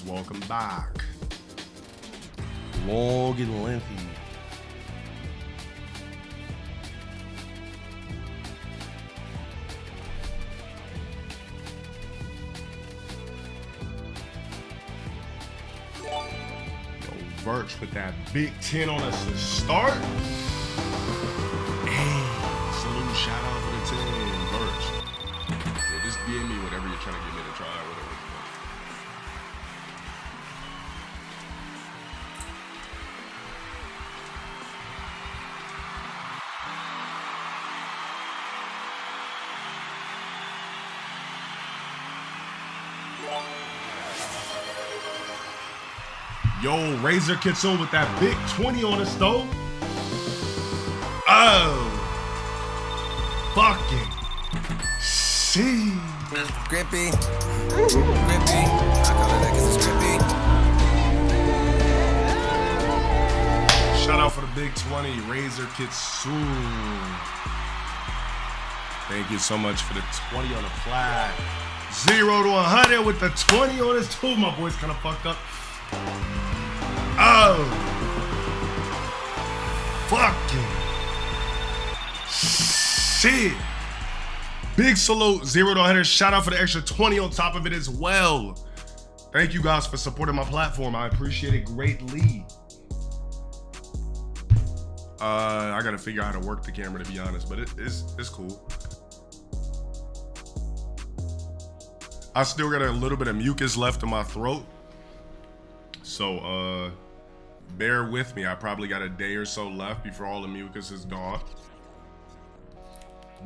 Welcome back. Long and lengthy. Yo, Verch with that big 10 on us to start. Hey, salute, shout out for the 10, Verch. Yeah, just DM me whatever you're trying to get me to try, whatever. Yo, Razor Kitsu with that big 20 on the stove. Oh, fucking shit. Grippy. Grippy. I call it that because it's grippy. Shout out for the big 20, Razor Kitsu. Thank you so much for the 20 on the flag. 0 to 100 with the 20 on his too. My boy's kind of fucked up. Oh, fucking shit. Big salute, 0 to 100. Shout out for the extra 20 on top of it as well. Thank you guys for supporting my platform. I appreciate it greatly. I gotta figure out how to work the camera, to be honest, but it's cool. I still got a little bit of mucus left in my throat. So, bear with me. I probably got a day or so left before all the mucus is gone.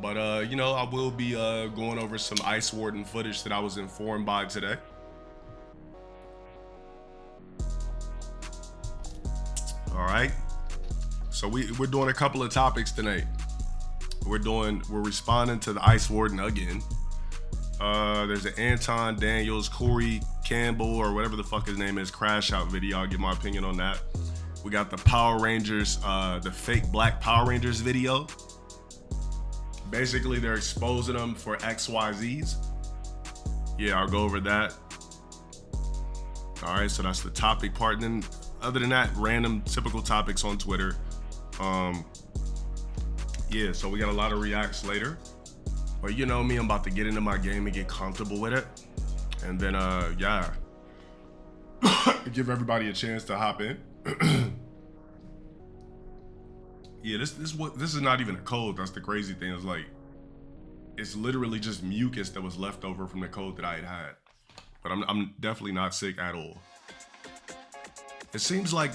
But, you know, I will be going over some Ice Warden footage that I was informed by today. All right. So we're doing a couple of topics tonight. We're responding to the Ice Warden again. There's an Anton Daniels, Corey Campbell, or whatever the fuck his name is, crash out video. I'll give my opinion on that. We got the Power Rangers, the fake black Power Rangers video. Basically, they're exposing them for XYZs. Yeah, I'll go over that. All right, so that's the topic part. And then other than that, random typical topics on Twitter. Yeah, so we got a lot of reacts later. But you know me, I'm about to get into my game and get comfortable with it. And then, yeah, give everybody a chance to hop in. Yeah, this is not even a cold. That's the crazy thing. Is like, it's literally just mucus that was left over from the cold that I had. But I'm definitely not sick at all. It seems like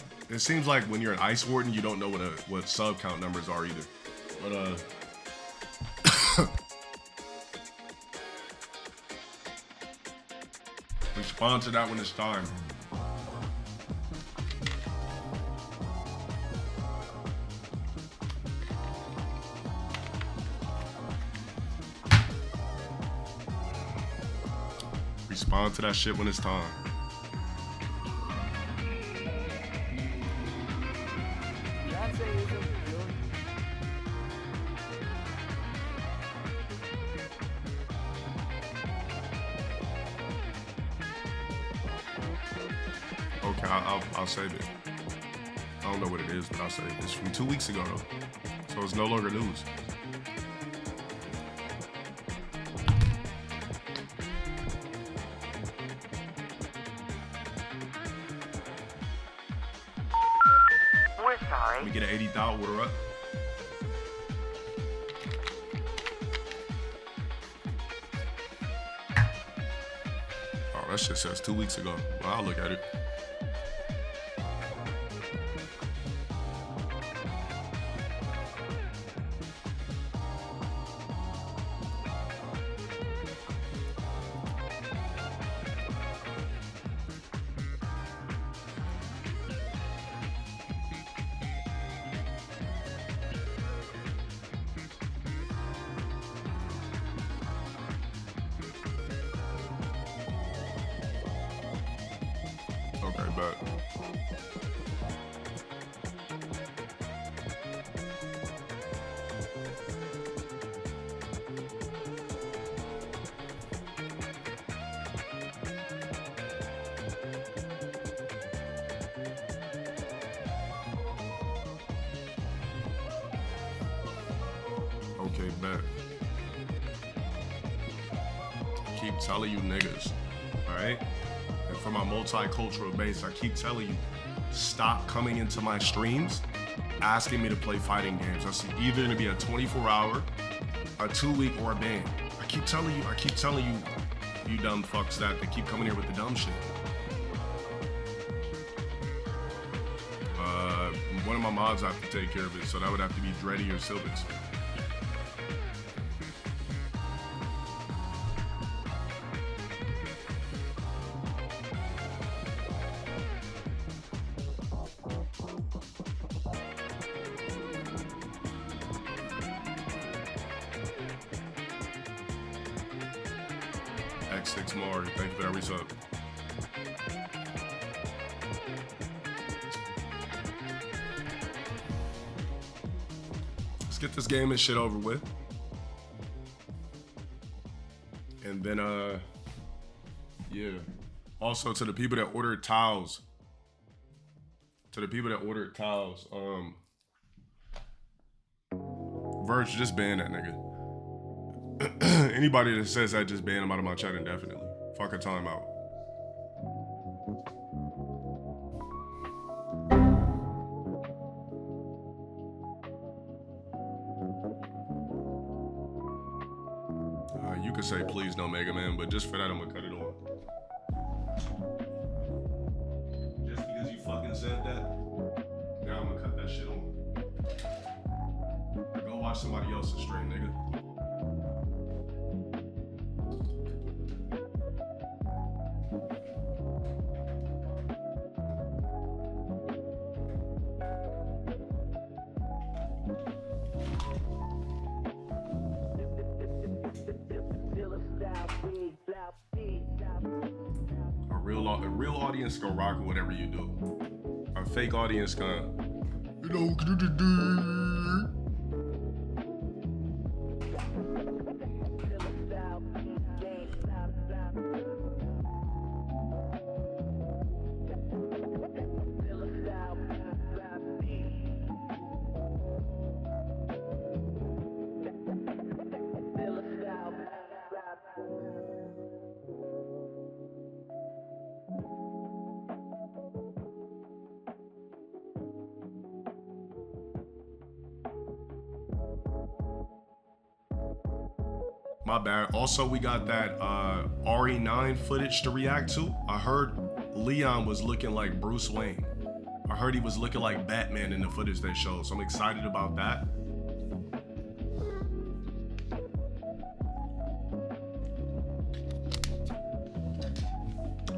when you're an Ice Warden, you don't know what sub count numbers are either. But respond to that when it's time. Respond to that shit when it's time. Okay, I'll save it. I don't know what it is, but I'll save it. It's from 2 weeks ago though, so it's no longer news. Let me get an 80,000 with her up. Oh, that shit says 2 weeks ago. Well, I'll look at it. Okay, bet. Okay, bet. Keep telling you niggas, all right? And for my multicultural base, I keep telling you, stop coming into my streams asking me to play fighting games. That's either gonna be a 24-hour, a 2-week, or a ban. I keep telling you, you dumb fucks that keep coming here with the dumb shit. One of my mods have to take care of it, so that would have to be Dreddy or Silvix. X6 Mari, thank you for that resub. Let's get this game and shit over with. And then, yeah. Also, to the people that ordered towels. Verge, just ban that nigga. Anybody that says that, just ban them out of my chat indefinitely. Fuck a timeout. You could say please no Mega Man, but just for that I'm gonna cut it on. Just because you fucking said that, now I'm gonna cut that shit on. Go watch somebody else's stream, nigga. A real audience gonna rock with whatever you do. A fake audience gonna, you know. My bad. Also, we got that RE9 footage to react to. I heard Leon was looking like Bruce Wayne. I heard he was looking like Batman in the footage they showed, so I'm excited about that.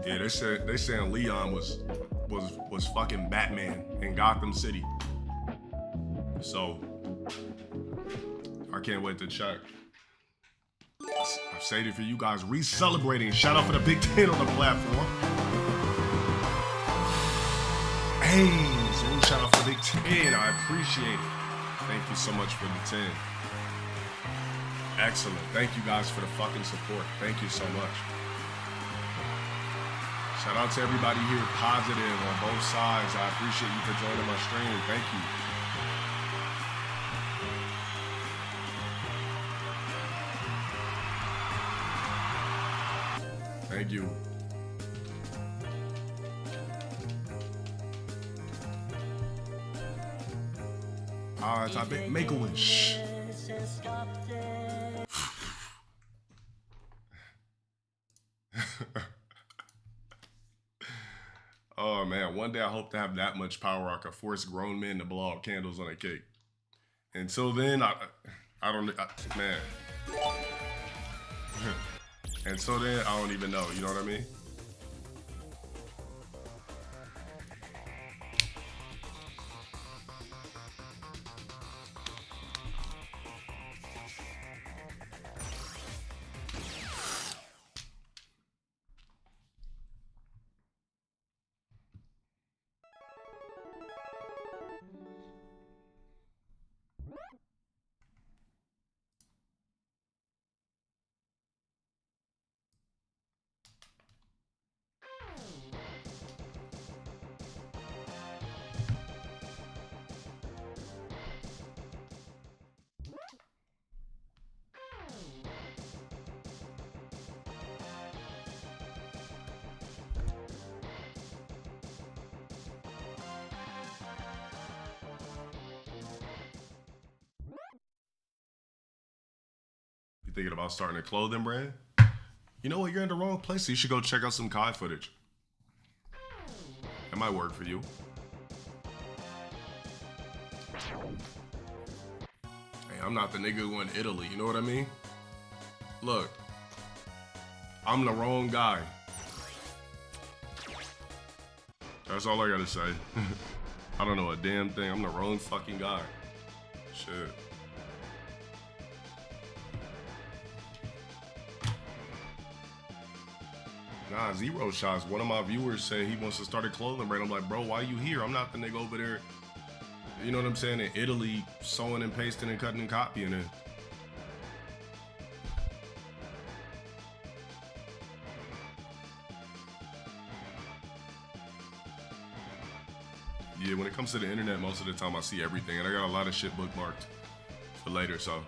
Yeah, they saying Leon was fucking Batman in Gotham City. So I can't wait to check. I've saved it for you guys. Re-celebrating. Shout out for the Big 10 on the platform. Hey, so shout out for the Big 10. I appreciate it. Thank you so much for the 10. Excellent. Thank you guys for the fucking support. Thank you so much. Shout out to everybody here, positive on both sides. I appreciate you for joining my stream. Thank you. Thank you. All right, I bet make a wish. Oh man, one day I hope to have that much power I could force grown men to blow out candles on a cake. Until then, I don't, man. Until then, I don't even know, you know what I mean? You thinking about starting a clothing brand? You know what? You're in the wrong place. You should go check out some Kai footage. That might work for you. Hey, I'm not the nigga who went to Italy. You know what I mean? Look, I'm the wrong guy. That's all I gotta say. I don't know a damn thing. I'm the wrong fucking guy. Shit. Nah, zero shots. One of my viewers said he wants to start a clothing brand. I'm like, bro, why you here? I'm not the nigga over there, you know what I'm saying, in Italy, sewing and pasting and cutting and copying it. Yeah, when it comes to the internet, most of the time I see everything, and I got a lot of shit bookmarked for later, so.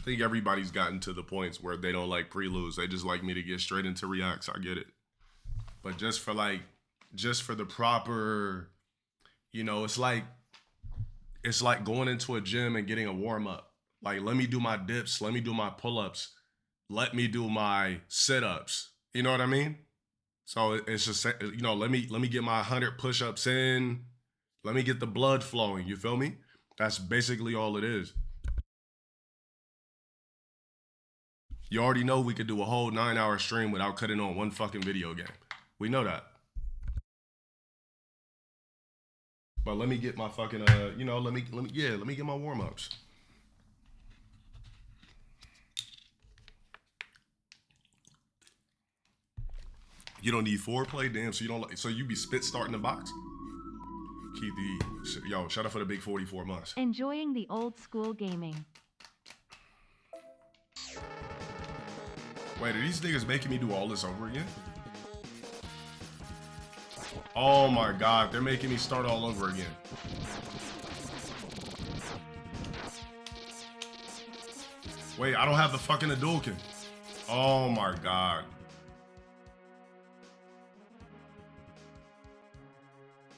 I think everybody's gotten to the points where they don't like preludes. They just like me to get straight into reacts. I get it. But just for the proper, you know, it's like going into a gym and getting a warm up. Like, let me do my dips, let me do my pull-ups, let me do my sit-ups. You know what I mean? So it's just, you know, let me get my 100 push-ups in. Let me get the blood flowing. You feel me? That's basically all it is. You already know we could do a whole 9-hour stream without cutting on one fucking video game. We know that. But let me get my fucking, you know, let me get my warm-ups. You don't need foreplay? Damn, so you don't like, so you be spit starting the box? Keep the, yo, shout out for the big 44 months. Enjoying the old school gaming. Wait, are these niggas making me do all this over again? Oh my God, they're making me start all over again. Wait, I don't have the fucking Hadouken. Oh my God.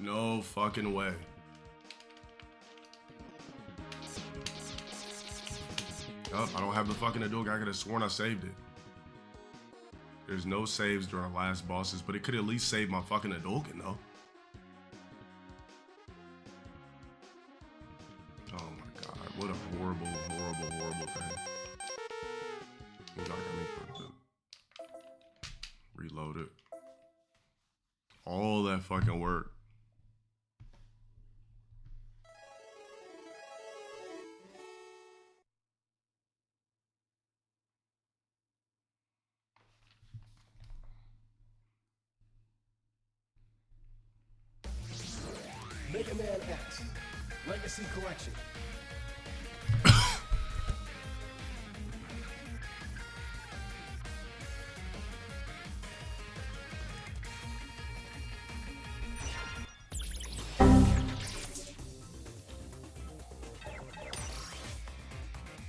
No fucking way. Oh, I don't have the fucking Hadouken. I could have sworn I saved it. There's no saves during last bosses, but it could at least save my fucking Hadouken though. Oh my God, what a horrible, horrible, horrible thing. Got me fucked up. Reload it. All that fucking work. Megaman X, Legacy Collection.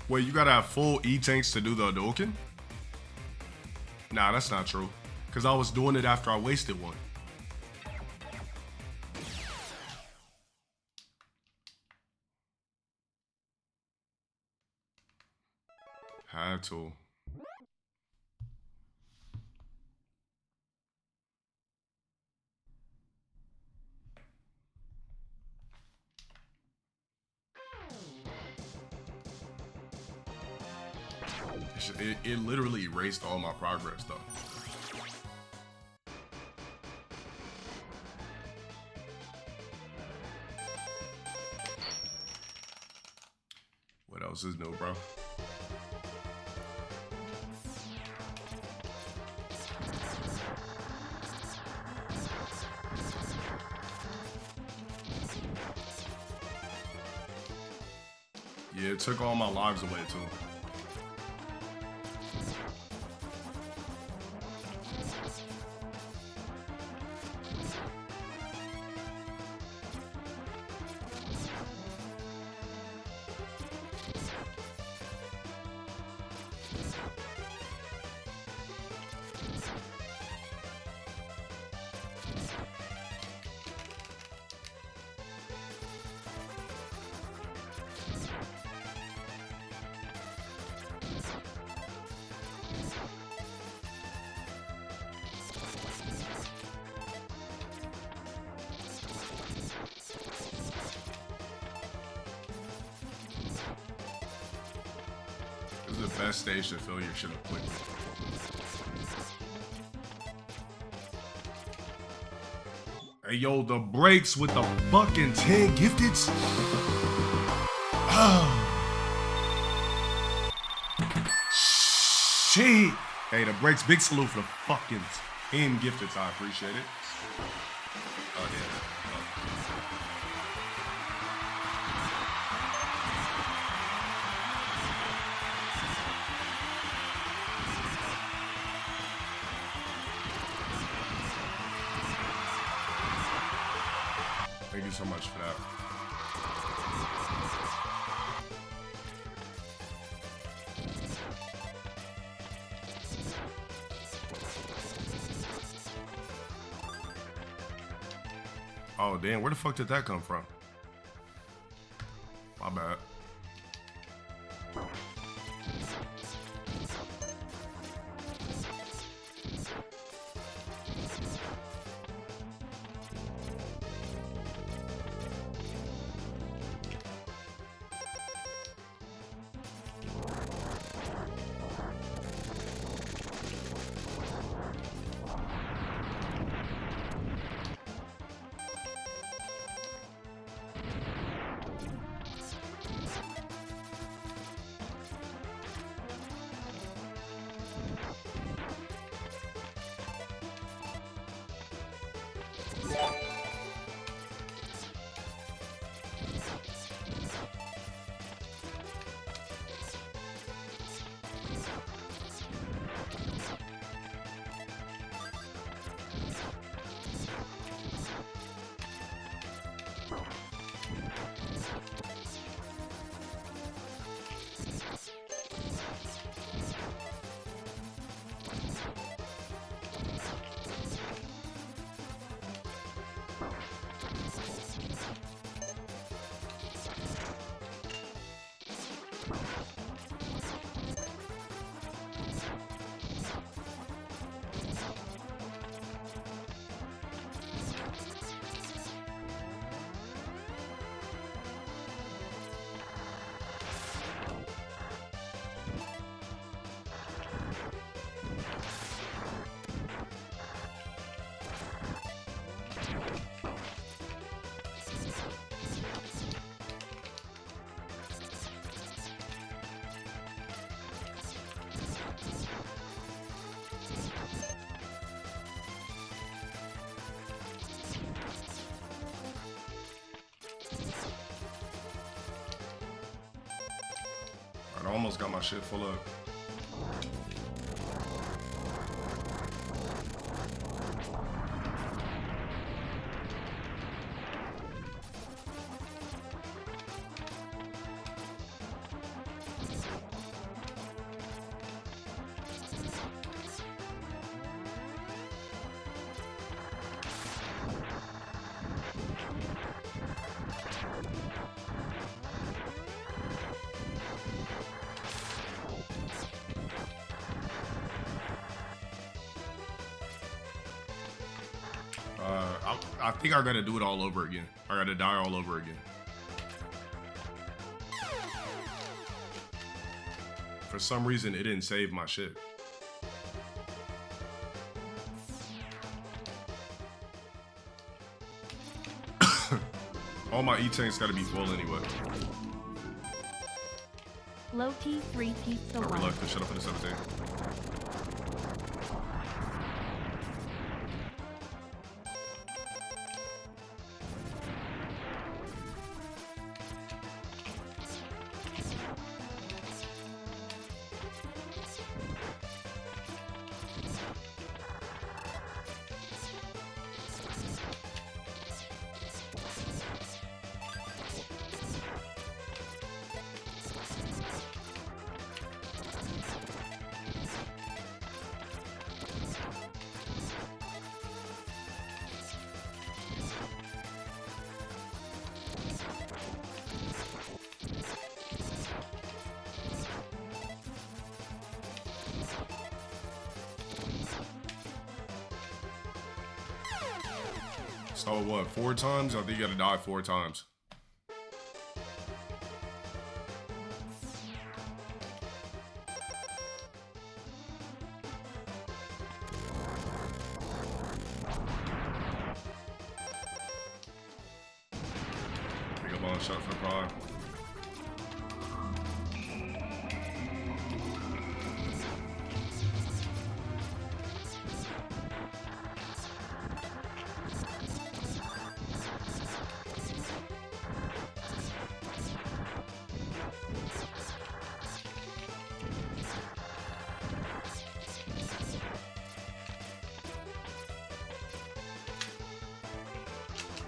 Wait, you gotta have full E-tanks to do the Hadouken? Nah, that's not true. Cause I was doing it after I wasted one. Had to. It literally erased all my progress though. What else is new, bro? Yeah, it took all my lives away too. This is the best stage to fill your shit up quickly. Hey yo, the breaks with the fucking 10 gifteds. Oh. Shit. Hey, the breaks, big salute for the fucking 10 gifteds. I appreciate it. Oh yeah. Thank you so much for that. Oh, damn. Where the fuck did that come from? My bad. I almost got my shit full up. I think I gotta do it all over again. I gotta die all over again. For some reason, it didn't save my shit. All my E-tanks gotta be full anyway. LowT3 keeps the I'm light. reluctant. Shut up for the 17. So what, 4 times? I think you gotta die 4 times. Pick up on shot for prime.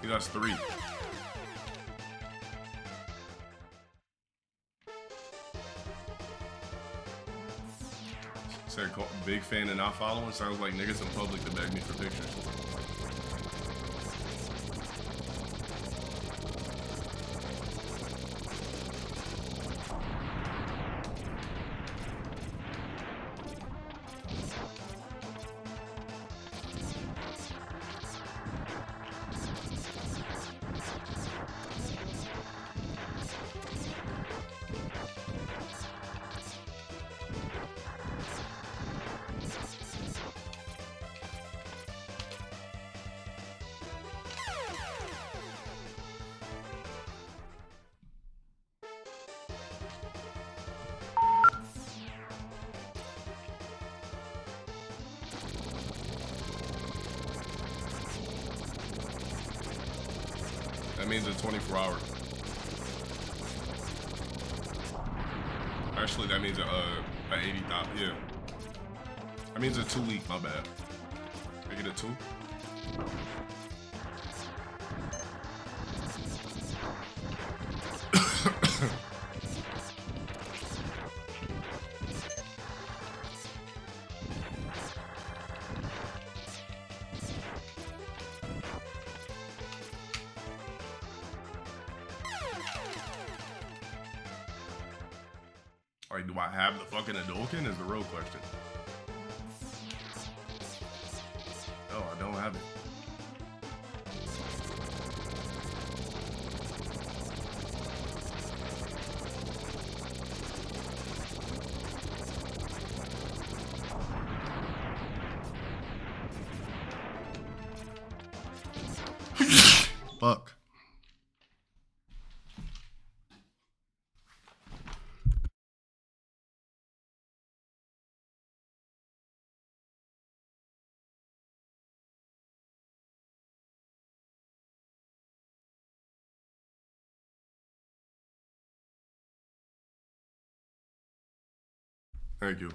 That's 3. Said big fan and not following. Sounds like niggas in public to beg me for pictures. That means it's 24 hours. Actually, that means 80,000. Yeah. That means a 2 week. My bad. Make it a 2. Alright, do I have the fucking Adulkin is the real question. No, I don't have it. Fuck. Thank you.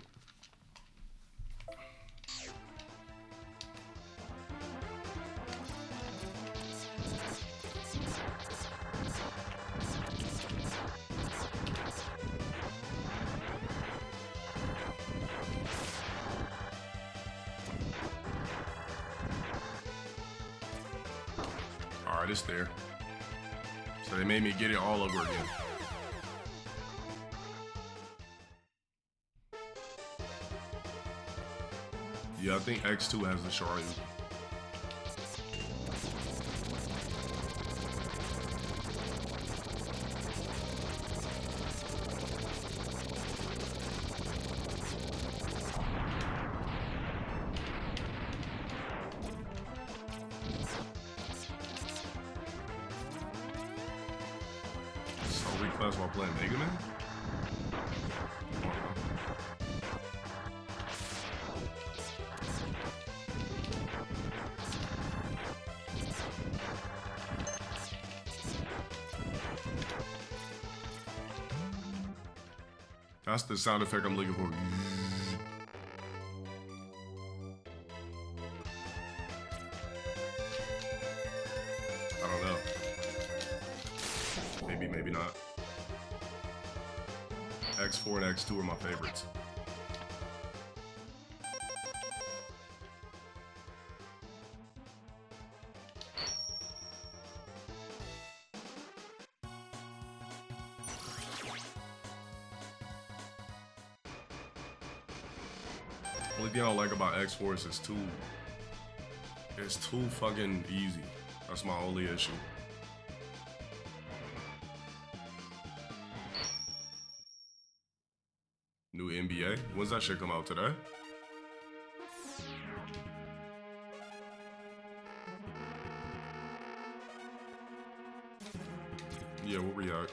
All right, it's there. So they made me get it all over again. Yeah, I think X2 has the Shari. So request while playing Mega Man? That's the sound effect I'm looking for. I don't know. Maybe, maybe not. X4 and X2 are my favorites. Only thing I don't like about X4 is it's too fucking easy. That's my only issue. New NBA? When's that shit come out today? Yeah, we'll react.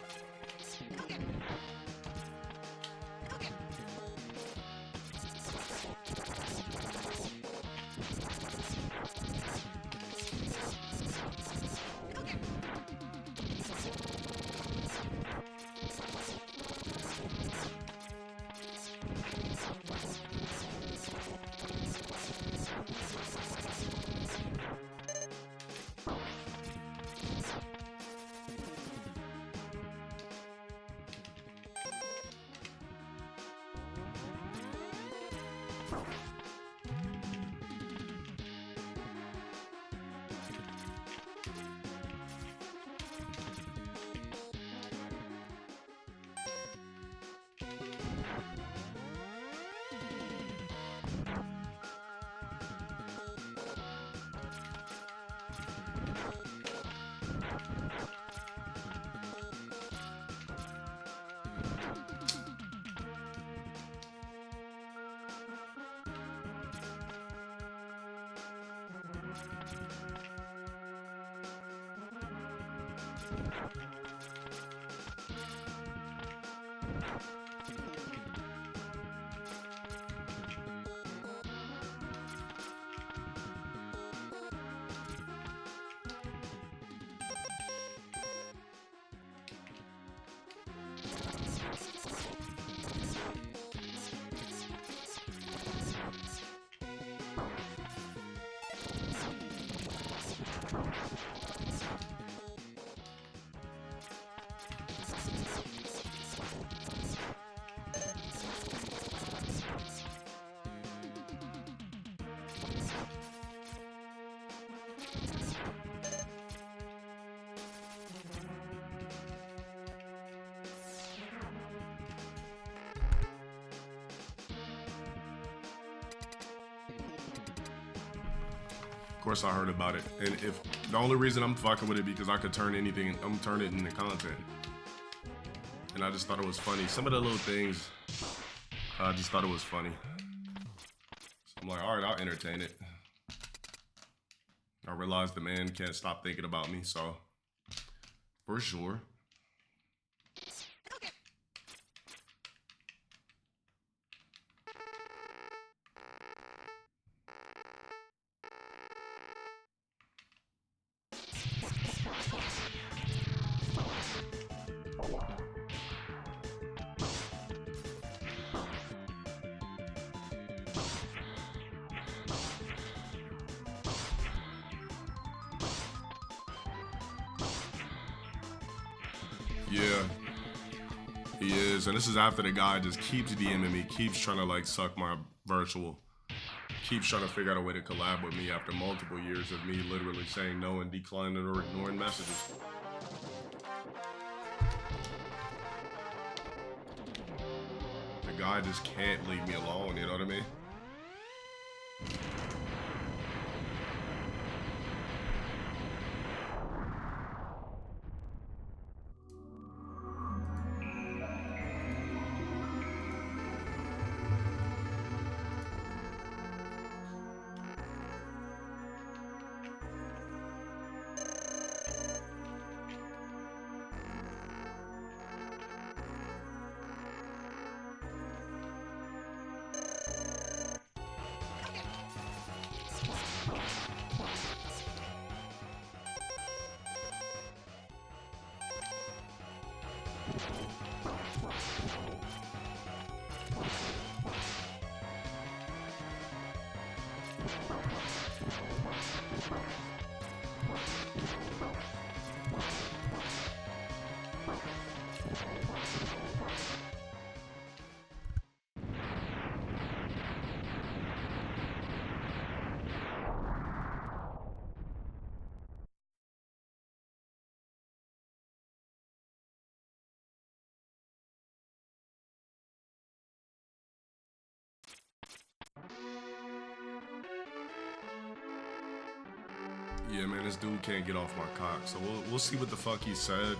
Of course I heard about it. And if the only reason I'm fucking with it because I could turn anything, I'm turning it into content. And I just thought it was funny. Some of the little things, I just thought it was funny. So I'm like, all right, I'll entertain it. I realized the man can't stop thinking about me, so for sure. Yeah, he is, and this is after the guy just keeps DMing me, keeps trying to like suck my virtual, keeps trying to figure out a way to collab with me after multiple years of me literally saying no and declining or ignoring messages. The guy just can't leave me alone, you know what I mean? Yeah, man, this dude can't get off my cock. So we'll see what the fuck he said,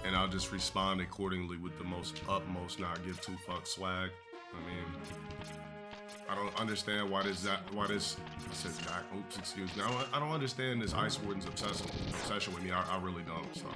and I'll just respond accordingly with the most utmost not give two fuck swag. I mean, I don't understand why this I said Jack. Oops, excuse me. I don't understand this Ice Warden's obsession with me. I really don't. So.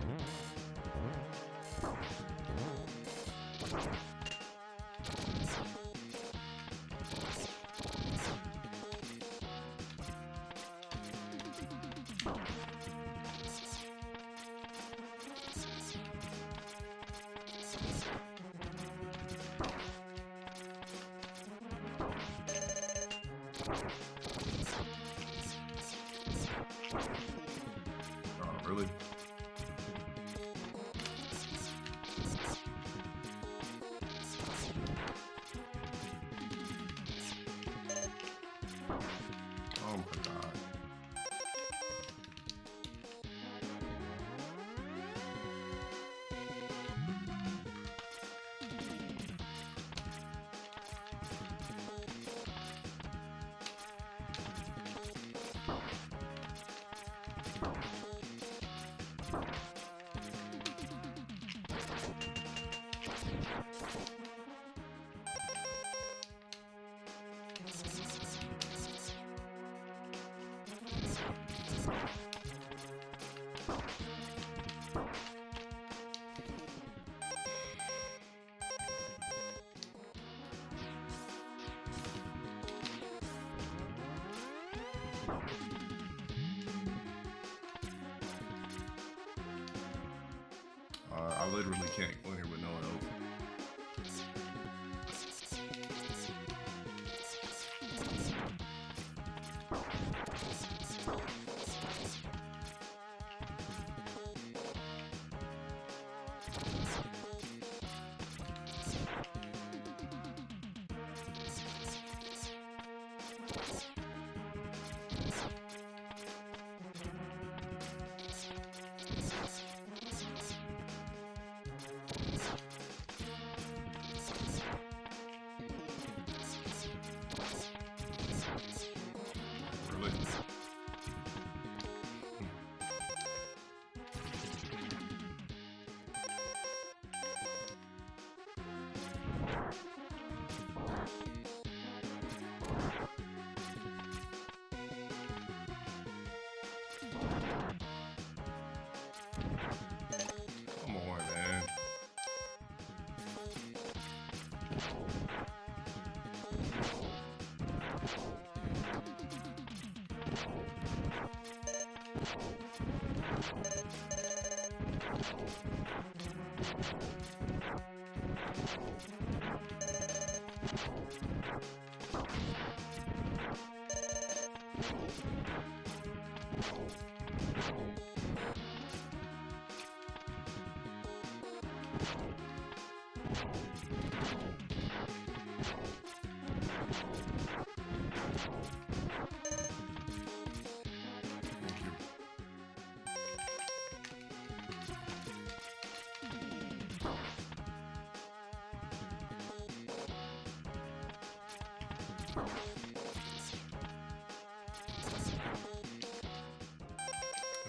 Oh, really? Oh my God. I literally can't go in here with no help.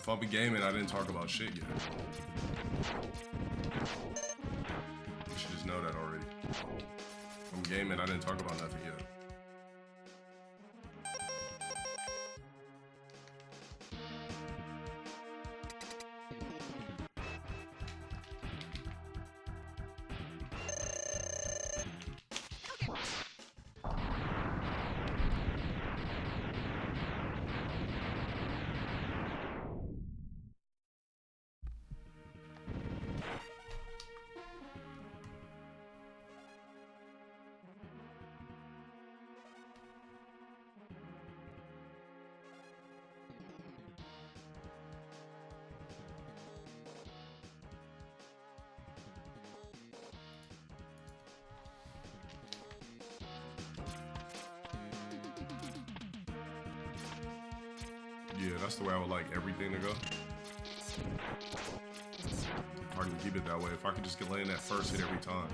If I'll be gaming, I didn't talk about shit yet. You should just know that already. If I'm gaming, I didn't talk about nothing yet. Yeah, that's the way I would like everything to go. If I can keep it that way, if I can just get laying that first hit every time.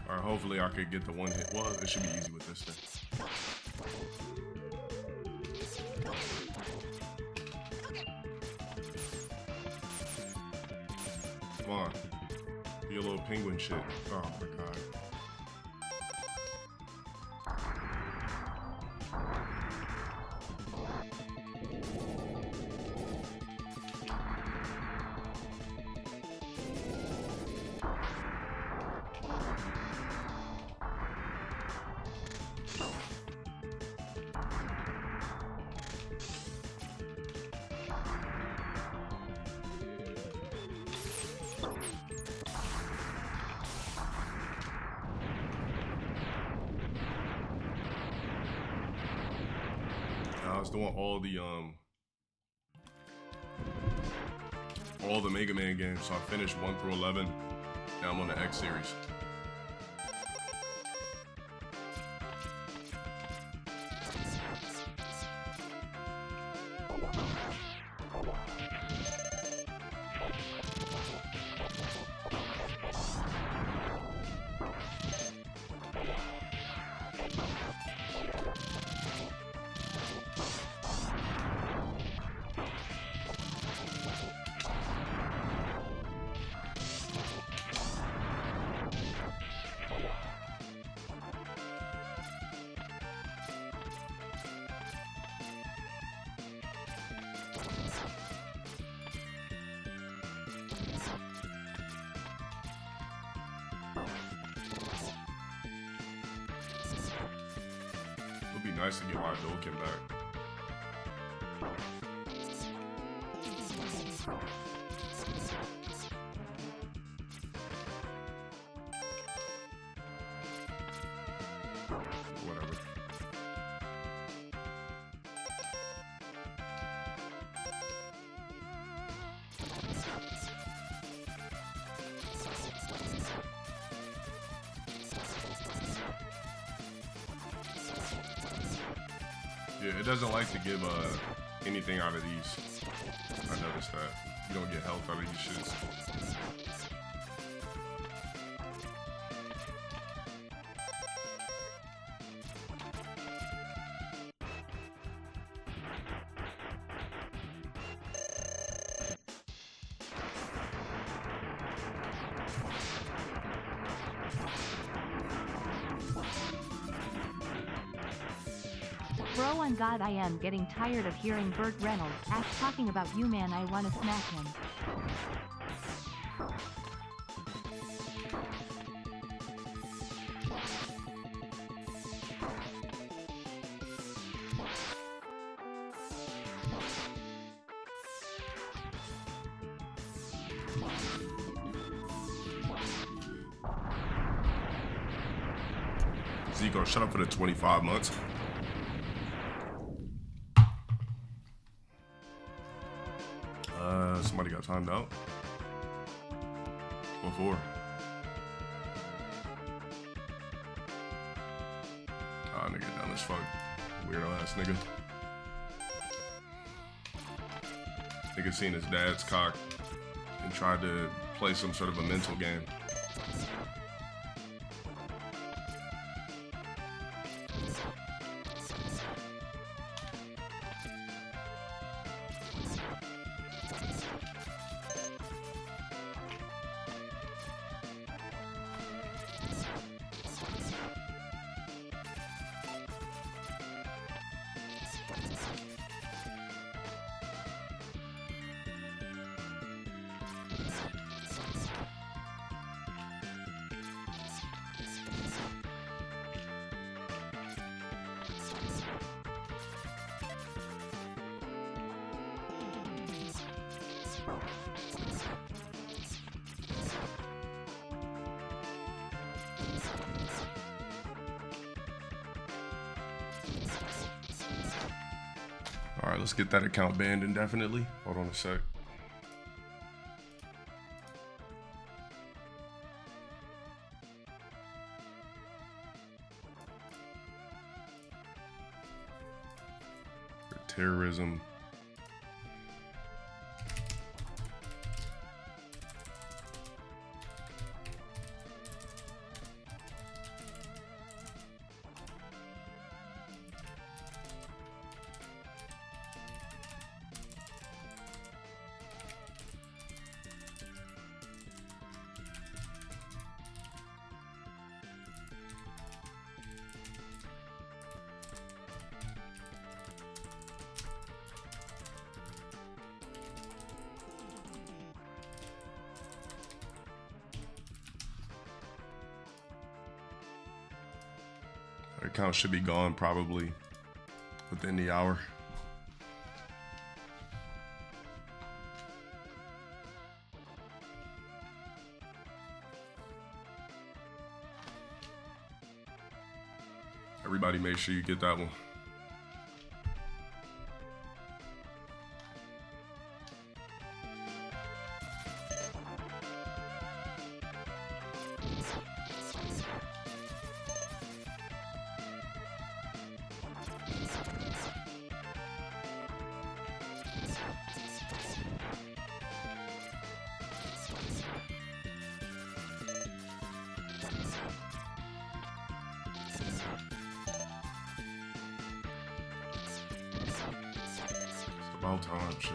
All right, hopefully I could get the one hit. Well, it should be easy with this thing. Come on. Be a little penguin shit. Oh my god. I was doing all the Mega Man games, so I finished 1 through 11. Now I'm on the X series. It would be nice to get my Dokkan back. Whatever. Yeah, it doesn't like to give anything out of these. I noticed that. You don't get health out of these shits. Bro, on God, I am getting tired of hearing Burt Reynolds ass talking about you, man. I wanna smack him. Zico, shut up for the 25 months. Somebody got timed out. What for? Ah, nigga, dumb as fuck. Weirdo ass nigga. Nigga seen his dad's cock and tried to play some sort of a mental game. All right, let's get that account banned indefinitely. Hold on a sec. terrorism. Our account should be gone probably within the hour. Everybody make sure you get that one. About time, shit.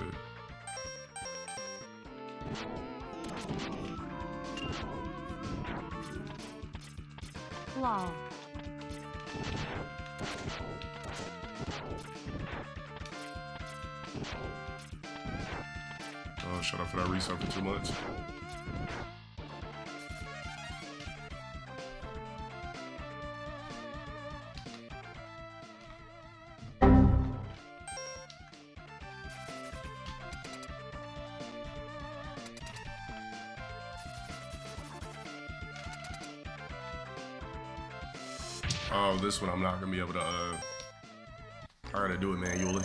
Lol. Oh, shut up for that reset for 2 months. Oh, this one I'm not gonna be able to, I gotta do it manually.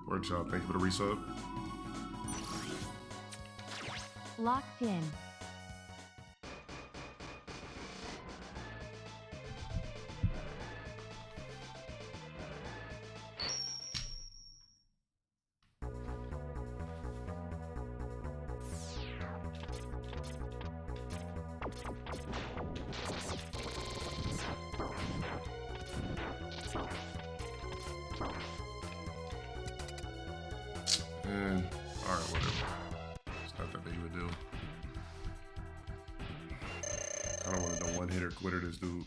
Word job, thank you for the resub. Locked in. And alright, whatever. It's not that big of a deal. I don't want to no one-hitter quitter this dude.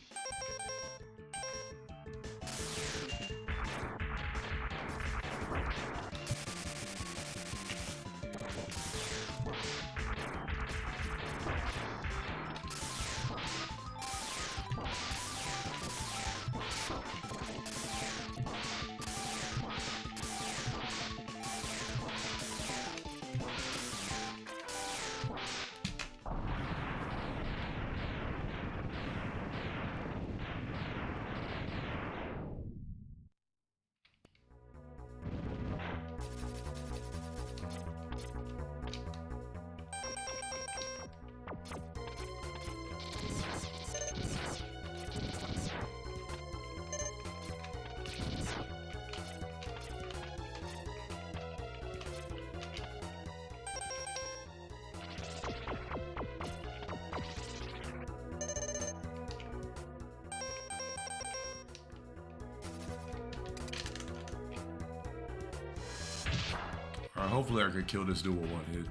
hopefully I could kill this dude with one hit.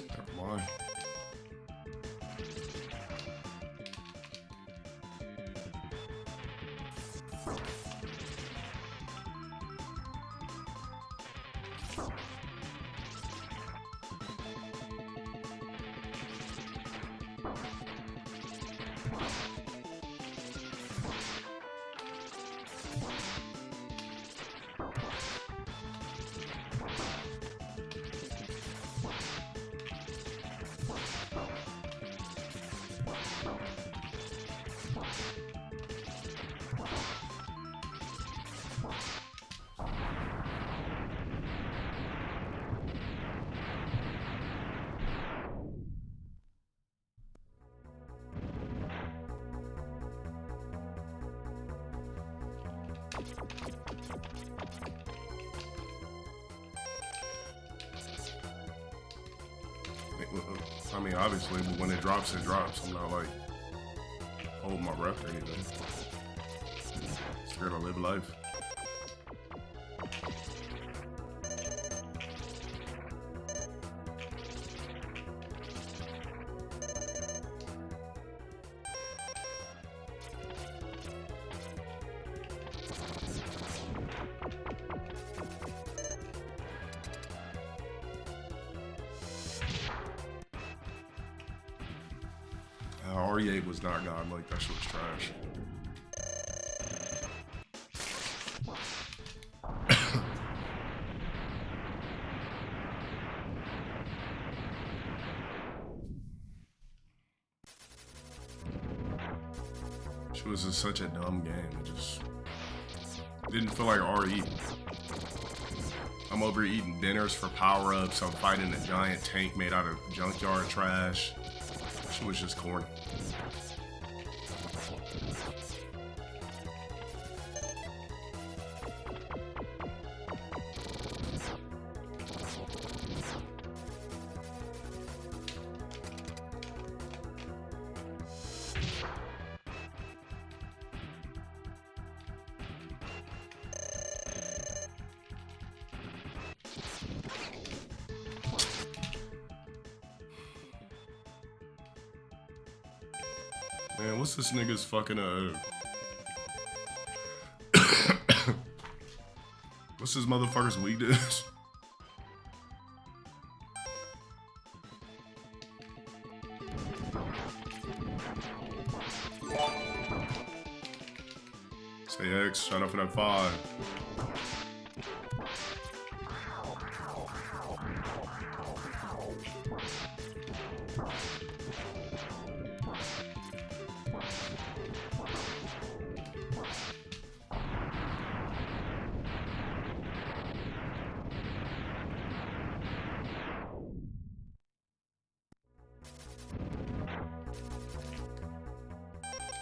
Never mind. I mean, obviously, but when it drops, it drops. I'm not like holding my breath or anything. Scared to live life. RE8 was not God, like that shit was trash. She was just such a dumb game. It just didn't feel like RE. I'm over eating dinners for power-ups. I'm fighting a giant tank made out of junkyard trash. She was just corny. Man, what's this nigga's fucking what's this motherfucker's weakness? Say X, shut up for that 5.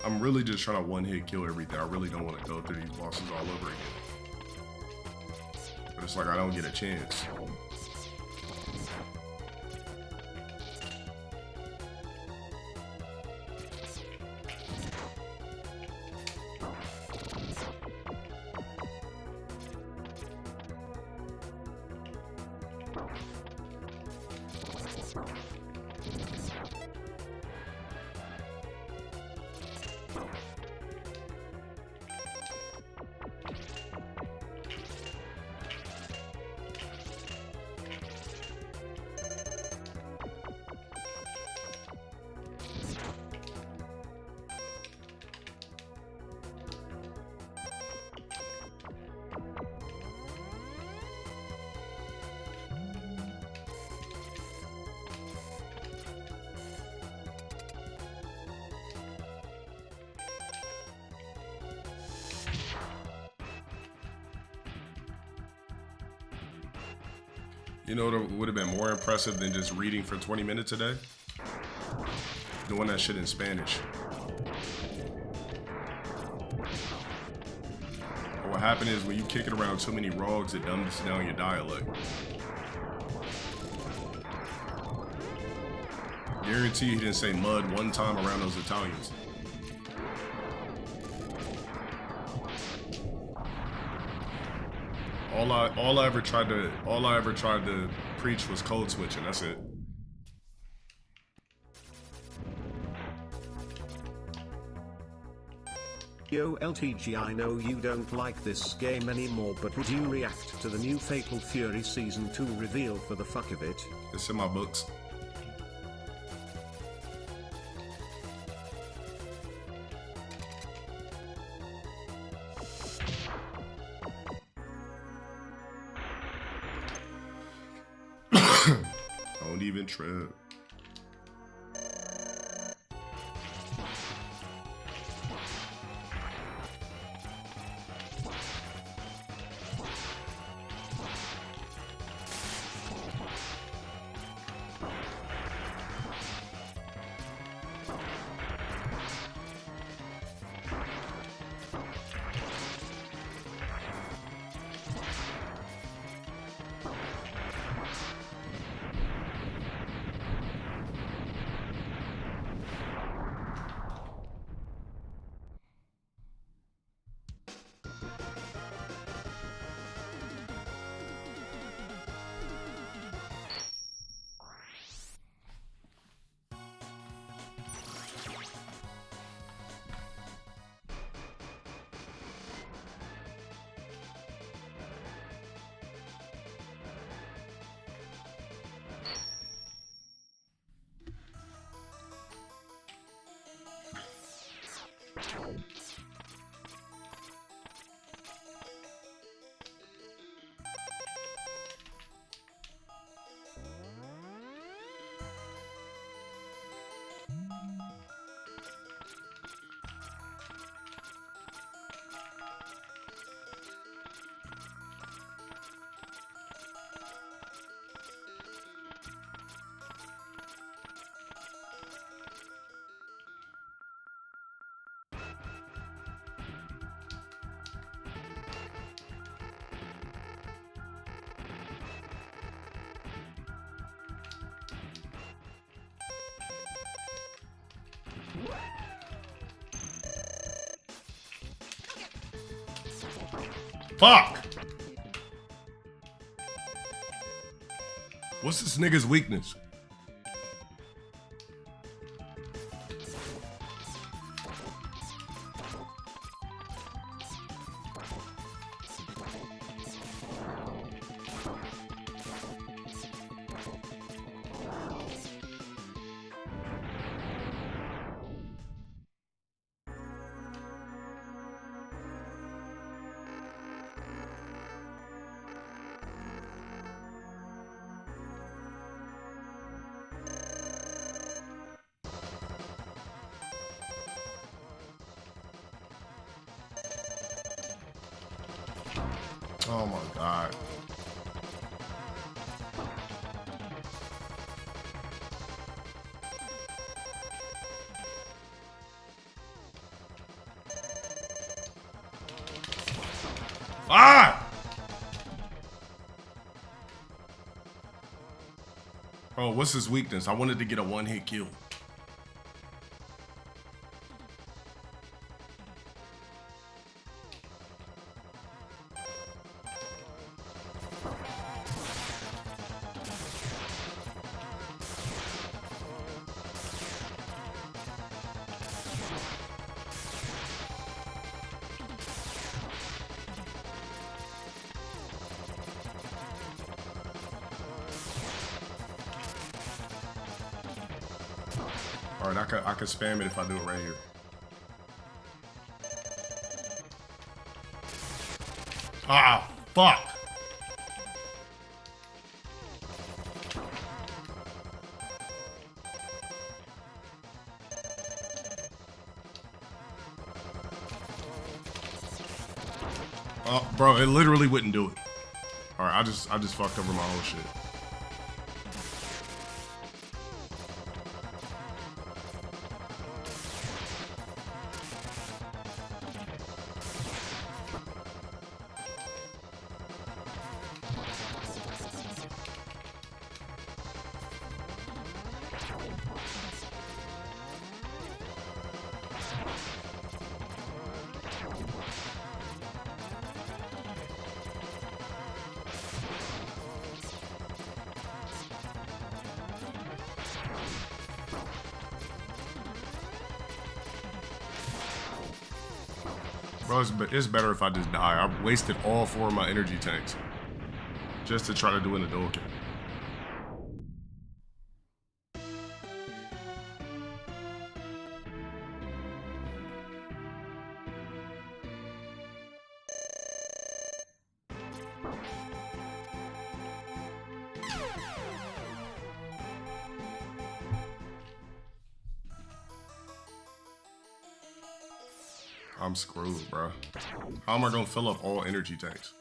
I'm really just trying to one-hit kill everything. I really don't want to go through these bosses all over again. But it's like I don't get a chance. You know what would have been more impressive than just reading for 20 minutes a day? Doing that shit in Spanish. But what happened is when you kick it around too many rogues, it dumbs down your dialect. Guarantee you he didn't say mud one time around those Italians. All I ever tried to preach was code switching. That's it. Yo LTG, I know you don't like this game anymore, but would you react to the new Fatal Fury Season 2 reveal for the fuck of it? It's in my books. Don't even trip. Fuck! What's this nigga's weakness? Oh my God. Ah! Bro, what's his weakness? I wanted to get a one-hit kill. Alright, I could spam it if I do it right here. Ah, fuck! Oh, bro, it literally wouldn't do it. Alright, I just fucked over my whole shit. Bro, it's better if I just die. I wasted all 4 of my energy tanks just to try to do an Hadouken. I'm screwed, bro. How am I gonna fill up all energy tanks?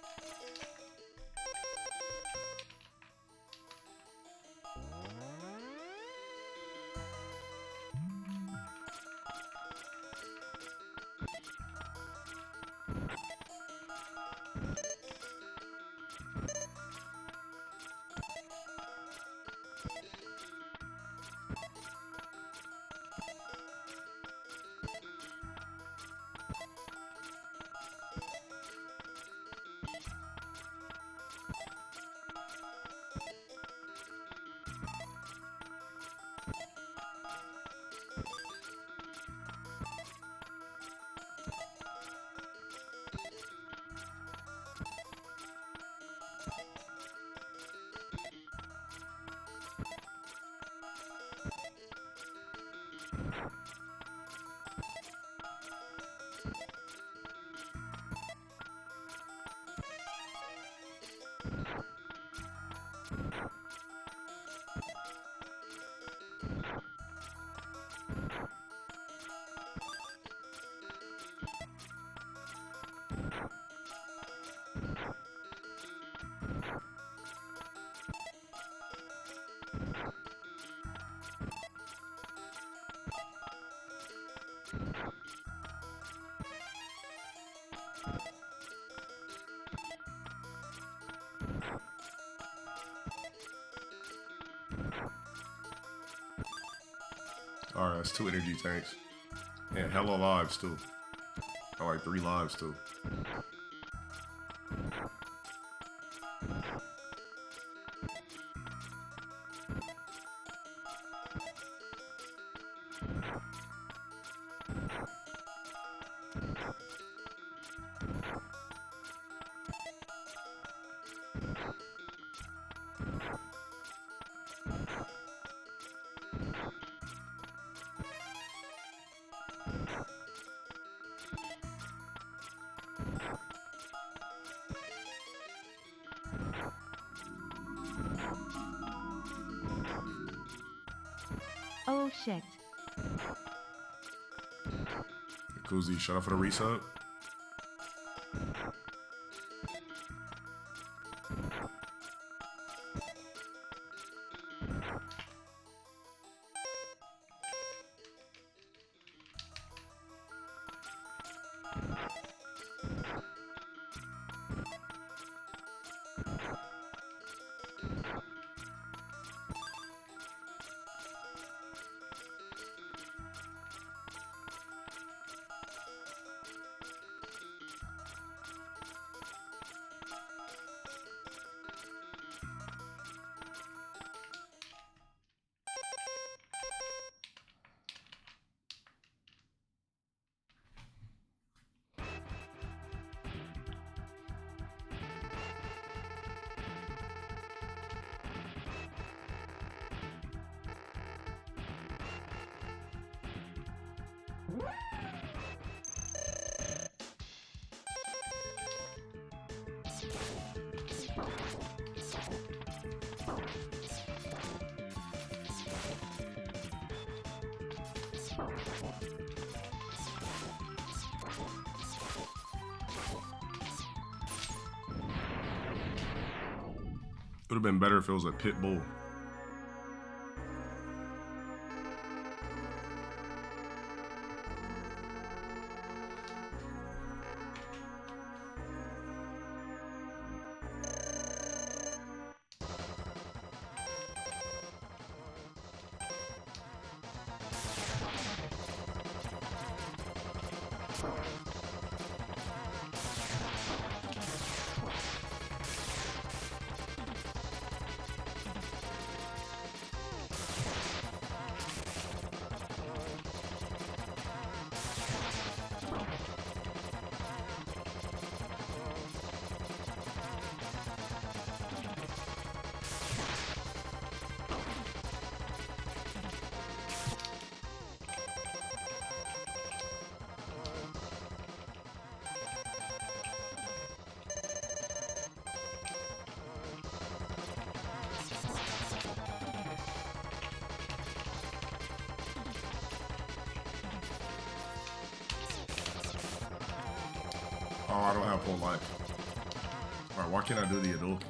Alright, that's 2 energy tanks. And hella lives too. I like 3 lives too. Oh shit. Koozie, shut up for the reset. Would have been better if it was a pit bull. Oh, I don't have full life. Alright, why can't I do the Hadouken?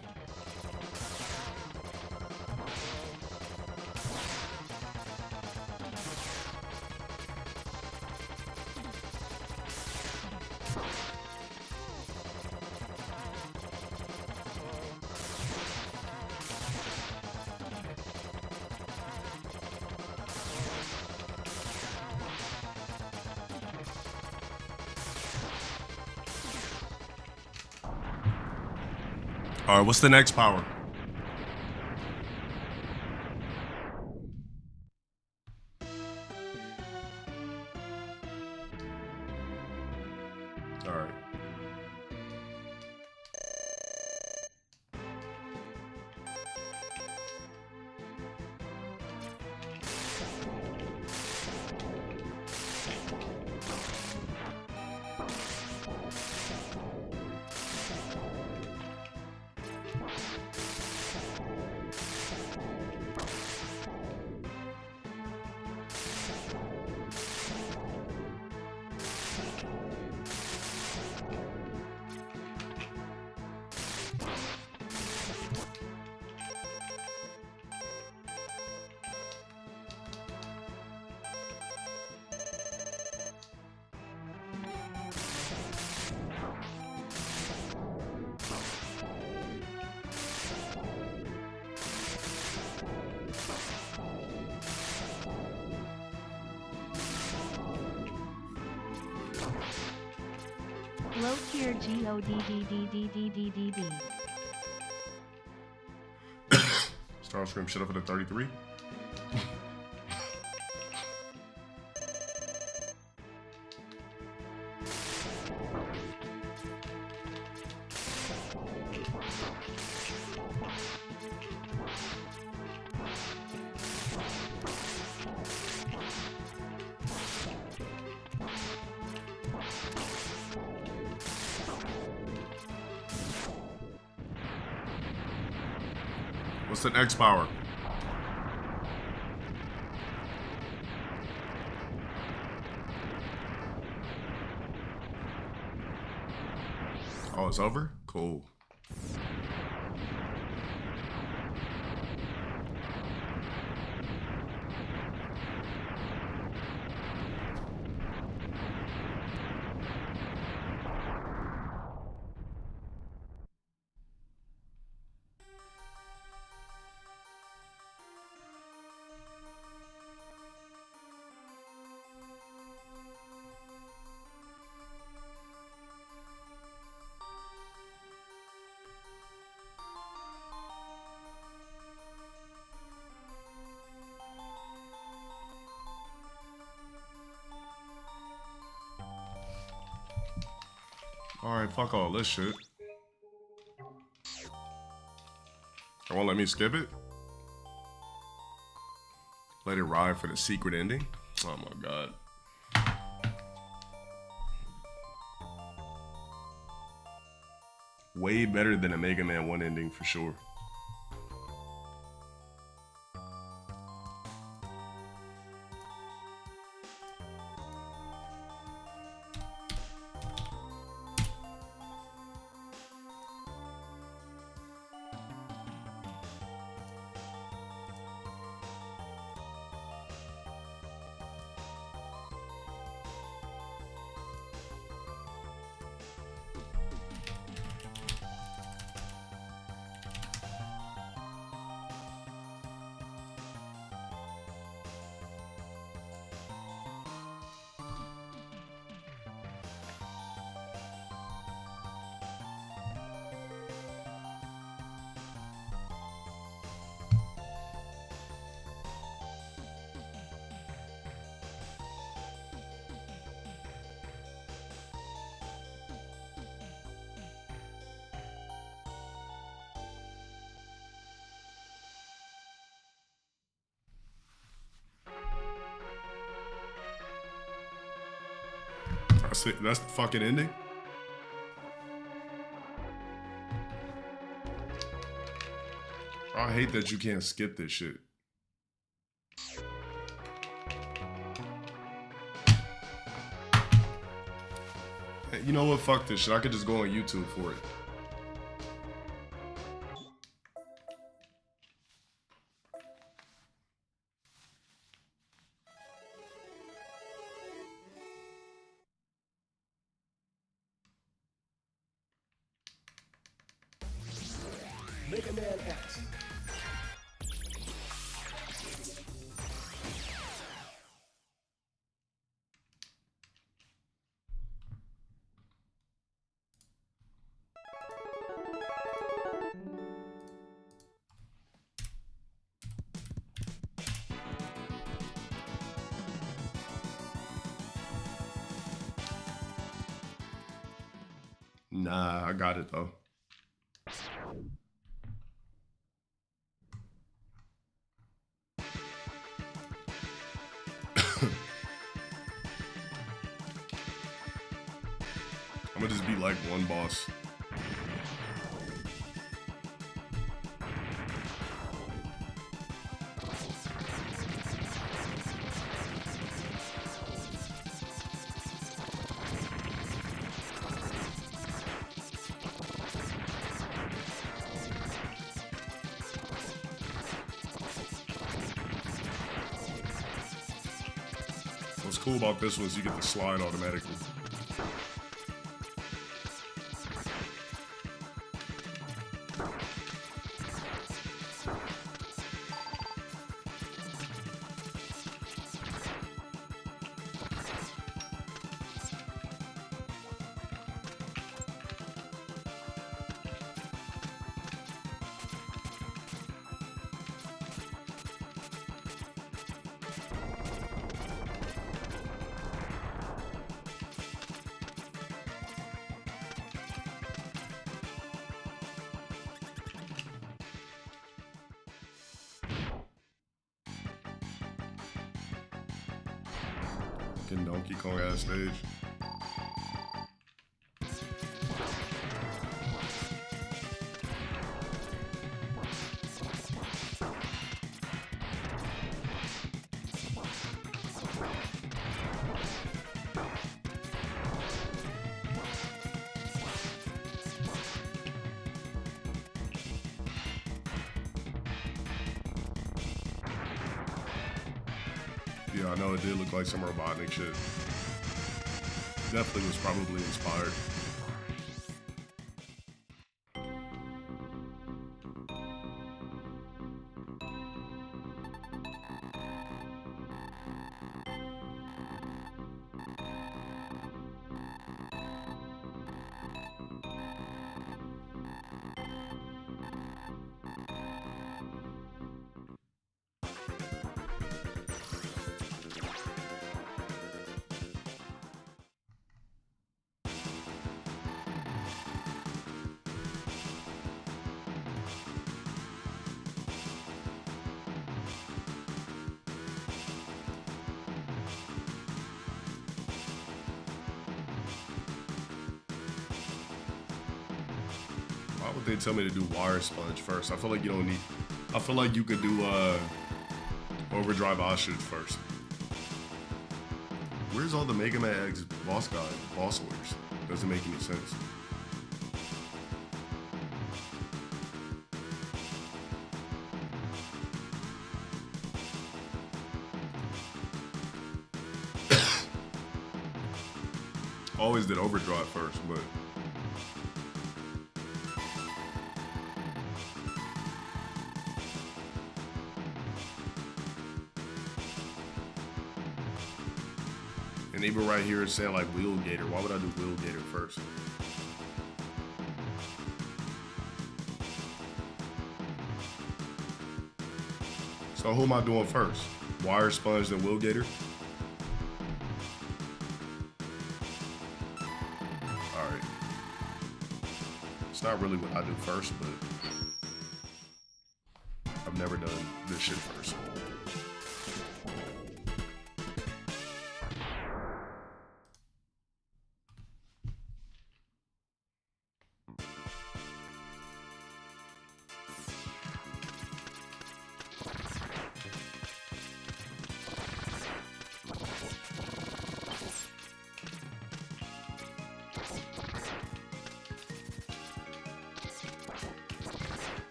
All right, what's the next power? All right. Low tier GODDDDDDDD. Starscream shit up at a 33. What's the next power? Oh, it's over? Cool. Alright, fuck all this shit. It won't let me skip it? Let it ride for the secret ending? Oh my god. Way better than a Mega Man 1 ending for sure. That's the fucking ending? I hate that you can't skip this shit. You know what? Fuck this shit. I could just go on YouTube for it. Megaman X. Nah, I got it though. I'm gonna just be like one boss. What's cool about this one is you get the slide automatically. Fucking Donkey Kong ass stage. Yeah, I know it did look like some robotic shit. Definitely was probably inspired. Why would they tell me to do wire sponge first? I feel like you don't need. I feel like you could do overdrive ostrich first. Where's all the Mega Man X boss orders? Doesn't make any sense. Always did overdrive first, but. And even right here it's saying like wheel gator. Why would I do wheel gator first? So who am I doing first? Wire sponge then wheel gator? Alright. It's not really what I do first, but I've never done this shit first.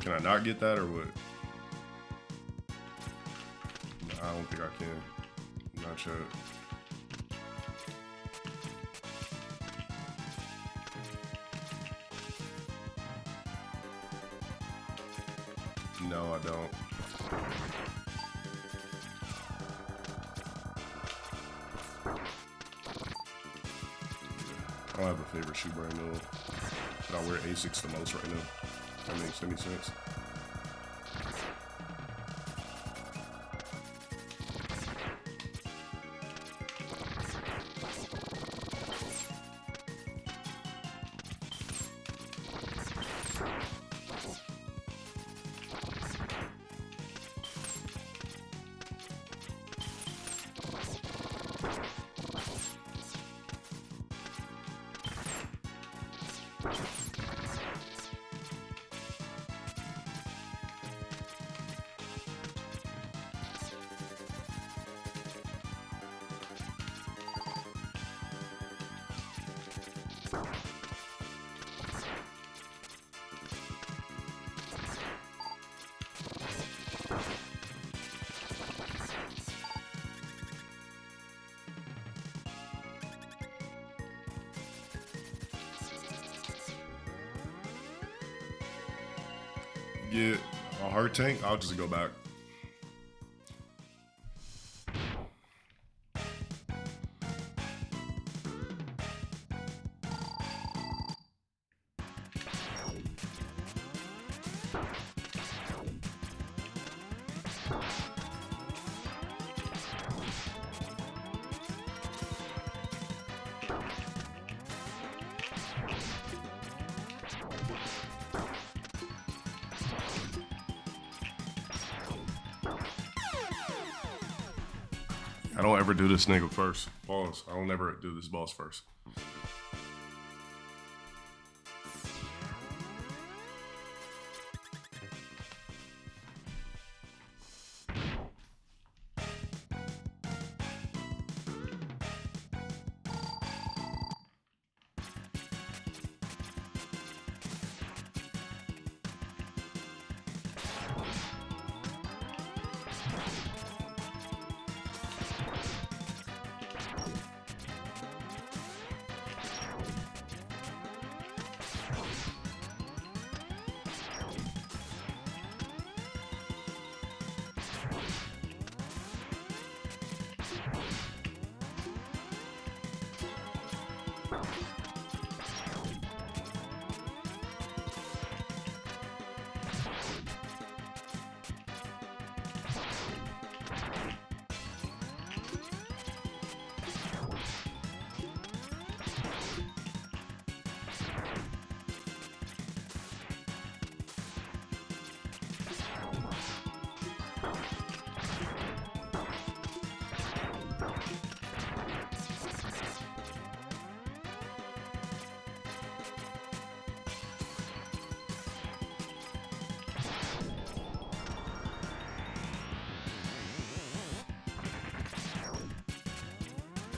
Can I not get that or what? No, I don't think I can. Not yet. No, I don't. I don't have a favorite shoe brand though. But I wear Asics the most right now. That makes any sense. Get a heart tank, I'll just go back. I don't ever do this nigga first. Pause. I don't ever do this boss first.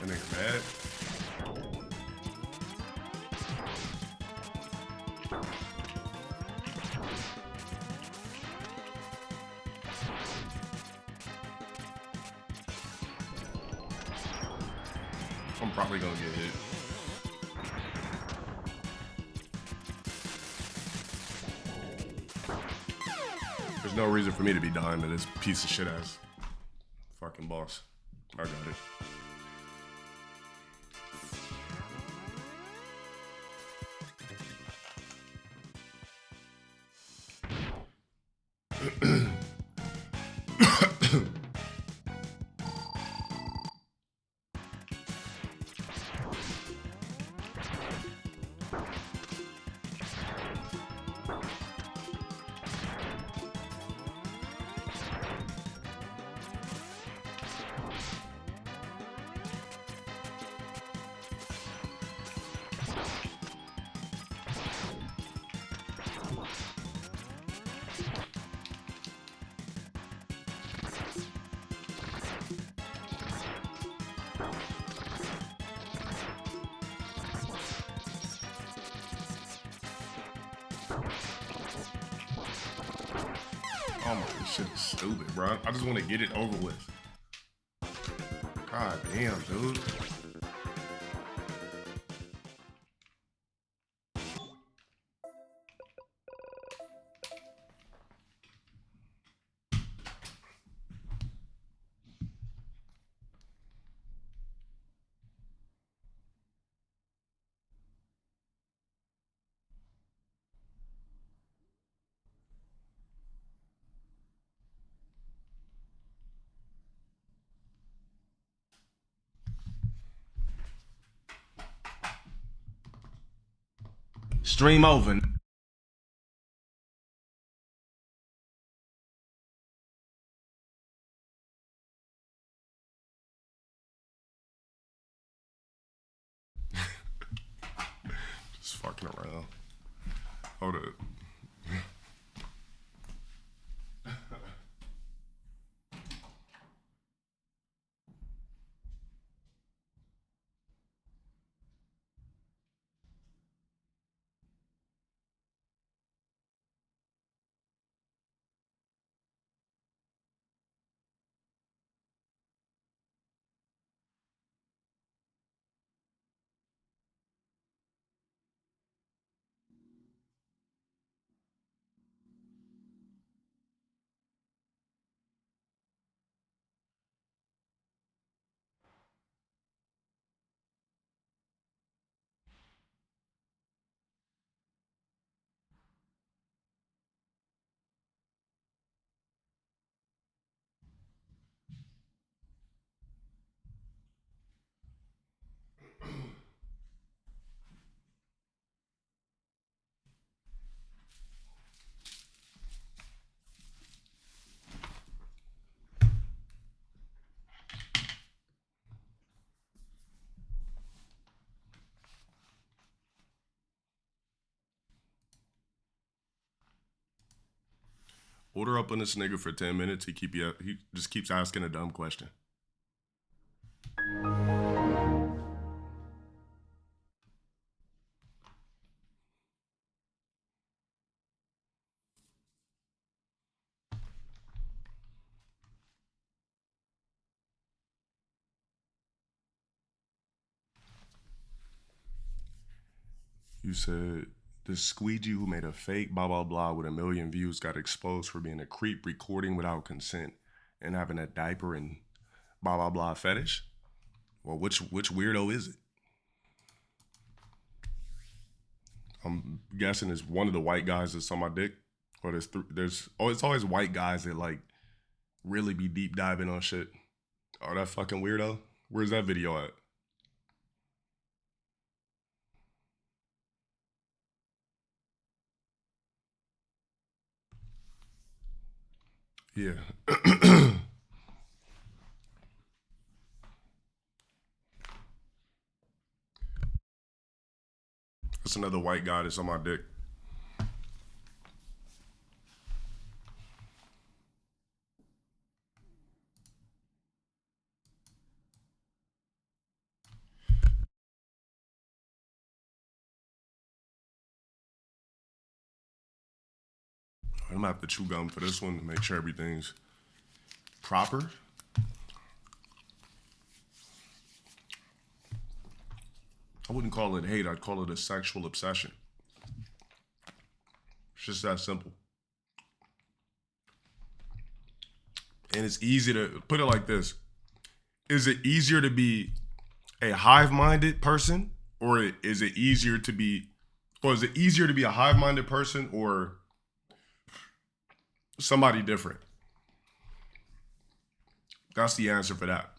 That nigga mad. I'm probably gonna get hit. There's no reason for me to be dying to this piece of shit ass fucking boss. I got it. Oh my, this shit is stupid, bro. I just want to get it over with. God damn, dude. Stream over. Just fucking around. Hold up. Order up on this nigga for 10 minutes. He just keeps asking a dumb question. You said the squeegee who made a fake blah blah blah with 1 million views got exposed for being a creep recording without consent and having a diaper and blah blah blah fetish. Well, which weirdo is it? I'm guessing it's one of the white guys that's on my dick. Or it's always white guys that like really be deep diving on shit. Oh, that fucking weirdo. Where's that video at? Yeah. That's another white guy that's on my dick. I'm gonna have to chew gum for this one to make sure everything's proper. I wouldn't call it hate, I'd call it a sexual obsession. It's just that simple. And it's easy to put it like this. Is it easier to be a hive-minded person, or is it easier to be a hive-minded person or somebody different? That's the answer for that.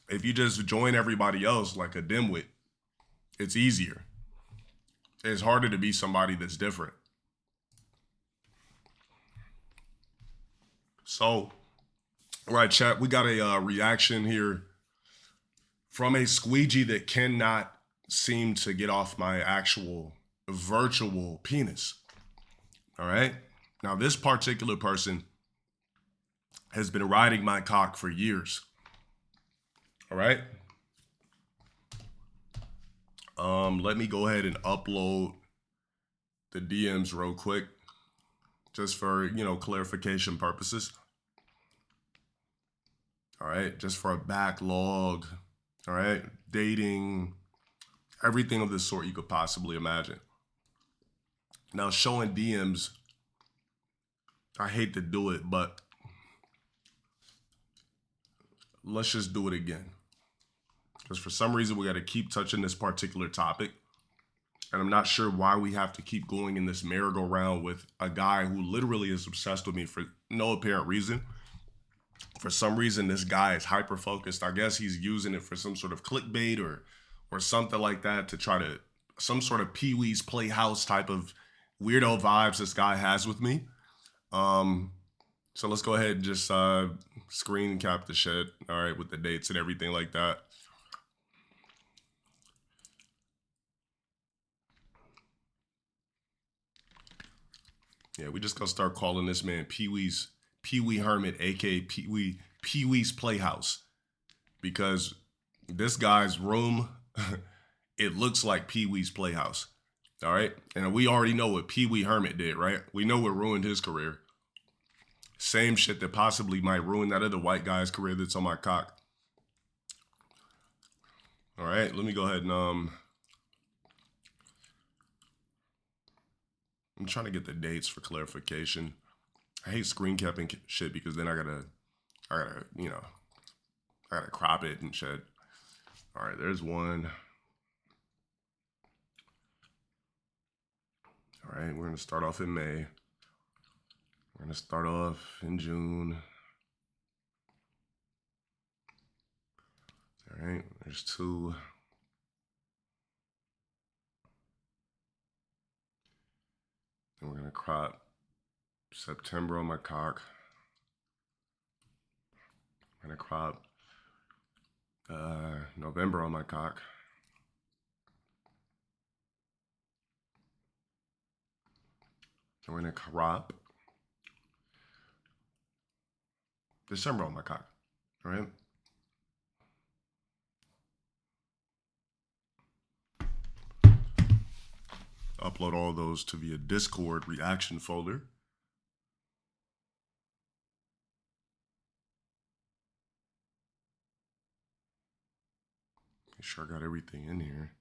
If you just join everybody else like a dimwit, it's easier. It's harder to be somebody that's different. So, all right, chat, we got a reaction here from a squeegee that cannot seem to get off my actual virtual penis. All right? Now, this particular person has been riding my cock for years. All right? Let me go ahead and upload the DMs real quick. just for, you know, clarification purposes. All right, just for a backlog. All right, dating, everything of this sort you could possibly imagine. Now, showing DMs, I hate to do it, but let's just do it again. Because for some reason, we got to keep touching this particular topic. And I'm not sure why we have to keep going in this merry-go-round with a guy who literally is obsessed with me for no apparent reason. For some reason, this guy is hyper-focused. I guess he's using it for some sort of clickbait or something like that to try to, some sort of Pee-wee's Playhouse type of weirdo vibes this guy has with me. So let's go ahead and just screen cap the shit, all right, with the dates and everything like that. Yeah, we just gonna start calling this man Pee-wee Hermit, aka Pee-wee's Playhouse, because this guy's room, it looks like Pee-wee's Playhouse. All right, and we already know what Pee-wee Hermit did, right? We know what ruined his career. Same shit that possibly might ruin that other white guy's career that's on my cock. All right, let me go ahead and I'm trying to get the dates for clarification. I hate screen capping shit because then I gotta, you know, I gotta crop it and shit. All right, there's one. All right, we're gonna start off in May. We're gonna start off in June. All right, there's two. And we're gonna crop September on my cock. I'm gonna crop November on my cock. And we're gonna crop December on my cock, all right? Upload all those to via Discord reaction folder. Make sure I got everything in here.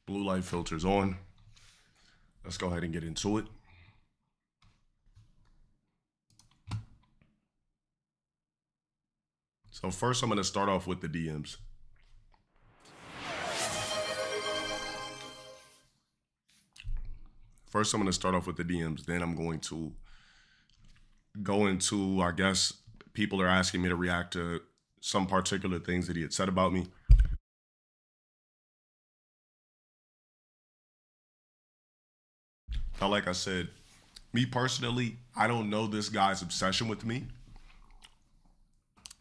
Blue light filters on. Let's go ahead and get into it. So first I'm gonna start off with the DMs. First I'm gonna start off with the DMs, then I'm going to go into, I guess, people are asking me to react to some particular things that he had said about me. Now, like I said, me personally, I don't know this guy's obsession with me.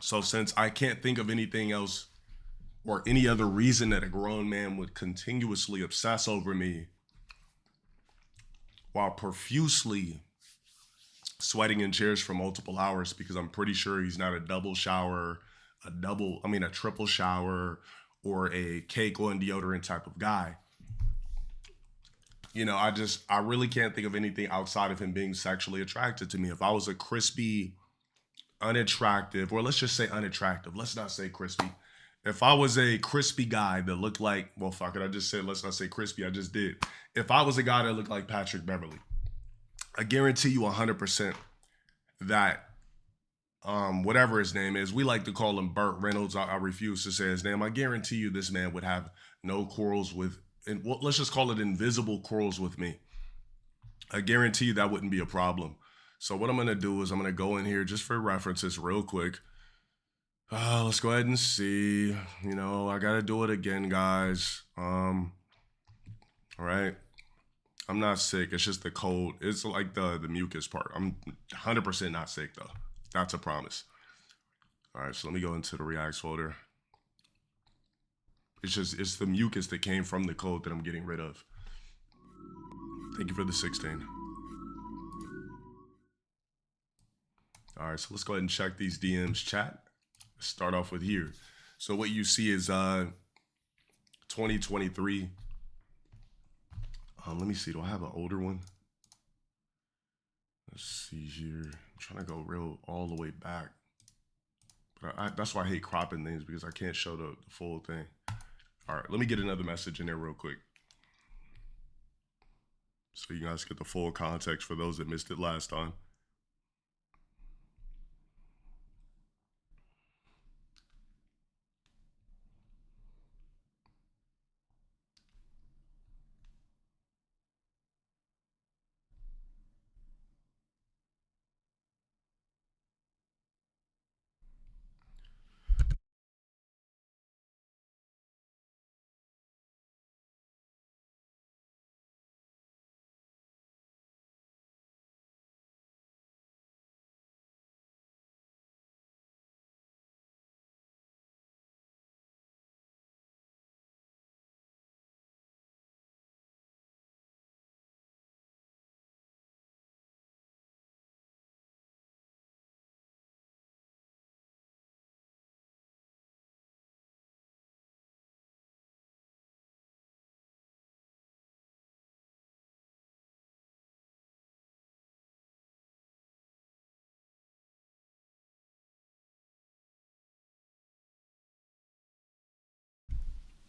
So since I can't think of anything else or any other reason that a grown man would continuously obsess over me while profusely sweating in chairs for multiple hours, because I'm pretty sure he's not a double shower, a triple shower, or a cake on deodorant type of guy. You know, I really can't think of anything outside of him being sexually attracted to me. If I was a crispy, unattractive, or let's just say unattractive, let's not say crispy. If I was a crispy guy that looked like, well, fuck it, I just said, let's not say crispy, I just did. If I was a guy that looked like Patrick Beverly, I guarantee you 100% that whatever his name is, we like to call him Burt Reynolds. I refuse to say his name. I guarantee you this man would have no quarrels with, and let's just call it invisible quarrels with me. I guarantee you that wouldn't be a problem. So what I'm going to do is I'm going to go in here just for references real quick. Let's go ahead and see. You know, I got to do it again, guys. All right. I'm not sick. It's just the cold. It's like the mucus part. I'm 100% not sick, though. That's a promise. All right, so let me go into the reacts folder. It's the mucus that came from the cold that I'm getting rid of. Thank you for the 16. All right, so let's go ahead and check these DMs, chat. start off with here. So what you see is 2023. Let me see. Do I have an older one? Let's see here. I'm trying to go all the way back. But that's why I hate cropping things, because I can't show the full thing. All right, let me get another message in there real quick, so you guys get the full context for those that missed it last time.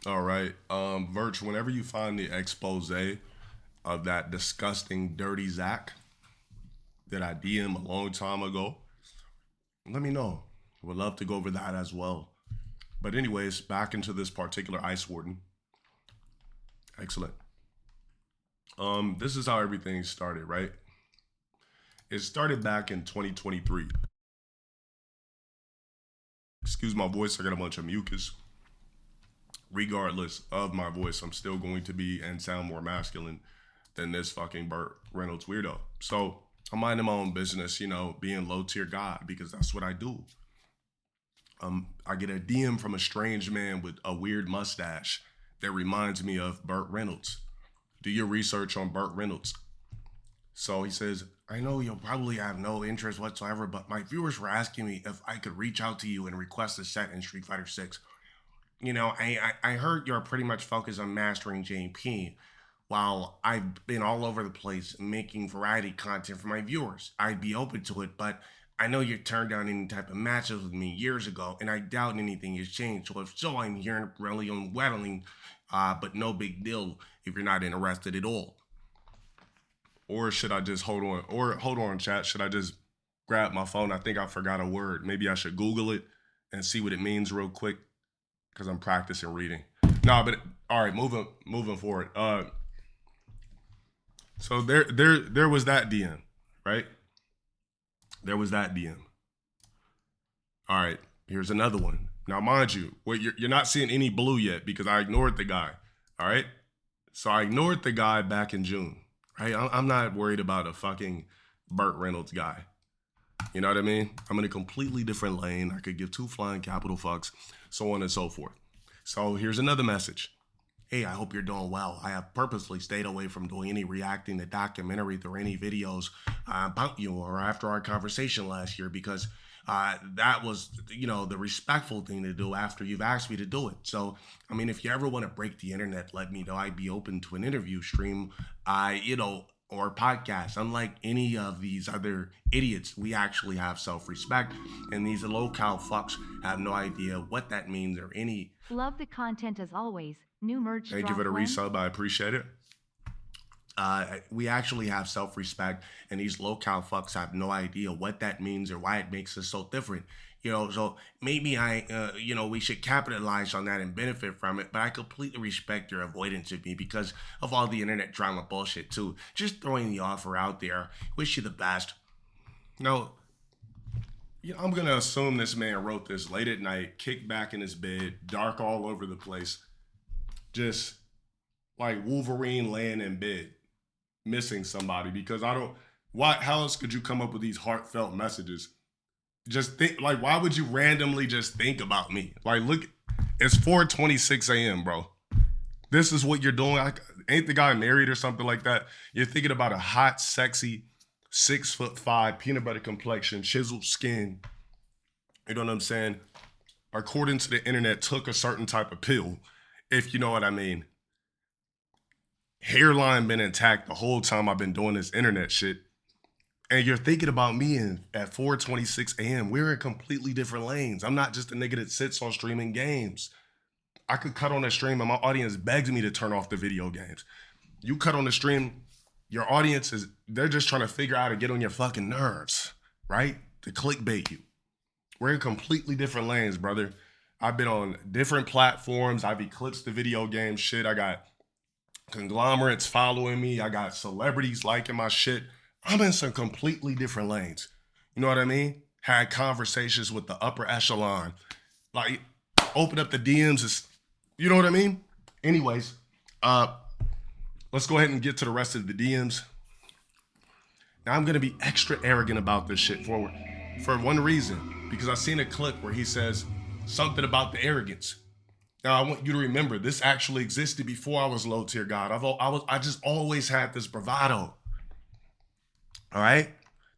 All right, Virch, whenever you find the expose of that disgusting dirty Zach that I DM a long time ago, let me know. Would love to go over that as well. But anyways, back into this particular Ice Warden. Excellent. This is how everything started, right? It started back in 2023. Excuse my voice, I got a bunch of mucus. Regardless of my voice, I'm still going to be and sound more masculine than this fucking Burt Reynolds weirdo. So I'm minding my own business, you know, being low tier God, because that's what I do. I get a DM from a strange man with a weird mustache that reminds me of Burt Reynolds. Do your research on Burt Reynolds. So he says, I know you'll probably have no interest whatsoever, but my viewers were asking me if I could reach out to you and request a set in Street Fighter 6. You know, I heard you're pretty much focused on mastering JP, while I've been all over the place making variety content for my viewers. I'd be open to it, but I know you turned down any type of matches with me years ago, and I doubt anything has changed. So if so, I'm hearing really unwelling, but no big deal if you're not interested at all. Or should I just hold on, chat? Should I just grab my phone? I think I forgot a word. Maybe I should Google it and see what it means real quick, because I'm practicing reading. No, but all right, moving forward. So there was that DM, right? There was that DM. All right, here's another one. Now, mind you, you're not seeing any blue yet because I ignored the guy. All right, so I ignored the guy back in June. Right, I'm not worried about a fucking Burt Reynolds guy. You know what I mean? I'm in a completely different lane. I could give two flying capital fucks, so on and so forth. So here's another message. Hey, I hope you're doing well. I have purposely stayed away from doing any reacting to documentaries or any videos about you or after our conversation last year, because that was, you know, the respectful thing to do after you've asked me to do it. So, I mean, if you ever want to break the internet, let me know. I'd be open to an interview stream, or podcast. Unlike any of these other idiots, we actually have self-respect, and these low-cal fucks have no idea what that means or any. Love the content as always. New merch. Thank you for the resub. I appreciate it. We actually have self-respect, and these low-cal fucks have no idea what that means or why it makes us so different. You know, so maybe we should capitalize on that and benefit from it, but I completely respect your avoidance of me because of all the internet drama bullshit too. Just throwing the offer out there. Wish you the best. No, I'm gonna assume this man wrote this late at night, kicked back in his bed, dark all over the place, just like Wolverine laying in bed, missing somebody, because how else could you come up with these heartfelt messages? Just think, like, why would you randomly just think about me? Like, look, it's 4:26 a.m., bro. This is what you're doing. Ain't the guy married or something like that? You're thinking about a hot, sexy, 6'5", peanut butter complexion, chiseled skin. You know what I'm saying? according to the internet, took a certain type of pill, if you know what I mean. Hairline been intact the whole time I've been doing this internet shit. And you're thinking about me at 4:26 a.m. We're in completely different lanes. I'm not just a nigga that sits on streaming games. I could cut on a stream and my audience begs me to turn off the video games. You cut on the stream, your audience they're just trying to figure out how to get on your fucking nerves, right? To clickbait you. We're in completely different lanes, brother. I've been on different platforms. I've eclipsed the video game shit. I got conglomerates following me. I got celebrities liking my shit. I'm in some completely different lanes. You know what I mean? Had conversations with the upper echelon. Like, open up the DMs. You know what I mean? Anyways, let's go ahead and get to the rest of the DMs. Now, I'm going to be extra arrogant about this shit for one reason. Because I seen a clip where he says something about the arrogance. Now, I want you to remember, this actually existed before I was LowTierGod. I just always had this bravado. All right?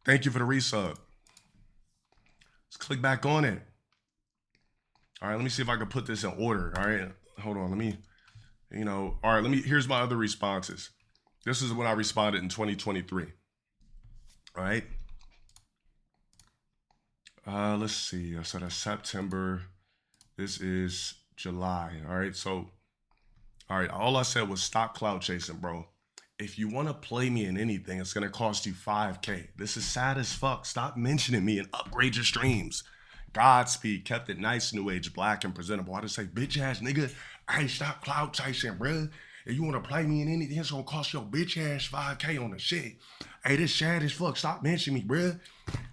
Thank you for the resub. Let's click back on it. All right, let me see if I can put this in order. All right, hold on. Let me, all right, here's my other responses. This is when I responded in 2023. All right. Let's see. I said that's September. This is July. All right. So, all right. All I said was stop clout chasing, bro. If you want to play me in anything, it's going to cost you $5K. This is sad as fuck. Stop mentioning me and upgrade your streams. Godspeed, kept it nice, new age, black, and presentable. I just say, bitch ass nigga, I stop clout chasing, bro. If you want to play me in anything, it's going to cost your bitch ass $5K on the shit. Hey, this sad as fuck. Stop mentioning me, bro.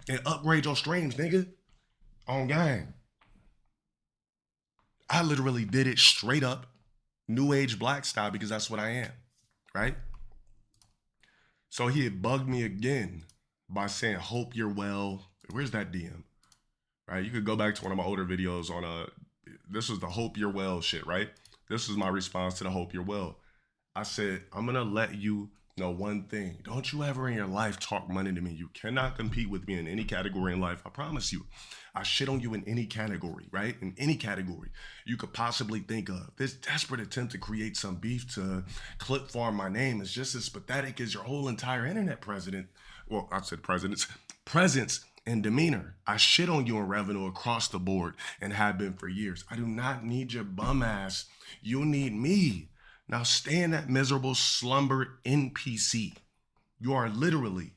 And upgrade your streams, nigga. On game. I literally did it straight up, new age, black style, because that's what I am, right? So he had bugged me again by saying, hope you're well. Where's that DM? Right? You could go back to one of my older videos on this was the hope you're well shit, right? This was my response to the hope you're well. I said, I'm going to let you know one thing. Don't you ever in your life talk money to me. You cannot compete with me in any category in life. I promise you. I shit on you in any category, right? In any category you could possibly think of. This desperate attempt to create some beef to clip farm my name is just as pathetic as your whole entire internet presence and demeanor. I shit on you in revenue across the board and have been for years. I do not need your bum ass. You need me. Now stay in that miserable slumber NPC. You are literally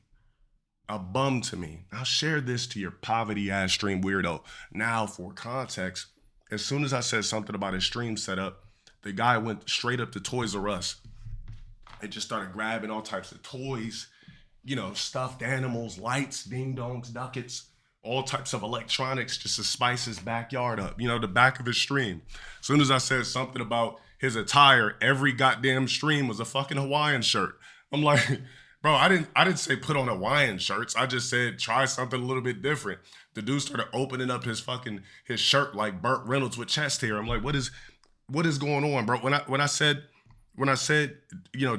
a bum to me. Now share this to your poverty ass stream weirdo. Now for context, as soon as I said something about his stream setup, the guy went straight up to Toys R Us and just started grabbing all types of toys, stuffed animals, lights, ding dongs, ducats, all types of electronics just to spice his backyard up, the back of his stream. As soon as I said something about his attire, every goddamn stream was a fucking Hawaiian shirt. I'm like, bro, I didn't say put on Hawaiian shirts. I just said try something a little bit different. The dude started opening up his shirt like Burt Reynolds with chest hair. I'm like, what is going on, bro? When I said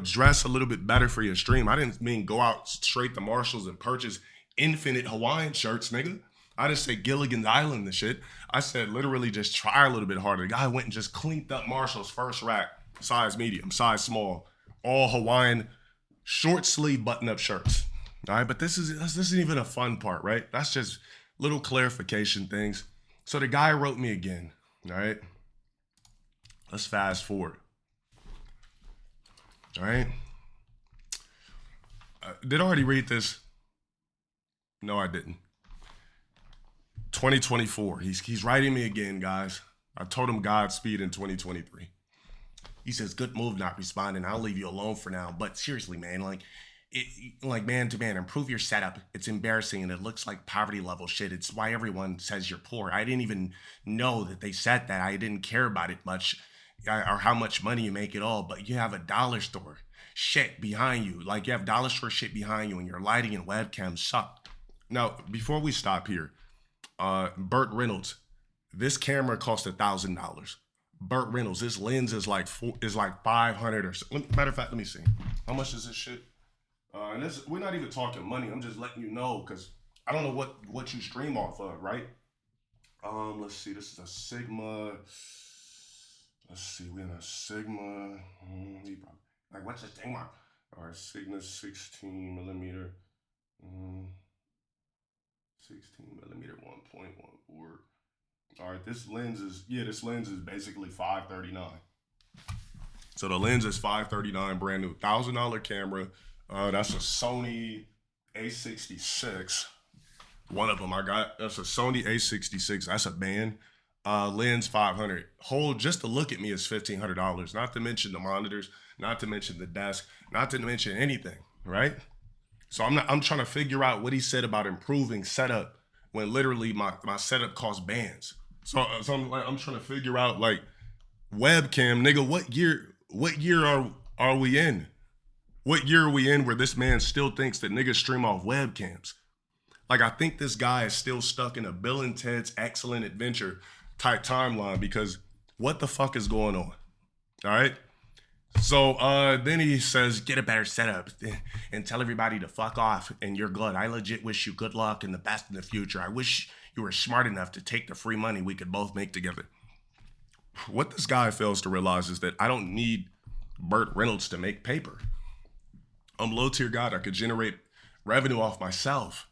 dress a little bit better for your stream, I didn't mean go out straight to Marshalls and purchase infinite Hawaiian shirts, nigga. I just said Gilligan's Island and shit. I said literally just try a little bit harder. The guy went and just cleaned up Marshall's first rack, size medium, size small, all Hawaiian short sleeve button up shirts. All right, but this isn't even a fun part, right? That's just little clarification things. So the guy wrote me again. All right, let's fast forward. All right, did I already read this? No, I didn't. 2024. He's writing me again, guys. I told him Godspeed in 2023. He says, good move not responding. I'll leave you alone for now. But seriously, man, like man to man, improve your setup. It's embarrassing and it looks like poverty level shit. It's why everyone says you're poor. I didn't even know that they said that. I didn't care about it much or how much money you make at all. But you have a dollar store shit behind you. Like you have dollar store shit behind you and your lighting and webcams suck. Now, before we stop here, Burt Reynolds, this camera cost $1,000. Burt Reynolds, this lens is like 500 or so. Matter of fact, let me see. How much is this shit? And we're not even talking money. I'm just letting you know because I don't know what you stream off of, right? Let's see. This is a Sigma. Let's see. We in a Sigma. Like, what's the Sigma? All right, Sigma 16 millimeter. 16 millimeter 1.1 board. All right, this lens is basically $539. So the lens is $539, brand new, $1,000 camera. That's a Sony A66. One of them I got. That's a Sony A66. That's a band. Lens $500. Hold just to look at me is $1,500. Not to mention the monitors. Not to mention the desk. Not to mention anything. Right. So I'm trying to figure out what he said about improving setup when literally my setup costs bands. So I'm trying to figure out like webcam, nigga. What year are we in? What year are we in where this man still thinks that niggas stream off webcams? Like, I think this guy is still stuck in a Bill and Ted's Excellent Adventure type timeline because what the fuck is going on? All right. So then he says, get a better setup and tell everybody to fuck off and you're good. I legit wish you good luck and the best in the future. I wish you were smart enough to take the free money we could both make together. What this guy fails to realize is that I don't need Burt Reynolds to make paper. I'm LowTierGod. I could generate revenue off myself.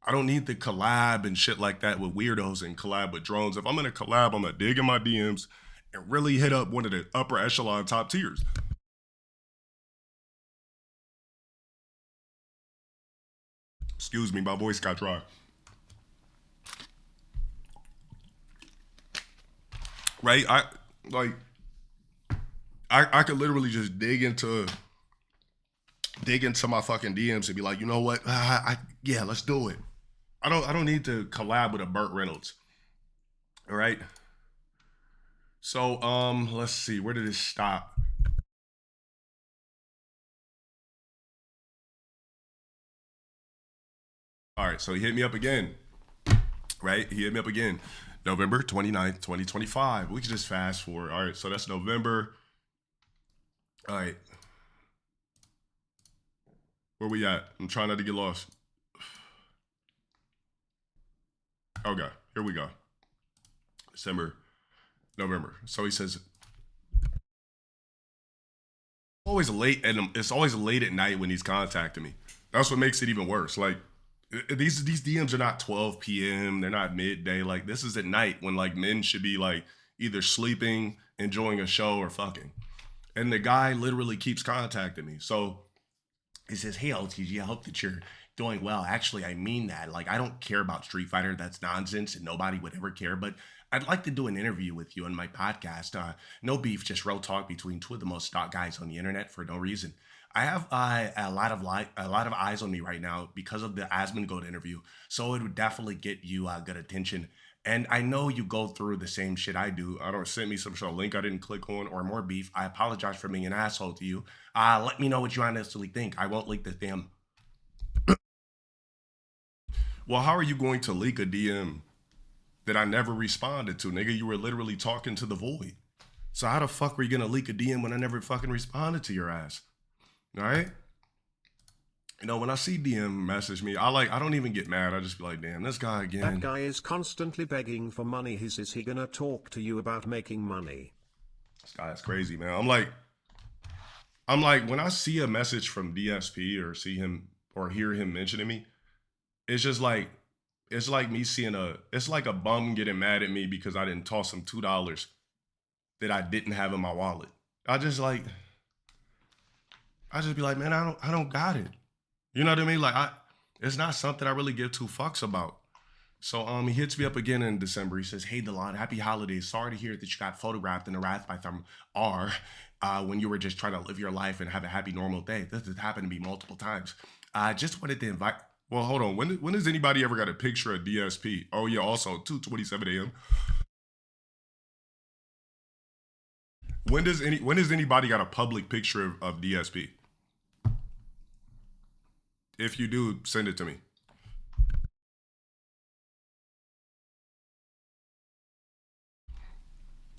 I don't need to collab and shit like that with weirdos and collab with drones. If I'm gonna collab, I'm gonna dig in my DMs and really hit up one of the upper echelon top tiers. Excuse me, my voice got dry. Right? I could literally just dig into my fucking DMs and be like, you know what? Yeah, let's do it. I don't need to collab with a Burt Reynolds. All right. So let's see, where did it stop? All right, so he hit me up again. Right? He hit me up again. November 29th, 2025. We can just fast forward. All right, so that's November. All right. Where we at? I'm trying not to get lost. Okay, here we go. December, November. So he says, always late, and it's always late at night when he's contacting me. That's what makes it even worse. Like, these DMs are not 12 p.m. They're not midday. Like, this is at night when like men should be like either sleeping, enjoying a show, or fucking. And the guy literally keeps contacting me. So he says, hey, LTG, I hope that you're doing well. Actually, I mean that. Like, I don't care about Street Fighter. That's nonsense, and nobody would ever care. But I'd like to do an interview with you on my podcast. No beef, just real talk between two of the most stalked guys on the internet for no reason. I have a lot of eyes on me right now because of the Asmongold interview. So it would definitely get you good attention. And I know you go through the same shit I do. I don't send me some sort of link I didn't click on or more beef. I apologize for being an asshole to you. Let me know what you honestly think. I won't leak the DM. Well, how are you going to leak a DM that I never responded to, nigga? You were literally talking to the void. So how the fuck were you gonna leak a DM when I never fucking responded to your ass? All right? You know, when I see DM message me, I don't even get mad. I just be like, damn, this guy again. That guy is constantly begging for money. Is he gonna talk to you about making money? This guy's crazy, man. I'm like, when I see a message from DSP or see him or hear him mentioning me, it's just like, it's like me seeing it's like a bum getting mad at me because I didn't toss him $2 that I didn't have in my wallet. I just be like, man, I don't got it. You know what I mean? Like, it's not something I really give two fucks about. So he hits me up again in December. He says, hey, Delon, happy holidays. Sorry to hear that you got photographed in a Wrath by Thumb R when you were just trying to live your life and have a happy, normal day. This has happened to me multiple times. Just wanted to invite... Well, hold on. When has anybody ever got a picture of DSP? Oh, yeah, also 2:27 a.m. When does anybody got a public picture of DSP? If you do, send it to me.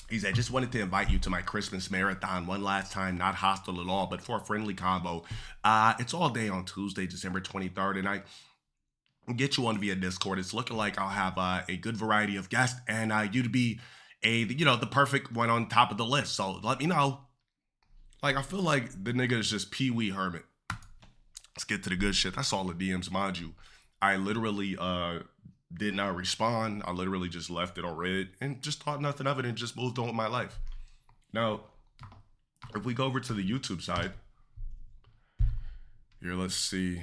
He said, just wanted to invite you to my Christmas marathon one last time, not hostile at all, but for a friendly combo. It's all day on Tuesday, December 23rd, and get you on via Discord. It's looking like I'll have a good variety of guests, and you'd be the perfect one on top of the list. So let me know. Like, I feel like the nigga is just Pee Wee Hermit. Let's get to the good shit. That's all the DMs, mind you. I literally did not respond. I literally just left it on red and just thought nothing of it and just moved on with my life. Now, if we go over to the YouTube side, here, let's see.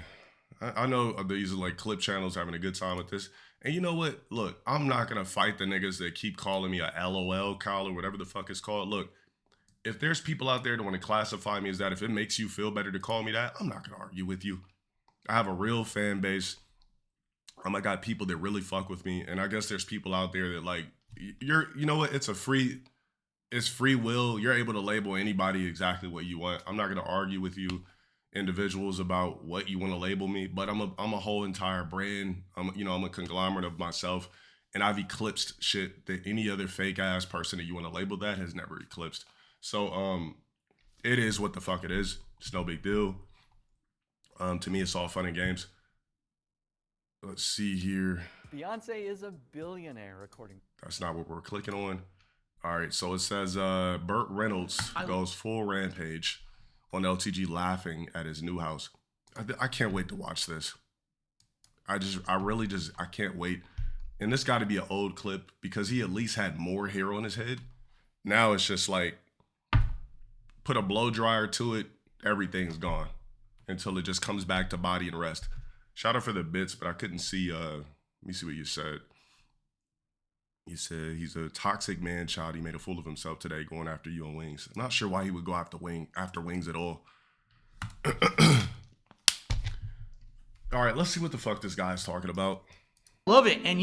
I know these are like clip channels having a good time with this. And you know what? Look, I'm not going to fight the niggas that keep calling me a LOL Kyle or whatever the fuck it's called. Look, if there's people out there that want to classify me as that, if it makes you feel better to call me that, I'm not going to argue with you. I have a real fan base. I got people that really fuck with me. And I guess there's people out there that like, you know what? It's free will. You're able to label anybody exactly what you want. I'm not going to argue with you individuals about what you want to label me, but I'm a whole entire brand. I'm a conglomerate of myself, and I've eclipsed shit that any other fake ass person that you want to label that has never eclipsed. So it is what the fuck it is. It's no big deal. To me, it's all fun and games. Let's see here. Beyonce is a billionaire, according. That's not what we're clicking on. All right, so it says Burt Reynolds goes full rampage on LTG laughing at his new house. I can't wait to watch this. I can't wait. And this got to be an old clip because he at least had more hair on his head. Now it's just like, put a blow dryer to it, everything's gone until it just comes back to body and rest. Shout out for the bits, but I couldn't see, let me see what you said. You said he's a toxic man child. He made a fool of himself today going after you on Wings. I'm not sure why he would go after Wings at all. All right, let's see what the fuck this guy's talking about. Love it, and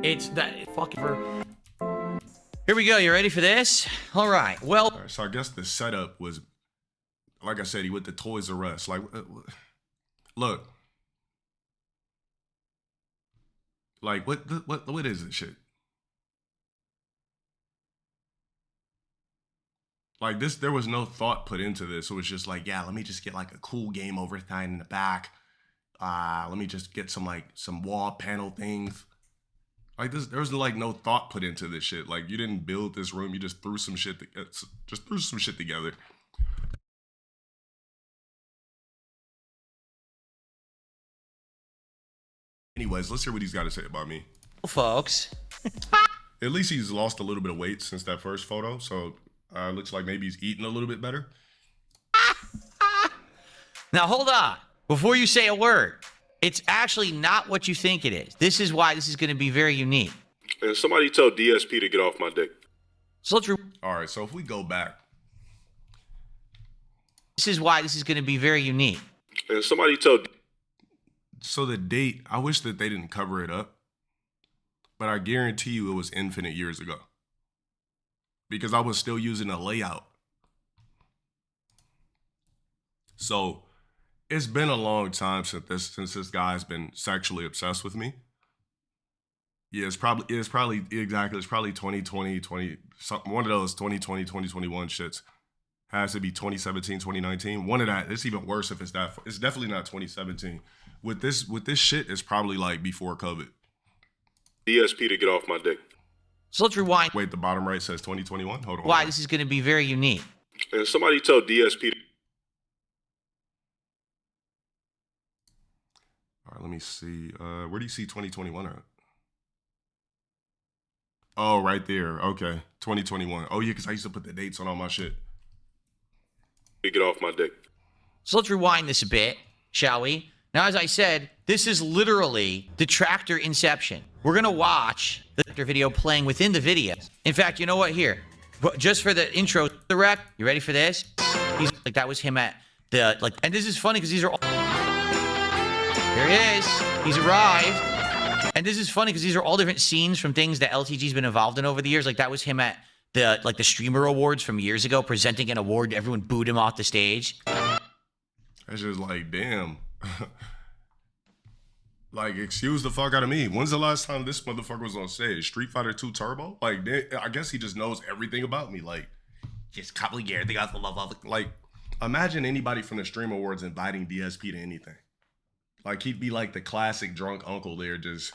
it's that fucking. Here we go. You ready for this? All right. Well, all right, so I guess the setup was, like I said, he went to Toys R Us. Like, look, like what is this shit? Like this, there was no thought put into this. It was just like, yeah, let me just get like a cool game over thing in the back. Let me just get some wall panel things. Like this, there was like no thought put into this shit. Like you didn't build this room, you just threw some shit together. Anyways, let's hear what he's got to say about me. folks. At least he's lost a little bit of weight since that first photo, so looks like maybe he's eating a little bit better. Now hold on. Before you say a word, it's actually not what you think it is. This is why this is going to be very unique. And somebody tell DSP to get off my dick. So let's all right, so if we go back. This is why this is going to be very unique. And somebody tell. So the date, I wish that they didn't cover it up, but I guarantee you it was infinite years ago. Because I was still using a layout. So it's been a long time since this guy's been sexually obsessed with me. Yeah, it's probably 2020, one of those 2020, 2021 shits. Has to be 2017, 2019. One of that. It's even worse if it's that. It's definitely not 2017. With this shit, it's probably like before COVID. DSP to get off my dick. So let's rewind. Wait, the bottom right says 2021. Hold on. Why this is going to be very unique. And somebody tell DSP. All right, let me see. Where do you see 2021 at? Oh, right there. Okay, 2021. Oh yeah, because I used to put the dates on all my shit. Get off my dick. So let's rewind this a bit, shall we? Now, as I said, this is literally detractor inception. We're going to watch the video playing within the video. In fact, you know what? Here, just for the intro, the rep, you ready for this? He's like, that was him at the, like, and this is funny because these are all, here he is. He's arrived. And this is funny because these are all different scenes from things that LTG's been involved in over the years. Like that was him at the streamer awards from years ago, presenting an award. Everyone booed him off the stage. That's just like, damn. Like, excuse the fuck out of me. When's the last time this motherfucker was on stage? Street Fighter 2 Turbo? Like, I guess he just knows everything about me. Like, just a couple of years, they got the love of it. Like, imagine anybody from the Stream Awards inviting DSP to anything. Like he'd be like the classic drunk uncle there, just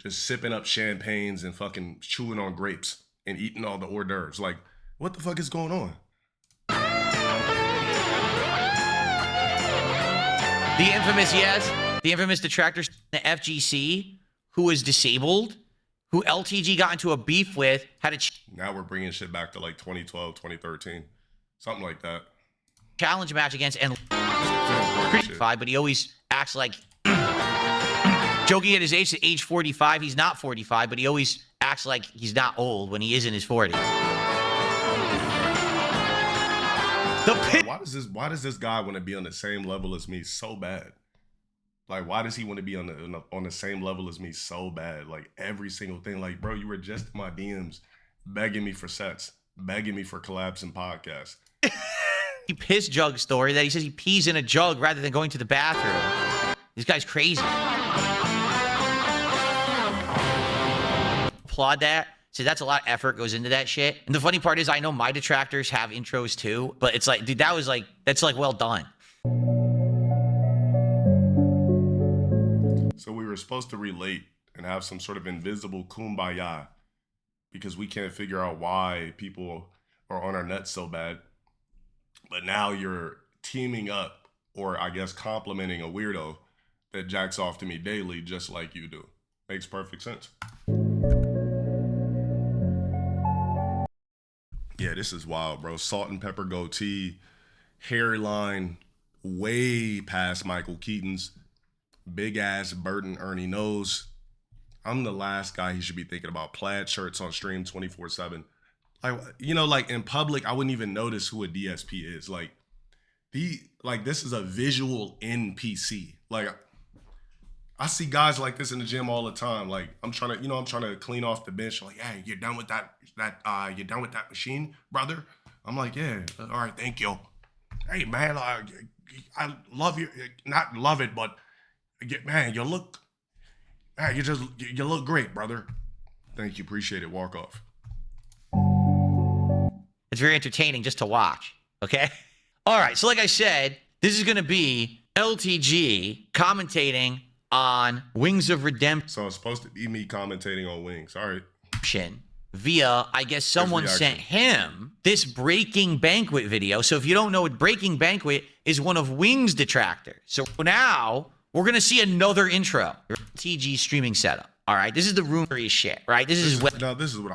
sipping up champagnes and fucking chewing on grapes and eating all the hors d'oeuvres. Like, what the fuck is going on? The infamous detractor, the FGC, who was disabled, who LTG got into a beef with, had a Now we're bringing shit back to like 2012, 2013, something like that. challenge match against and Shit. but he always acts like joking at his age 45. He's not 45, but he always acts like he's not old when he is in his 40s. Why does this guy want to be on the same level as me so bad? Like, why does he want to be on the same level as me so bad? Like every single thing. Like, bro, you were just in my DMs begging me for sets, begging me for collabs and podcasts. He piss jug story that he says he pees in a jug rather than going to the bathroom. This guy's crazy. Applaud that. So that's a lot of effort goes into that shit. And the funny part is I know my detractors have intros too, but it's like, dude, that's like well done. So we were supposed to relate and have some sort of invisible kumbaya because we can't figure out why people are on our nuts so bad. But now you're teaming up, or I guess complimenting a weirdo that jacks off to me daily just like you do. Makes perfect sense. Yeah, this is wild, bro. Salt and pepper goatee, hairline way past Michael Keaton's, big ass Burton Ernie nose. I'm the last guy he should be thinking about. Plaid shirts on stream 24/7. Like, you know, like in public, I wouldn't even notice who a DSP is. Like, this is a visual NPC. Like, I see guys like this in the gym all the time. Like, I'm trying to clean off the bench. Like, hey, you done with you done with that machine, brother? I'm like, yeah, all right, thank you. Hey, man, I love you. Not love it, but man, you look great, brother. Thank you, appreciate it. Walk off. It's very entertaining just to watch, okay? All right, so like I said, this is going to be LTG commentating on Wings of Redemption So it's supposed to be me commentating on Wings. All right. via, I guess someone sent him this Breaking Banquet video. So if you don't know what Breaking Banquet is, one of Wings' detractors. So now we're going to see another intro. LTG streaming setup. All right, this is the room shit, right? This is what I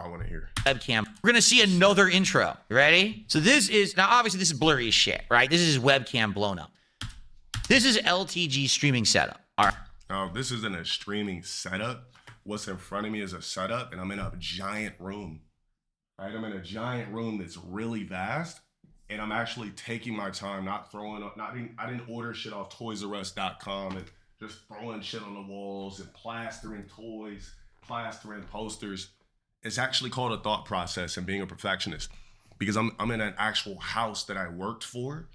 want to hear. Webcam. We're gonna see another intro. You ready? So this is now obviously this is blurry as shit, right? This is webcam blown up. This is LTG streaming setup. All right. Now this isn't a streaming setup. What's in front of me is a setup, and I'm in a giant room. Right? I'm in a giant room that's really vast, and I'm actually taking my time, not throwing up. I didn't order shit off ToysRUs.com and just throwing shit on the walls and plastering toys, plastering posters. It's actually called a thought process and being a perfectionist, because I'm in an actual house that I worked for,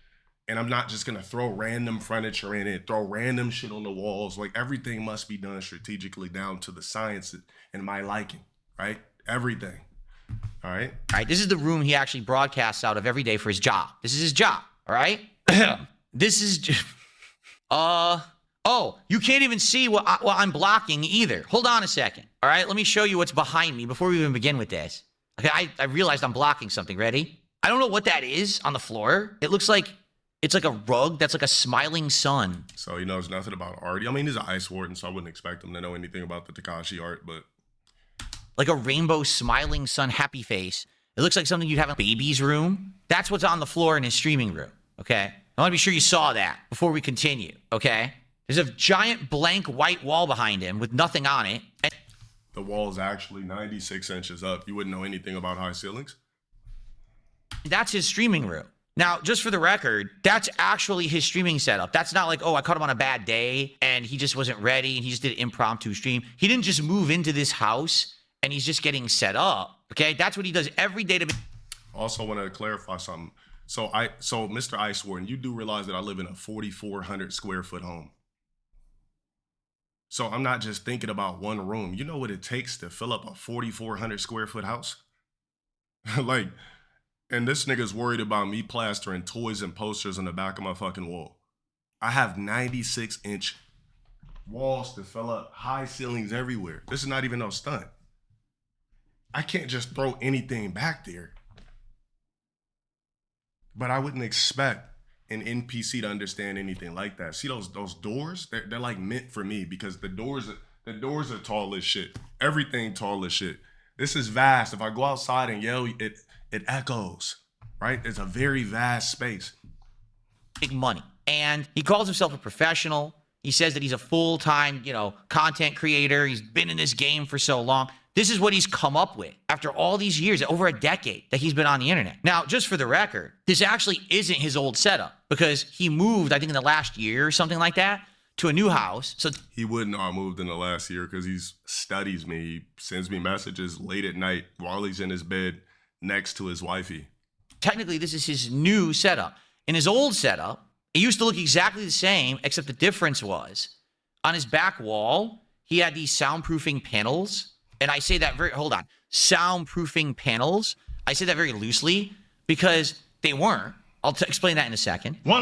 and I'm not just gonna throw random furniture in it, throw random shit on the walls. Like, everything must be done strategically down to the science and my liking, right? Everything. All right. All right. This is the room he actually broadcasts out of every day for his job. This is his job. All right. This is just, oh, you can't even see what I'm blocking either. Hold on a second. All right, let me show you what's behind me before we even begin with this. Okay, I realized I'm blocking something. Ready? I don't know what that is on the floor. It looks like it's like a rug that's like a smiling sun. So he knows nothing about art. I mean, he's an ice warden, so I wouldn't expect him to know anything about the Takashi art, but... Like a rainbow smiling sun happy face. It looks like something you'd have in a baby's room. That's what's on the floor in his streaming room, okay? I want to be sure you saw that before we continue, okay? There's a giant blank white wall behind him with nothing on it. The wall is actually 96 inches up. You wouldn't know anything about high ceilings? That's his streaming room. Now, just for the record, that's actually his streaming setup. That's not like, oh, I caught him on a bad day and he just wasn't ready and he just did an impromptu stream. He didn't just move into this house and he's just getting set up, okay? That's what he does every day to be. Also want to clarify something. So Mr. Ice Warden, you do realize that I live in a 4,400 square foot home. So I'm not just thinking about one room. You know what it takes to fill up a 4,400 square foot house? Like, and this nigga's worried about me plastering toys and posters on the back of my fucking wall. I have 96 inch walls that fell up, high ceilings everywhere. This is not even no stunt. I can't just throw anything back there. But I wouldn't expect an NPC to understand anything like that. See those doors? They're like meant for me because the doors are tall as shit. Everything tall as shit. This is vast. If I go outside and yell, it echoes, right? It's a very vast space. Big money. And he calls himself a professional. He says that he's a full-time, content creator. He's been in this game for so long. This is what he's come up with after all these years, over a decade that he's been on the internet. Now, just for the record, this actually isn't his old setup because he moved, I think in the last year or something like that, to a new house. So he wouldn't have moved in the last year because he studies me. He sends me messages late at night while he's in his bed next to his wifey. Technically, this is his new setup. In his old setup, it used to look exactly the same, except the difference was on his back wall, he had these soundproofing panels. And I say that soundproofing panels. I say that very loosely because they weren't. I'll explain that in a second. How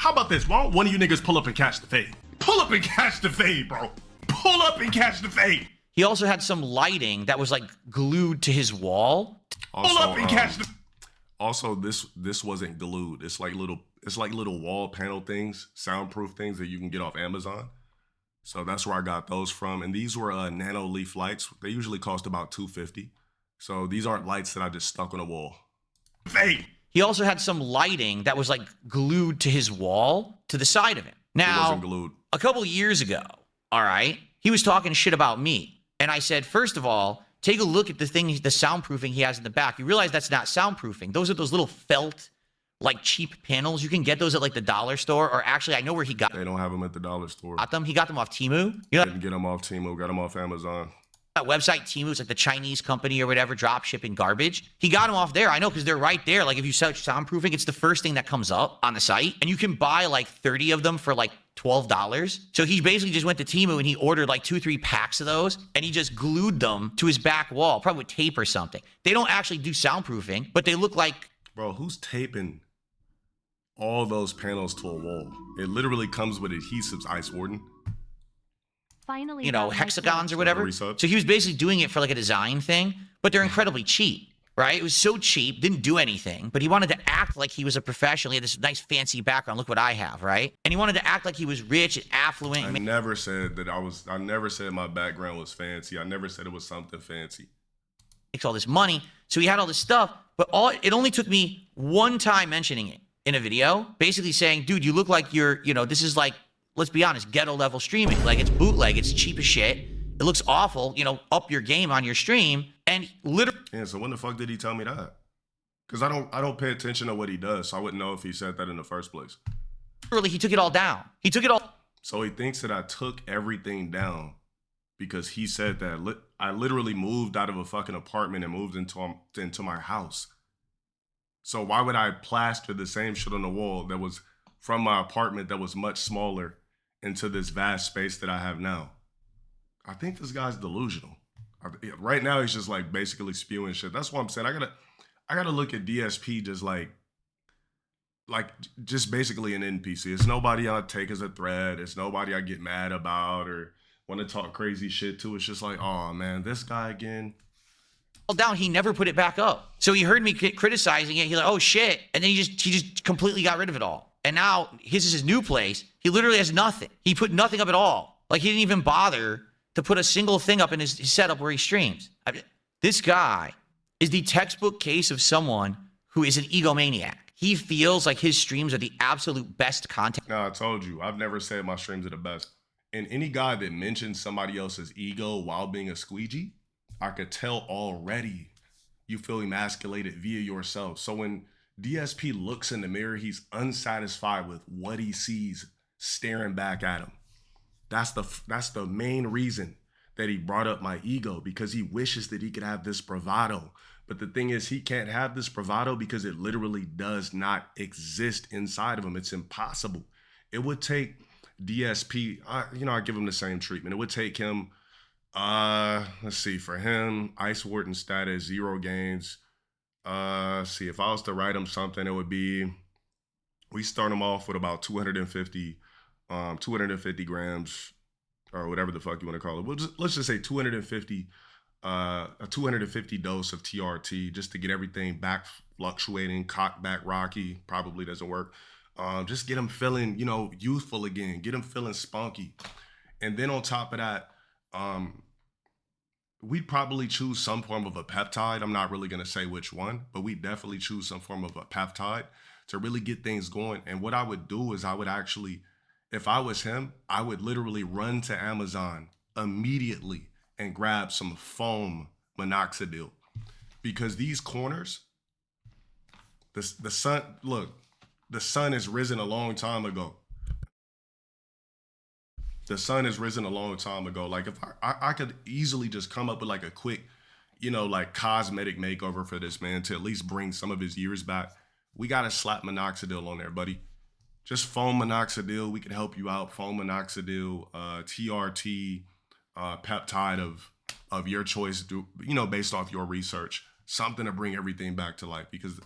about this? Why don't one of you niggas pull up and catch the fade? Pull up and catch the fade, bro. Pull up and catch the fade. He also had some lighting that was like glued to his wall. Pull up and catch the. Also, this wasn't glued. It's like little wall panel things, soundproof things that you can get off Amazon. So that's where I got those from. And these were nano leaf lights. They usually cost about $250. So these aren't lights that I just stuck on a wall. Fade. He also had some lighting that was like glued to his wall to the side of him. Now, it wasn't glued. A couple years ago, all right, he was talking shit about me. And I said, first of all, take a look at the soundproofing he has in the back. You realize that's not soundproofing. Those are those little felt, like cheap panels. You can get those at like the dollar store, or actually I know where he got them. They don't have them at the dollar store. He got them off Temu. Didn't get them off Temu, got them off Amazon. That website Temu, it's like the Chinese company or whatever, drop shipping garbage. He got them off there. I know because they're right there. Like if you search soundproofing, it's the first thing that comes up on the site. And you can buy like 30 of them for like $12. So he basically just went to Temu and he ordered like 2-3 packs of those and he just glued them to his back wall, probably with tape or something. They don't actually do soundproofing, but they look like... Bro, who's taping all those panels to a wall? It literally comes with adhesives, Ice Warden. Finally, hexagons or whatever. So he was basically doing it for like a design thing, but they're incredibly cheap, right? It was so cheap, didn't do anything, but he wanted to act like he was a professional. He had this nice fancy background. Look what I have, right? And he wanted to act like he was rich and affluent. I never said my background was fancy. I never said it was something fancy. Makes all this money. So he had all this stuff, but it only took me one time mentioning it in a video, basically saying, dude, you look like you're, this is like, let's be honest, ghetto level streaming. Like it's bootleg, it's cheap as shit. It looks awful, up your game on your stream. And literally. Yeah, so when the fuck did he tell me that? Because I don't pay attention to what he does, so I wouldn't know if he said that in the first place. Literally, he took it all down. He took it all. So he thinks that I took everything down because he said that I literally moved out of a fucking apartment and moved into my house. So why would I plaster the same shit on the wall that was from my apartment that was much smaller into this vast space that I have now? I think this guy's delusional. Right now, he's just like basically spewing shit. That's what I'm saying. I gotta look at DSP just basically an NPC. It's nobody I take as a threat. It's nobody I get mad about or want to talk crazy shit to. It's just like, oh man, this guy again. Down, he never put it back up. So he heard me criticizing it. He's like, oh shit, and then he just completely got rid of it all. And now his is his new place. He literally has nothing. He put nothing up at all. Like he didn't even bother to put a single thing up in his setup where he streams. This guy is the textbook case of someone who is an egomaniac. He feels like his streams are the absolute best content. No, I told you, I've never said my streams are the best. And any guy that mentions somebody else's ego while being a squeegee, I could tell already you feel emasculated via yourself. So when DSP looks in the mirror, he's unsatisfied with what he sees staring back at him. That's the main reason that he brought up my ego, because he wishes that he could have this bravado. But the thing is, he can't have this bravado because it literally does not exist inside of him. It's impossible. It would take DSP, I give him the same treatment. It would take him, let's see, for him, Ice Warden status, 0 gains. See, if I was to write him something, it would be, we start him off with about 250 250 grams or whatever the fuck you want to call it. Let's just say 250, a 250 dose of TRT just to get everything back fluctuating, cock back rocky. Probably doesn't work. Just get them feeling, youthful again. Get them feeling spunky. And then on top of that, we'd probably choose some form of a peptide. I'm not really going to say which one, but we definitely choose some form of a peptide to really get things going. And what I would do is I would actually, if I was him, I would literally run to Amazon immediately and grab some foam minoxidil, because these corners, the sun, look, the sun has risen a long time ago. The sun has risen a long time ago. Like if I could easily just come up with like a quick, like cosmetic makeover for this man to at least bring some of his years back. We got to slap minoxidil on there, buddy. Just foam minoxidil. We can help you out. Foam minoxidil, TRT, peptide of your choice, based off your research. Something to bring everything back to life, because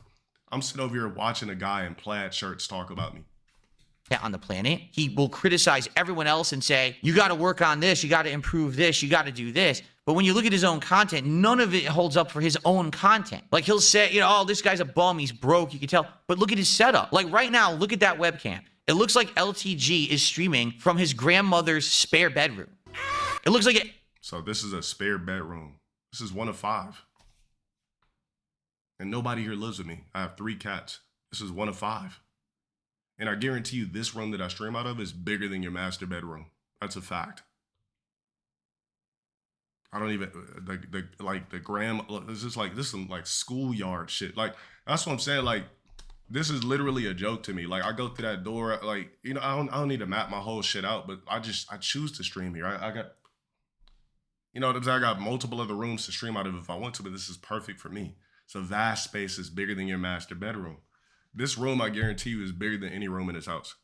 I'm sitting over here watching a guy in plaid shirts talk about me. On the planet, he will criticize everyone else and say, you got to work on this, you got to improve this, you got to do this. But when you look at his own content, none of it holds up for his own content. Like he'll say, oh, this guy's a bum, he's broke, you can tell. But look at his setup. Like right now, look at that webcam. It looks like LTG is streaming from his grandmother's spare bedroom. It looks like it. So this is a spare bedroom. This is 1 of 5. And nobody here lives with me. I have 3 cats. This is 1 of 5. And I guarantee you this room that I stream out of is bigger than your master bedroom. That's a fact. I don't even, the grandma, this is some like schoolyard shit. Like, that's what I'm saying. Like, this is literally a joke to me. Like, I go through that door, like, I don't need to map my whole shit out, but I choose to stream here. I got, I got multiple other rooms to stream out of if I want to, but this is perfect for me. It's a vast space. It's bigger than your master bedroom. This room, I guarantee you, is bigger than any room in this house.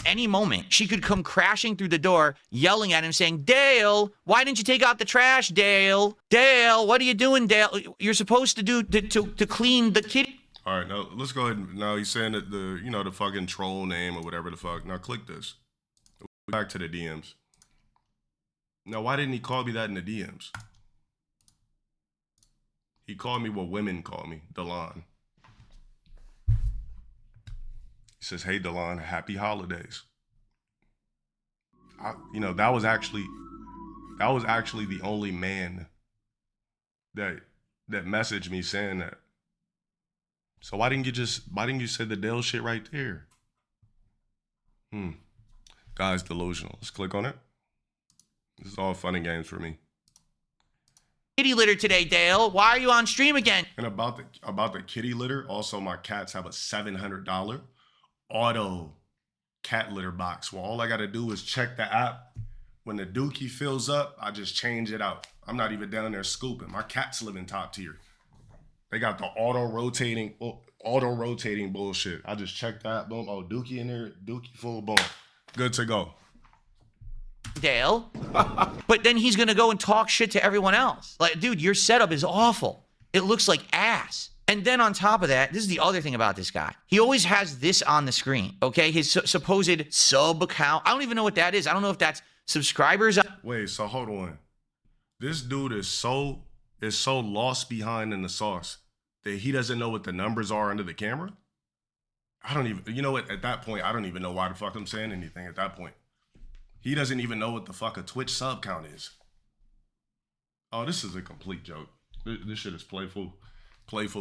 Any moment, she could come crashing through the door, yelling at him, saying, Dale, why didn't you take out the trash, Dale? Dale, what are you doing, Dale? You're supposed to do to clean the kitty. All right, now let's go ahead. Now he's saying that the fucking troll name or whatever the fuck. Now click this. Back to the DMs. Now, why didn't he call me that in the DMs? He called me what women call me, Delon. He says, hey, Delon, happy holidays. That was actually the only man that messaged me saying that. So why didn't you say the Dale shit right there? Guy's delusional. Let's click on it. This is all fun and games for me. Kitty litter today, Dale. Why are you on stream again? And about the kitty litter, also my cats have a $700 auto cat litter box. Well, all I got to do is check the app. When the dookie fills up, I just change it out. I'm not even down there scooping. My cats live in top tier. They got the auto rotating bullshit. I just check that. Boom. Oh, dookie in there. Dookie full. Boom. Good to go. Dale. But then he's going to go and talk shit to everyone else. Like, dude, your setup is awful. It looks like ass. And then on top of that, this is the other thing about this guy. He always has this on the screen, okay? His supposed sub account. I don't even know what that is. I don't know if that's subscribers. Wait, so hold on. This dude is so lost behind in the sauce that he doesn't know what the numbers are under the camera? I don't even, you know what? At that point, I don't even know why the fuck I'm saying anything at that point. He doesn't even know what the fuck a Twitch sub count is. Oh, this is a complete joke. This shit is playful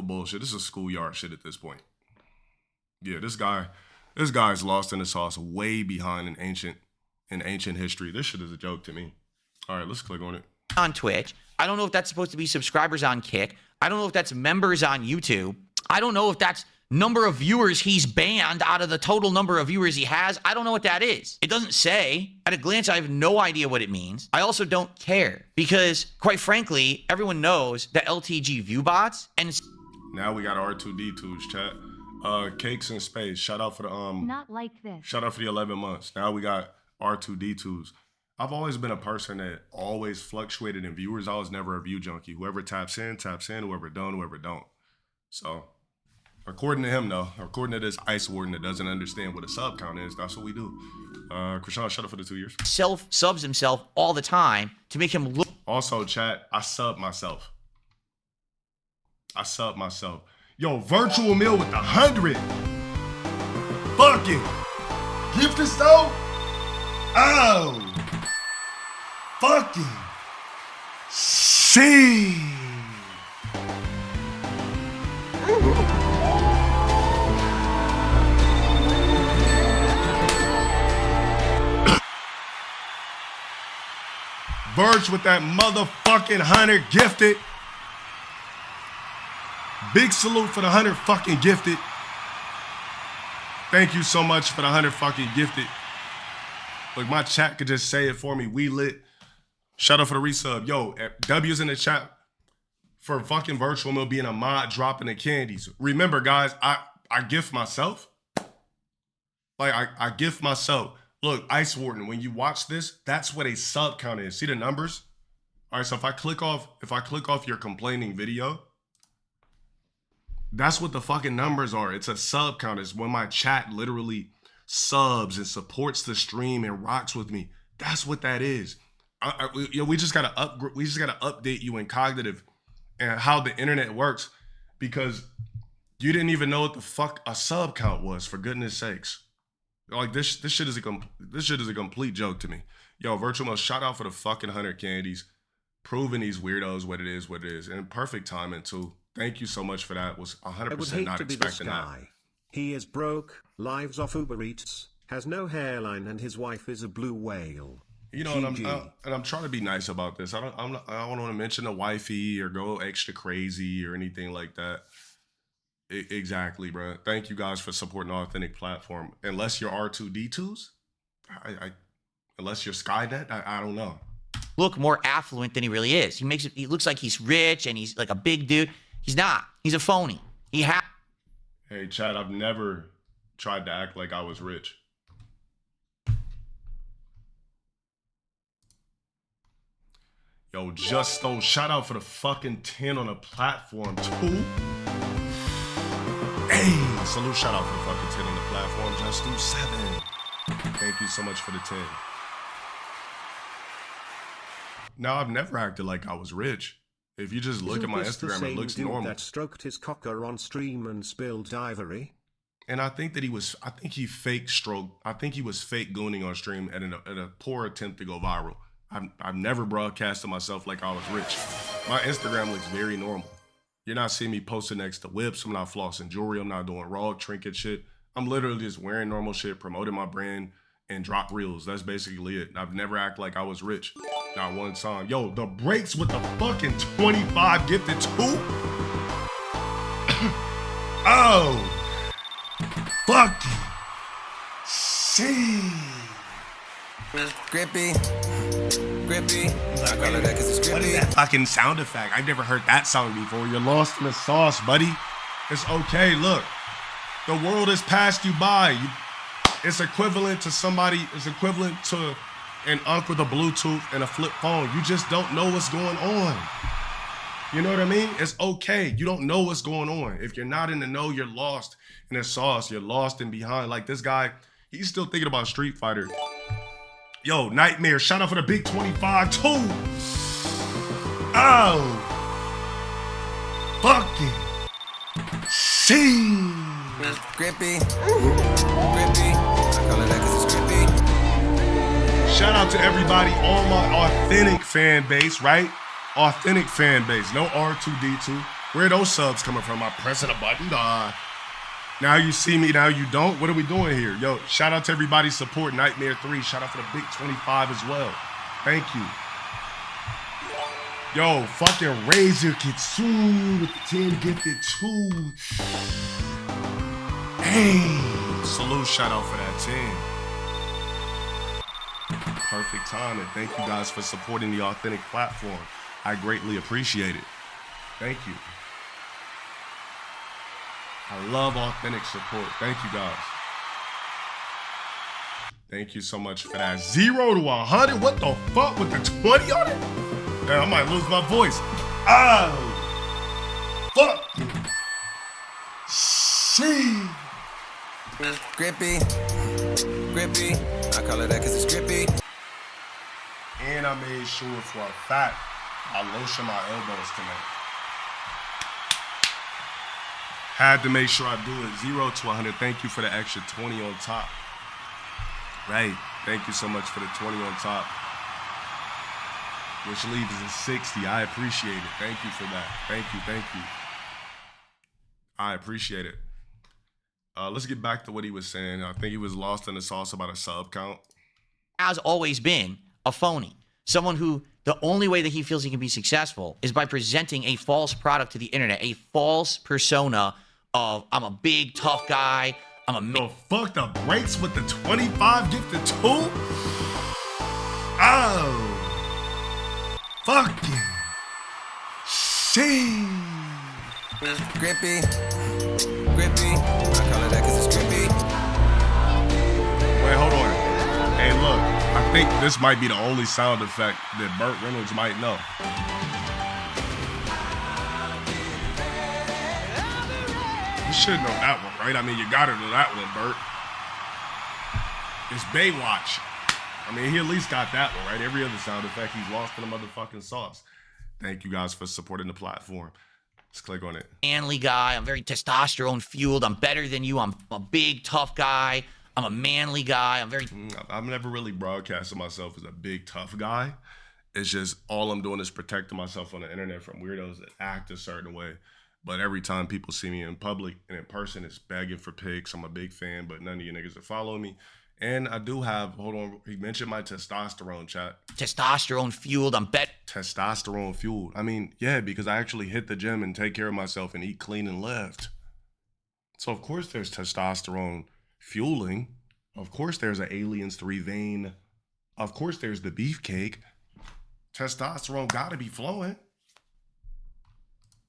bullshit. This is schoolyard shit at this point. Yeah, this guy's lost in the sauce, way behind in ancient history. This shit is a joke to me. All right, let's click on it. On Twitch. I don't know if that's supposed to be subscribers on Kick. I don't know if that's members on YouTube. I don't know if that's number of viewers he's banned out of the total number of viewers he has. I don't know what that is. It doesn't say. At a glance, I have no idea what it means. I also don't care because, quite frankly, everyone knows that LTG view bots and... Now we got R2D2's chat. Cakes in Space. Shout out for the... Not like this. Shout out for the 11 months. Now we got R2D2's. I've always been a person that always fluctuated in viewers. I was never a view junkie. Whoever taps in, whoever don't. So... According to him, though, according to this ice warden that doesn't understand what a sub count is, that's what we do. Krishan, shut up for the 2 years. Subs himself all the time to make him look. Also, chat, I sub myself. Yo, virtual meal with 100. Fucking gift us though. Oh, fucking see. Verge with that motherfucking 100 gifted. Big salute for the 100 fucking gifted. Thank you so much for the 100 fucking gifted. Look, my chat could just say it for me. We lit. Shout out for the resub. Yo, W's in the chat for fucking virtual meal being a mod dropping the candies. Remember, guys, I gift myself. Like, I gift myself. Look, Ice Warden, when you watch this, that's what a sub count is. See the numbers? All right, so if I click off your complaining video, that's what the fucking numbers are. It's a sub count. It's when my chat literally subs and supports the stream and rocks with me. That's what that is. We just gotta update you in cognitive and how the internet works, because you didn't even know what the fuck a sub count was, for goodness sakes. Like this shit is a complete joke to me. Yo, virtual meal, shout out for the fucking 100 candies, proving these weirdos what it is, and perfect timing too. Thank you so much for that. Was 100% not expecting that. He is broke, lives off Uber Eats, has no hairline, and his wife is a blue whale. You know, and I'm trying to be nice about this. I don't want to mention a wifey or go extra crazy or anything like that. Exactly, bro. Thank you guys for supporting the authentic platform. Unless you're R2D2s, unless you're Skynet, I don't know. Look more affluent than he really is. He looks like he's rich and he's like a big dude. He's not. He's a phony. Hey, Chad, I've never tried to act like I was rich. Yo, Justo, shout out for the fucking 10 on the platform too. Hey, salute, shout out for the fucking 10 on the platform. Justo 7. Thank you so much for the 10. Now, I've never acted like I was rich. If you just look at my Instagram, it looks normal. That stroked his cocker on stream and spilled ivory. And I think that he fake stroked. I think he was fake gooning on stream at a poor attempt to go viral. I've never broadcasted myself like I was rich. My Instagram looks very normal. You're not seeing me posting next to whips. I'm not flossing jewelry. I'm not doing raw trinket shit. I'm literally just wearing normal shit, promoting my brand, and drop reels. That's basically it. I've never acted like I was rich. Not one time. Yo, the breaks with the fucking 25 gifted too. Oh. Fucking. See. Grippy. I call it that because it's grippy. What is that fucking sound effect? I've never heard that song before. You're lost in the sauce, buddy. It's okay. Look, the world has passed you by. It's equivalent to an unk with a Bluetooth and a flip phone. You just don't know what's going on. You know what I mean? It's okay. You don't know what's going on. If you're not in the know, you're lost in the sauce. You're lost and behind. Like this guy, he's still thinking about Street Fighter. Yo, Nightmare, shout out for the big 25 too. Oh. Fucking. See. Grippy. I call it that because it's grippy. Shout out to everybody on my authentic fan base, right? Authentic fan base. No R2D2. Where are those subs coming from? I'm pressing a button. Now you see me, now you don't. What are we doing here? Yo, shout out to everybody support Nightmare 3. Shout out for the big 25 as well. Thank you. Yo, fucking Razor Kitsune with the 10 gifted too. Hey, salute, shout out for that 10. Perfect time, and thank you guys for supporting the authentic platform. I greatly appreciate it. Thank you. I love authentic support. Thank you guys. Thank you so much for that. 0 to 100. What the fuck with the 20 on it? Damn, I might lose my voice. Oh, fuck. See. Grippy. Grippy. I call it that because it's grippy. And I made sure for a fact I lotion my elbows tonight. Had to make sure I do it. 0 to 100. Thank you for the extra 20 on top. Right. Thank you so much for the 20 on top. Which leaves a 60. I appreciate it. Thank you for that. Thank you. Thank you. I appreciate it. Let's get back to what he was saying. I think he was lost in the sauce about a sub count. Has always been a phony. Someone who the only way that he feels he can be successful is by presenting a false product to the internet, a false persona of I'm a big tough guy. The fuck the breaks with the 25 gifted tool? Oh. Fucking shit. Grippy. Grippy. I call it that because it's grippy. Wait, hold on. Hey, look. I think this might be the only sound effect that Burt Reynolds might know. You should know that one, right? I mean, you gotta know that one, Burt. It's Baywatch. I mean, he at least got that one, right? Every other sound effect, he's lost in the motherfucking sauce. Thank you guys for supporting the platform. Let's click on it. Manly guy. I'm very testosterone fueled. I'm better than you. I'm a big tough guy. I'm a manly guy. I've never really broadcasted myself as a big tough guy. It's just all I'm doing is protecting myself on the internet from weirdos that act a certain way. But every time people see me in public and in person, it's begging for pics. I'm a big fan, but none of you niggas are following me. And I do have, hold on, he mentioned my testosterone, chat. Testosterone fueled. Testosterone fueled. I mean, yeah, because I actually hit the gym and take care of myself and eat clean and lift. So of course there's testosterone fueling. Of course there's an Aliens 3 vein. Of course there's the beefcake. Testosterone gotta be flowing.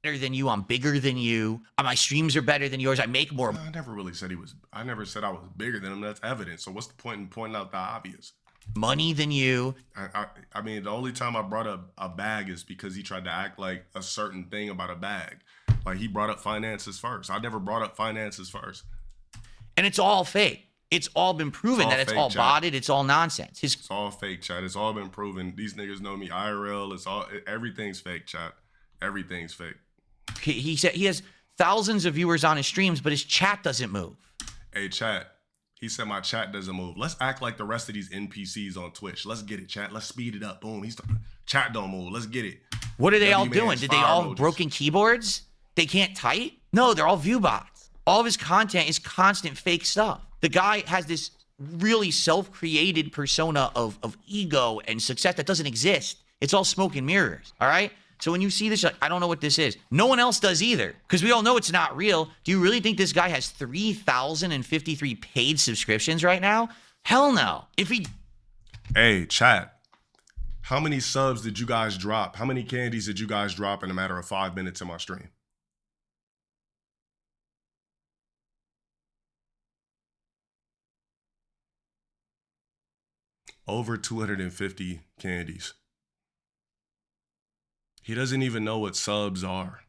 Better than you. I'm bigger than you. My streams are better than yours. I make more. I never really said I never said I was bigger than him. That's evidence. So what's the point in pointing out the obvious? Money than you. I mean, the only time I brought up a bag is because he tried to act like a certain thing about a bag. Like he brought up finances first. I never brought up finances first. And it's all fake. It's all been proven that it's all botted. It's all nonsense. It's all fake, chat. It's all been proven. These niggas know me IRL. Everything's fake, chat. Everything's fake. He said he has thousands of viewers on his streams, but his chat doesn't move. Hey, chat. He said my chat doesn't move. Let's act like the rest of these NPCs on Twitch. Let's get it, chat. Let's speed it up. Boom. Chat don't move. Let's get it. What are they all doing? Did they all have broken keyboards? They can't type? No, they're all view bots. All of his content is constant fake stuff. The guy has this really self-created persona of ego and success that doesn't exist. It's all smoke and mirrors, all right? So when you see this, you're like, I don't know what this is. No one else does either, because we all know it's not real. Do you really think this guy has 3,053 paid subscriptions right now? Hell no. Hey, chat. How many subs did you guys drop? How many candies did you guys drop in a matter of 5 minutes in my stream? Over 250 candies. He doesn't even know what subs are.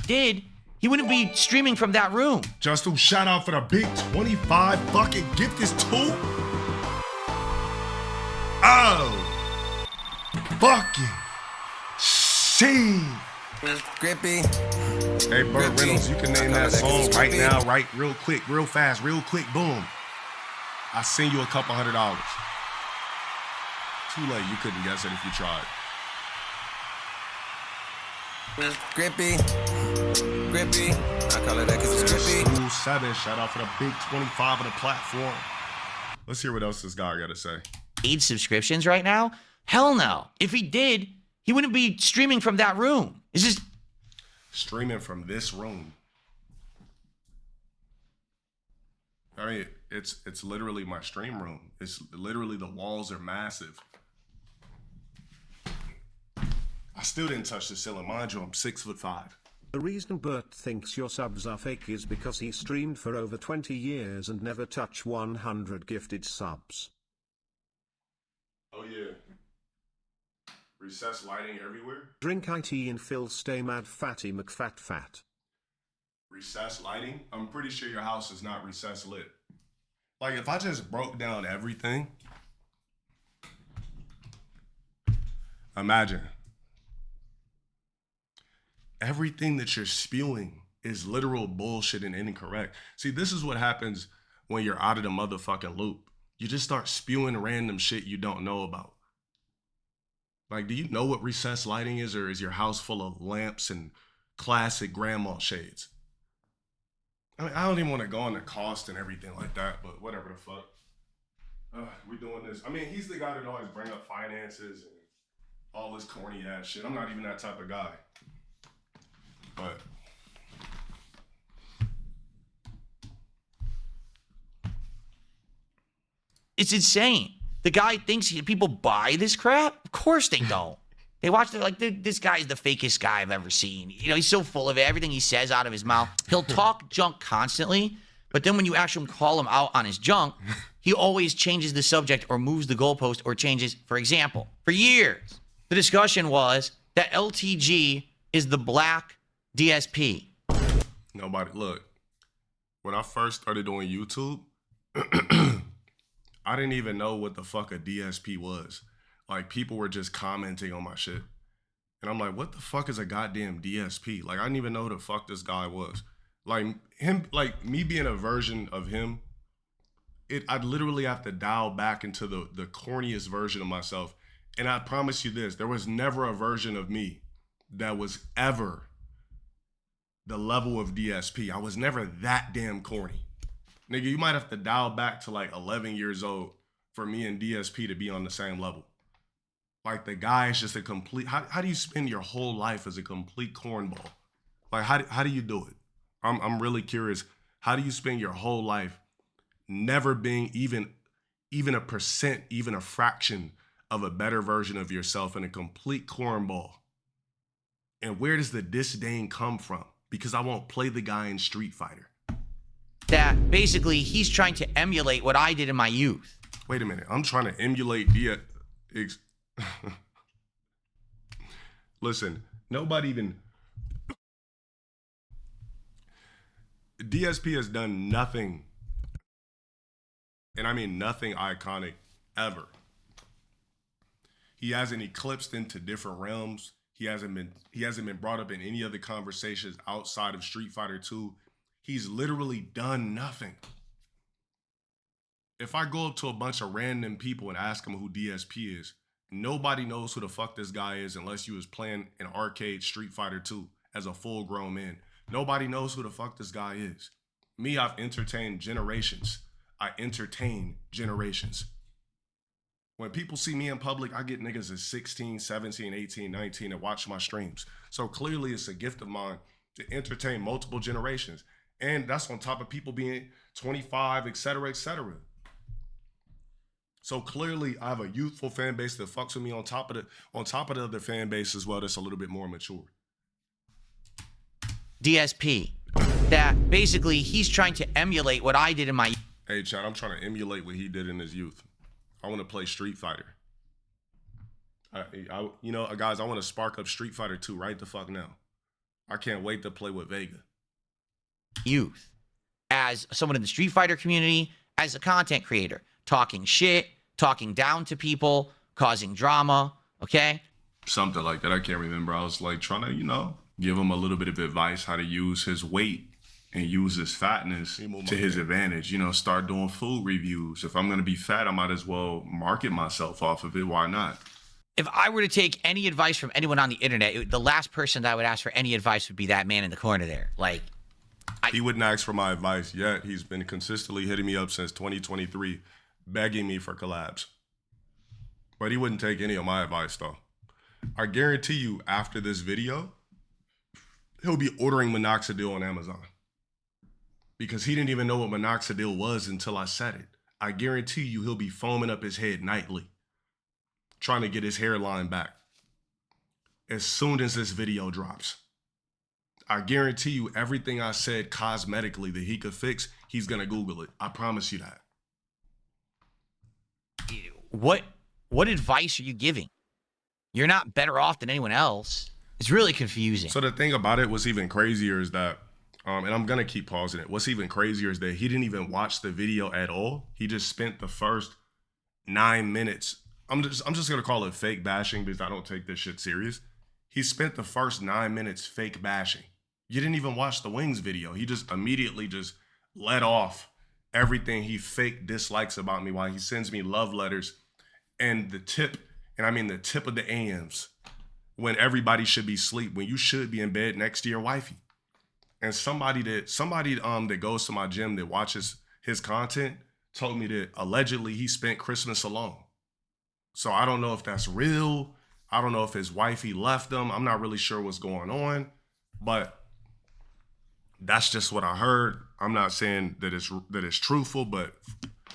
He wouldn't be streaming from that room. Just to shout out for the big 25 fucking gift this tool. Oh. Fucking shit. Grippy. Hey, Burt Reynolds, you can name that song right now, right? Real quick, real fast, real quick, boom. I send you a couple $100. Too late, you couldn't guess it if you tried. Grippy. Grippy. I call it that because it's grippy. 7, shout out for the big 25 of the platform. Let's hear what else this guy got to say. Paid subscriptions right now? Hell no. If he did, he wouldn't be streaming from that room. It's just streaming from this room. I mean, it's literally my stream room. It's literally, the walls are massive. I still didn't touch the ceiling. Mind you, I'm 6'5". The reason Bert thinks your subs are fake is because he streamed for over 20 years and never touched 100 gifted subs. Oh yeah. Recess lighting everywhere. Drink IT and Phil stay mad fatty McFat fat. recessed lighting, I'm pretty sure your house is not recessed lit. Like, if I just broke down everything, imagine everything that you're spewing is literal bullshit and incorrect. See, this is what happens when you're out of the motherfucking loop. You just start spewing random shit you don't know about. Like, do you know what recessed lighting is, or is your house full of lamps and classic grandma shades? I mean, I don't even want to go on the cost and everything like that, but whatever the fuck. We doing this. I mean, he's the guy that always bring up finances and all this corny ass shit. I'm not even that type of guy. But it's insane. The guy thinks people buy this crap. Of course they don't. They watch it like, this guy's the fakest guy I've ever seen. You know, he's so full of it. Everything he says out of his mouth. He'll talk junk constantly, but then when you actually call him out on his junk, he always changes the subject or moves the goalpost or changes. For example, for years, the discussion was that LTG is the black DSP. nobody, look, when I first started doing YouTube, I didn't even know what the fuck a DSP was. Like, people were just commenting on my shit. And I'm like, what the fuck is a goddamn DSP? Like, I didn't even know who the fuck this guy was. Like, him, like, me being a version of him, I'd literally have to dial back into the corniest version of myself. And I promise you this, there was never a version of me that was ever the level of DSP. I was never that damn corny. Nigga, you might have to dial back to like 11 years old for me and DSP to be on the same level. Like, the guy is just a complete, how do you spend your whole life as a complete cornball? Like, how do you do it? I'm really curious. How do you spend your whole life never being even a percent, even a fraction of a better version of yourself, and a complete cornball? And where does the disdain come from? Because I won't play the guy in Street Fighter. That basically he's trying to emulate what I did in my youth. Wait a minute. I'm trying to emulate Listen, nobody even... DSP has done nothing, and I mean nothing iconic ever. He hasn't eclipsed into different realms. He hasn't been brought up in any other conversations outside of Street Fighter 2. He's literally done nothing. If I go up to a bunch of random people and ask them who DSP is, nobody knows who the fuck this guy is unless you was playing an arcade Street Fighter 2 as a full-grown man. Nobody knows who the fuck this guy is. Me, I've entertained generations. I entertain generations. When people see me in public, I get niggas at 16, 17, 18, 19 that watch my streams. So clearly it's a gift of mine to entertain multiple generations. And that's on top of people being 25, et cetera, et cetera. So clearly I have a youthful fan base that fucks with me on top of the other fan base as well that's a little bit more mature. DSP. That basically he's trying to emulate what I did in my... Hey, Chad, I'm trying to emulate what he did in his youth. I want to play Street Fighter. You know, guys, I want to spark up Street Fighter 2 right the fuck now. I can't wait to play with Vega. Youth. As someone in the Street Fighter community, as a content creator. Talking shit, talking down to people, causing drama, okay? Something like that. I can't remember. I was like trying to, you know, give him a little bit of advice how to use his weight and use his fatness to his advantage. You know, start doing food reviews. If I'm going to be fat, I might as well market myself off of it. Why not? If I were to take any advice from anyone on the internet, the last person that I would ask for any advice would be that man in the corner there. Like, he wouldn't ask for my advice yet. He's been consistently hitting me up since 2023, begging me for collabs. But he wouldn't take any of my advice, though. I guarantee you, after this video, he'll be ordering minoxidil on Amazon. Because he didn't even know what minoxidil was until I said it. I guarantee you he'll be foaming up his head nightly, trying to get his hairline back as soon as this video drops. I guarantee you everything I said cosmetically that he could fix, he's going to Google it. I promise you that. What advice are you giving? You're not better off than anyone else. It's really confusing. So the thing about it, what's even crazier is that And I'm gonna keep pausing it. What's even crazier is that he didn't even watch the video at all. He just spent the first 9 minutes. I'm just gonna call it fake bashing because I don't take this shit serious. He spent the first 9 minutes fake bashing. You didn't even watch the Wings video. He just immediately just let off everything he fake dislikes about me while he sends me love letters and the tip, and I mean the tip of the AMs, when everybody should be asleep, when you should be in bed next to your wifey. And somebody that goes to my gym that watches his content told me that allegedly he spent Christmas alone. So I don't know if that's real. I don't know if his wifey left him. I'm not really sure what's going on, but that's just what I heard. I'm not saying that it's truthful, but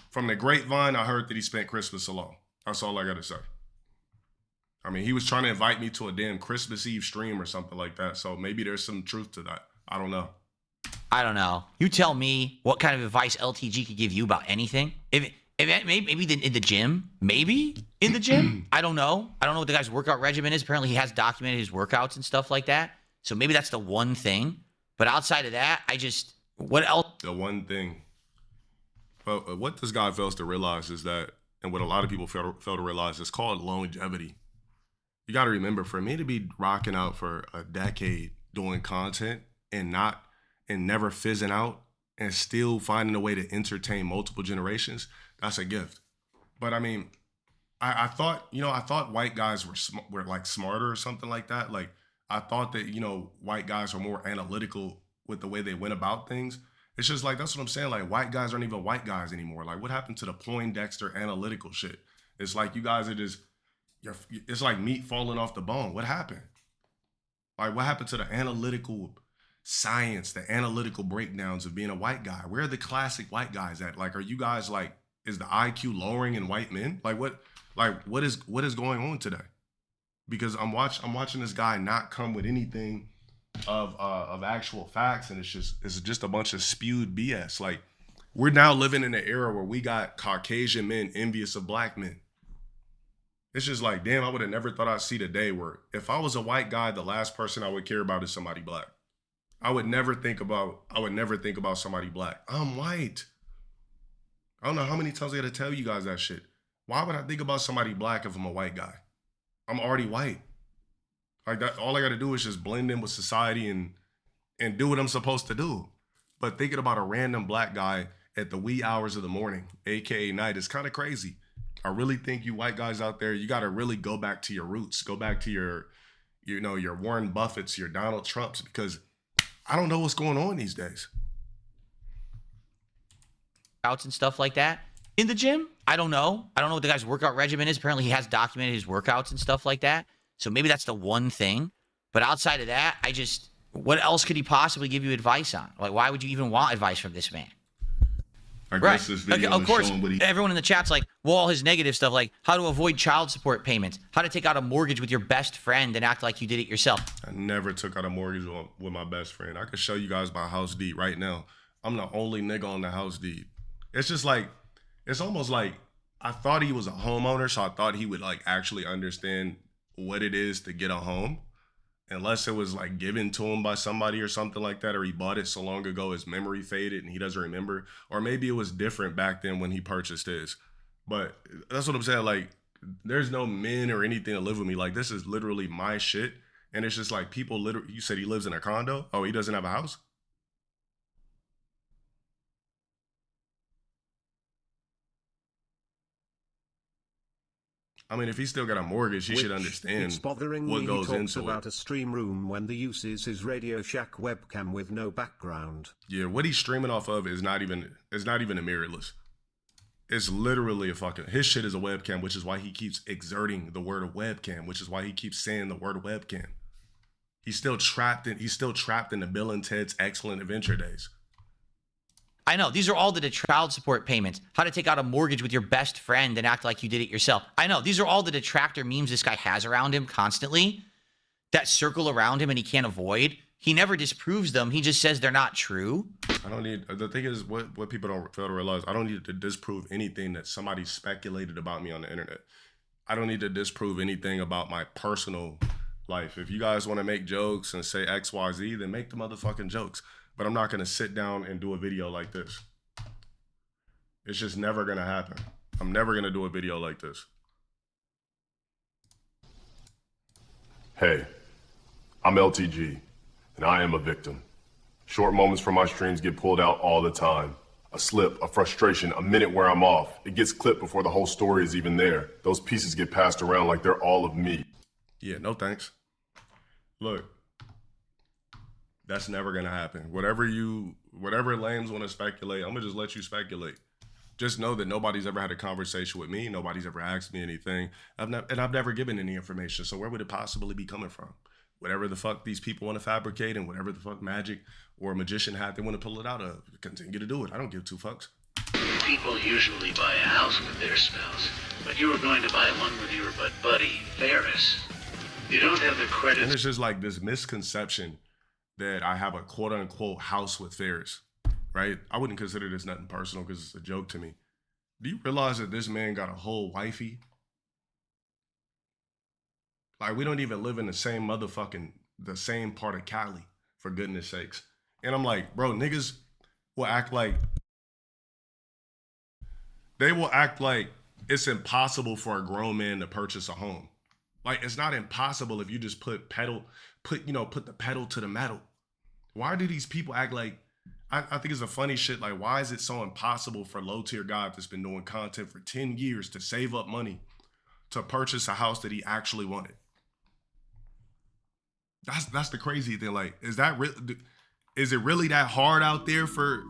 from the grapevine, I heard that he spent Christmas alone. That's all I gotta say. I mean, he was trying to invite me to a damn Christmas Eve stream or something like that. So maybe there's some truth to that. I don't know. I don't know. You tell me what kind of advice LTG could give you about anything. If maybe in the gym, maybe in the gym. I don't know. I don't know what the guy's workout regimen is. Apparently, he has documented his workouts and stuff like that. So maybe that's the one thing. But outside of that, what else? The one thing. Well, what this guy fails to realize is that, and what a lot of people fail to realize, is called longevity. You got to remember, for me to be rocking out for a decade doing content and never fizzing out and still finding a way to entertain multiple generations, that's a gift. But I mean, I thought white guys were like smarter or something like that. Like I thought that, white guys were more analytical with the way they went about things. It's just like, that's what I'm saying. Like white guys aren't even white guys anymore. Like what happened to the Poindexter analytical shit? It's like you guys are just, it's like meat falling off the bone. What happened? Like what happened to the analytical science, the analytical breakdowns of being a white guy? Where are the classic white guys at? Like, are you guys like, is the IQ lowering in white men? Like what is going on today? Because I'm watching this guy not come with anything of actual facts, and it's just a bunch of spewed BS. Like we're now living in an era where we got Caucasian men envious of black men. It's just like, damn, I would have never thought I'd see the day where if I was a white guy, the last person I would care about is somebody black. I would never think about somebody black. I'm white. I don't know how many times I gotta tell you guys that shit. Why would I think about somebody black if I'm a white guy? I'm already white. Like that, all I gotta do is just blend in with society and do what I'm supposed to do. But thinking about a random black guy at the wee hours of the morning, aka night, is kind of crazy. I really think you white guys out there, you gotta really go back to your roots. Go back to your Warren Buffetts, your Donald Trumps, because I don't know what's going on these days. Outs and stuff like that in the gym. I don't know what the guy's workout regimen is. Apparently he has documented his workouts and stuff like that. So maybe that's the one thing. But outside of that, what else could he possibly give you advice on? Like, why would you even want advice from this man? I guess this video of course, showing what he... everyone in the chat's like, well, all his negative stuff, like how to avoid child support payments, how to take out a mortgage with your best friend and act like you did it yourself. I never took out a mortgage with my best friend. I could show you guys my house deed right now. I'm the only nigga on the house deed. It's just like, it's almost like I thought he was a homeowner, so I thought he would like actually understand what it is to get a home. Unless it was like given to him by somebody or something like that, or he bought it so long ago his memory faded and he doesn't remember. Or maybe it was different back then when he purchased his. But that's what I'm saying. Like, there's no men or anything to live with me. Like, this is literally my shit. And it's just like people literally, you said he lives in a condo? Oh, he doesn't have a house? I mean, if he's still got a mortgage, he should understand it's bothering what me goes he talks into about it. A stream room when the use is his Radio Shack webcam with no background. Yeah, what he's streaming off of is not even a mirrorless. It's literally his shit is a webcam, which is why he keeps exerting the word of webcam, which is why he keeps saying the word webcam. He's still trapped in the Bill and Ted's Excellent Adventure days. I know. These are all the child support payments. How to take out a mortgage with your best friend and act like you did it yourself. I know. These are all the detractor memes this guy has around him constantly that circle around him and he can't avoid. He never disproves them. He just says they're not true. The thing is, what people don't fail to realize, I don't need to disprove anything that somebody speculated about me on the internet. I don't need to disprove anything about my personal life. If you guys want to make jokes and say X, Y, Z, then make the motherfucking jokes. but I'm not gonna sit down and do a video like this. It's just never gonna happen. I'm never gonna do a video like this. Hey, I'm LTG, and I am a victim. Short moments from my streams get pulled out all the time. A slip, a frustration, a minute where I'm off. It gets clipped before the whole story is even there. Those pieces get passed around like they're all of me. Yeah, no thanks. Look, that's never gonna happen. Whatever lames want to speculate, I'm gonna just let you speculate. Just know that nobody's ever had a conversation with me. Nobody's ever asked me anything. I've never given any information. So where would it possibly be coming from? Whatever the fuck these people want to fabricate and whatever the fuck magic or magician hat they want to pull it out of, continue to do it. I don't give two fucks. People usually buy a house with their spouse, but you were going to buy one with your buddy, Ferris. You don't have the credit. And it's just like this misconception that I have a quote unquote house with Ferris, right? I wouldn't consider this nothing personal because it's a joke to me. Do you realize that this man got a whole wifey? Like, we don't even live in the same part of Cali, for goodness sakes. And I'm like, bro, niggas will act like, it's impossible for a grown man to purchase a home. Like, it's not impossible if you just put the pedal to the metal. Why do these people act like, I think it's a funny shit, like, why is it so impossible for LowTierGod that's been doing content for 10 years to save up money to purchase a house that he actually wanted? That's the crazy thing. Like, is it really that hard out there for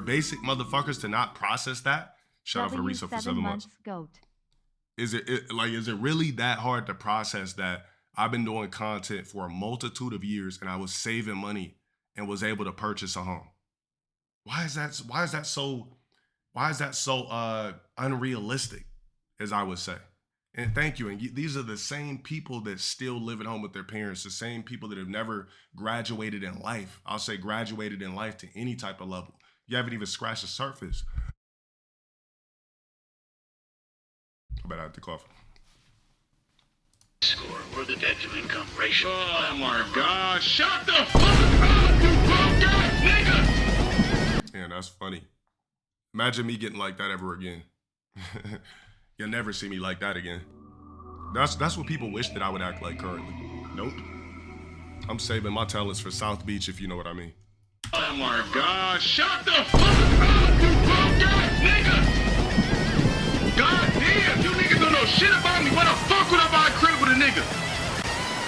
basic motherfuckers to not process that? Shout out for Risa for 7 months. Goat. Is it really that hard to process that I've been doing content for a multitude of years and I was saving money and was able to purchase a home? Why is that so unrealistic, as I would say? And thank you. And these are the same people that still live at home with their parents, the same people that have never graduated in life. I'll say graduated in life to any type of level. You haven't even scratched the surface. I bet I have to cough. Score or the debt to income ratio. Oh my God! Shut the fuck up, you broke ass nigga! Yeah, that's funny. Imagine me getting like that ever again. You'll never see me like that again. That's what people wish that I would act like currently. Nope. I'm saving my talents for South Beach, if you know what I mean. Oh my God! Shut the fuck up, you broke ass nigga! God damn, you niggas don't know shit about me. Why the fuck would I buy a crib with a nigga?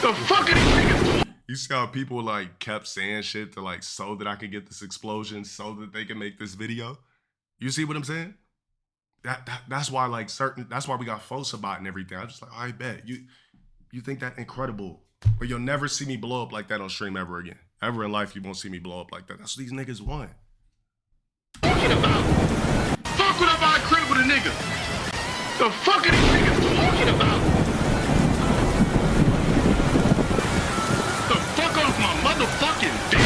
The fuck are these niggas doing? You see how people like kept saying shit to like so that I could get this explosion, so that they can make this video? You see what I'm saying? That's why that's why we got Fosabot and everything. I'm just like, I bet you think that incredible, but you'll never see me blow up like that on stream ever again. Ever in life, you won't see me blow up like that. That's what these niggas want. Talking about? Fuck would I buy a crib with a nigga? The fuck are these niggas talking about? The fuck off my motherfucking dick!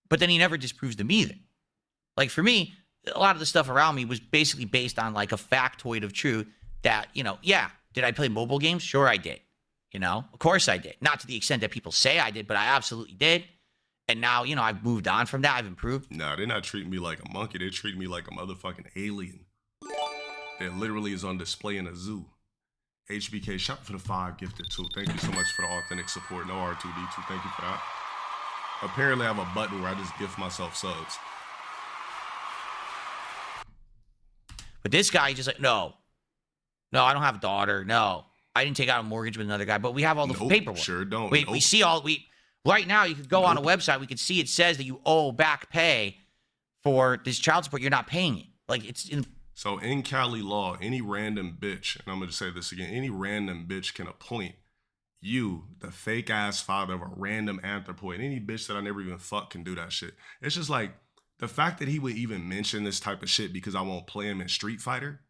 But then he never disproves them either. Like, for me, a lot of the stuff around me was basically based on like a factoid of truth that, yeah, did I play mobile games? Sure I did. Of course I did. Not to the extent that people say I did, but I absolutely did. And now, I've moved on from that. I've improved. Nah, they're not treating me like a monkey. They're treating me like a motherfucking alien that literally is on display in a zoo. HBK, shout for the 5 gifted too. Thank you so much for the authentic support. No R2D2. Thank you for that. Apparently, I have a button where I just gift myself subs. But this guy just like, no, I don't have a daughter. No, I didn't take out a mortgage with another guy. But we have all the paperwork. Sure don't. We see right now. You could go on a website. We could see it says that you owe back pay for this child support. You're not paying it. Like, it's in. So in Cali law, any random bitch, and I'm gonna say this again, any random bitch can appoint you, the fake ass father of a random anthropoid. Any bitch that I never even fuck can do that shit. It's just like the fact that he would even mention this type of shit because I won't play him in Street Fighter.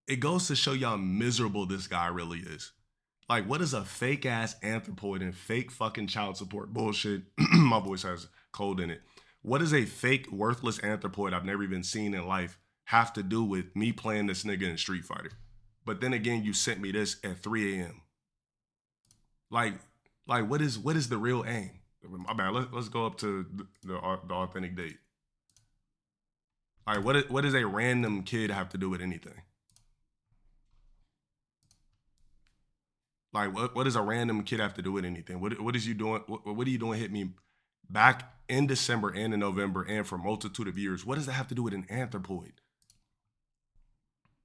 It goes to show you how miserable this guy really is. Like, what is a fake ass anthropoid and fake fucking child support bullshit? My voice has cold in it. What does a fake worthless anthropoid I've never even seen in life have to do with me playing this nigga in Street Fighter? But then again, you sent me this at 3 a.m. Like what is the real aim? My bad. Let's go up to the authentic date. All right, what does a random kid have to do with anything? Like what does a random kid have to do with anything? What is you doing? What are you doing? Hit me back in December and in November and for a multitude of years. What does that have to do with an anthropoid?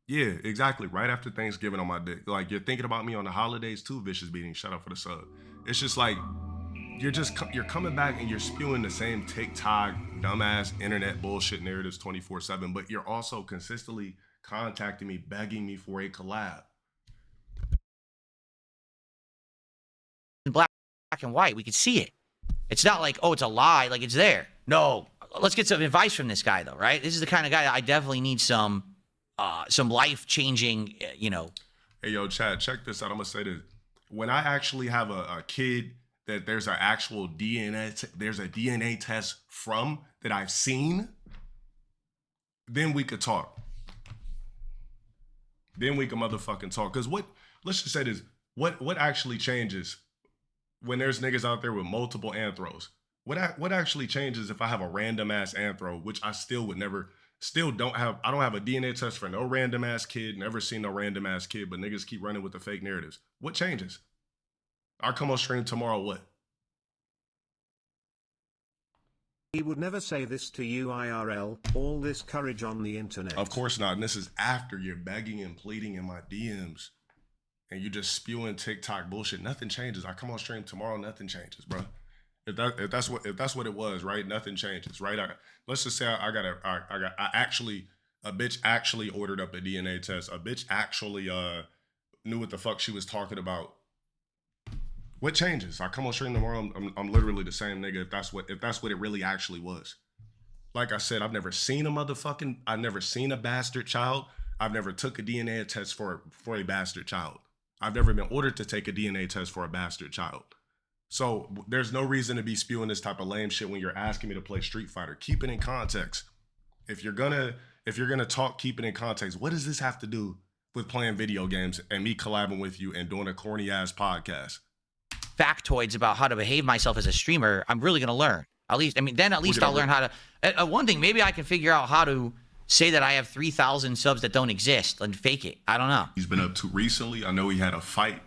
Yeah, exactly. Right after Thanksgiving on my dick. Like, you're thinking about me on the holidays too, Vicious Beating. Shout out for the sub. It's just like, you're coming back and you're spewing the same TikTok, dumbass internet bullshit narratives 24/7, but you're also consistently contacting me, begging me for a collab. In black and white, we could see it. It's not like, oh, it's a lie, like it's there. No, let's get some advice from this guy though, right? This is the kind of guy that I definitely need some life-changing, Hey, yo, Chad, check this out. I'm gonna say this. When I actually have a kid that there's an actual there's a DNA test from that I've seen, then we could talk. Then we can motherfucking talk. Because let's just say this, what actually changes when there's niggas out there with multiple anthros? What actually changes if I have a random ass anthro, which I still would never, I don't have a DNA test for no random ass kid, never seen no random ass kid, but niggas keep running with the fake narratives. What changes? I'll come on stream tomorrow, what? He would never say this to you IRL, all this courage on the internet. Of course not, and this is after you're begging and pleading in my DMs, and you just spewing TikTok bullshit. Nothing changes. I come on stream tomorrow, nothing changes, bro. If that's what it was, right? Nothing changes, right? Let's just say a bitch actually ordered up a DNA test. A bitch actually knew what the fuck she was talking about. What changes? I come on stream tomorrow. I'm literally the same nigga. If that's what it really actually was. Like I said, I've never seen a bastard child. I've never took a DNA test for a bastard child. I've never been ordered to take a DNA test for a bastard child. So there's no reason to be spewing this type of lame shit when you're asking me to play Street Fighter. Keep it in context. If you're gonna talk, keep it in context. What does this have to do with playing video games and me collabing with you and doing a corny ass podcast? Factoids about how to behave myself as a streamer, I'm really gonna learn. At least I'll learn how to. One thing, maybe I can figure out how to say that I have 3,000 subs that don't exist and fake it. I don't know. He's been up to recently. I know he had a fight.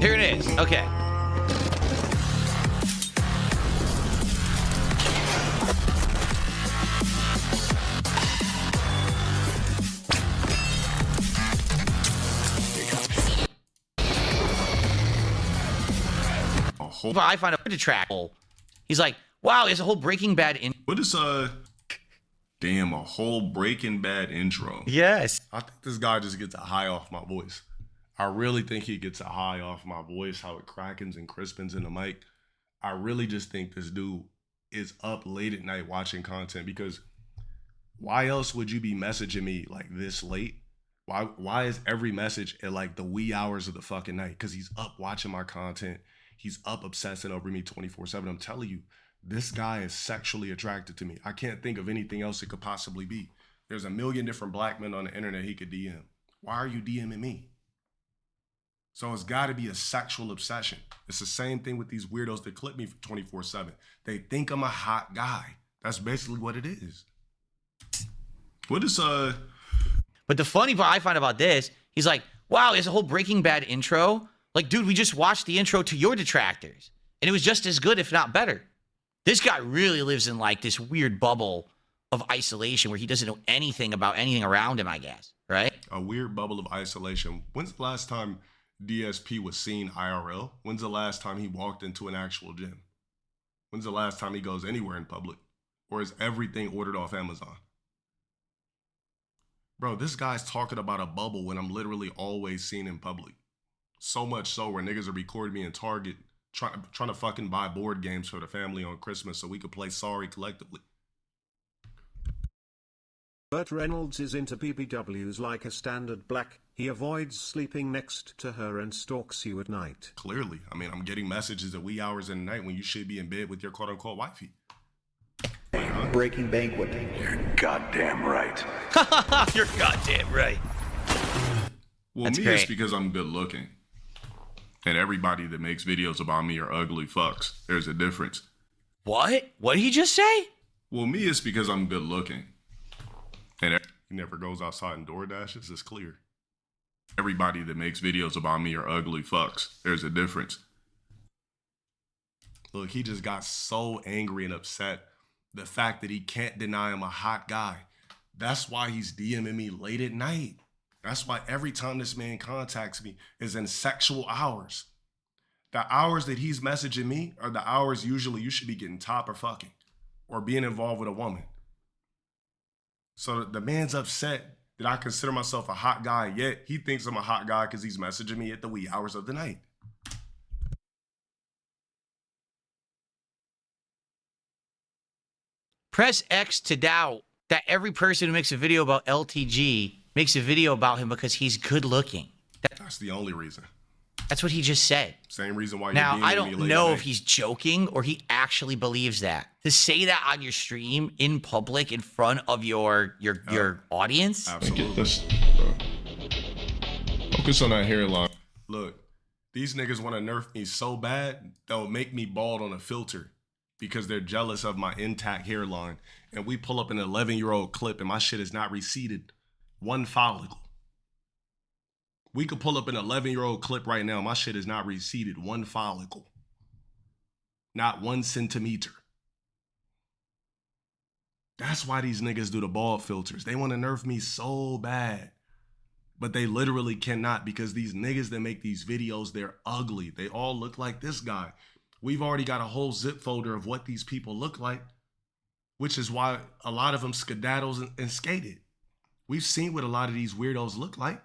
Here it is. Okay. I find a track. He's like, wow, there's a whole Breaking Bad in. What is damn, a whole Breaking Bad intro? Yes. I think this guy just gets a high off my voice. I really think he gets a high off my voice, how it crackens and crispens in the mic. I really just think this dude is up late at night watching content, because why else would you be messaging me like this late? Why is every message at like the wee hours of the fucking night? Because he's up watching my content. He's up obsessing over me 24/7. I'm telling you, this guy is sexually attracted to me. I can't think of anything else it could possibly be. There's a million different black men on the internet he could DM. Why are you DMing me? So it's got to be a sexual obsession. It's the same thing with these weirdos that clip me 24/7. They think I'm a hot guy. That's basically what it is. What is But the funny part I find about this, he's like, wow, there's a whole Breaking Bad intro. Like, dude, we just watched the intro to your detractors, and it was just as good, if not better. This guy really lives in like this weird bubble of isolation where he doesn't know anything about anything around him, I guess, right? A weird bubble of isolation. When's the last time DSP was seen IRL? When's the last time he walked into an actual gym? When's the last time he goes anywhere in public? Or is everything ordered off Amazon? Bro, this guy's talking about a bubble when I'm literally always seen in public. So much so where niggas are recording me in Target trying to fucking buy board games for the family on Christmas so we could play Sorry collectively. Burt Reynolds is into BBWs like a standard black. He avoids sleeping next to her and stalks you at night. Clearly. I mean, I'm getting messages at wee hours in the night when you should be in bed with your quote-unquote wifey. Breaking Banquet. You're goddamn right. You're goddamn right. Well, That's me, great. it's because I'm good looking. And everybody that makes videos about me are ugly fucks. There's a difference. What? What did he just say? Well, me, it's because I'm good looking. And he never goes outside and door dashes. It's clear. Everybody that makes videos about me are ugly fucks. There's a difference. Look, he just got so angry and upset. The fact that he can't deny I'm a hot guy. That's why he's DMing me late at night. That's why every time this man contacts me is in sexual hours. The hours that he's messaging me are the hours usually you should be getting top or fucking or being involved with a woman. So the man's upset that I consider myself a hot guy, yet he thinks I'm a hot guy because he's messaging me at the wee hours of the night. Press X to doubt that every person who makes a video about LTG makes a video about him because he's good looking. That's the only reason. That's what he just said. Same reason why you're Now, DMing I me don't late know at if night. he's joking or he actually believes that. To say that on your stream, in public, in front of your audience. Absolutely. Focus on that hairline. Look, these niggas want to nerf me so bad, they'll make me bald on a filter because they're jealous of my intact hairline. And we pull up an 11-year-old clip and my shit is not receded one follicle. We could pull up an 11-year-old clip right now. My shit is not receded one follicle. Not 1 centimeter. That's why these niggas do the bald filters. They want to nerf me so bad. But they literally cannot because these niggas that make these videos, they're ugly. They all look like this guy. We've already got a whole zip folder of what these people look like, which is why a lot of them skedaddles and skated. We've seen what a lot of these weirdos look like.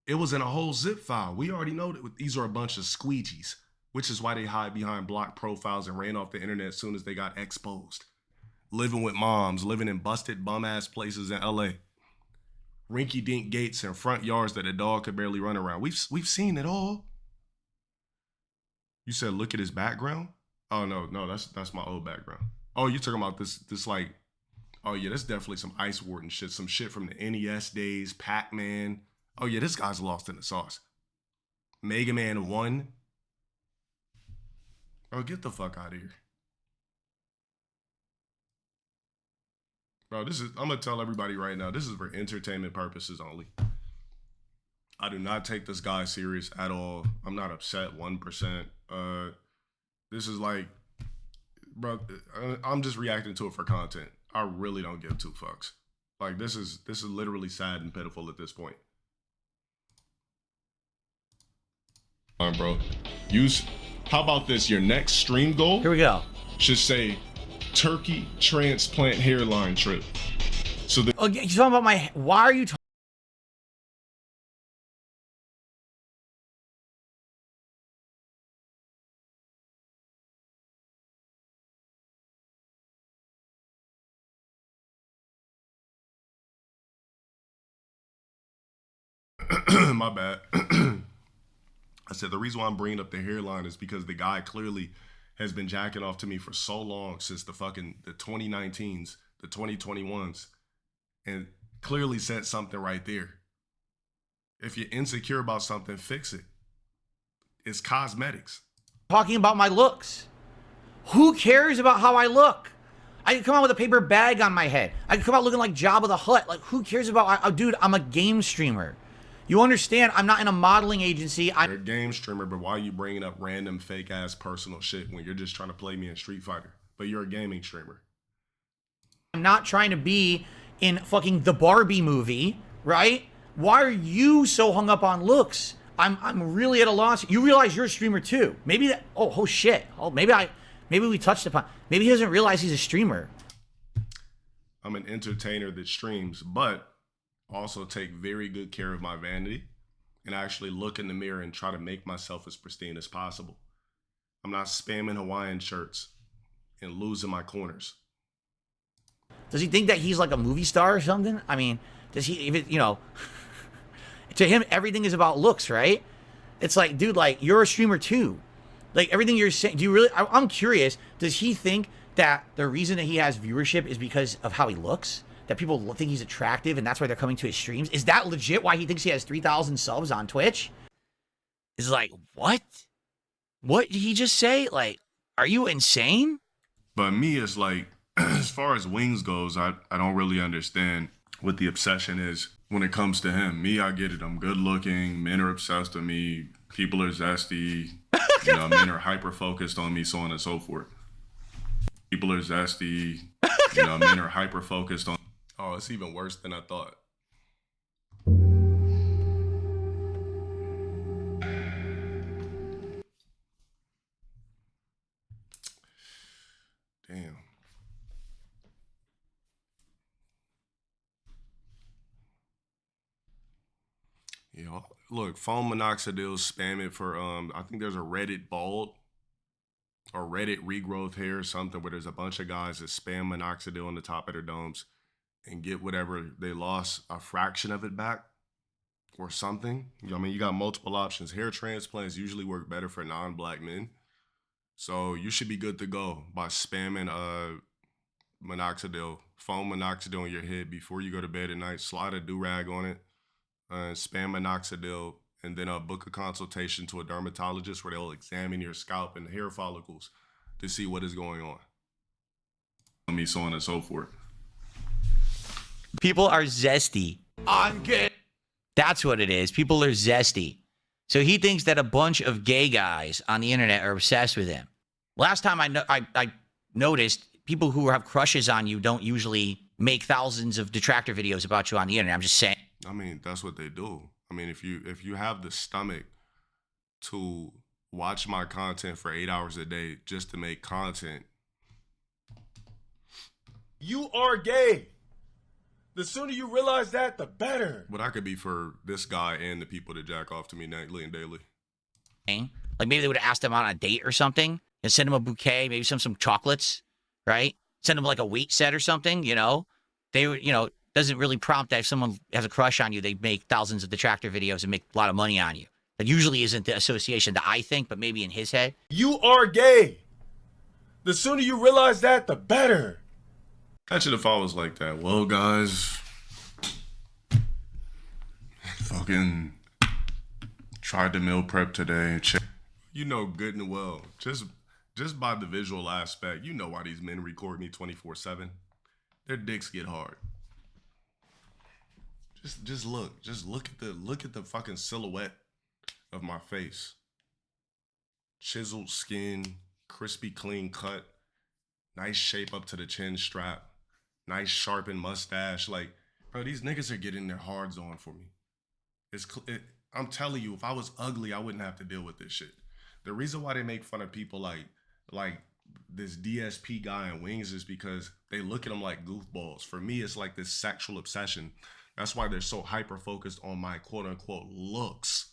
It was in a whole zip file. We already know that these are a bunch of squeegees, which is why they hide behind blocked profiles and ran off the internet as soon as they got exposed. Living with moms, living in busted bum-ass places in LA. Rinky-dink gates and front yards that a dog could barely run around. We've seen it all. You said look at his background? Oh, no, that's my old background. Oh, you're talking about this like, oh yeah, that's definitely some Ice Warden shit. Some shit from the NES days, Pac-Man. Oh yeah, this guy's lost in the sauce. Megaman 1. Bro, get the fuck out of here. Bro, I'm gonna tell everybody right now, this is for entertainment purposes only. I do not take this guy serious at all. I'm not upset 1%. This is like, bro, I'm just reacting to it for content. I really don't give two fucks. Like, this is literally sad and pitiful at this point. Bro, how about this? Your next stream goal? Here we go. Should say turkey transplant hairline trip. So the Oh, you're talking about my, why are you talking? my bad. I said the reason why I'm bringing up the hairline is because the guy clearly has been jacking off to me for so long, since the 2019s, the 2021s, and clearly said something right there. If you're insecure about something, fix it. It's cosmetics. Talking about my looks. Who cares about how I look? I can come out with a paper bag on my head. I can come out looking like Jabba the Hutt. Like, who cares about, dude, I'm a game streamer. You understand? I'm not in a modeling agency. You're a game streamer, but why are you bringing up random fake ass personal shit when you're just trying to play me in Street Fighter? But you're a gaming streamer. I'm not trying to be in fucking the Barbie movie, right? Why are you so hung up on looks? I'm really at a loss. You realize you're a streamer too. Maybe that, oh shit. Oh, maybe we touched upon, maybe he doesn't realize he's a streamer. I'm an entertainer that streams, but also take very good care of my vanity and actually look in the mirror and try to make myself as pristine as possible. I'm not spamming Hawaiian shirts and losing my corners. Does he think that he's like a movie star or something? I mean, does he even, to him, everything is about looks, right? It's like, dude, like, you're a streamer too. Like, everything you're saying, do you really, I'm curious, does he think that the reason that he has viewership is because of how he looks? That people think he's attractive and that's why they're coming to his streams? Is that legit why he thinks he has 3,000 subs on Twitch? is like, what? What did he just say? Like, are you insane? But me, it's like, as far as wings goes, I don't really understand what the obsession is when it comes to him. Me, I get it. I'm good looking. Men are obsessed with me. People are zesty. You know, men are hyper focused on me, so on and so forth. People are zesty. You know, men are hyper focused on. Oh, it's even worse than I thought. Damn. Yeah, look, foam minoxidil, spam it for I think there's a Reddit bald or Reddit regrowth hair or something where there's a bunch of guys that spam minoxidil on the top of their domes and get whatever they lost, a fraction of it back or something. You know, I mean, you got multiple options. Hair transplants usually work better for non-black men. So you should be good to go by spamming minoxidil, foam minoxidil on your head before you go to bed at night. Slide a do-rag on it, spam minoxidil, and then book a consultation to a dermatologist where they'll examine your scalp and hair follicles to see what is going on. So on and so forth. People are zesty. I'm gay. That's what it is. People are zesty. So he thinks that a bunch of gay guys on the internet are obsessed with him. Last time I noticed, people who have crushes on you don't usually make thousands of detractor videos about you on the internet. I'm just saying. I mean, that's what they do. I mean, if you have the stomach to watch my content for 8 hours a day just to make content. You are gay. The sooner you realize that, the better. But I could be for this guy and the people that jack off to me nightly and daily. Like maybe they would have asked him on a date or something and send him a bouquet, maybe some chocolates, right? Send him like a weight set or something, you know? They would, you know, doesn't really prompt that if someone has a crush on you, they make thousands of detractor videos and make a lot of money on you. That usually isn't the association that I think, but maybe in his head. You are gay. The sooner you realize that, the better. Imagine if I was like that. Well, guys, fucking tried to meal prep today. You know good and well, just by the visual aspect, you know why these men record me 24/7. Their dicks get hard. Just look at the fucking silhouette of my face. Chiseled skin, crispy clean cut, nice shape up to the chin strap, nice sharpened mustache. Like, bro, these niggas are getting their hards on for me. I'm telling you, if I was ugly, I wouldn't have to deal with this shit. The reason why they make fun of people like this DSP guy in Wings is because they look at them like goofballs. For me, it's like this sexual obsession. That's why they're so hyper focused on my quote unquote looks.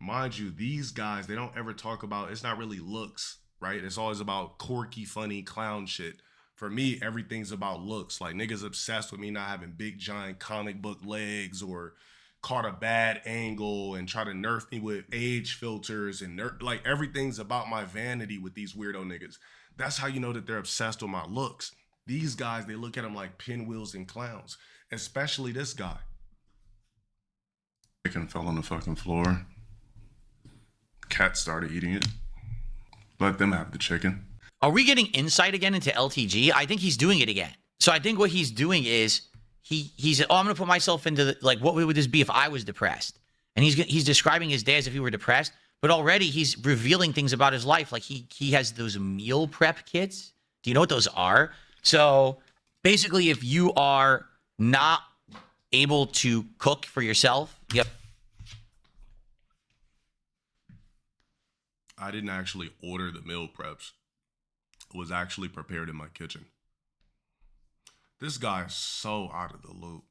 Mind you, these guys, they don't ever talk about, it's not really looks, right? It's always about quirky, funny clown shit. For me, everything's about looks. Like, niggas obsessed with me not having big, giant comic book legs or caught a bad angle and try to nerf me with age filters and like everything's about my vanity with these weirdo niggas. That's how you know that they're obsessed with my looks. These guys, they look at them like pinwheels and clowns, especially this guy. Chicken fell on the fucking floor. Cat started eating it. Let them have the chicken. Are we getting insight again into LTG? I think he's doing it again. So I think what he's doing is he's I'm going to put myself into like, what would this be if I was depressed? And he's describing his day as if he were depressed, but already he's revealing things about his life. Like he has those meal prep kits. Do you know what those are? So basically, if you are not able to cook for yourself, yep. I didn't actually order the meal preps. It was actually prepared in my kitchen. This guy is so out of the loop.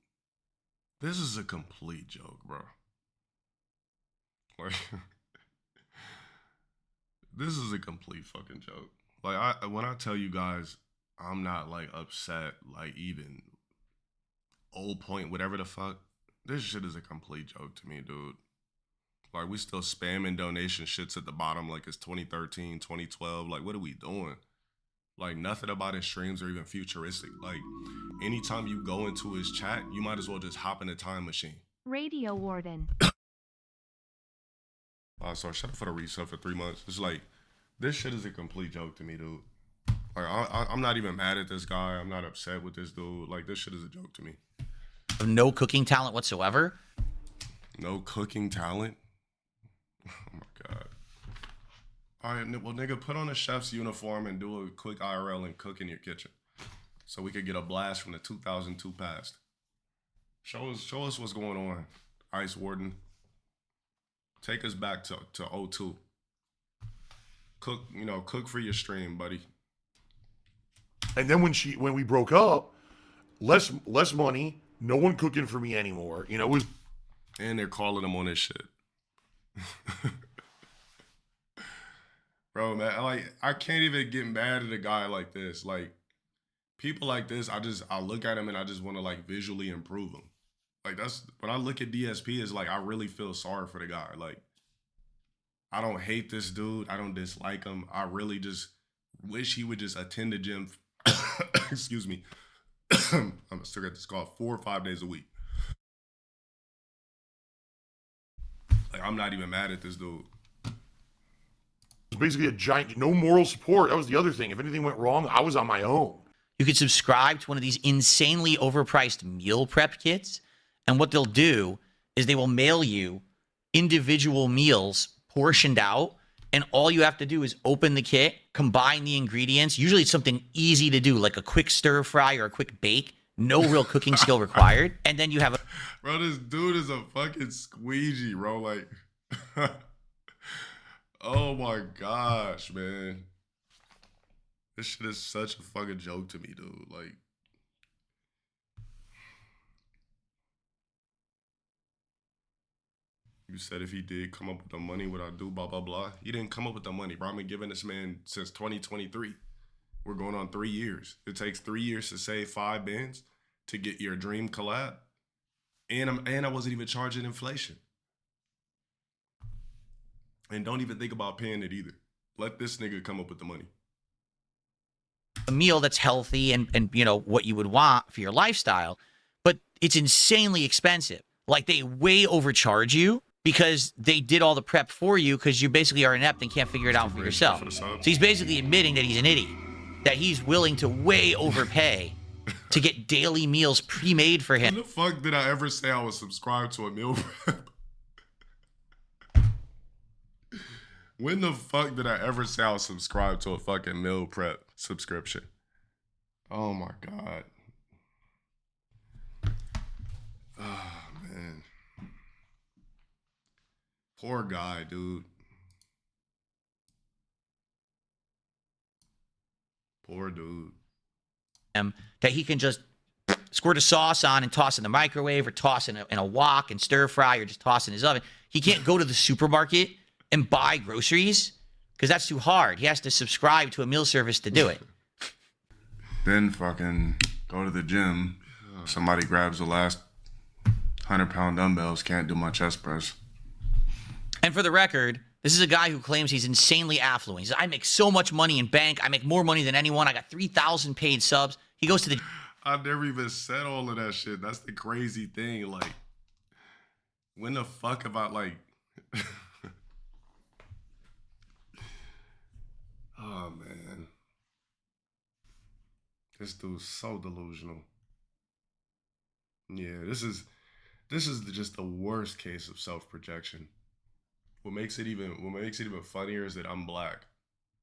This is a complete joke, bro. Like, this is a complete fucking joke. Like, when I tell you guys, I'm not like upset, like even old point, whatever the fuck. This shit is a complete joke to me, dude. Like, we still spamming donation shits at the bottom like it's 2013, 2012. Like, what are we doing? Like, nothing about his streams are even futuristic. Like, anytime you go into his chat, you might as well just hop in a time machine. Radio Warden. So shut up for the resub for 3 months. It's like, this shit is a complete joke to me, dude. Like, I'm not even mad at this guy. I'm not upset with this dude. Like, this shit is a joke to me. No cooking talent whatsoever. No cooking talent? Oh my God. All right, well, nigga, put on a chef's uniform and do a quick IRL and cook in your kitchen, so we could get a blast from the 2002 past. Show us what's going on, Ice Warden. Take us back to 02. Cook for your stream, buddy. And then when we broke up, less money, no one cooking for me anymore. You know, it was. And they're calling him on this shit. Bro, man, like, I can't even get mad at a guy like this. Like, people like this, I look at him and I just want to, like, visually improve him. Like, that's, when I look at DSP, it's like, I really feel sorry for the guy. Like, I don't hate this dude. I don't dislike him. I really just wish he would just attend the gym. Excuse me. I'm still got this call 4 or 5 days a week. Like, I'm not even mad at this dude. It's basically a giant, no moral support. That was the other thing. If anything went wrong, I was on my own. You could subscribe to one of these insanely overpriced meal prep kits, and what they'll do is they will mail you individual meals portioned out, and all you have to do is open the kit, combine the ingredients. Usually it's something easy to do, like a quick stir fry or a quick bake. No real cooking skill required. And then you have a... Bro, this dude is a fucking squeegee, bro. Like... Oh my gosh, man. This shit is such a fucking joke to me, dude. Like, you said if he did come up with the money, what I do, blah, blah, blah. He didn't come up with the money, bro. I've been giving this man since 2023. We're going on 3 years. It takes 3 years to save 5 bands to get your dream collab. And I wasn't even charging inflation. And don't even think about paying it either. Let this nigga come up with the money. A meal that's healthy and you know, what you would want for your lifestyle, but it's insanely expensive. Like, they way overcharge you because they did all the prep for you because you basically are inept and can't figure it out for yourself. So he's basically admitting that he's an idiot, that he's willing to way overpay to get daily meals pre-made for him. When the fuck did I ever say I was subscribed to a meal prep? When the fuck did I ever say I was subscribed to a fucking meal prep subscription? Oh my God. Oh man. Poor guy, dude. Poor dude. That he can just squirt a sauce on and toss in the microwave, or toss in a wok and stir fry, or just toss in his oven. He can't go to the supermarket and buy groceries because that's too hard. He has to subscribe to a meal service to do it. Then fucking go to the gym. Somebody grabs the last 100-pound dumbbells, can't do my chest press. And for the record, this is a guy who claims he's insanely affluent. He says, I make so much money in bank. I make more money than anyone. I got 3,000 paid subs. He goes to the... I never even said all of that shit. That's the crazy thing. Like, when the fuck have I, like... Oh, man. This dude's so delusional. Yeah, this is just the worst case of self-projection. What makes it even funnier is that I'm black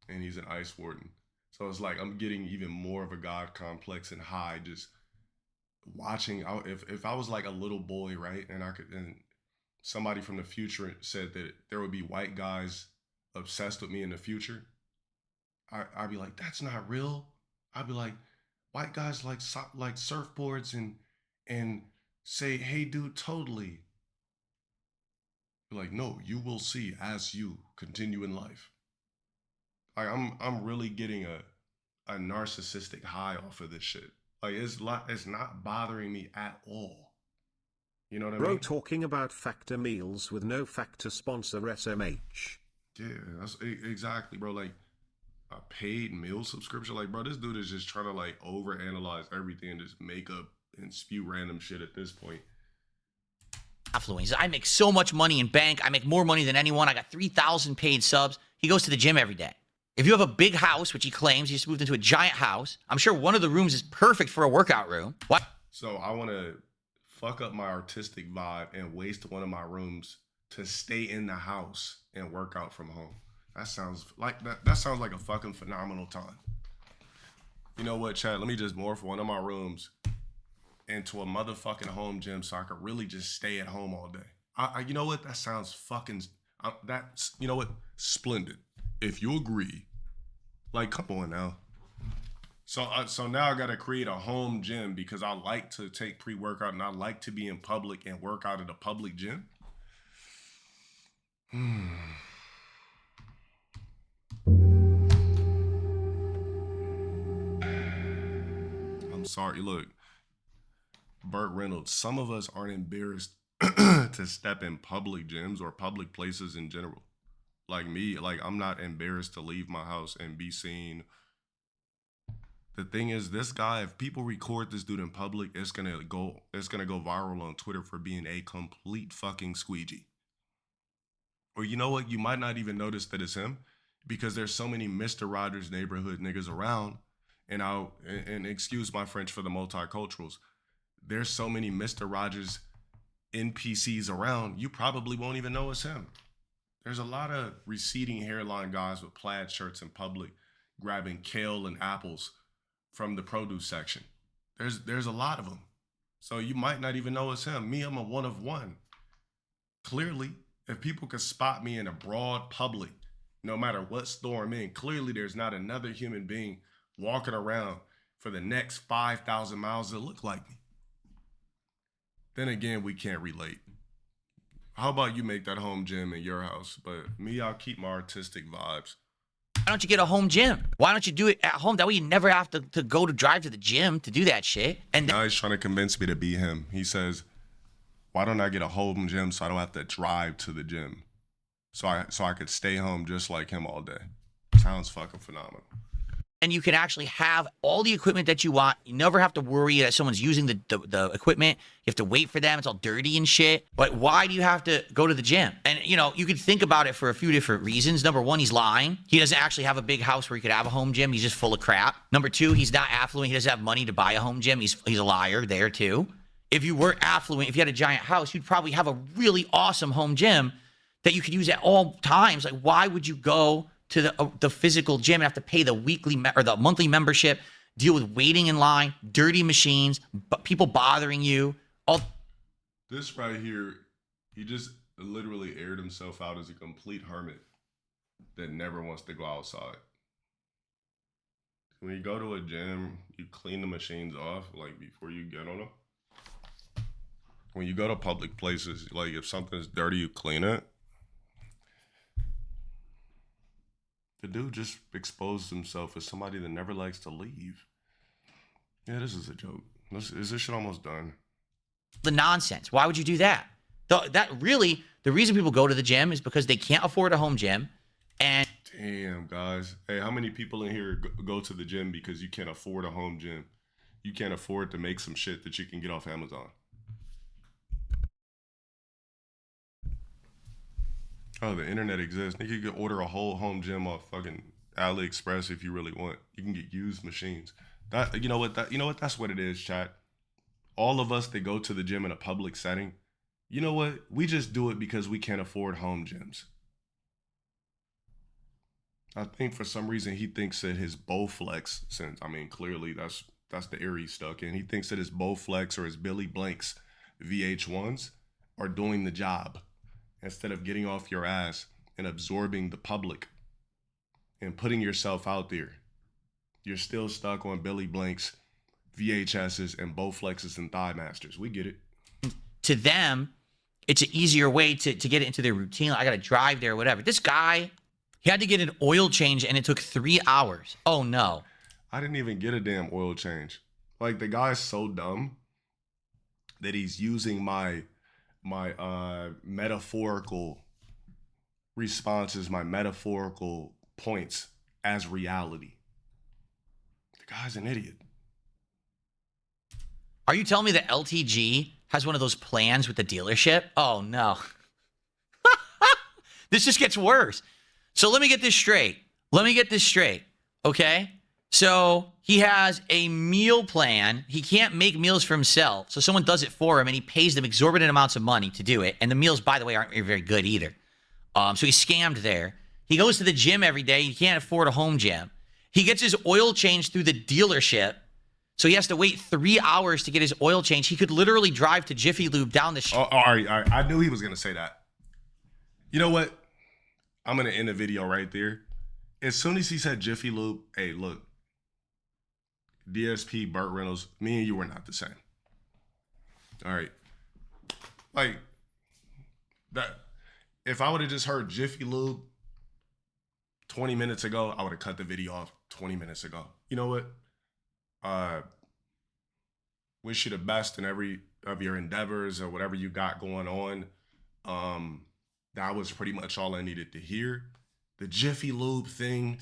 and he's an ice warden. So it's like I'm getting even more of a God complex and high just watching. If I was like a little boy, right, and somebody from the future said that there would be white guys obsessed with me in the future, I'd be like, that's not real. I'd be like, white guys like surfboards and say, hey dude, totally. Be like, no, you will see as you continue in life. Like, I'm really getting a narcissistic high off of this shit. Like, it's not bothering me at all. You know what I mean? Bro, talking about factor meals with no factor sponsor SMH. Yeah, that's exactly, bro. Like, a paid meal subscription. Like, bro, this dude is just trying to like overanalyze everything and just make up and spew random shit at this point. affluent. He says, I make so much money in bank. I make more money than anyone. I got 3,000 paid subs. He goes to the gym every day. If you have a big house, which he claims, he just moved into a giant house. I'm sure one of the rooms is perfect for a workout room. What? So I want to fuck up my artistic vibe and waste one of my rooms to stay in the house and work out from home. That sounds like that sounds like a fucking phenomenal time. You know what, Chad? Let me just morph one of my rooms into a motherfucking home gym so I could really just stay at home all day. You know what? That sounds fucking. That's, you know what? Splendid. If you agree, like, come on now. So now I got to create a home gym because I like to take pre-workout and I like to be in public and work out at a public gym. I'm sorry. Look, Burt Reynolds, some of us aren't embarrassed to step in public gyms or public places in general. Like me, like I'm not embarrassed to leave my house and be seen. The thing is, this guy, if people record this dude in public, it's gonna go viral on Twitter for being a complete fucking squeegee. Or you know what? You might not even notice that it's him because there's so many Mr. Rogers neighborhood niggas around. And excuse my French for the multiculturals. There's so many Mr. Rogers NPCs around, you probably won't even know it's him. There's a lot of receding hairline guys with plaid shirts in public grabbing kale and apples from the produce section. There's a lot of them. So you might not even know it's him. Me, I'm a one of one. Clearly, if people could spot me in a broad public, no matter what store I'm in, clearly there's not another human being walking around for the next 5,000 miles that look like me. Then again, we can't relate. How about you make that home gym in your house? But me, I'll keep my artistic vibes. Why don't you get a home gym? Why don't you do it at home? That way you never have to drive to the gym to do that shit. And now he's trying to convince me to be him. He says, why don't I get a home gym so I don't have to drive to the gym? So I could stay home just like him all day. Sounds fucking phenomenal. And you can actually have all the equipment that you want. You never have to worry that someone's using the equipment. You have to wait for them. It's all dirty and shit. But why do you have to go to the gym? And, you know, you could think about it for a few different reasons. Number one, he's lying. He doesn't actually have a big house where he could have a home gym. He's just full of crap. Number two, he's not affluent. He doesn't have money to buy a home gym. He's a liar there, too. If you were affluent, if you had a giant house, you'd probably have a really awesome home gym that you could use at all times. Like, why would you go to the physical gym and have to pay the weekly or the monthly membership, deal with waiting in line, dirty machines, people bothering you? This right here, he just literally aired himself out as a complete hermit that never wants to go outside. When you go to a gym, you clean the machines off, like, before you get on them. When you go to public places, like, if something's dirty, you clean it. The dude just exposed himself as somebody that never likes to leave. Yeah, this is a joke. Is this shit almost done? The nonsense. Why would you do that? The reason people go to the gym is because they can't afford a home gym. And damn, guys. Hey, how many people in here go to the gym because you can't afford a home gym? You can't afford to make some shit that you can get off Amazon. Oh, the internet exists. Nigga, you can order a whole home gym off fucking AliExpress if you really want. You can get used machines. You know what? That's what it is, chat. All of us that go to the gym in a public setting, you know what? We just do it because we can't afford home gyms. I think for some reason he thinks that his Bowflex, clearly that's the area he's stuck in. He thinks that his Bowflex or his Billy Blanks VH1s are doing the job. Instead of getting off your ass and absorbing the public and putting yourself out there, you're still stuck on Billy Blanks, VHSs, and Bowflexes and Thigh Masters. We get it. To them, it's an easier way to get it into their routine. I got to drive there or whatever. This guy, he had to get an oil change and it took 3 hours. Oh, no. I didn't even get a damn oil change. Like, the guy's so dumb that he's using my metaphorical responses, my metaphorical points as reality. The guy's an idiot. Are you telling me that LTG has one of those plans with the dealership. Oh no. This just gets worse. So let me get this straight. Okay? So he has a meal plan. He can't make meals for himself. So someone does it for him and he pays them exorbitant amounts of money to do it. And the meals, by the way, aren't very good either. So he's scammed there. He goes to the gym every day. He can't afford a home gym. He gets his oil changed through the dealership. So he has to wait 3 hours to get his oil change. He could literally drive to Jiffy Lube down the street. Oh, all right. I knew he was going to say that. You know what? I'm going to end the video right there. As soon as he said Jiffy Lube, hey, look. DSP, Burt Reynolds, me and you were not the same. All right. Like, that. If I would have just heard Jiffy Lube 20 minutes ago, I would have cut the video off 20 minutes ago. You know what? Wish you the best in every of your endeavors or whatever you got going on. That was pretty much all I needed to hear. The Jiffy Lube thing.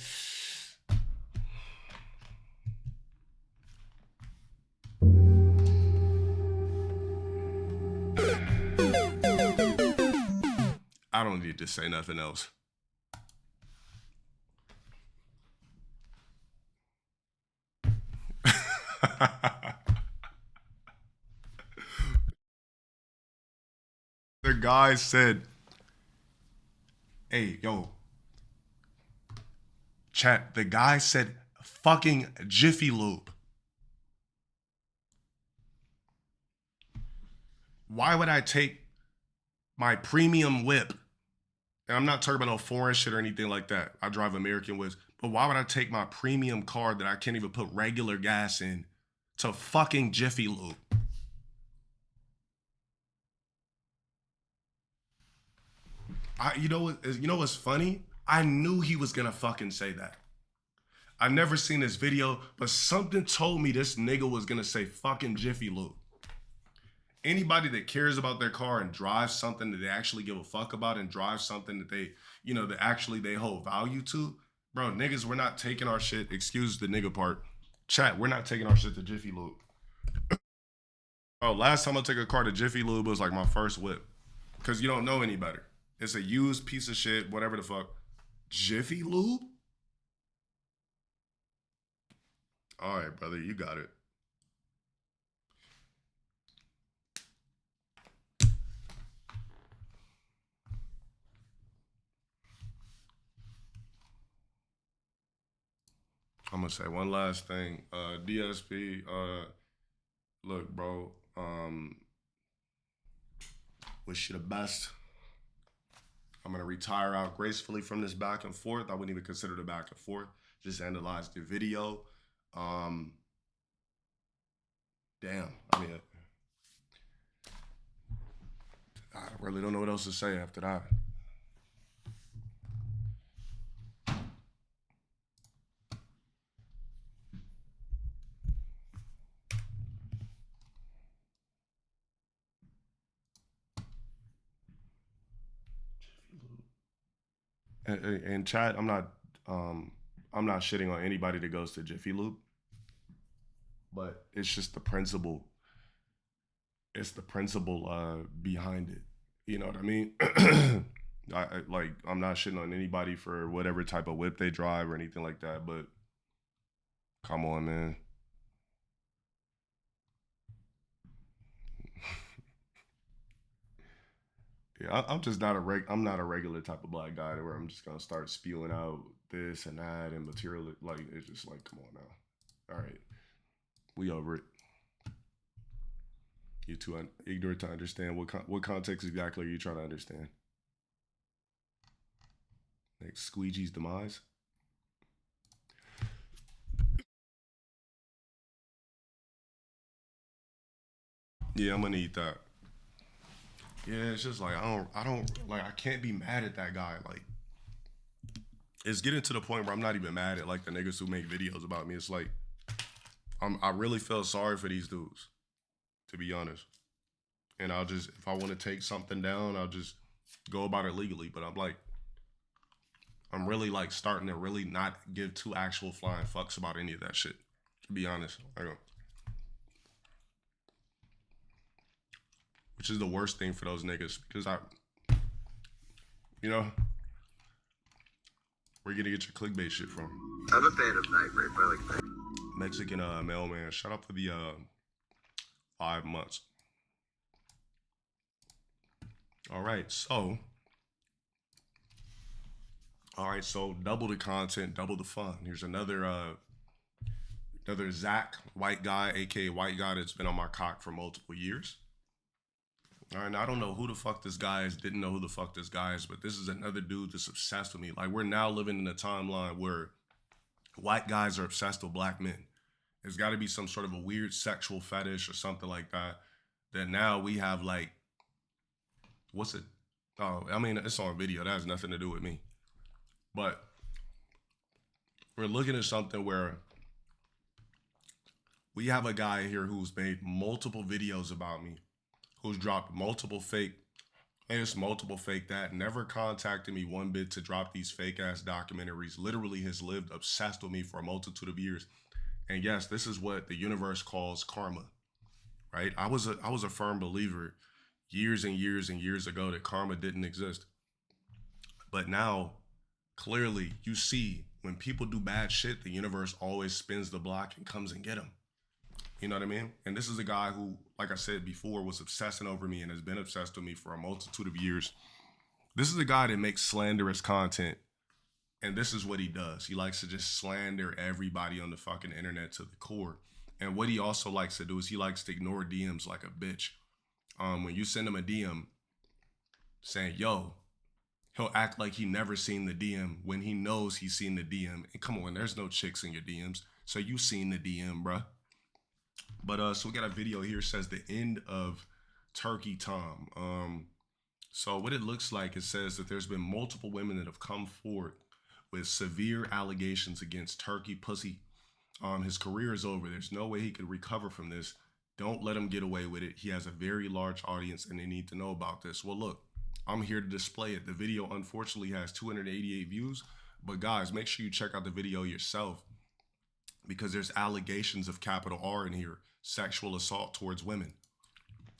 I don't need to say nothing else. The guy said, hey, yo, chat, the guy said fucking Jiffy Lube. Why would I take my premium whip? And I'm not talking about no foreign shit or anything like that. I drive American whips. But why would I take my premium car that I can't even put regular gas in to fucking Jiffy Lube? You know what's funny? I knew he was gonna fucking say that. I never seen this video, but something told me this nigga was gonna say fucking Jiffy Lube. Anybody that cares about their car and drives something that they actually give a fuck about and drives something that they, that actually they hold value to, bro, niggas, we're not taking our shit, excuse the nigga part, chat, we're not taking our shit to Jiffy Lube. Oh, last time I took a car to Jiffy Lube was like my first whip. Because you don't know any better. It's a used piece of shit, whatever the fuck. Jiffy Lube? All right, brother, you got it. I'm gonna say one last thing. DSP, look, bro, wish you the best. I'm gonna retire out gracefully from this back and forth. I wouldn't even consider it a back and forth. Just analyze the video. Damn, I mean, I really don't know what else to say after that. And chat, I'm not shitting on anybody that goes to Jiffy Lube, but it's just the principle. It's the principle behind it. You know what I mean? I'm not shitting on anybody for whatever type of whip they drive or anything like that, but come on, man. Yeah, I'm just not I'm not a regular type of black guy where I'm just gonna start spewing out this and that and material. Like, it's just like, come on now. All right, we over it. You too ignorant to understand what context exactly are you trying to understand? Like Squeegee's demise. Yeah, I'm gonna eat that. Yeah, it's just like I can't be mad at that guy. Like, it's getting to the point where I'm not even mad at like the niggas who make videos about me. It's like I really feel sorry for these dudes, to be honest. And I'll just, if I want to take something down, I'll just go about it legally. But I'm really like starting to really not give two actual flying fucks about any of that shit, to be honest. which is the worst thing for those niggas because you know, where you gonna get your clickbait shit from? I'm a fan of Night Rape. I like Night. Mexican mailman, shout out for the 5 months. All right, so double the content, double the fun. Here's another Zach, white guy, aka white guy that's been on my cock for multiple years. All right, now I don't know who the fuck this guy is, didn't know who the fuck this guy is, but this is another dude that's obsessed with me. Like, we're now living in a timeline where white guys are obsessed with black men. There's got to be some sort of a weird sexual fetish or something like that. That now we have, like, what's it? Oh, I mean, it's on video. That has nothing to do with me. But we're looking at something where we have a guy here who's made multiple videos about me, who's dropped multiple fake this, multiple fake that, never contacted me one bit to drop these fake ass documentaries, literally has lived obsessed with me for a multitude of years. And yes, this is what the universe calls karma, right? I was a firm believer years and years and years ago that karma didn't exist. But now, clearly, you see when people do bad shit, the universe always spins the block and comes and get them. You know what I mean? And this is a guy who, like I said before, was obsessing over me and has been obsessed with me for a multitude of years. This is a guy that makes slanderous content. And this is what he does. He likes to just slander everybody on the fucking internet to the core. And what he also likes to do is he likes to ignore DMs like a bitch. When you send him a DM saying, yo, he'll act like he never seen the DM when he knows he's seen the DM. And come on, there's no chicks in your DMs. So you seen the DM, bruh. But so we got a video here, says the end of Turkey Tom. So what it looks like, it says that there's been multiple women that have come forward with severe allegations against Turkey Pussy. His career is over. There's no way he could recover from this. Don't let him get away with it. He has a very large audience and they need to know about this. Well, look, I'm here to display it. The video unfortunately has 288 views, but guys, make sure you check out the video yourself because there's allegations of capital R in here, sexual assault towards women.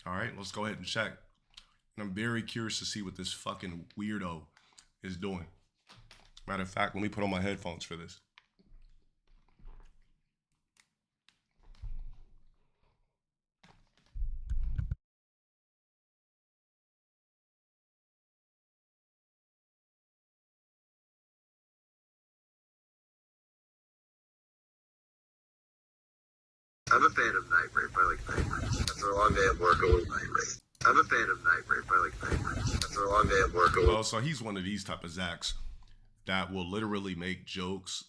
All right, let's go ahead and check. And I'm very curious to see what this fucking weirdo is doing. Matter of fact, let me put on my headphones for this. I'm a fan of Night Rape. I like Night Rape. After a long day at work, I like Night Rape. I'm a fan of Night Rape. I like Night Rape. After a long day at work, Oh, so he's one of these type of Zacks that will literally make jokes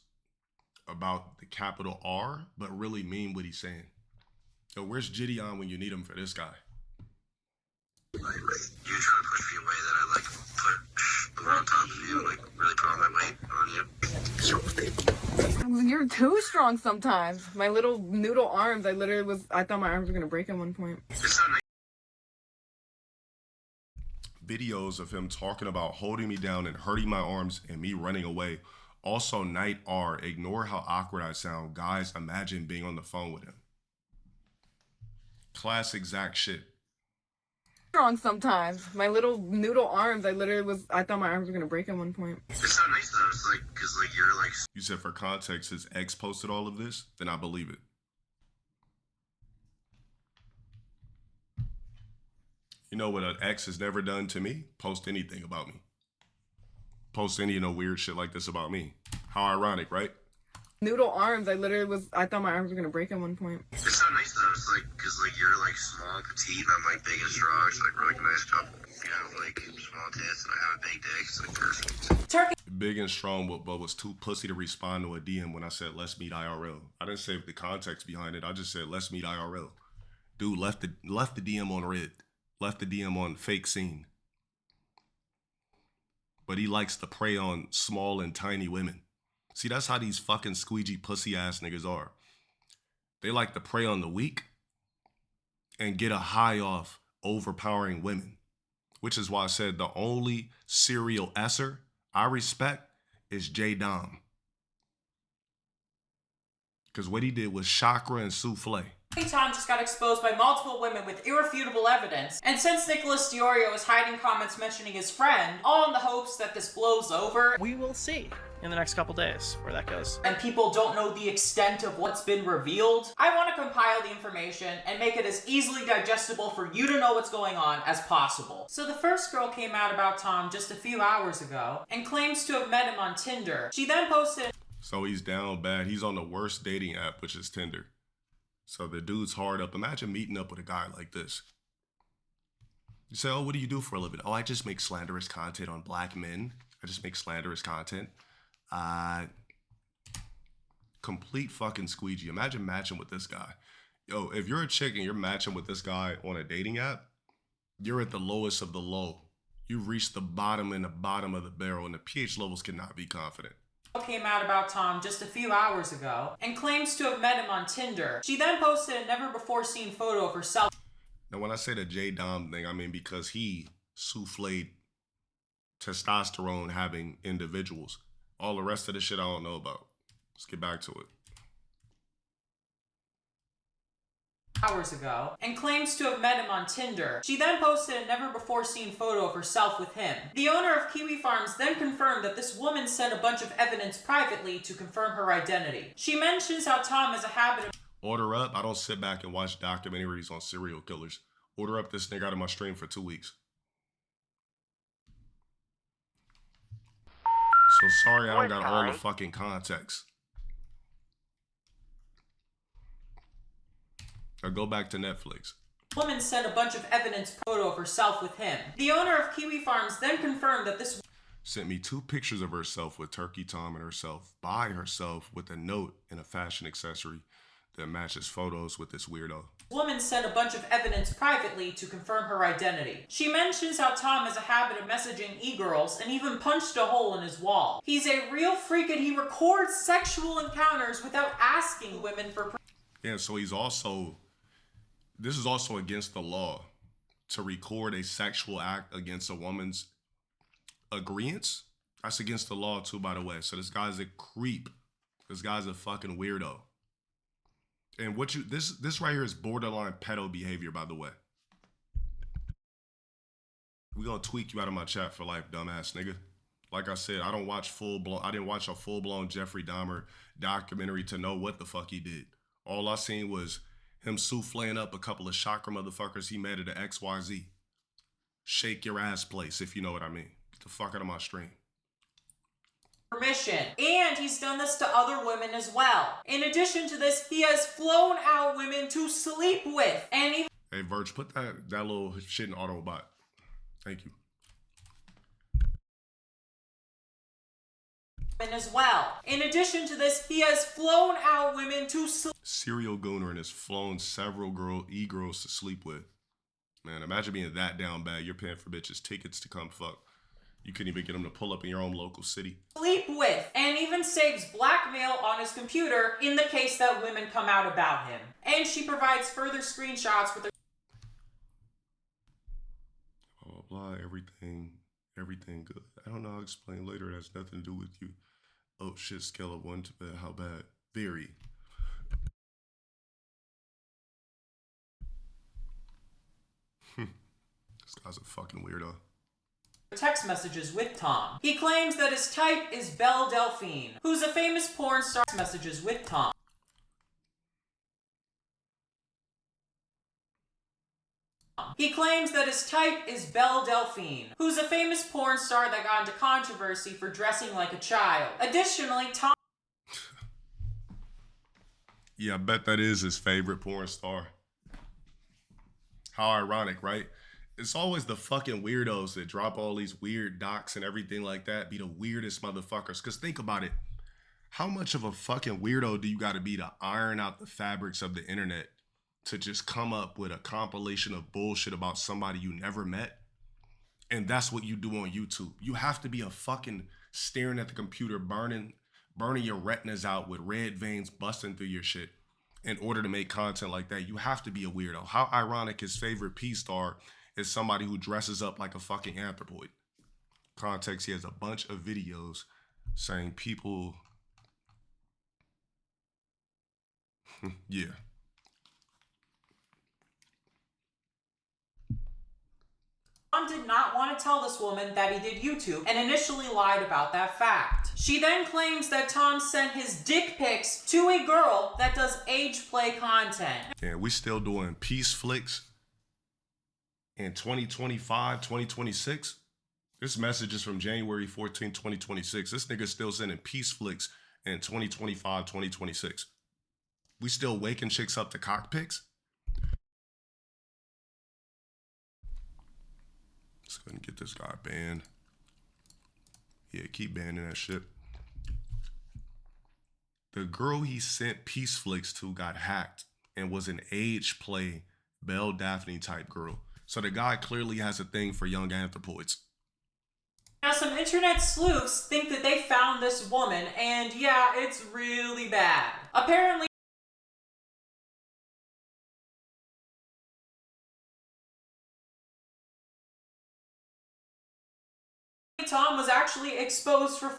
about the capital R, but really mean what he's saying. So where's Gideon when you need him for this guy? Night Rape. You trying to push me away that I like put on top of you, like really put all my weight on you. You're too strong sometimes. My little noodle arms, I thought my arms were gonna break at one point. Videos of him talking about holding me down and hurting my arms and me running away. Also, Night R, ignore how awkward I sound. Guys, imagine being on the phone with him. Classic Zach shit. Strong sometimes. My little noodle arms, I thought my arms were gonna break at one point. It's so nice though. It's like, cause like you're like. You said for context, his ex posted all of this, then I believe it. You know what an ex has never done to me? Post anything about me. Post any, weird shit like this about me. How ironic, right? Noodle arms, I thought my arms were gonna break at one point. It's so nice though. It's like, cause like you're like small, petite, and I'm like big and strong. It's like really nice couple. You have like small tits, and I have a big dick. It's like perfect. Turkey. Big and strong, but was too pussy to respond to a DM when I said let's meet IRL. I didn't say the context behind it. I just said let's meet IRL. Dude left the DM on red. Left the DM on fake scene. But he likes to prey on small and tiny women. See, that's how these fucking squeegee pussy ass niggas are. They like to prey on the weak and get a high off overpowering women. Which is why I said the only serial esser I respect is J Dom. Because what he did was chakra and souffle. Tom just got exposed by multiple women with irrefutable evidence, and since Nicholas Diorio is hiding comments mentioning his friend, all in the hopes that this blows over, we will see in the next couple days where that goes. And people don't know the extent of what's been revealed, I want to compile the information and make it as easily digestible for you to know what's going on as possible. So the first girl came out about Tom just a few hours ago and claims to have met him on Tinder. She then posted... So he's down bad. He's on the worst dating app, which is Tinder. So the dude's hard up. Imagine meeting up with a guy like this. You say, oh, what do you do for a living? Oh, I just make slanderous content on black men. I just make slanderous content. Complete fucking squeegee. Imagine matching with this guy. Yo, if you're a chick and you're matching with this guy on a dating app, you're at the lowest of the low. You've reached the bottom and the bottom of the barrel, and the pH levels cannot be confident. Came out about Tom just a few hours ago and claims to have met him on Tinder. She then posted a never-before-seen photo of herself. Now, when I say the J-Dom thing, I mean because he souffled testosterone having individuals. All the rest of the shit I don't know about. Let's get back to it. Hours ago and claims to have met him on Tinder. She then posted a never-before-seen photo of herself with him. The owner of Kiwi Farms then confirmed that this woman sent a bunch of evidence privately to confirm her identity. She mentions how Tom has a habit of... Order up. I don't sit back and watch documentaries on serial killers. Order up this nigga out of my stream for 2 weeks. So sorry I don't got all the fucking context. Or go back to Netflix. Woman sent a bunch of evidence photo of herself with him. The owner of Kiwi Farms then confirmed that this sent me 2 pictures of herself with Turkey Tom and herself by herself with a note and a fashion accessory that matches photos with this weirdo. Woman sent a bunch of evidence privately to confirm her identity. She mentions how Tom has a habit of messaging e-girls and even punched a hole in his wall. He's a real freak and he records sexual encounters without asking women for... Yeah, so he's also... This is also against the law to record a sexual act against a woman's agreeance. That's against the law too, by the way. So this guy's a creep. This guy's a fucking weirdo. And what you this right here is borderline pedo behavior, by the way. We gonna tweak you out of my chat for life, dumbass nigga. Like I said, I didn't watch a full-blown Jeffrey Dahmer documentary to know what the fuck he did. All I seen was him souffling up a couple of chakra motherfuckers he met at the XYZ. Shake your ass place, if you know what I mean. Get the fuck out of my stream. Permission. And he's done this to other women as well. In addition to this, he has flown out women to sleep with. And even... Hey, Verge, put that little shit in Autobot. Thank you. As well. In addition to this, he has flown out women to sleep. Serial gooner and has flown several e-girls to sleep with. Man, imagine being that down bad. You're paying for bitches tickets to come fuck. You couldn't even get them to pull up in your own local city. Sleep with, and even saves blackmail on his computer in the case that women come out about him. And she provides further screenshots with her... Blah, blah, blah, everything good. I don't know, I'll explain later. It has nothing to do with you. Oh shit, scale of 1 to bad. How bad? Very. This guy's a fucking weirdo. Text messages with Tom. He claims that his type is Belle Delphine, who's a famous porn star. Messages with Tom. He claims that his type is Belle Delphine, who's a famous porn star that got into controversy for dressing like a child. Additionally, Tom... Yeah, I bet that is his favorite porn star. How ironic, right? It's always the fucking weirdos that drop all these weird docs and everything like that, be the weirdest motherfuckers. Because think about it. How much of a fucking weirdo do you got to be to iron out the fabrics of the internet to just come up with a compilation of bullshit about somebody you never met? And that's what you do on YouTube. You have to be a fucking staring at the computer, burning your retinas out with red veins busting through your shit in order to make content like that. You have to be a weirdo. How ironic his favorite P-star is somebody who dresses up like a fucking anthropoid. Context, he has a bunch of videos saying people... Yeah. Tom did not want to tell this woman that he did YouTube and initially lied about that fact. She then claims that Tom sent his dick pics to a girl that does age play content. Yeah, we still doing peace flicks in 2025, 2026. This message is from January 14, 2026. This nigga's still sending peace flicks in 2025, 2026. We still waking chicks up to cock pics? Let's go ahead and get this guy banned. Yeah, keep banning that shit. The girl he sent peace flicks to got hacked and was an age play Belle Daphne type girl. So the guy clearly has a thing for young anthropoids. Now, some internet sleuths think that they found this woman, and yeah, it's really bad. Apparently, Tom was actually exposed for.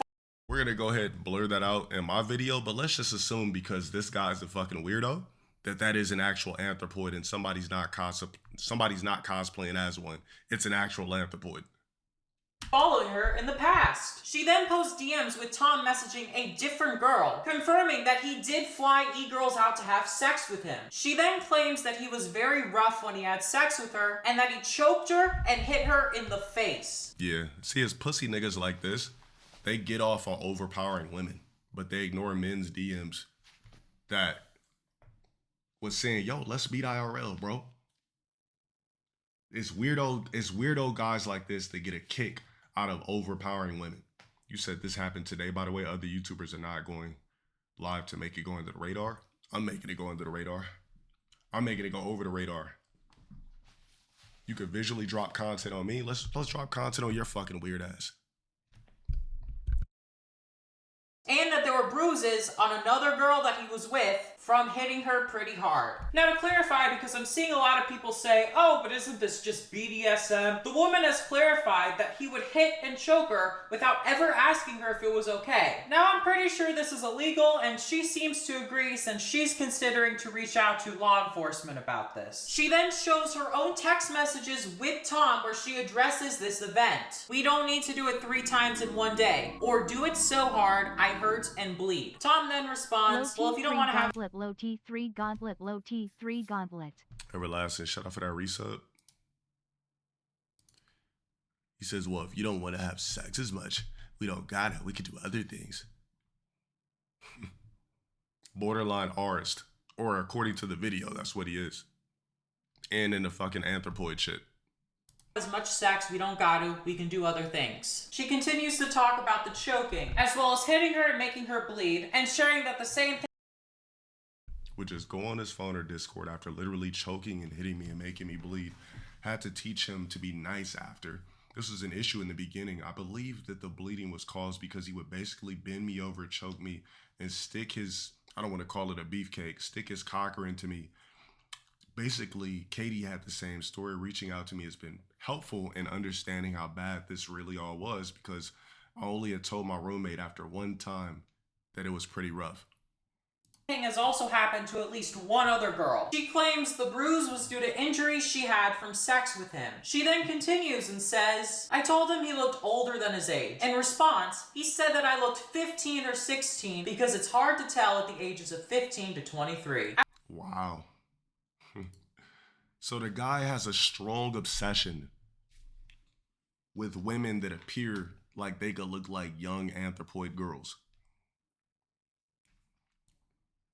We're gonna go ahead and blur that out in my video, but let's just assume because this guy's a fucking weirdo that is an actual anthropoid and somebody's not cosplaying as one. It's an actual anthropoid. Following her in the past. She then posts DMs with Tom messaging a different girl, confirming that he did fly e-girls out to have sex with him. She then claims that he was very rough when he had sex with her and that he choked her and hit her in the face. Yeah, see, as pussy niggas like this, they get off on overpowering women, but they ignore men's DMs that was saying, yo, let's meet IRL, bro. It's weirdo guys like this that get a kick out of overpowering women. You said this happened today, by the way. Other YouTubers are not going live to make it go under the radar. I'm making it go under the radar. I'm making it go over the radar. You could visually drop content on me. Let's drop content on your fucking weird ass. And that there were bruises on another girl that he was with from hitting her pretty hard. Now, to clarify, because I'm seeing a lot of people say, oh, but isn't this just BDSM? The woman has clarified that he would hit and choke her without ever asking her if it was okay. Now, I'm pretty sure this is illegal, and she seems to agree since she's considering to reach out to law enforcement about this. She then shows her own text messages with Tom where she addresses this event. We don't need to do it 3 times in one day, or do it so hard I hurt and bleed. Tom then responds, well, if you don't want to have low T3 gauntlet, low T3 gauntlet. Everlasting, shut up for that resub. He says, well, if you don't want to have sex as much, we don't got it. We could do other things. Borderline artist. Or according to the video, that's what he is. And in the fucking anthropoid shit. As much sex, we don't got to, we can do other things. She continues to talk about the choking, as well as hitting her and making her bleed, and sharing that the same thing would just go on his phone or Discord after literally choking and hitting me and making me bleed. Had to teach him to be nice after. This was an issue in the beginning. I believe that the bleeding was caused because he would basically bend me over, choke me, and stick his, I don't want to call it a beefcake, stick his cocker into me. Basically, Katie had the same story. Reaching out to me has been helpful in understanding how bad this really all was, because I only had told my roommate after one time that it was pretty rough. Has also happened to at least one other girl. She claims the bruise was due to injuries she had from sex with him. She then continues and says, I told him he looked older than his age. In response, he said that I looked 15 or 16 because it's hard to tell at the ages of 15 to 23. Wow. So the guy has a strong obsession with women that appear like they could look like young anthropoid girls.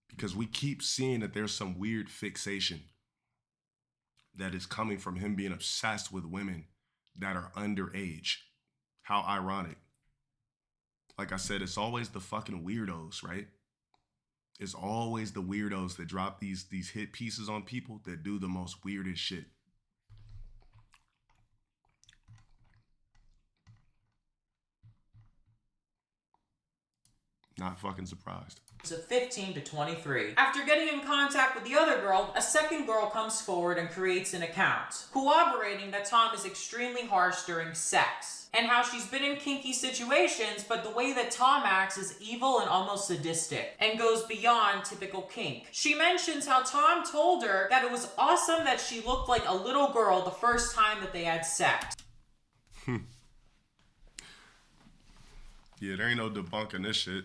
Because we keep seeing that there's some weird fixation that is coming from him being obsessed with women that are underage. How ironic. Like I said, it's always the fucking weirdos, right? It's always the weirdos that drop these hit pieces on people that do the most weirdest shit. Not fucking surprised. Of 15 to 23. After getting in contact with the other girl, a second girl comes forward and creates an account, corroborating that Tom is extremely harsh during sex, and how she's been in kinky situations, but the way that Tom acts is evil and almost sadistic, and goes beyond typical kink. She mentions how Tom told her that it was awesome that she looked like a little girl the first time that they had sex. Yeah, there ain't no debunking this shit.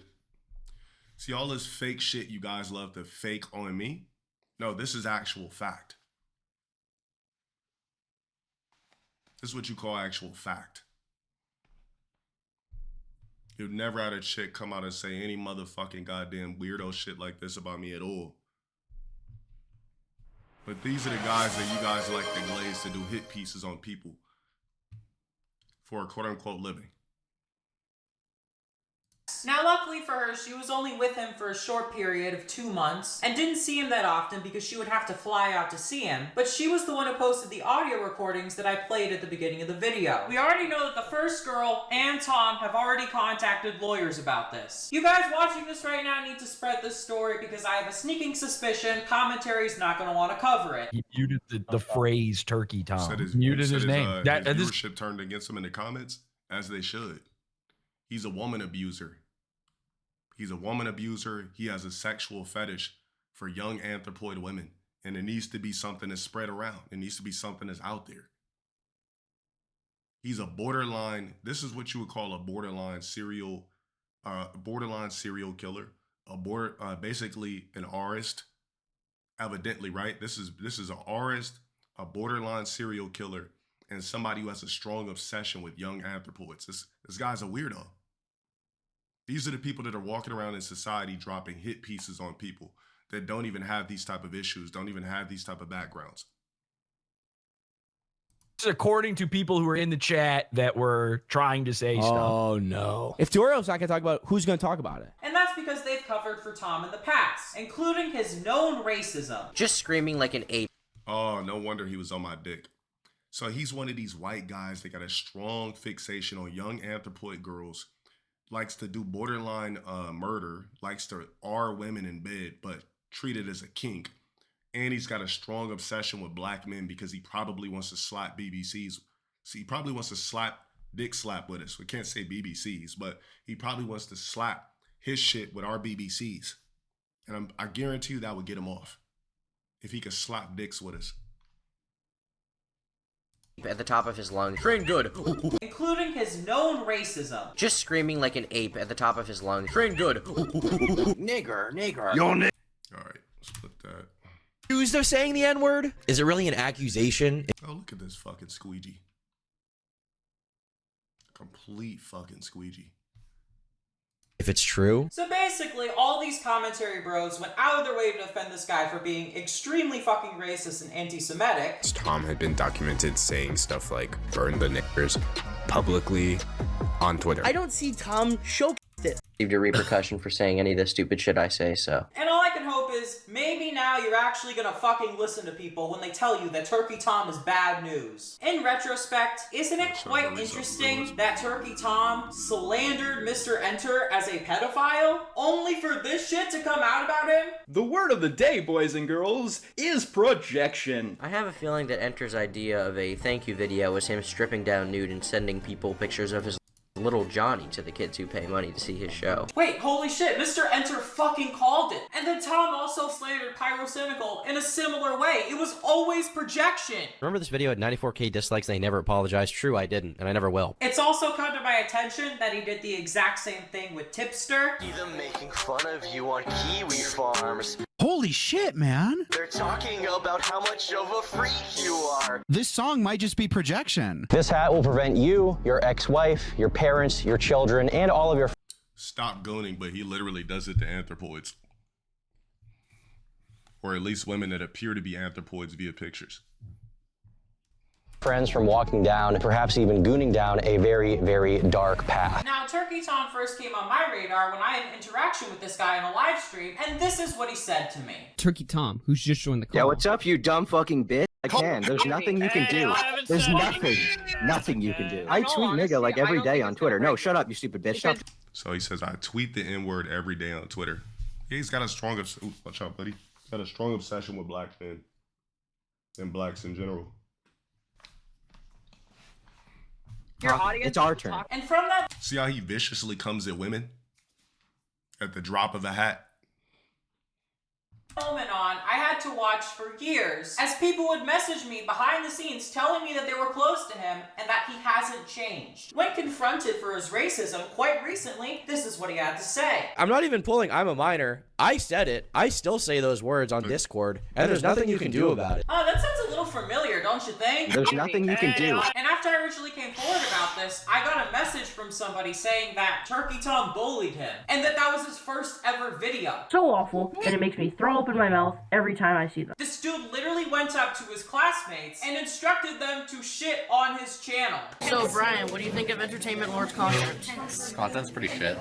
See, all this fake shit you guys love to fake on me? No, this is actual fact. This is what you call actual fact. You've never had a chick come out and say any motherfucking goddamn weirdo shit like this about me at all. But these are the guys that you guys like to glaze to do hit pieces on people for a quote-unquote living. Now, luckily for her, she was only with him for a short period of 2 months and didn't see him that often because she would have to fly out to see him. But she was the one who posted the audio recordings that I played at the beginning of the video. We already know that the first girl and Tom have already contacted lawyers about this. You guys watching this right now need to spread this story because I have a sneaking suspicion commentary's not going to want to cover it. He muted the phrase Turkey Tom. Said Muted his name. His viewership turned against him in the comments, as they should. He's a woman abuser. He's a woman abuser. He has a sexual fetish for young anthropoid women. And it needs to be something that's spread around. It needs to be something that's out there. He's a borderline, this is what you would call a borderline serial killer. Basically an aurist. Evidently, right? This is an aurist, a borderline serial killer, and somebody who has a strong obsession with young anthropoids. This guy's a weirdo. These are the people that are walking around in society dropping hit pieces on people that don't even have these type of issues, don't even have these type of backgrounds. According to people who were in the chat that were trying to say stuff. Oh, no. If Dorio's not going to talk about it, who's going to talk about it? And that's because they've covered for Tom in the past, including his known racism. Just screaming like an ape. Oh, no wonder he was on my dick. So he's one of these white guys that got a strong fixation on young anthropoid girls, likes to do borderline murder, likes to R women in bed, but treat it as a kink. And he's got a strong obsession with black men because he probably wants to slap BBCs. See, he probably wants to dick slap with us. We can't say BBCs, but he probably wants to slap his shit with our BBCs. And I guarantee you that would get him off if he could slap dicks with us. At the top of his lungs. Train good. Including his known racism. Just screaming like an ape at the top of his lungs. Train good. Nigger. Yo, nigger. All right, let's put that. Who's there saying the N-word? Is it really an accusation? Oh, look at this fucking squeegee. Complete fucking squeegee. If it's true. So basically, all these commentary bros went out of their way to defend this guy for being extremely fucking racist and anti-Semitic. Tom had been documented saying stuff like burn the niggers publicly on Twitter. I don't see Tom show this. Received a repercussion for saying any of the stupid shit I say, so. And all I can hope is, maybe now you're actually gonna fucking listen to people when they tell you that Turkey Tom is bad news. In retrospect, isn't it quite interesting that Turkey Tom slandered Mr. Enter as a pedophile, only for this shit to come out about him? The word of the day, boys and girls, is projection. I have a feeling that Enter's idea of a thank you video was him stripping down nude and sending people pictures of his little Johnny to the kids who pay money to see his show. Wait, holy shit, Mr. Enter fucking called it. And then Tom also slandered Pyrocynical in a similar way. It was always projection. Remember this video had 94K dislikes and they never apologized? True, I didn't, and I never will. It's also come to my attention that he did the exact same thing with Tipster. See them making fun of you on Kiwi farms. Holy shit, man. They're talking about how much of a freak you are. This song might just be projection. This hat will prevent you, your ex-wife, your parents, your children, and all of your... Stop gooning, but he literally does it to anthropoids. Or at least women that appear to be anthropoids via pictures. friends from walking down, perhaps even gooning down a very, very dark path. Now, Turkey Tom first came on my radar when I had interaction with this guy in a live stream, and this is what he said to me. Turkey Tom, who's just joined the call. Yeah, what's up, you dumb fucking bitch? I can. There's nothing you can do. There's nothing you can do. I tweet nigga like every day on Twitter. No, shut up, you stupid bitch. Shut up. So he says, I tweet the N-word every day on Twitter. Yeah, he's got a strong, watch out, buddy. He's got a strong obsession with black men and blacks in general. Your audience, it's our turn. And from that, see how he viciously comes at women at the drop of a hat? moment on, I had had to watch for years, as people would message me behind the scenes telling me that they were close to him and that he hasn't changed. When confronted for his racism quite recently, this is what he had to say. I'm not even pulling I'm a minor. I said it. I still say those words on Discord, and there's nothing you can do about it. Oh, that sounds a little familiar, don't you think? There's nothing you can do. And after I originally came forward about this, I got a message from somebody saying that Turkey Tom bullied him, and that was his first ever video. So awful, and it makes me throw up in my mouth every time I see them. This dude literally went up to his classmates and instructed them to shit on his channel. So Brian, what do you think of Entertainment Lord's content? Content's pretty shit.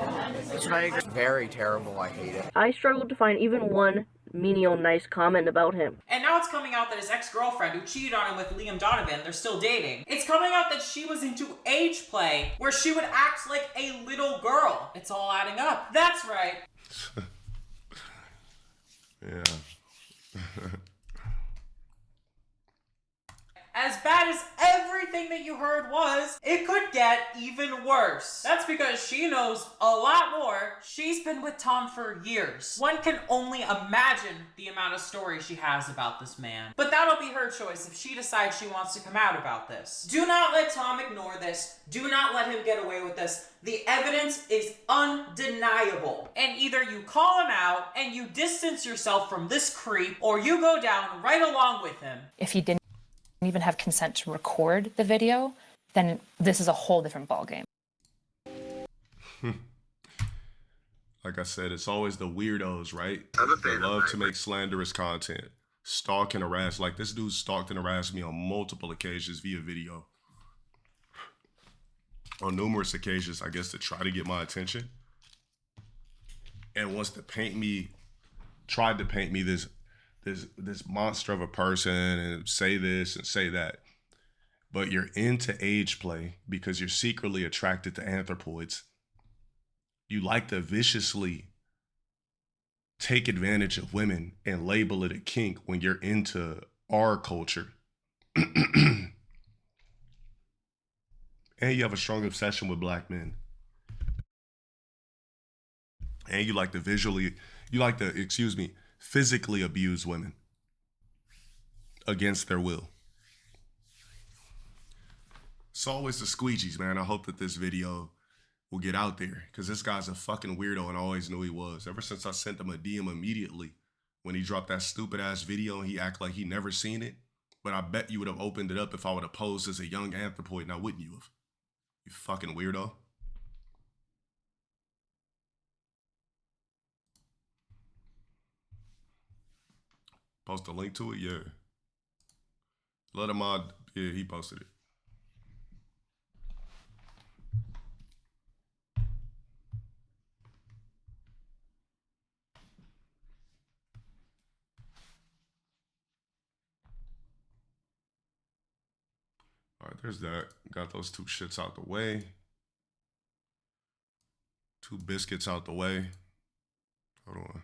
That's what I agree. Very terrible, I hate it. I struggled to find even one menial nice comment about him. And now it's coming out that his ex-girlfriend, who cheated on him with Liam Donovan, they're still dating. It's coming out that she was into age play, where she would act like a little girl. It's all adding up. That's right. Yeah. As bad as everything that you heard was, it could get even worse. That's because she knows a lot more. She's been with Tom for years. One can only imagine the amount of stories she has about this man. But that'll be her choice if she decides she wants to come out about this. Do not let Tom ignore this. Do not let him get away with this. The evidence is undeniable. And either you call him out and you distance yourself from this creep, or you go down right along with him. If he didn't even have consent to record the video, then this is a whole different ballgame. Like I said, it's always the weirdos, right? They love to make slanderous content. Stalk and harass. Like, this dude stalked and harassed me on multiple occasions via video. On numerous occasions, I guess, to try to get my attention. And wants to paint me, tried to paint me this monster of a person and say this and say that. But you're into age play because you're secretly attracted to anthropoids. You like to viciously take advantage of women and label it a kink when you're into our culture. And you have a strong obsession with black men. And you like to physically abuse women against their will. It's always the squeegees, man. I hope that this video will get out there, because this guy's a fucking weirdo, and I always knew he was. Ever since I sent him a DM immediately when he dropped that stupid ass video and he acted like he never seen it. But I bet you would have opened it up if I would have posed as a young anthropoid, now wouldn't you have? You fucking weirdo. Post a link to it? Yeah. Let him mod. Yeah, he posted it. All right, there's that. Got those two shits out the way. Two biscuits out the way. Hold on.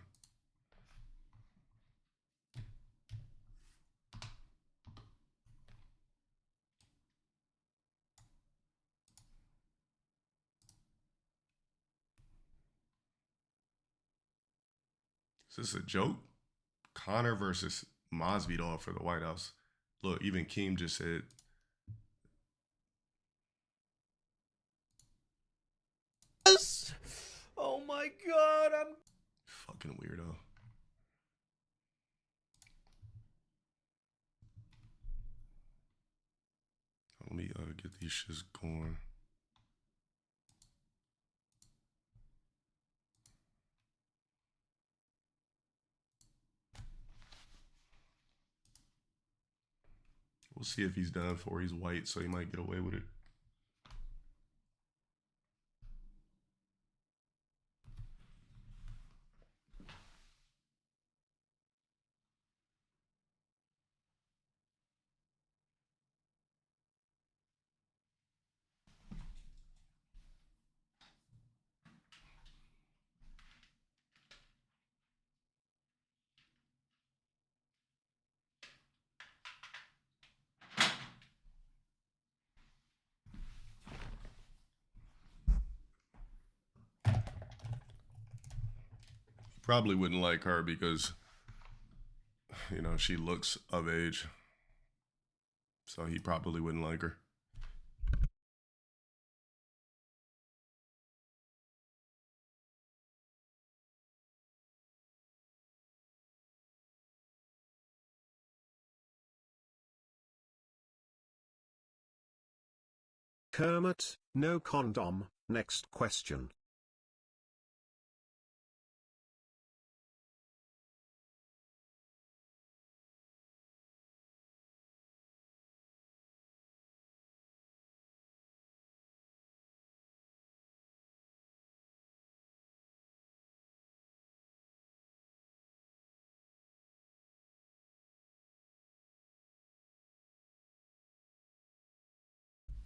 Is this a joke? Connor versus Masvidal for the White House. Look, even Keem just said. Yes! Oh my god, I'm fucking weirdo. Let me get these shits going. We'll see if he's done for. He's white, so he might get away with it. Probably wouldn't like her because you know, she looks of age. So he probably wouldn't like her. Kermit, no condom. Next question.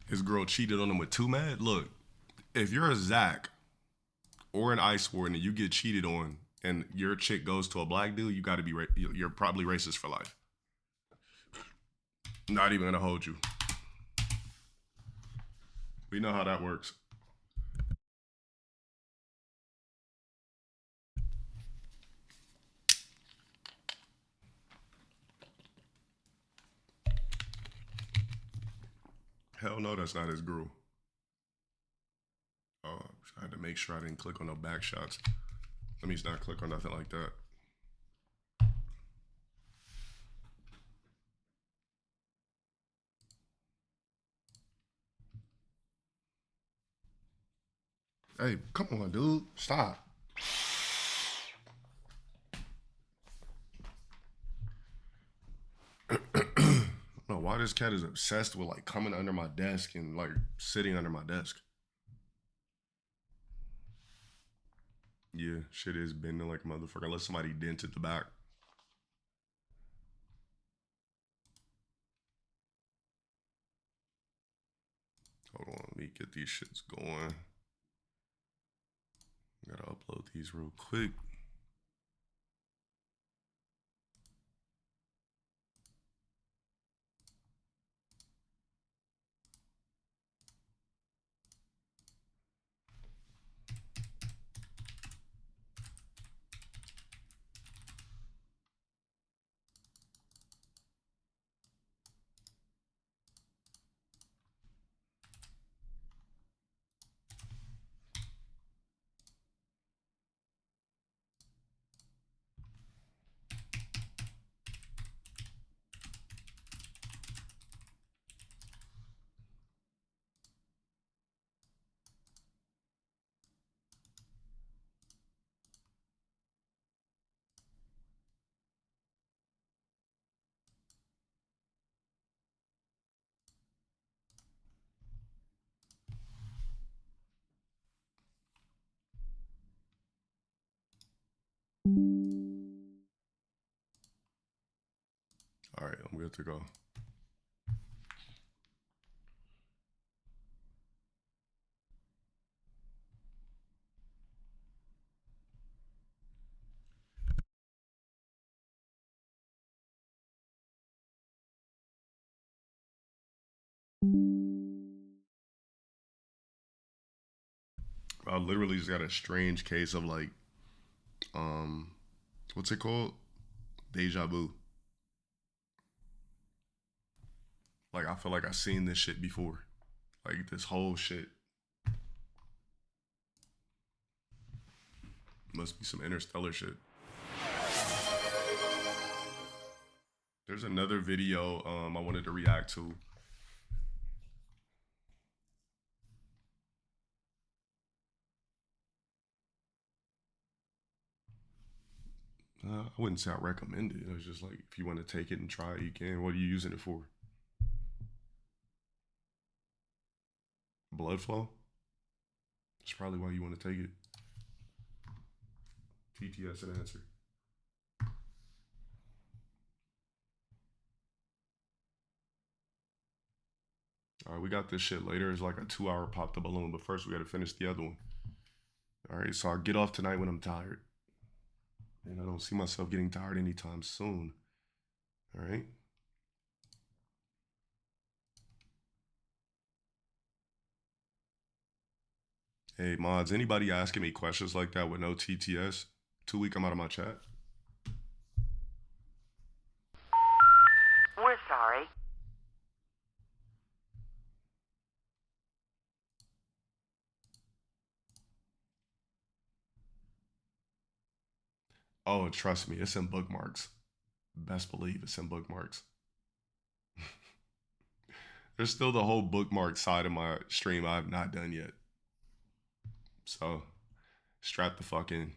His girl cheated on him with 2 mad. Look, if you're a Zach or an Ice Warden and you get cheated on and your chick goes to a black dude, you got to be, you're probably racist for life. Not even gonna hold you. We know how that works. Hell no, that's not his girl. Oh, I had to make sure I didn't click on no back shots. Let me not click on nothing like that. Hey, come on, dude. Stop. I don't know why this cat is obsessed with like coming under my desk and like sitting under my desk. Yeah, shit is bending like a motherfucker unless somebody dented the back. Hold on, let me get these shits going. Gotta upload these real quick. All right, I'm good to go. I literally just got a strange case of like, what's it called? Deja vu. Like, I feel like I've seen this shit before. Like, this whole shit. Must be some interstellar shit. There's another video I wanted to react to. I wouldn't say I recommend it. It was just like, if you want to take it and try it, you can. What are you using it for? Blood flow? That's probably why you want to take it. TTS an answer. All right, we got this shit later. It's like a 2-hour pop the balloon, but first we got to finish the other one. All right, so I'll get off tonight when I'm tired. And I don't see myself getting tired anytime soon. All right. Hey, mods, anybody asking me questions like that with no TTS? 2 week, I'm out of my chat. sorry. Oh, trust me, it's in bookmarks. Best believe it's in bookmarks. There's still the whole bookmark side of my stream I have not done yet. So, strap the fuck in.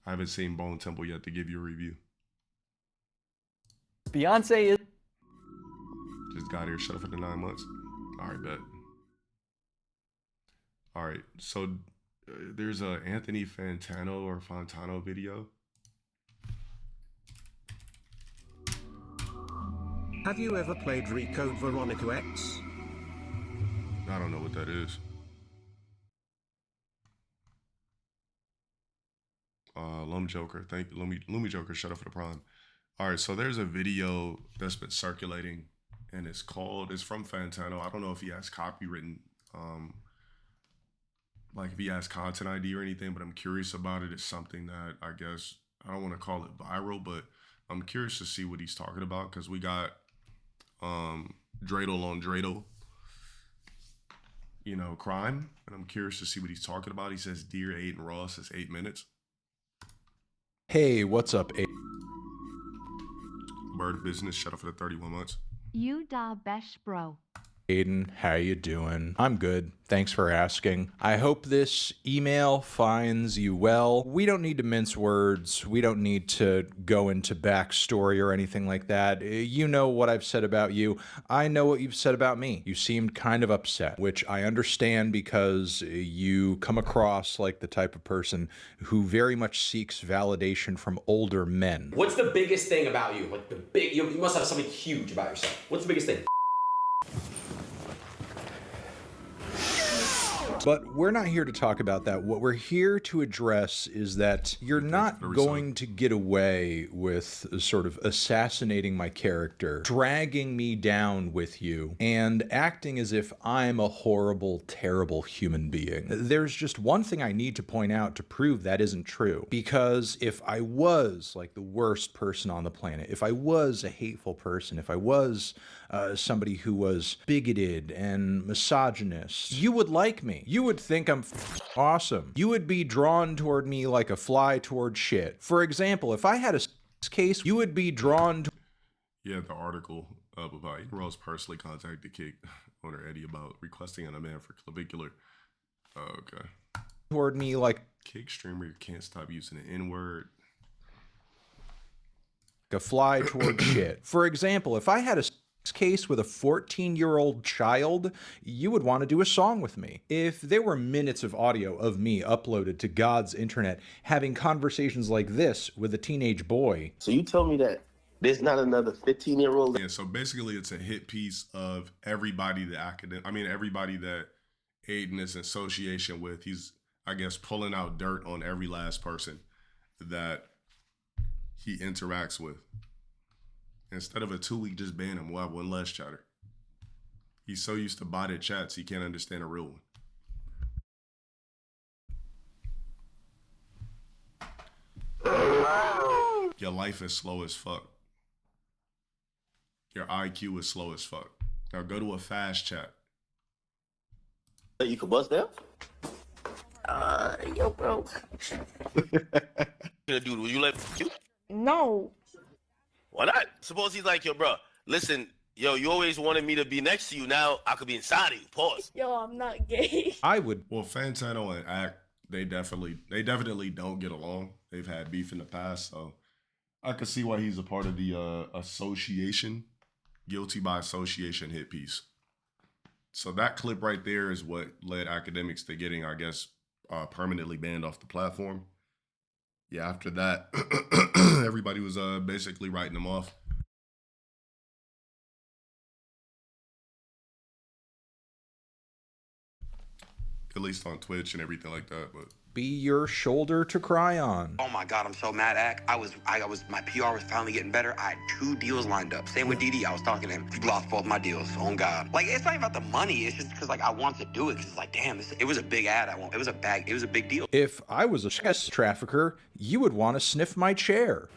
I haven't seen Bone Temple yet to give you a review. Beyonce is... Just got here, shut up for the 9 months. Alright, bet. Alright, so there's a Anthony Fantano or Fontano video. Have you ever played Recode Veronica X? I don't know what that is. Lum Joker, thank you. Lumi Joker, shut up for the prime. Alright, so there's a video that's been circulating and it's from Fantano. I don't know if he has copywritten, like if he has content ID or anything, but I'm curious about it. It's something that I guess, I don't want to call it viral, but I'm curious to see what he's talking about because we got Dreidel on Dreidel, you know, crime. And I'm curious to see what he's talking about. He says, Dear Aiden Ross, it's 8 minutes. Hey, what's up, Aiden? Bird business, shut up for the 31 months. You da besh bro. Aiden, how you doing? I'm good. Thanks for asking. I hope this email finds you well. We don't need to mince words. We don't need to go into backstory or anything like that. You know what I've said about you. I know what you've said about me. You seemed kind of upset, which I understand because you come across like the type of person who very much seeks validation from older men. What's the biggest thing about you? Like you must have something huge about yourself. What's the biggest thing? But we're not here to talk about that. What we're here to address is that you're not going to get away with sort of assassinating my character, dragging me down with you, and acting as if I'm a horrible, terrible human being. There's just one thing I need to point out to prove that isn't true. Because if I was like the worst person on the planet, if I was a hateful person, if I was somebody who was bigoted and misogynist, you would like me. You would think I'm awesome. You would be drawn toward me like a fly toward shit. For example, if I had a case, you would be drawn to... Yeah, the article up about Rose personally contacted Kick owner Eddie about requesting on a man for clavicular. Okay. Toward me like... Kick streamer can't stop using the N-word. A fly toward shit. For example, if I had a case with a 14-year-old child, you would want to do a song with me. If there were minutes of audio of me uploaded to God's internet having conversations like this with a teenage boy. So you tell me that there's not another 15-year-old? Yeah, so basically it's a hit piece of everybody everybody that Aiden is in association with. He's, I guess, pulling out dirt on every last person that he interacts with. Instead of a 2-week just ban him, we'll have one less chatter. He's so used to botted chats, he can't understand a real one. Your life is slow as fuck. Your IQ is slow as fuck. Now go to a fast chat. You can bust down? Yo, bro. Dude, will you let you? No. Why not? Suppose he's like, yo, bro, listen, yo, you always wanted me to be next to you. Now I could be inside of you. Pause. Yo, I'm not gay. I would. Well, Fantano and Act, they definitely don't get along. They've had beef in the past, so I could see why he's a part of the association, guilty by association hit piece. So that clip right there is what led academics to getting, I guess, permanently banned off the platform. Yeah, after that, everybody was basically writing them off. At least on Twitch and everything like that, but be your shoulder to cry on. Oh my God, I'm so mad at. My PR was finally getting better. I had 2 deals lined up. Same with DD. I was talking to him. He lost both my deals. Oh God. Like, it's not even about the money. It's just because like I wanted to do it. Cause it's like, damn, it was a big ad. It was a big deal. If I was a sex trafficker, you would want to sniff my chair.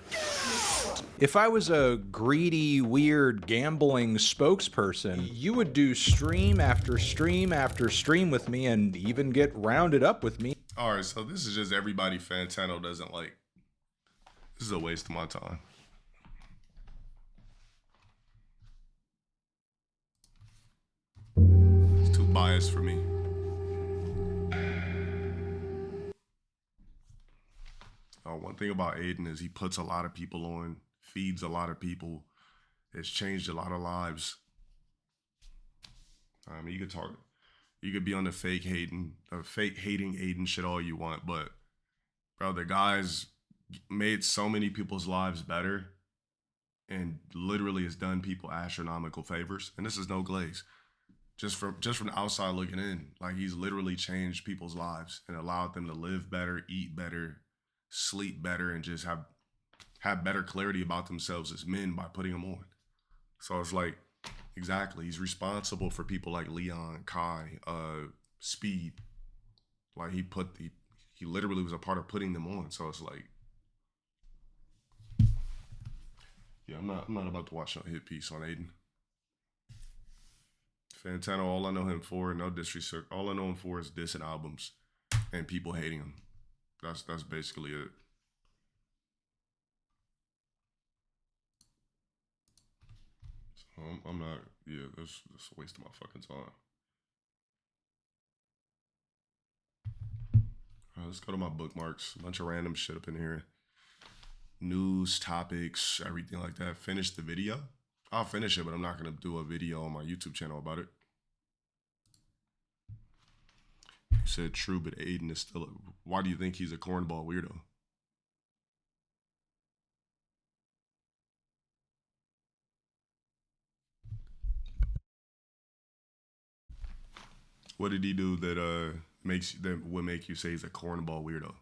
If I was a greedy, weird, gambling spokesperson, you would do stream after stream after stream with me and even get rounded up with me. All right, so this is just everybody Fantano doesn't like. This is a waste of my time. It's too biased for me. One thing about Aiden is he puts a lot of people on, feeds a lot of people. It's changed a lot of lives. I mean, you could be on the fake hating Aiden shit all you want, but bro, the guy's made so many people's lives better and literally has done people astronomical favors. And this is no glaze. Just from the outside looking in, like he's literally changed people's lives and allowed them to live better, eat better, sleep better, and just have better clarity about themselves as men by putting them on. So it's like, exactly, he's responsible for people like Leon, Kai, Speed. Like he literally was a part of putting them on. So it's like, yeah, I'm not about to watch no hit piece on Aiden. Fantano, all I know him for, no disrespect, all I know him for is dissing albums and people hating him. That's basically it. So I'm not, yeah, that's a waste of my fucking time. All right, let's go to my bookmarks. A bunch of random shit up in here. News, topics, everything like that. Finish the video. I'll finish it, but I'm not going to do a video on my YouTube channel about it. You said true, but Aiden is still... Why do you think he's a cornball weirdo? What did he do that would make you say he's a cornball weirdo?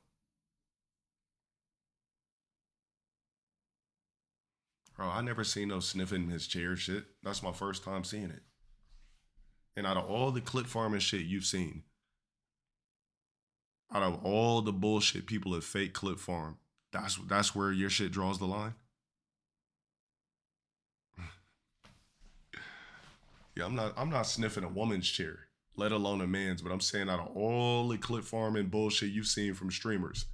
Bro, I never seen no sniffing his chair shit. That's my first time seeing it. And out of all the clip farming shit you've seen, out of all the bullshit people have fake clip farm, that's where your shit draws the line? Yeah, I'm not sniffing a woman's chair, let alone a man's, but I'm saying out of all the clip farming bullshit you've seen from streamers,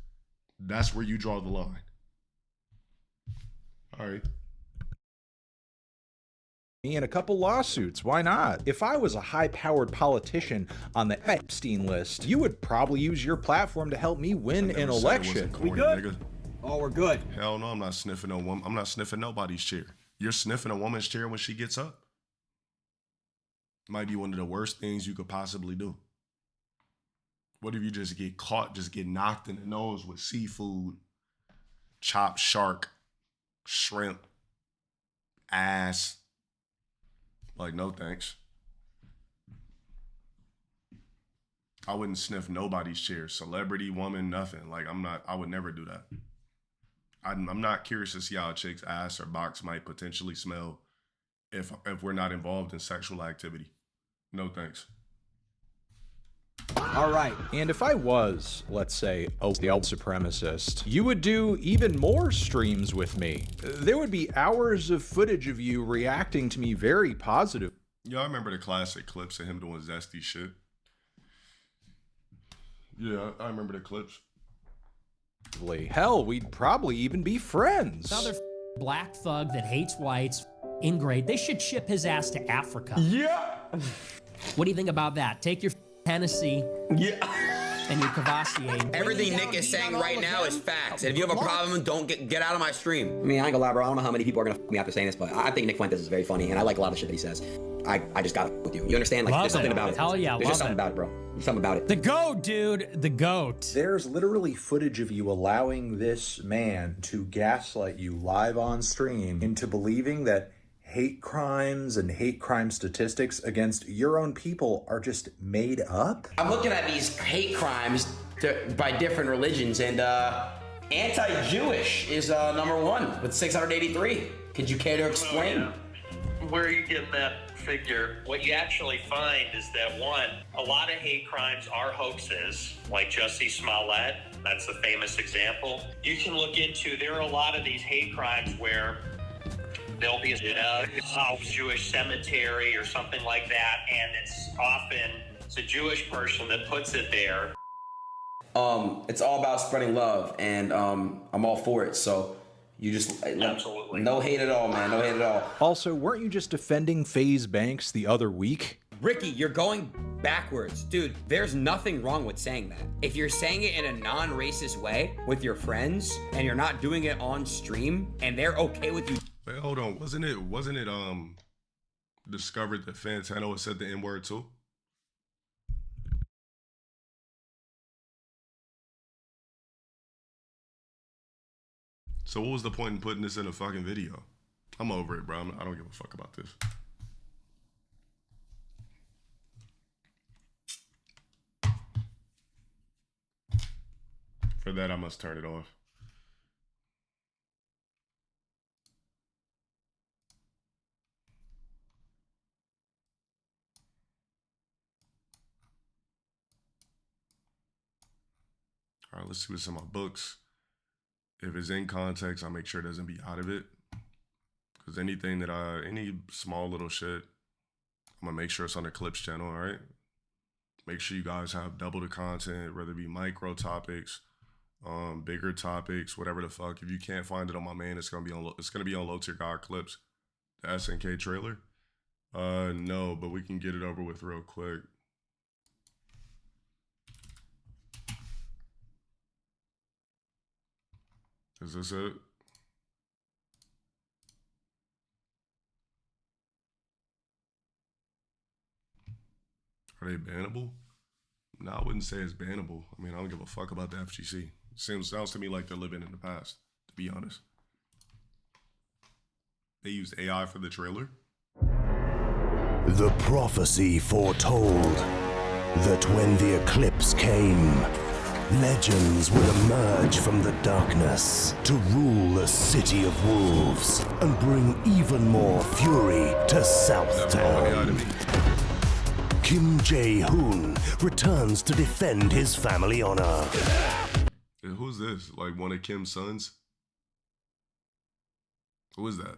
that's where you draw the line. All right. And a couple lawsuits, why not? If I was a high-powered politician on the Epstein list, you would probably use your platform to help me win an election. We good? Nigga. Oh, we're good. Hell no, I'm not sniffing no woman. I'm not sniffing nobody's chair. You're sniffing a woman's chair when she gets up. Might be one of the worst things you could possibly do. What if you just get caught, just get knocked in the nose with seafood, chopped shark, shrimp, ass? Like, no thanks. I wouldn't sniff nobody's chair, celebrity, woman, nothing. Like, I would never do that. I'm not curious to see how a chick's ass or box might potentially smell if we're not involved in sexual activity. No thanks. All right. And if I was, let's say, the white supremacist, you would do even more streams with me. There would be hours of footage of you reacting to me very positive. Yeah, I remember the classic clips of him doing zesty shit. Yeah, I remember the clips. Hell, we'd probably even be friends. Another black thug that hates whites, ingrate. They should ship his ass to Africa. Yeah. What do you think about that? Take your Hennessy. Yeah. And your Cavassier. Everything Nick is saying right now is facts. And if you have a problem, don't get out of my stream. I mean, I ain't gonna lie, bro. I don't know how many people are gonna f me after saying this, but I think Nick Fuentes is very funny, and I like a lot of the shit that he says. I just gotta with you. You understand? Like, there's something about it. Hell yeah, there's just something about it, bro. There's something about it. The GOAT, dude. The GOAT. There's literally footage of you allowing this man to gaslight you live on stream into believing that hate crimes and hate crime statistics against your own people are just made up? I'm looking at these hate crimes by different religions, and anti-Jewish is number one with 683. Could you care to explain? Oh, yeah. Where are you getting that figure? What you actually find is that, one, a lot of hate crimes are hoaxes, like Jussie Smollett. That's the famous example. You can look into, there are a lot of these hate crimes where there'll be a Jewish cemetery or something like that, and it's a Jewish person that puts it there. It's all about spreading love, and I'm all for it. So you just absolutely no hate at all, man. No hate at all. Also, weren't you just defending FaZe Banks the other week? Ricky, you're going backwards. Dude, there's nothing wrong with saying that. If you're saying it in a non-racist way with your friends and you're not doing it on stream and they're okay with you. Wait, hold on. Wasn't it discovered that Fantano had said the N-word too? So what was the point in putting this in a fucking video? I'm over it, bro. I don't give a fuck about this. For that, I must turn it off. All right, let's see what's in my books. If it's in context, I'll make sure it doesn't be out of it. Because anything that any small little shit, I'm gonna make sure it's on the Clips channel, all right? Make sure you guys have double the content, whether it be micro topics, bigger topics, whatever the fuck. If you can't find it on my main, it's gonna be on LowTierGod Clips. The SNK trailer? No, but we can get it over with real quick. Is this it? Are they bannable? No, I wouldn't say it's bannable. I mean, I don't give a fuck about the FGC. Sounds to me like they're living in the past, to be honest. They used AI for the trailer? The prophecy foretold that when the eclipse came, legends would emerge from the darkness to rule the city of wolves and bring even more fury to Southtown. Kim Jae-hoon returns to defend his family honor. And who's this? Like one of Kim's sons? Who is that?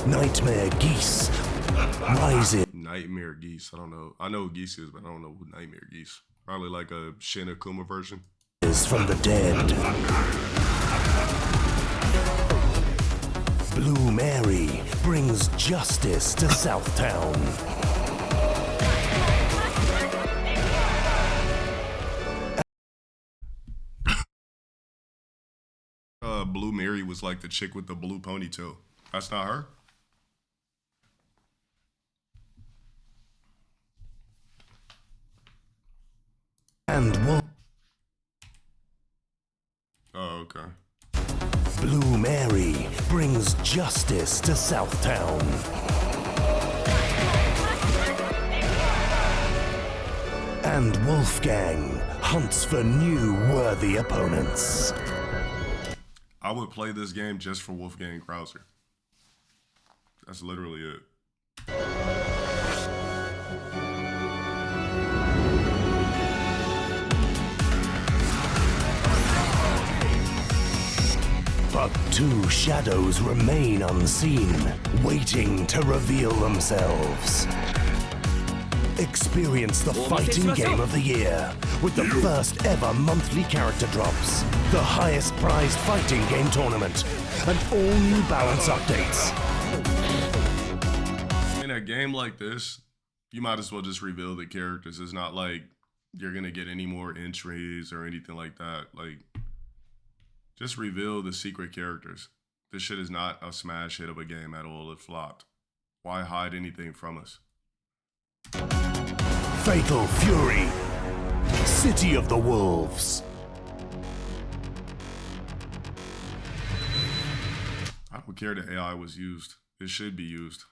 Nightmare Geese rising. Nightmare Geese. I don't know. I know who Geese is, but I don't know who Nightmare Geese. Probably like a Shin Akuma version. Is from the dead. Blue Mary brings justice to Southtown. Blue Mary was like the chick with the blue ponytail. That's not her? And oh, okay. Blue Mary brings justice to Southtown. And Wolfgang hunts for new worthy opponents. I would play this game just for Wolfgang Krauser. That's literally it. But two shadows remain unseen, waiting to reveal themselves. Experience the fighting game of the year with the first ever monthly character drops, the highest prized fighting game tournament, and all new balance updates. In a game like this, you might as well just reveal the characters. It's not like you're gonna get any more entries or anything like that. Like, just reveal the secret characters. This shit is not a smash hit of a game at all. It flopped. Why hide anything from us? Fatal Fury, City of the Wolves. I don't care that AI was used. It should be used.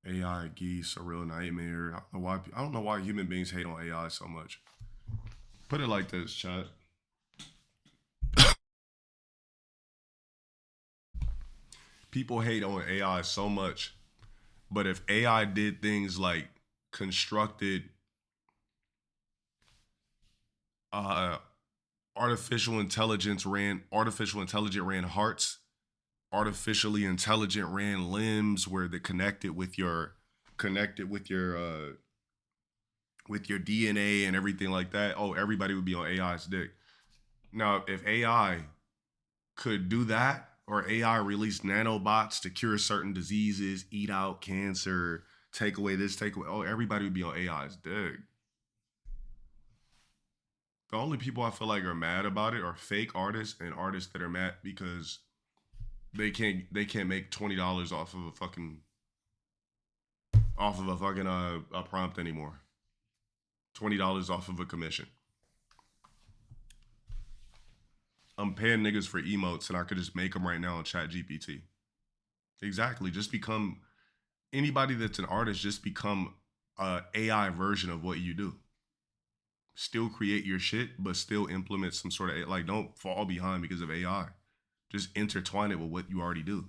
AI Geese, a real nightmare. I don't know why human beings hate on AI so much. Put it like this, chat. People hate on AI so much, but if AI did things like constructed artificial intelligent ran hearts. Artificially intelligent ran limbs, where they connected with your DNA and everything like that. Oh, everybody would be on AI's dick. Now, if AI could do that, or AI release nanobots to cure certain diseases, eat out cancer, take away this, take away, oh, everybody would be on AI's dick. The only people I feel like are mad about it are fake artists and artists that are mad because they can't make $20 off of a prompt anymore. $20 off of a commission. I'm paying niggas for emotes and I could just make them right now on ChatGPT. Exactly. Just become anybody that's an artist. Just become a AI version of what you do. Still create your shit, but still implement some sort of, like, don't fall behind because of AI. Just intertwine it with what you already do.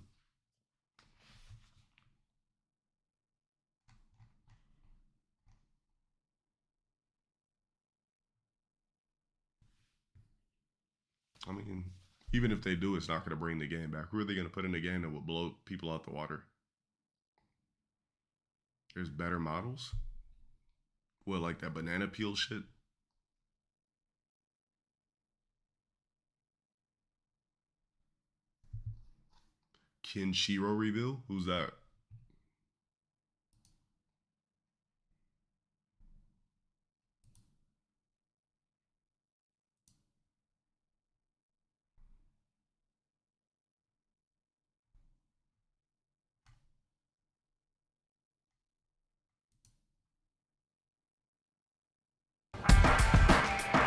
I mean, even if they do, it's not going to bring the game back. Who are they going to put in the game that will blow people out the water? There's better models? What, like that banana peel shit? Kenshiro reveal? Who's that?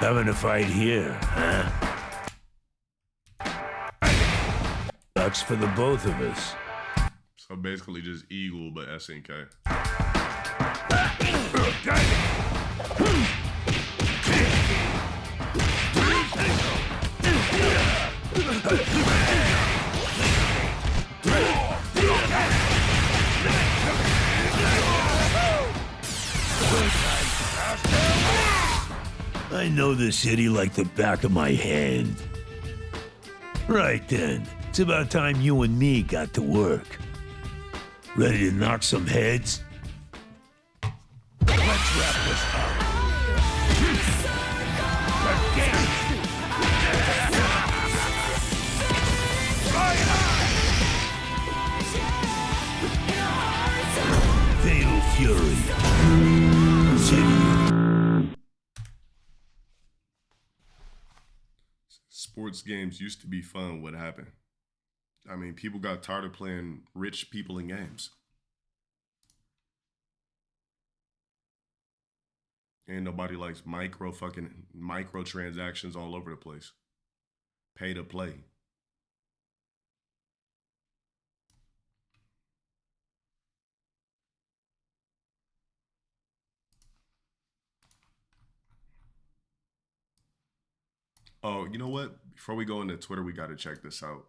Having a fight here, huh? Sucks for the both of us. So basically just Eagle, but SNK. I know the city like the back of my hand. Right then, it's about time you and me got to work. Ready to knock some heads? Let's wrap this up. Fatal Fury. Sports games used to be fun. What happened? I mean, people got tired of playing rich people in games. And nobody likes microtransactions all over the place. Pay to play. Oh, you know what? Before we go into Twitter, we got to check this out.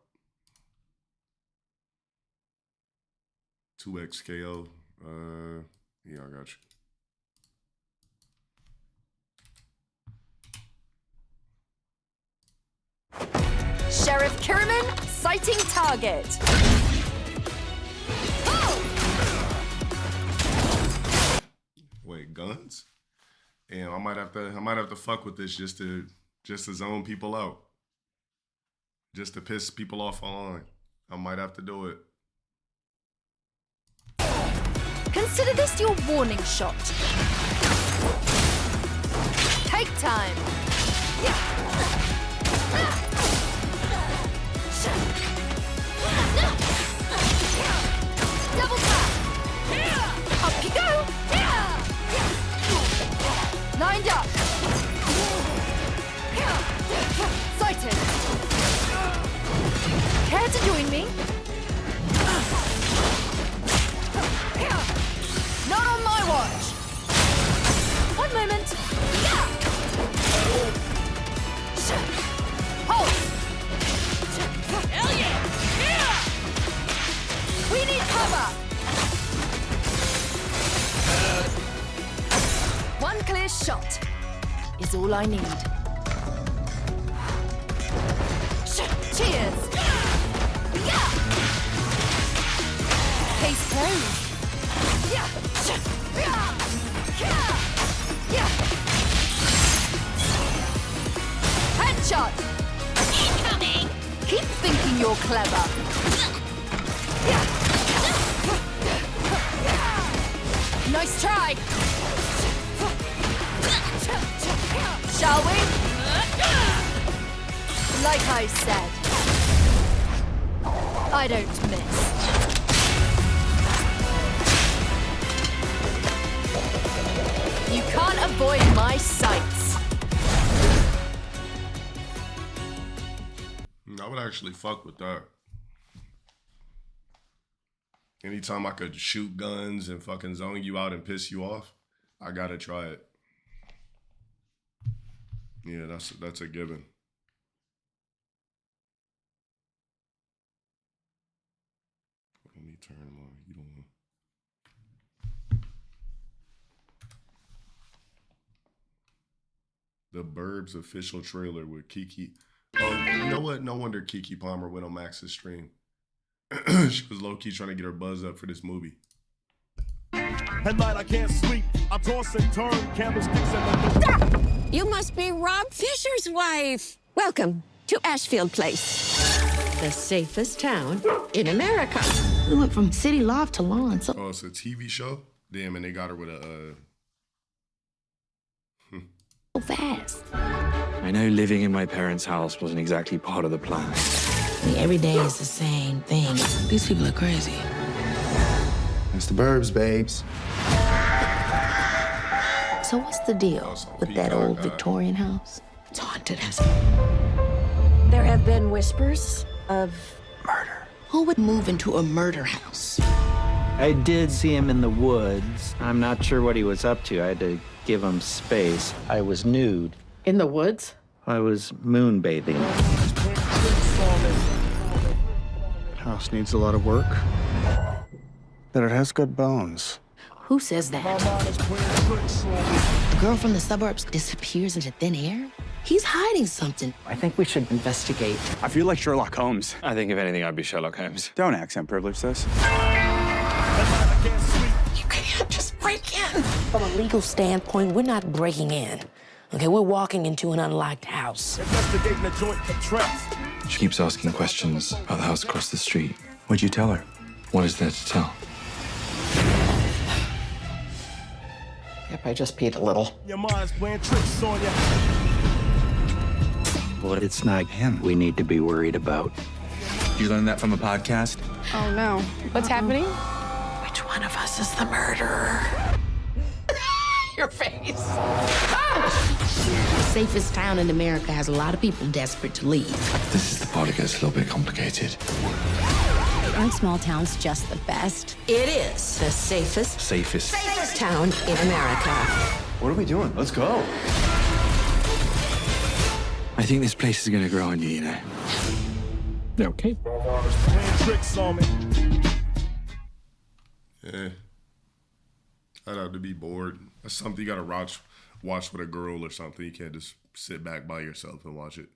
2XKO. Yeah, I got you. Sheriff Kiriman, sighting target. Wait, guns? Damn, I might have to fuck with this just to zone people out. Just to piss people off online. I might have to do it. Consider this your warning shot. Take time. Double tap. Up you go. Lined up. Sighted. Care to join me? Not on my watch. One moment. Hold. Hell yeah! We need cover. One clear shot is all I need. Cheers! Case closed. Headshot! Incoming! Keep thinking you're clever. Nice try! Shall we? Like I said, I don't miss. You can't avoid my sights. I would actually fuck with that. Anytime I could shoot guns and fucking zone you out and piss you off, I gotta try it. Yeah, that's a given. Let me turn them on. You don't want. The Burbs official trailer with Kiki. Oh, you know what? No wonder Kiki Palmer went on Max's stream. She was low-key trying to get her buzz up for this movie. At night I can't sleep. I toss and turn candlesticks and You must be Rob Fisher's wife. Welcome to Ashfield Place, the safest town in America. We went from city loft to lawn. So Oh, it's a TV show? Damn, and they got her with a fast. I know living in my parents' house wasn't exactly part of the plan. Every day is the same thing. These people are crazy. It's the Burbs, babes. So what's the deal with that old Victorian house? It's haunted, hasn't it? There have been whispers of murder. Who would move into a murder house? I did see him in the woods. I'm not sure what he was up to. I had to give him space. I was nude. In the woods? I was moonbathing. House needs a lot of work, but it has good bones. Who says that? A girl from the suburbs disappears into thin air? He's hiding something. I think we should investigate. I feel like Sherlock Holmes. I think if anything, I'd be Sherlock Holmes. Don't accent privilege this. You can't just break in. From a legal standpoint, we're not breaking in. Okay, we're walking into an unlocked house. investigating the joint for traps. She keeps asking questions about the house across the street. What'd you tell her? What is there to tell? Yep, I just peed a little. Your mind's playing tricks on you. Well, it's not him we need to be worried about. You learned that from a podcast? Oh, no. What's happening? Which one of us is the murderer? Your face. The safest town in America has a lot of people desperate to leave. This is the part that gets a little bit complicated. Aren't small towns just the best? It is the safest town in America. What are we doing? Let's go. I think this place is gonna grow on you, you know. Okay. Playing tricks on me. Yeah. I'd have to be bored. That's something you gotta watch with a girl or something. You can't just sit back by yourself and watch it.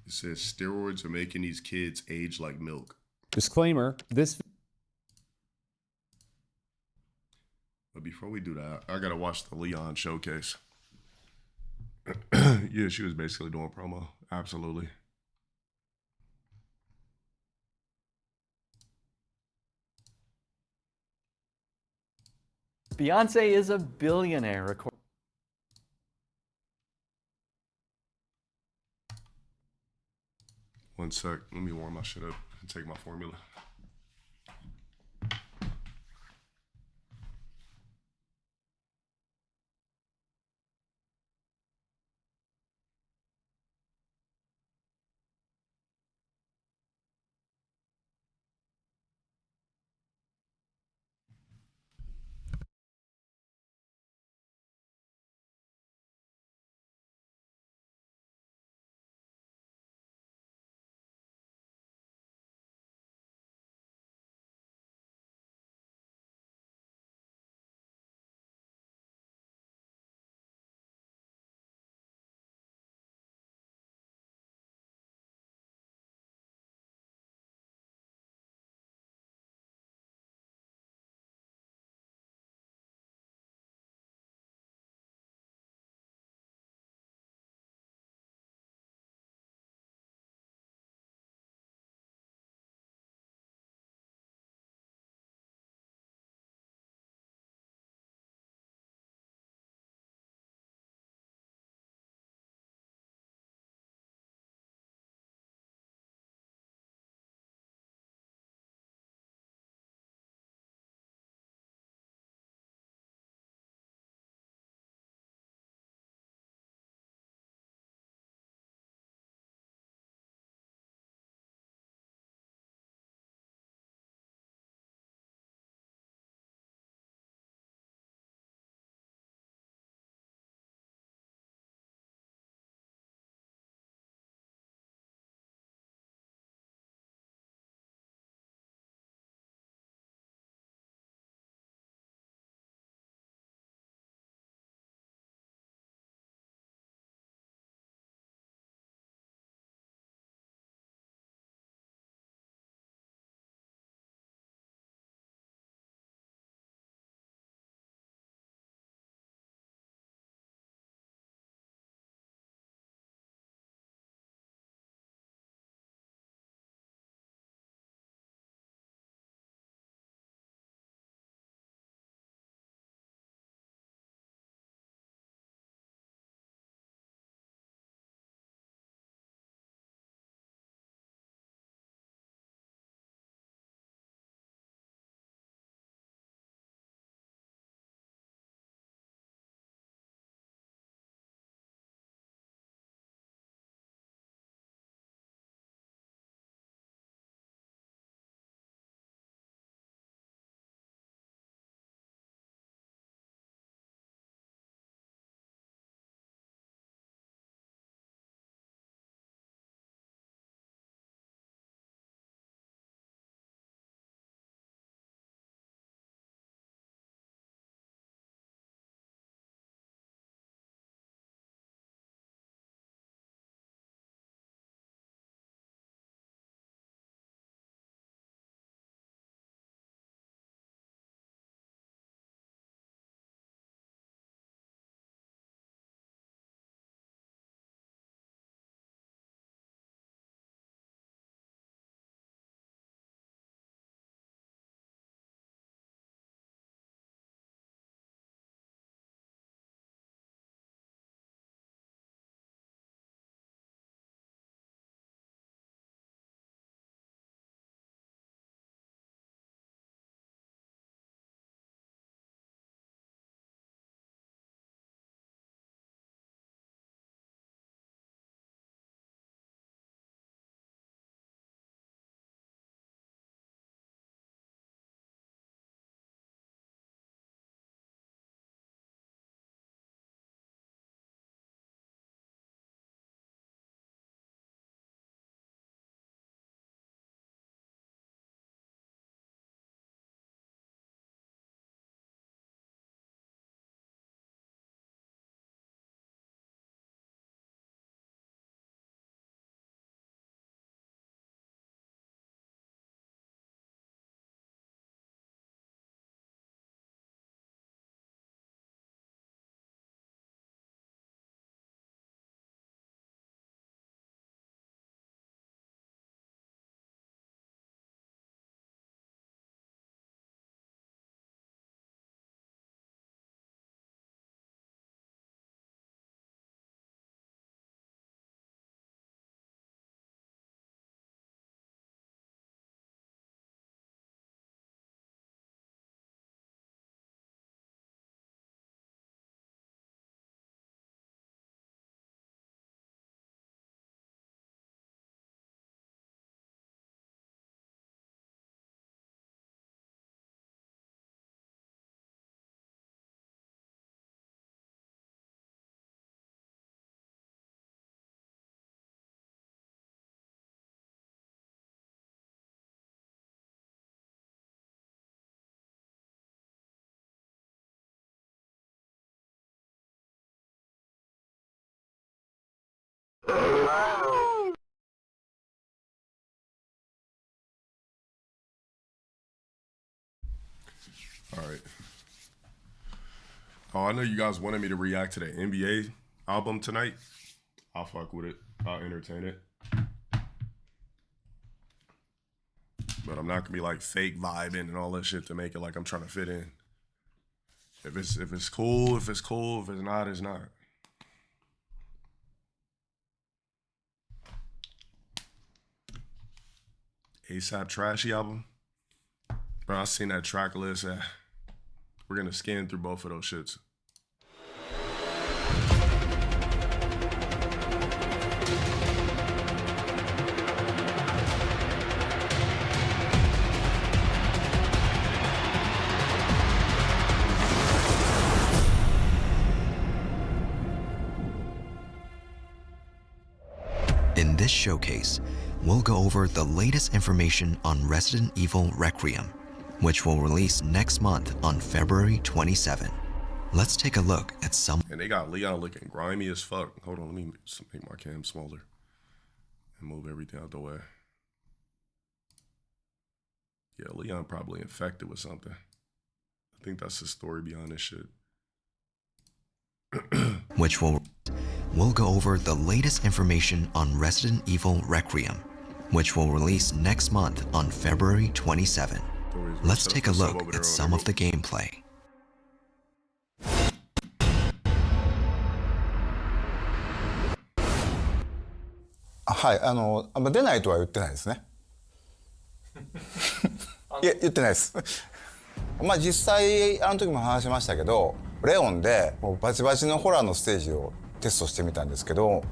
It says steroids are making these kids age like milk. Disclaimer, this... But before we do that, I gotta watch the Leon showcase. Yeah, she was basically doing promo. Absolutely. Beyonce is a billionaire. One sec. Let me warm my shit up and take my formula. All right. Oh, I know you guys wanted me to react to the NBA album tonight. I'll fuck with it. I'll entertain it. But I'm not gonna be like fake vibing and all that shit to make it like I'm trying to fit in. If it's cool, if it's cool. If it's not, it's not. ASAP Trashy album. Bro, I seen that track list. We're gonna scan through both of those shits. In this showcase, we'll go over the latest information on Resident Evil Requiem, which will release next month on February 27. Let's take a look at some. And they got Leon looking grimy as fuck. Hold on, let me make my cam smaller and move everything out the way. Yeah, Leon probably infected with something. I think that's the story behind this shit. Which we'll go over the latest information on Resident Evil Requiem, which will release next month on February 27. Let's take a look at some of the gameplay. はい、出ないとは言ってないですね。いや、言ってないです。まあ実際あの時も話しましたけど、レオンでもうバチバチのホラーのステージをテストしてみたんですけど、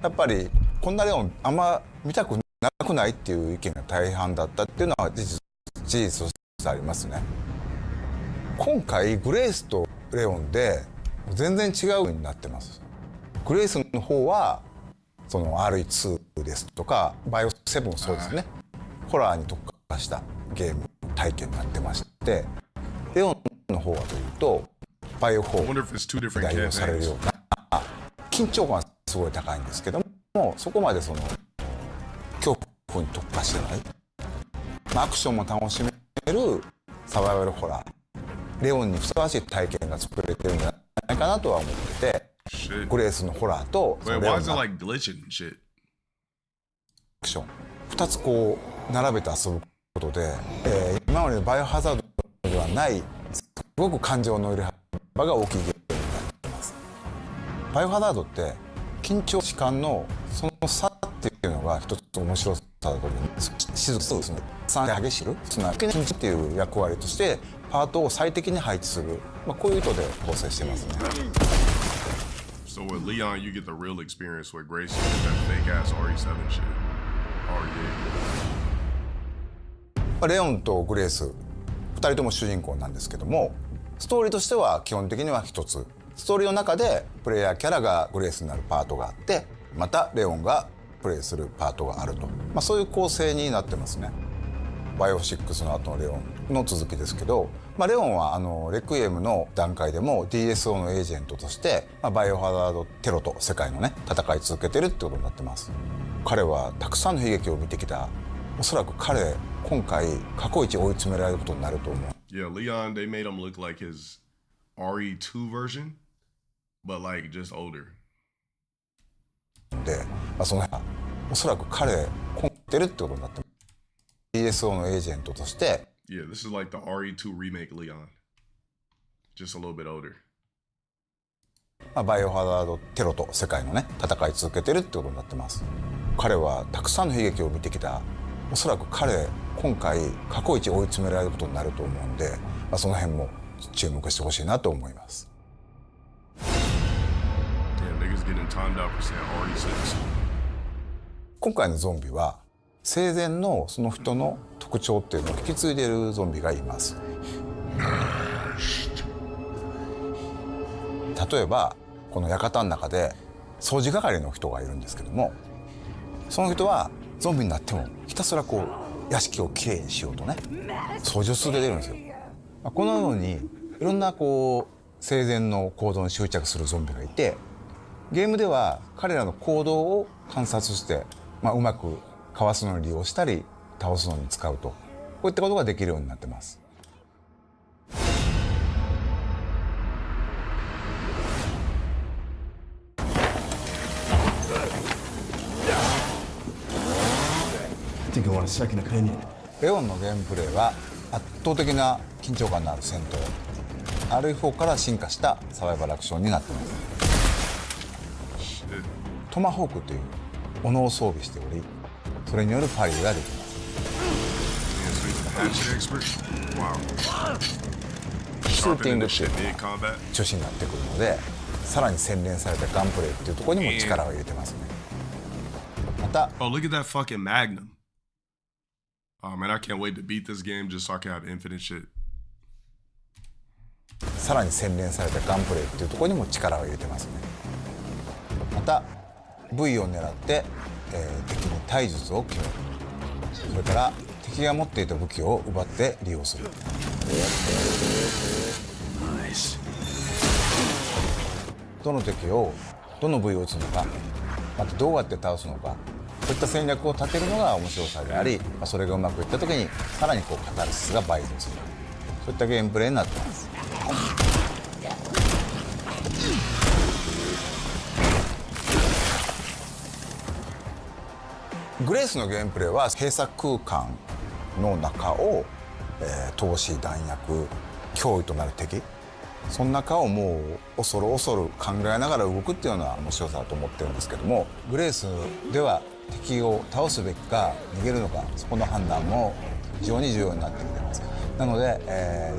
やっぱりこんなレオンあんま見たくなくないっていう意見が大半だったっていうのは事実としてありますね。今回グレイスとレオンで全然違うようになってます。グレイスの方はその RE2 ですとかバイオ7もそうですね、ホラーに特化したゲーム体験になってまして、レオンの方はというとバイオ4で代用されるような緊張感はすごい高いんですけども、そこまでその恐怖に特化してない、アクションも楽しめるサバイバルホラー、レオンにふさわしい体験が作れてるんじゃないかなとは思ってて、グレースのホラーとレオンのアクション2つこう並べて遊ぶことで、今までのバイオハザードではないすごく感情の揺れ幅が大きいゲームになってます。バイオハザードって緊張感のその差っていうのが一つ面白さだと思うんです。静かですね。3で激しくつなげ緊張っていう役割としてパートを最適に配置する、こういう意図で構成してますね。So with Leon, you get the real experience. With Grace, you get that fake ass RE7 shit.レオンとグレース2人とも主人公なんですけども、ストーリーとしては基本的には一つ。ストーリーの中でプレイヤーキャラがグレースになるパートがあって、またレオンがプレイするパートがあると、そういう構成になってますね。バイオ6の後のレオンの続きですけど、レオンはレクイエムの段階でも DSO のエージェントとして、バイオハザードテロと世界のね戦い続けてるってことになってます。彼はたくさんの悲劇を見てきた。おそらく彼今回過去一追い詰められることになると思う。Yeah, Leon, they made him look like his RE2 version, but like just older. で、その辺おそらく彼今ってるってことになってます。DSO のエージェントとして。Yeah, this is like the RE2 remake Leon, just a little bit older. バイオハザードテロと世界のね戦い続けてるってことになってます。彼はたくさんの悲劇を見てきた。おそらく彼今回過去一追い詰められることになると思うんで、その辺も注目してほしいなと思います。今回のゾンビは生前のその人の特徴っていうのを引き継いでいるゾンビがいます。例えばこの館の中で掃除係の人がいるんですけども、その人はゾンビになってもひたすらこう屋敷をきれいにしようとね掃除を続けてるんですよ。このようにいろんなこう生前の行動に執着するゾンビがいて、ゲームでは彼らの行動を観察して、うまくかわすのに利用したり倒すのに使うと、こういったことができるようになってます。レオンのゲームプレイは圧倒的な緊張感のある戦闘、RE4 から進化したサバイバルアクションになっています。トマホークという斧を装備しており、それによるパリができます。シューティングっていうのが中心になってくるので、さらに洗練されたガンプレイっていうところにも力を入れてますね。また、Oh, look at that fucking Magnum. Oh man, I can't wait to beat this game just so I can have infinite shit. さらに洗練されたガンプレイっていうところにも力を入れてますね。また V を狙って、敵に体術を決める。それから敵が持っていた武器を奪って利用する。どの敵をどの部位を撃つのか、またどうやって倒すのか、そういった戦略を立てるのが面白さであり、それがうまくいった時にさらにカタルシスが倍増する、そういったゲームプレイになっています。グレースのゲームプレイは閉鎖空間の中を、投資弾薬脅威となる敵、その中をもう恐る恐る考えながら動くっていうような面白さだと思ってるんですけども、グレースでは敵を倒すべきか逃げるのか、そこの判断も非常に重要になってきています。なので、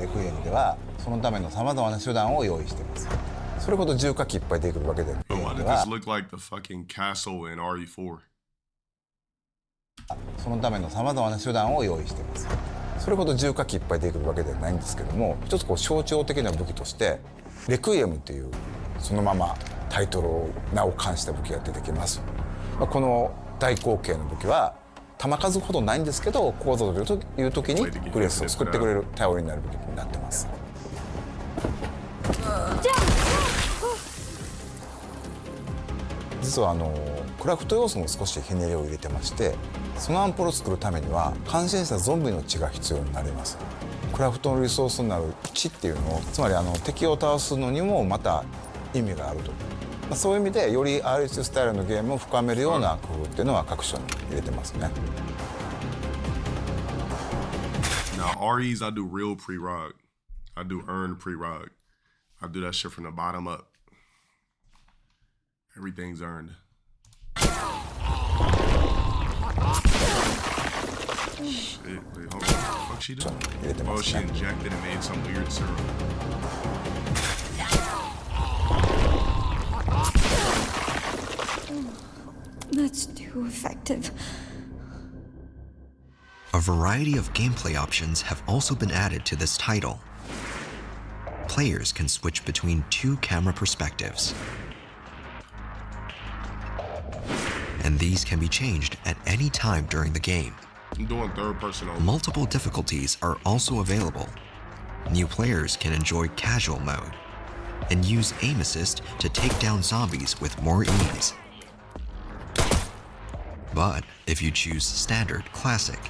レクイエムではそのためのさまざまな手段を用意しています。それほど重火器いっぱい出てくるわけでは、そのためのさまざまな手段を用意しています。それほど重火器いっぱい出てくるわけではないんですけども、一つ象徴的な武器としてレクイエムというそのままタイトルを名を冠した武器が出てきます。この大口径の武器は弾数ほどないんですけど、構造という時にグレースを救ってくれる頼りになる武器になってます。実はクラフト要素も少しひねりを入れてまして、そのアンポルを作るためには感染したゾンビの血が必要になります。クラフトのリソースになる血っていうのを、つまり敵を倒すのにもまた意味があると、そういう意味でより RH スタイルのゲームを深めるような工夫っていうのは各所に入れてますね。Now REs I do real pre-rog. I do earned pre-rog. I do that shit from the bottom up. Everything's earned. Shit, wait, hold on. What the fuck she did? Oh, she injected and made some weird syrup. That's too effective. A variety of gameplay options have also been added to this title. Players can switch between 2 camera perspectives, and these can be changed at any time during the game. I'm doing third person only. Multiple difficulties are also available. New players can enjoy casual mode and use aim assist to take down zombies with more ease. But if you choose Standard Classic,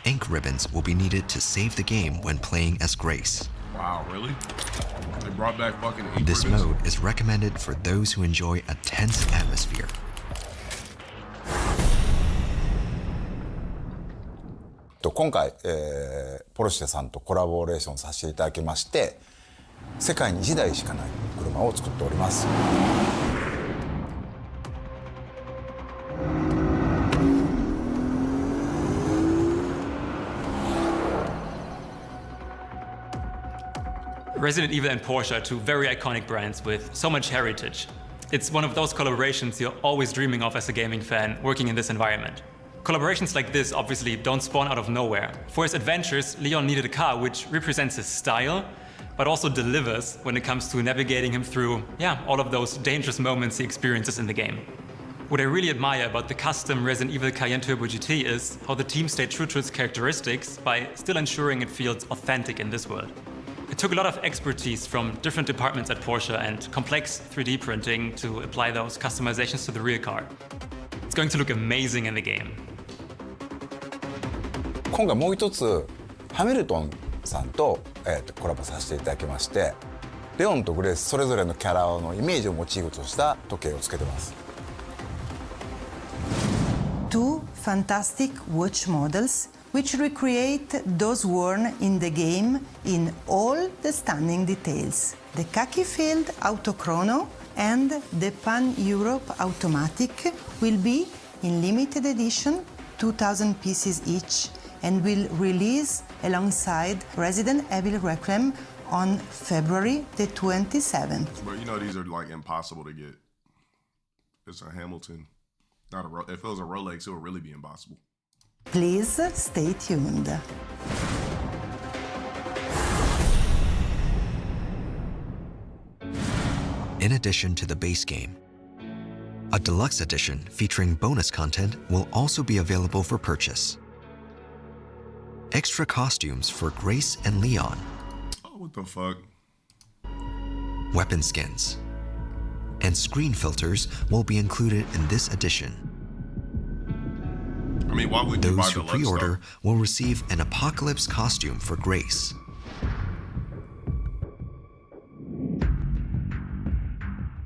ink ribbons will be needed to save the game when playing as Grace. Wow, really? They brought back fucking ink This ribbons? mode is recommended for those who enjoy a tense atmosphere. 今回、ポルシェさんとコラボレーションさせていただきまして、世界に1台しかない車を作っております。Resident Evil and Porsche are 2 very iconic brands with so much heritage. It's one of those collaborations you're always dreaming of as a gaming fan working in this environment. Collaborations like this obviously don't spawn out of nowhere. For his adventures, Leon needed a car which represents his style, but also delivers when it comes to navigating him through, all of those dangerous moments he experiences in the game. What I really admire about the custom Resident Evil Cayenne Turbo GT is how the team stayed true to its characteristics by still ensuring it feels authentic in this world. It took a lot of expertise from different departments at Porsche and complex 3D printing to apply those customizations to the rear car. It's going to look amazing in the game. 今回もう一つハミルトンさんと、コラボさせていただきまして、レオンとグレースそれぞれのキャラのイメージをモチーフとした時計をつけてます。Two fantastic watch models which recreate those worn in the game in all the stunning details. The khaki-filled Autochrono and the Pan-Europe Automatic will be in limited edition, 2,000 pieces each, and will release alongside Resident Evil Requiem on February the 27th. But you know these are like impossible to get. It's a Hamilton, not a. If it was a Rolex, it would really be impossible. Please stay tuned. In addition to the base game, a deluxe edition featuring bonus content will also be available for purchase. Extra costumes for Grace and Leon. Oh, what the fuck? Weapon skins. And screen filters will be included in this edition. I mean, why would you buy Those who deluxe pre-order stuff? will receive an Apocalypse costume for Grace.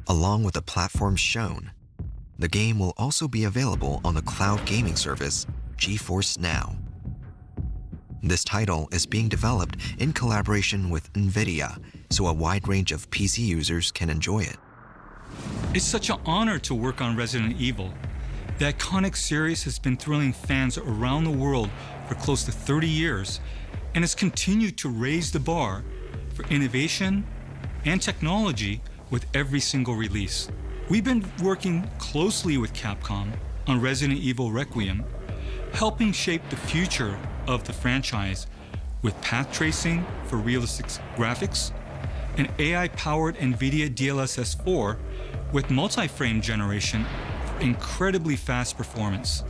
Along with the platforms shown, the game will also be available on the cloud gaming service GeForce Now. This title is being developed in collaboration with NVIDIA, so a wide range of PC users can enjoy it. It's such an honor to work on Resident Evil. The iconic series has been thrilling fans around the world for close to 30 years, and has continued to raise the bar for innovation and technology with every single release. We've been working closely with Capcom on Resident Evil Requiem, helping shape the future of the franchise with path tracing for realistic graphics, and AI-powered NVIDIA DLSS 4 with multi-frame generation for incredibly fast performance.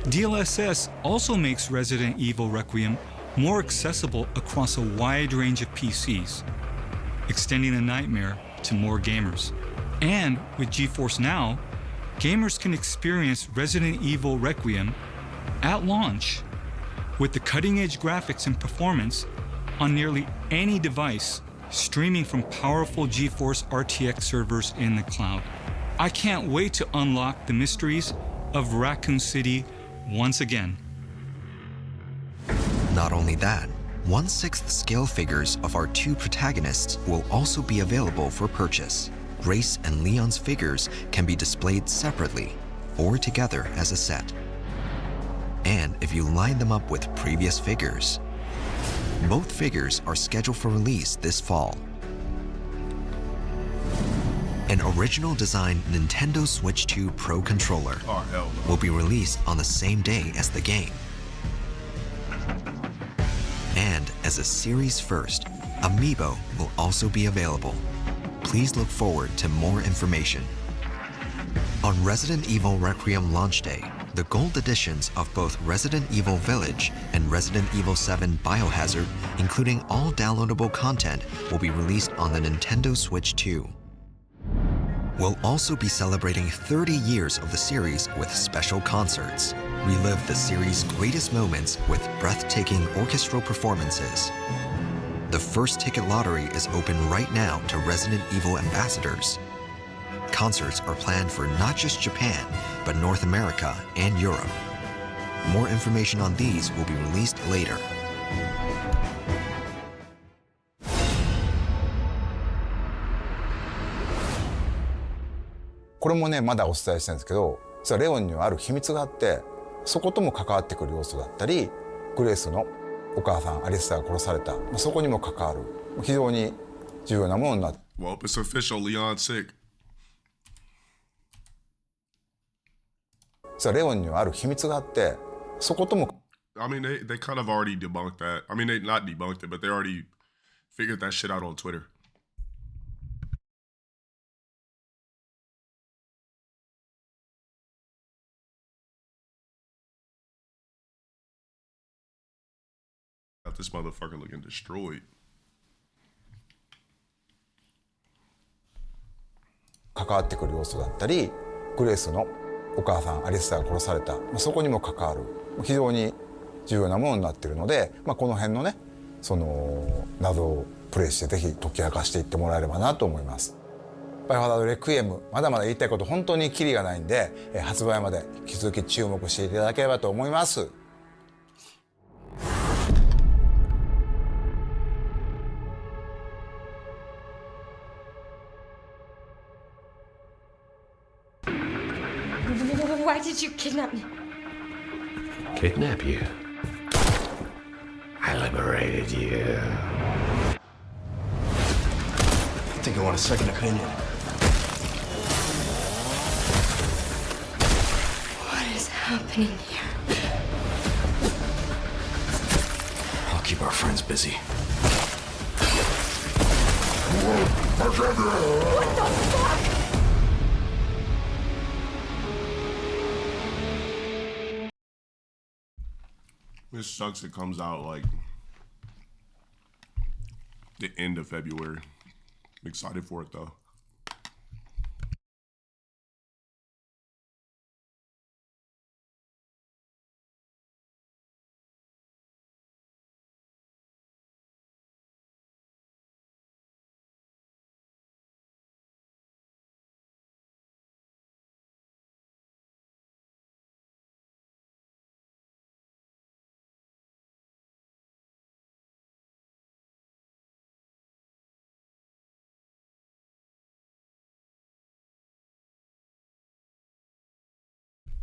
DLSS also makes Resident Evil Requiem more accessible across a wide range of PCs, extending the nightmare to more gamers. And with GeForce Now, gamers can experience Resident Evil Requiem at launch with the cutting-edge graphics and performance on nearly any device, streaming from powerful GeForce RTX servers in the cloud. I can't wait to unlock the mysteries of Raccoon City once again. Not only that, 1/6 scale figures of our two protagonists will also be available for purchase. Grace and Leon's figures can be displayed separately or together as a set. And if you line them up with previous figures, both figures are scheduled for release this fall. An original design Nintendo Switch 2 Pro controller will be released on the same day as the game. And as a series first, Amiibo will also be available. Please look forward to more information. On Resident Evil Requiem launch day, the gold editions of both Resident Evil Village and Resident Evil 7 Biohazard, including all downloadable content, will be released on the Nintendo Switch 2. We'll also be celebrating 30 years of the series with special concerts. Relive the series' greatest moments with breathtaking orchestral performances. The first ticket lottery is open right now to Resident Evil ambassadors. Concerts are planned for not just Japan, but North America and Europe. More information on these will be released later. これもねまだお伝えしたいんですけど、実はレオンにはある秘密があって、そことも関わってくる要素だったり、グレースのお母さんアリスタが殺された、そこにも関わる非常に重要なものになって。Well, it's official. Leon's sick. 実はレオンにはある秘密があって、そことも。I mean, they kind of already debunked that. I mean, they not debunked it, but they already figured that shit out on Twitter. Got this motherfucker looking destroyed. 関わってくる要素だったり、グレースのお母さんアリスタが殺された、そこにも関わる非常に重要なものになっているので、この辺のねその謎をプレイしてぜひ解き明かしていってもらえればなと思います。バイオハザードレクイエム、まだまだ言いたいこと本当にキリがないんで、発売まで引き続き注目していただければと思います。Why did you kidnap me? Kidnap you? I liberated you. I think I want a second opinion. What is happening here? I'll keep our friends busy. What the fuck? This sucks. It comes out like the end of February. I'm excited for it though.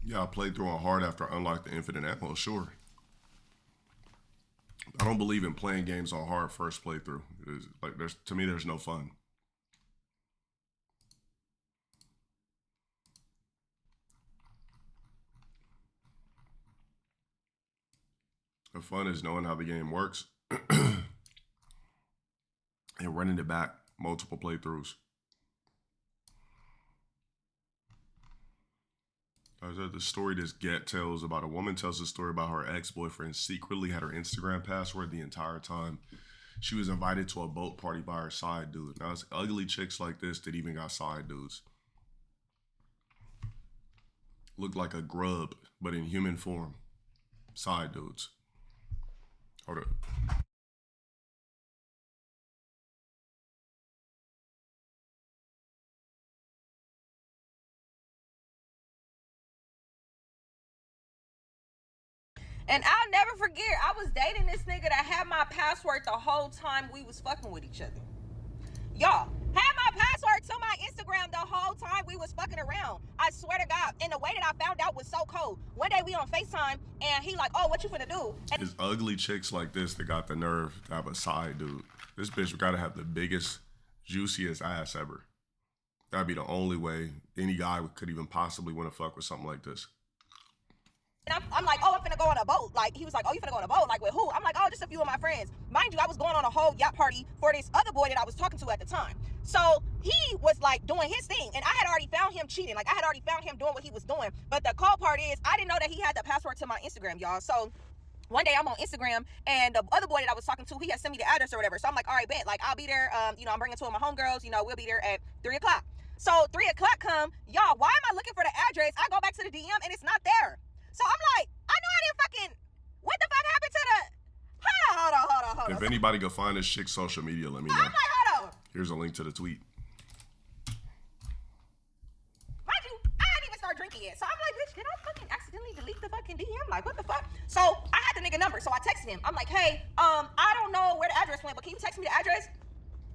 Yeah, I played through on hard after I unlocked the infinite ammo, sure. I don't believe in playing games on hard first playthrough. Like, to me, there's no fun. The fun is knowing how the game works and running it back multiple playthroughs. The story this Get tells about a woman tells a story about her ex-boyfriend secretly had her Instagram password the entire time. She was invited to a boat party by her side dude. Now it's ugly chicks like this that even got side dudes. Look like a grub, but in human form. Side dudes. Hold up. And I'll never forget, I was dating this nigga that had my password the whole time we was fucking with each other. Y'all, had my password to my Instagram the whole time we was fucking around. I swear to God. And the way that I found out was so cold. One day we on FaceTime and he like, oh, what you finna do? And it's ugly chicks like this that got the nerve to have a side dude. This bitch gotta have the biggest, juiciest ass ever. That'd be the only way any guy could even possibly want to fuck with something like this. And I'm like, oh, I'm finna go on a boat. Like, he was like, oh, you finna go on a boat? Like, with who? I'm like, oh, just a few of my friends. Mind you, I was going on a whole yacht party for this other boy that I was talking to at the time. So he was like doing his thing. And I had already found him cheating. Like, I had already found him doing what he was doing. But the cold part is, I didn't know that he had the password to my Instagram, y'all. So one day I'm on Instagram and the other boy that I was talking to, he had sent me the address or whatever. So I'm like, all right, bet. Like, I'll be there. You know, I'm bringing two of my homegirls. You know, we'll be there at 3 o'clock. So 3 o'clock come. Y'all, why am I looking for the address? I go back to the DM and it's not there. So I'm like, I know I didn't fucking, what the fuck happened to the, hold on. If anybody can find this chick's social media, let me know. I'm like, hold on. Here's a link to the tweet. Mind you, I hadn't even started drinking yet. So I'm like, bitch, did I fucking accidentally delete the fucking DM? Like, what the fuck? So I had the nigga number, so I texted him. I'm like, hey, I don't know where the address went, but can you text me the address?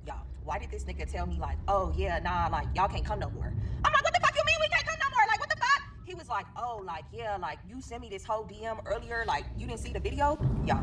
Y'all, why did this nigga tell me like, oh yeah, nah, like, y'all can't come no more? I'm like, what the fuck you mean we can't come no more? Like, what the fuck? He was like, oh, like, yeah, like, you sent me this whole DM earlier, like, you didn't see the video? Y'all,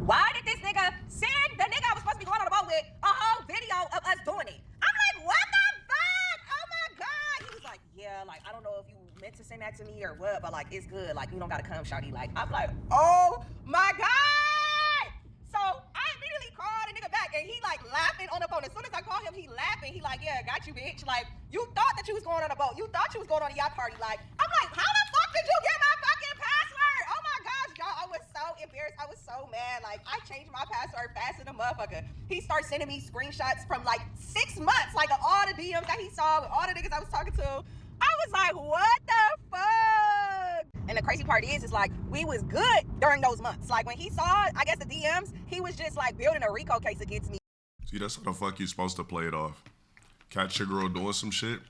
why did this nigga send the nigga I was supposed to be going on a boat with a whole video of us doing it? I'm like, what the fuck? Oh my God. He was like, yeah, like, I don't know if you meant to send that to me or what, but like, it's good. Like, you don't gotta come, shawty. Like, I'm like, oh my God. So I immediately called the nigga back and he like laughing on the phone. As soon as I called him, he laughing. He like, yeah, got you, bitch. Like, you thought that you was going on a boat. You thought you was going on a yacht party. Like, I'm like, how the fuck did you get my fucking password? Oh my gosh, y'all, I was so embarrassed. I was so mad. Like, I changed my password fast as a motherfucker. He started sending me screenshots from like 6 months, like of all the DMs that he saw dog, with all the niggas I was talking to. I was like, what the fuck? And the crazy part is like, we was good during those months. Like, when he saw, I guess, the DMs, he was just like building a RICO case against me. See, that's how the fuck you supposed to play it off. Catch your girl doing some shit,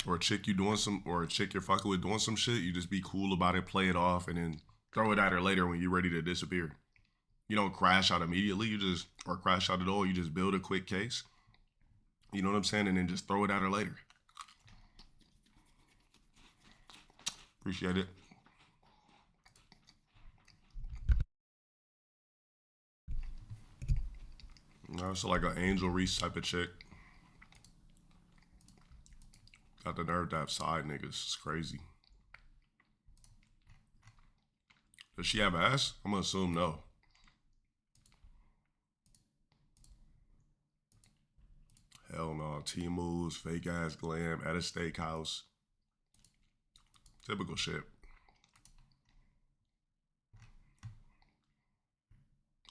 or a chick you doing some, or a chick you're fucking with doing some shit. You just be cool about it, play it off, and then throw it at her later when you're ready to disappear. You don't crash out immediately. Or crash out at all. You just build a quick case. You know what I'm saying? And then just throw it at her later. Appreciate it. No, it's like an Angel Reese type of chick. Got the nerve to have side niggas. It's crazy. Does she have ass? I'm gonna assume no. Hell no. T-moves, fake ass glam at a steakhouse. Typical shit.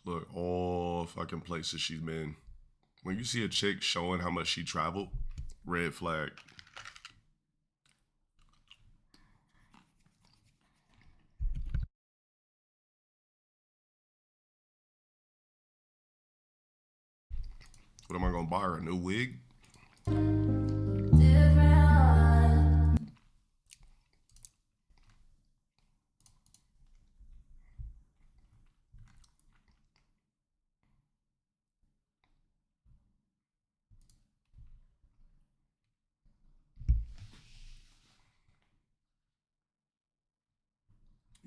Look, all fucking places she's been. When you see a chick showing how much she traveled, red flag. What am I gonna buy her? A new wig?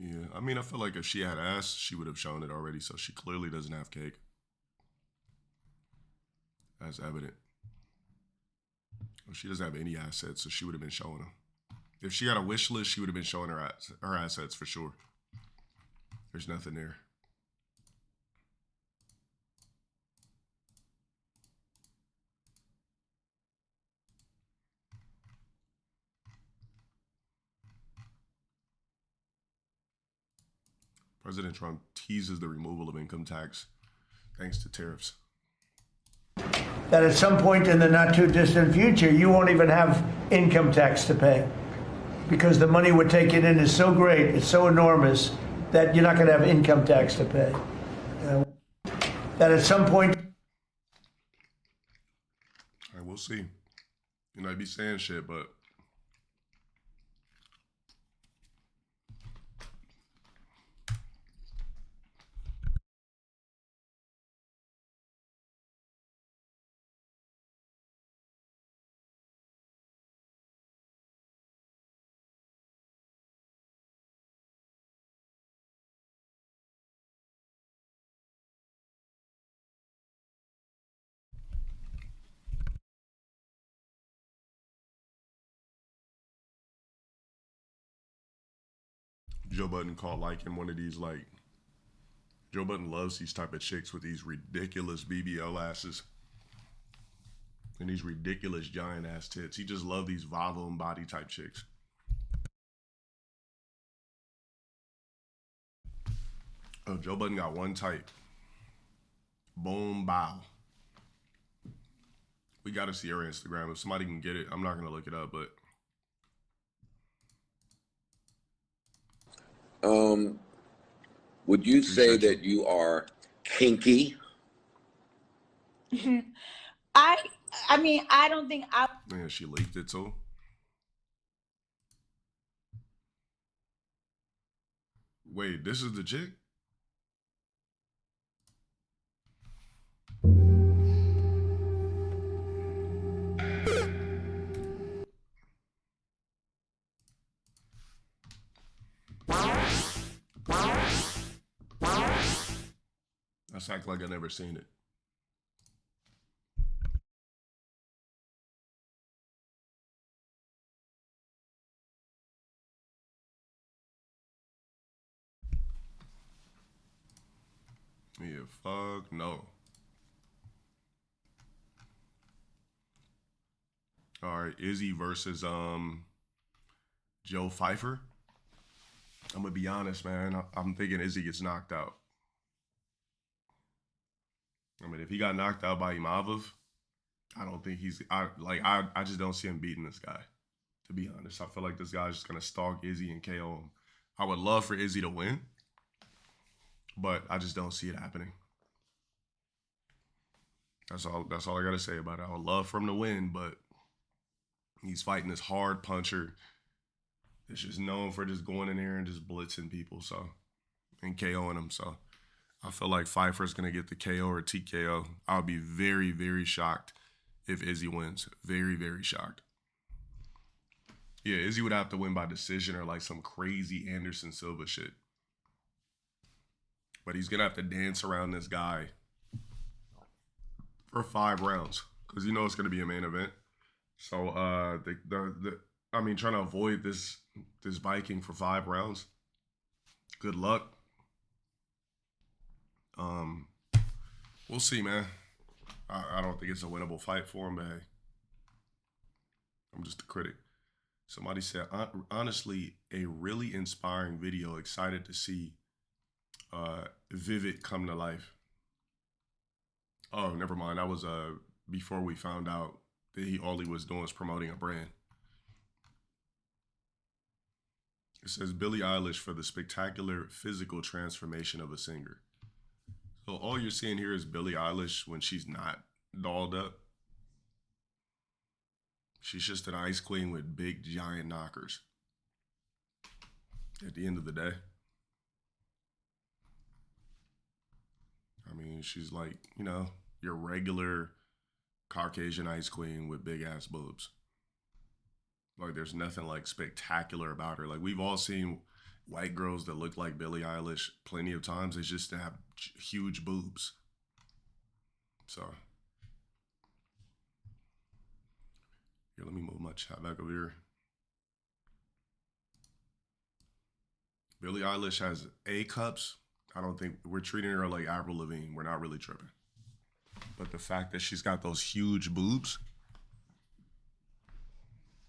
Yeah, I mean, I feel like if she had ass, she would have shown it already, so she clearly doesn't have cake. That's evident. Well, she doesn't have any assets, so she would have been showing them. If she had a wish list, she would have been showing her assets for sure. There's nothing there. President Trump teases the removal of income tax thanks to tariffs. That at some point in the not too distant future, you won't even have income tax to pay because the money we're taking in is so great, it's so enormous that you're not going to have income tax to pay. That at some point. All right, we'll see. You know, I'd be saying shit, but. Joe Budden called liking one of these, like, Joe Budden loves these type of chicks with these ridiculous BBL asses and these ridiculous giant ass tits. He just loves these volume body type chicks. Oh, Joe Budden got one type. Boom, bow. We got to see her Instagram. If somebody can get it, I'm not going to look it up, but. Would you say that you are kinky? I mean, I don't think I. Yeah, she leaked it too. Wait, this is the chick? Let's act like I never seen it. Yeah, fuck no. All right, Izzy versus Joe Pfeiffer. I'm gonna be honest, man. I'm thinking Izzy gets knocked out. I mean, if he got knocked out by Imavov, I don't think I just don't see him beating this guy. To be honest, I feel like this guy's just gonna stalk Izzy and KO him. I would love for Izzy to win, but I just don't see it happening. That's all I gotta say about it. I would love for him to win, but he's fighting this hard puncher. It's just known for just going in there and just blitzing people, and KOing them. So I feel like Pfeiffer's gonna get the KO or TKO. I'll be very, very shocked if Izzy wins. Very, very shocked. Yeah, Izzy would have to win by decision or like some crazy Anderson Silva shit. But he's gonna have to dance around this guy for 5 rounds because you know it's gonna be a main event. So trying to avoid this Viking for 5 rounds. Good luck. We'll see, man. I don't think it's a winnable fight for him, but hey, I'm just a critic. Somebody said, honestly, a really inspiring video. Excited to see Vivid come to life. Oh, never mind. That was before we found out that all he was doing was promoting a brand. It says Billie Eilish for the spectacular physical transformation of a singer. So all you're seeing here is Billie Eilish when she's not dolled up. She's just an ice queen with big, giant knockers. At the end of the day. I mean, she's like, you know, your regular Caucasian ice queen with big ass boobs. Like, there's nothing like spectacular about her. Like, we've all seen white girls that look like Billie Eilish plenty of times. It's just to have huge boobs. So, here, let me move my chat back over here. Billie Eilish has A cups. I don't think we're treating her like Avril Lavigne. We're not really tripping. But the fact that she's got those huge boobs,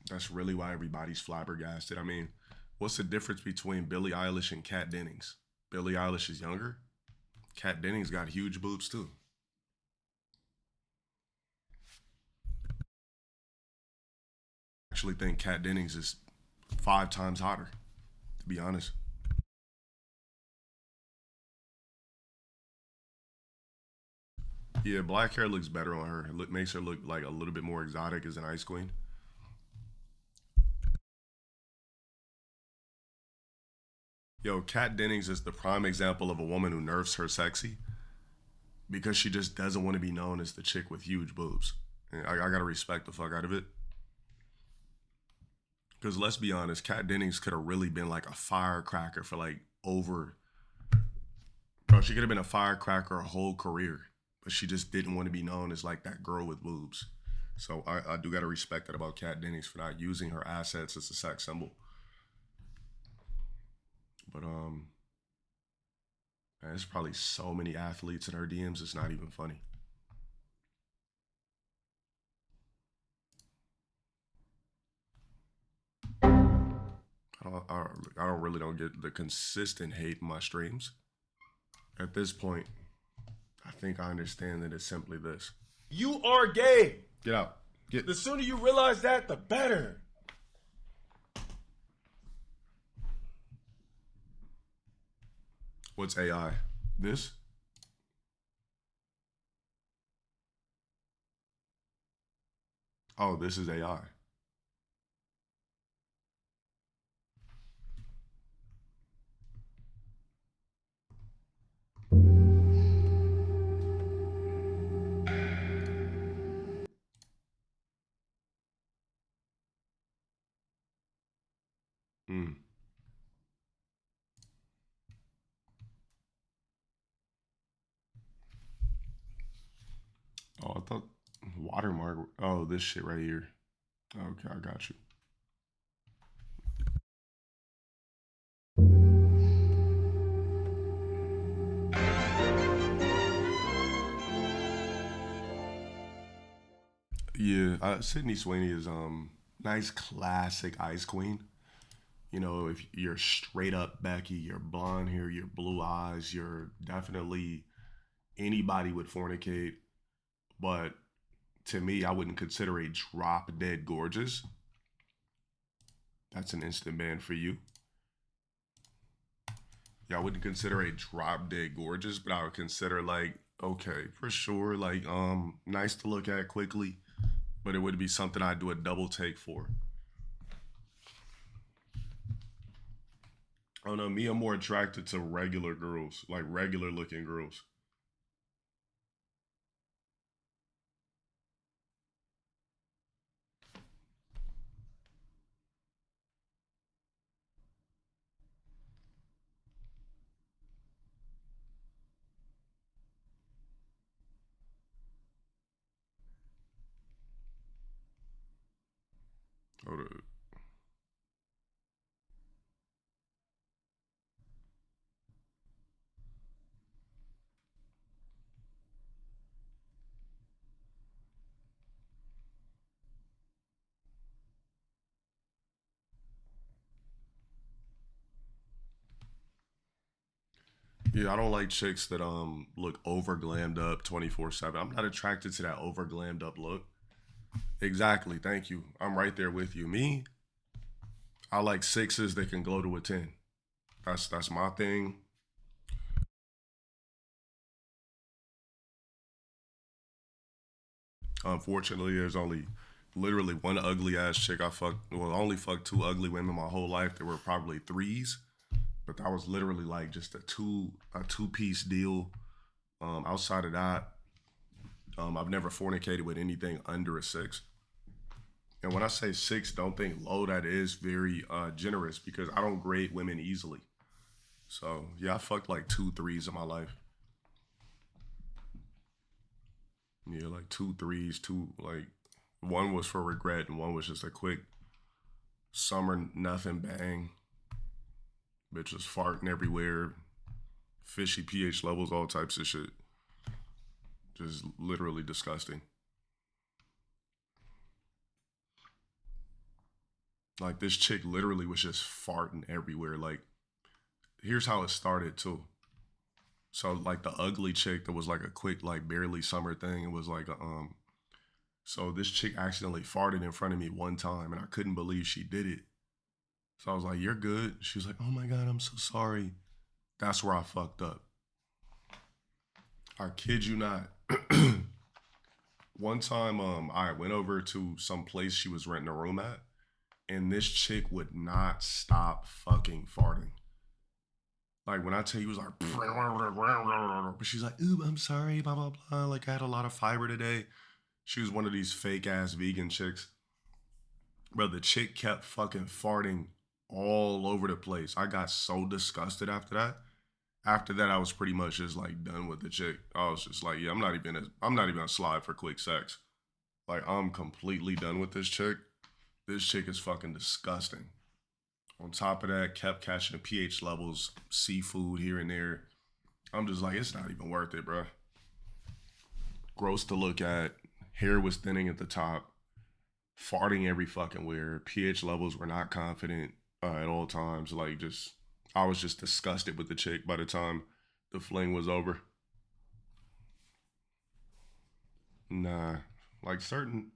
that's really why everybody's flabbergasted. I mean, what's the difference between Billie Eilish and Kat Dennings? Billie Eilish is younger. Kat Dennings got huge boobs too. I actually think Kat Dennings is 5 times hotter, to be honest. Yeah, black hair looks better on her. It makes her look like a little bit more exotic as an ice queen. Yo, Kat Dennings is the prime example of a woman who nerfs her sexy because she just doesn't want to be known as the chick with huge boobs. And I gotta respect the fuck out of it. Because let's be honest, Kat Dennings could have really been like a firecracker for like over... Bro, she could have been a firecracker her whole career. But she just didn't want to be known as like that girl with boobs. So I do gotta respect that about Kat Dennings for not using her assets as a sex symbol. But man, there's probably so many athletes in her DMs, it's not even funny. I don't get the consistent hate in my streams. At this point, I think I understand that it's simply this. You are gay. Get out. The sooner you realize that, the better. What's AI? This? Oh, this is AI. Oh, I thought watermark. Oh, this shit right here. Okay, I got you. Yeah, Sydney Sweeney is nice classic ice queen. You know, if you're straight up Becky, you're blonde hair, you're blue eyes, you're definitely anybody would fornicate. But to me, I wouldn't consider a drop dead gorgeous. That's an instant ban for you. Yeah, I wouldn't consider a drop dead gorgeous, but I would consider like, okay, for sure, like nice to look at quickly, but it would be something I'd do a double take for. I don't know, me, I'm more attracted to regular girls, like regular looking girls. Hold up. Yeah, I don't like chicks that look over glammed up 24/7. I'm not attracted to that over glammed up look. Exactly, thank you. I'm right there with you. Me, I like 6s that can glow to a 10. That's my thing. Unfortunately, there's only literally one ugly ass chick I fucked. Well, I only fucked 2 ugly women my whole life. There were probably 3s, but that was literally like just a two-piece deal. Outside of that, I've never fornicated with anything under a 6. And when I say 6, don't think low. That is very generous because I don't grade women easily. So yeah, I fucked like 2 3s in my life. Yeah, like 2 3s, like one was for regret and one was just a quick summer nothing bang. Bitch was farting everywhere, fishy pH levels, all types of shit. Just literally disgusting. Like this chick literally was just farting everywhere. Like, here's how it started too. So like the ugly chick that was like a quick, like barely summer thing. It was like so this chick accidentally farted in front of me one time and I couldn't believe she did it. So I was like, you're good. She was like, oh my God, I'm so sorry. That's where I fucked up. I kid you not. One time I went over to some place she was renting a room at, and this chick would not stop fucking farting. Like when I tell you, it was like, but she's like, ooh, I'm sorry, blah, blah, blah. Like I had a lot of fiber today. She was one of these fake ass vegan chicks. Bro, the chick kept fucking farting all over the place. I got so disgusted after that. After that, I was pretty much just like done with the chick. I was just like, yeah, I'm not even gonna slide for quick sex. Like I'm completely done with this chick. This chick is fucking disgusting. On top of that, kept catching the pH levels, seafood here and there. I'm just like, it's not even worth it, bro. Gross to look at. Hair was thinning at the top. Farting every fucking where. pH levels were not confident at all times. Like just, I was just disgusted with the chick by the time the fling was over. Nah, like certain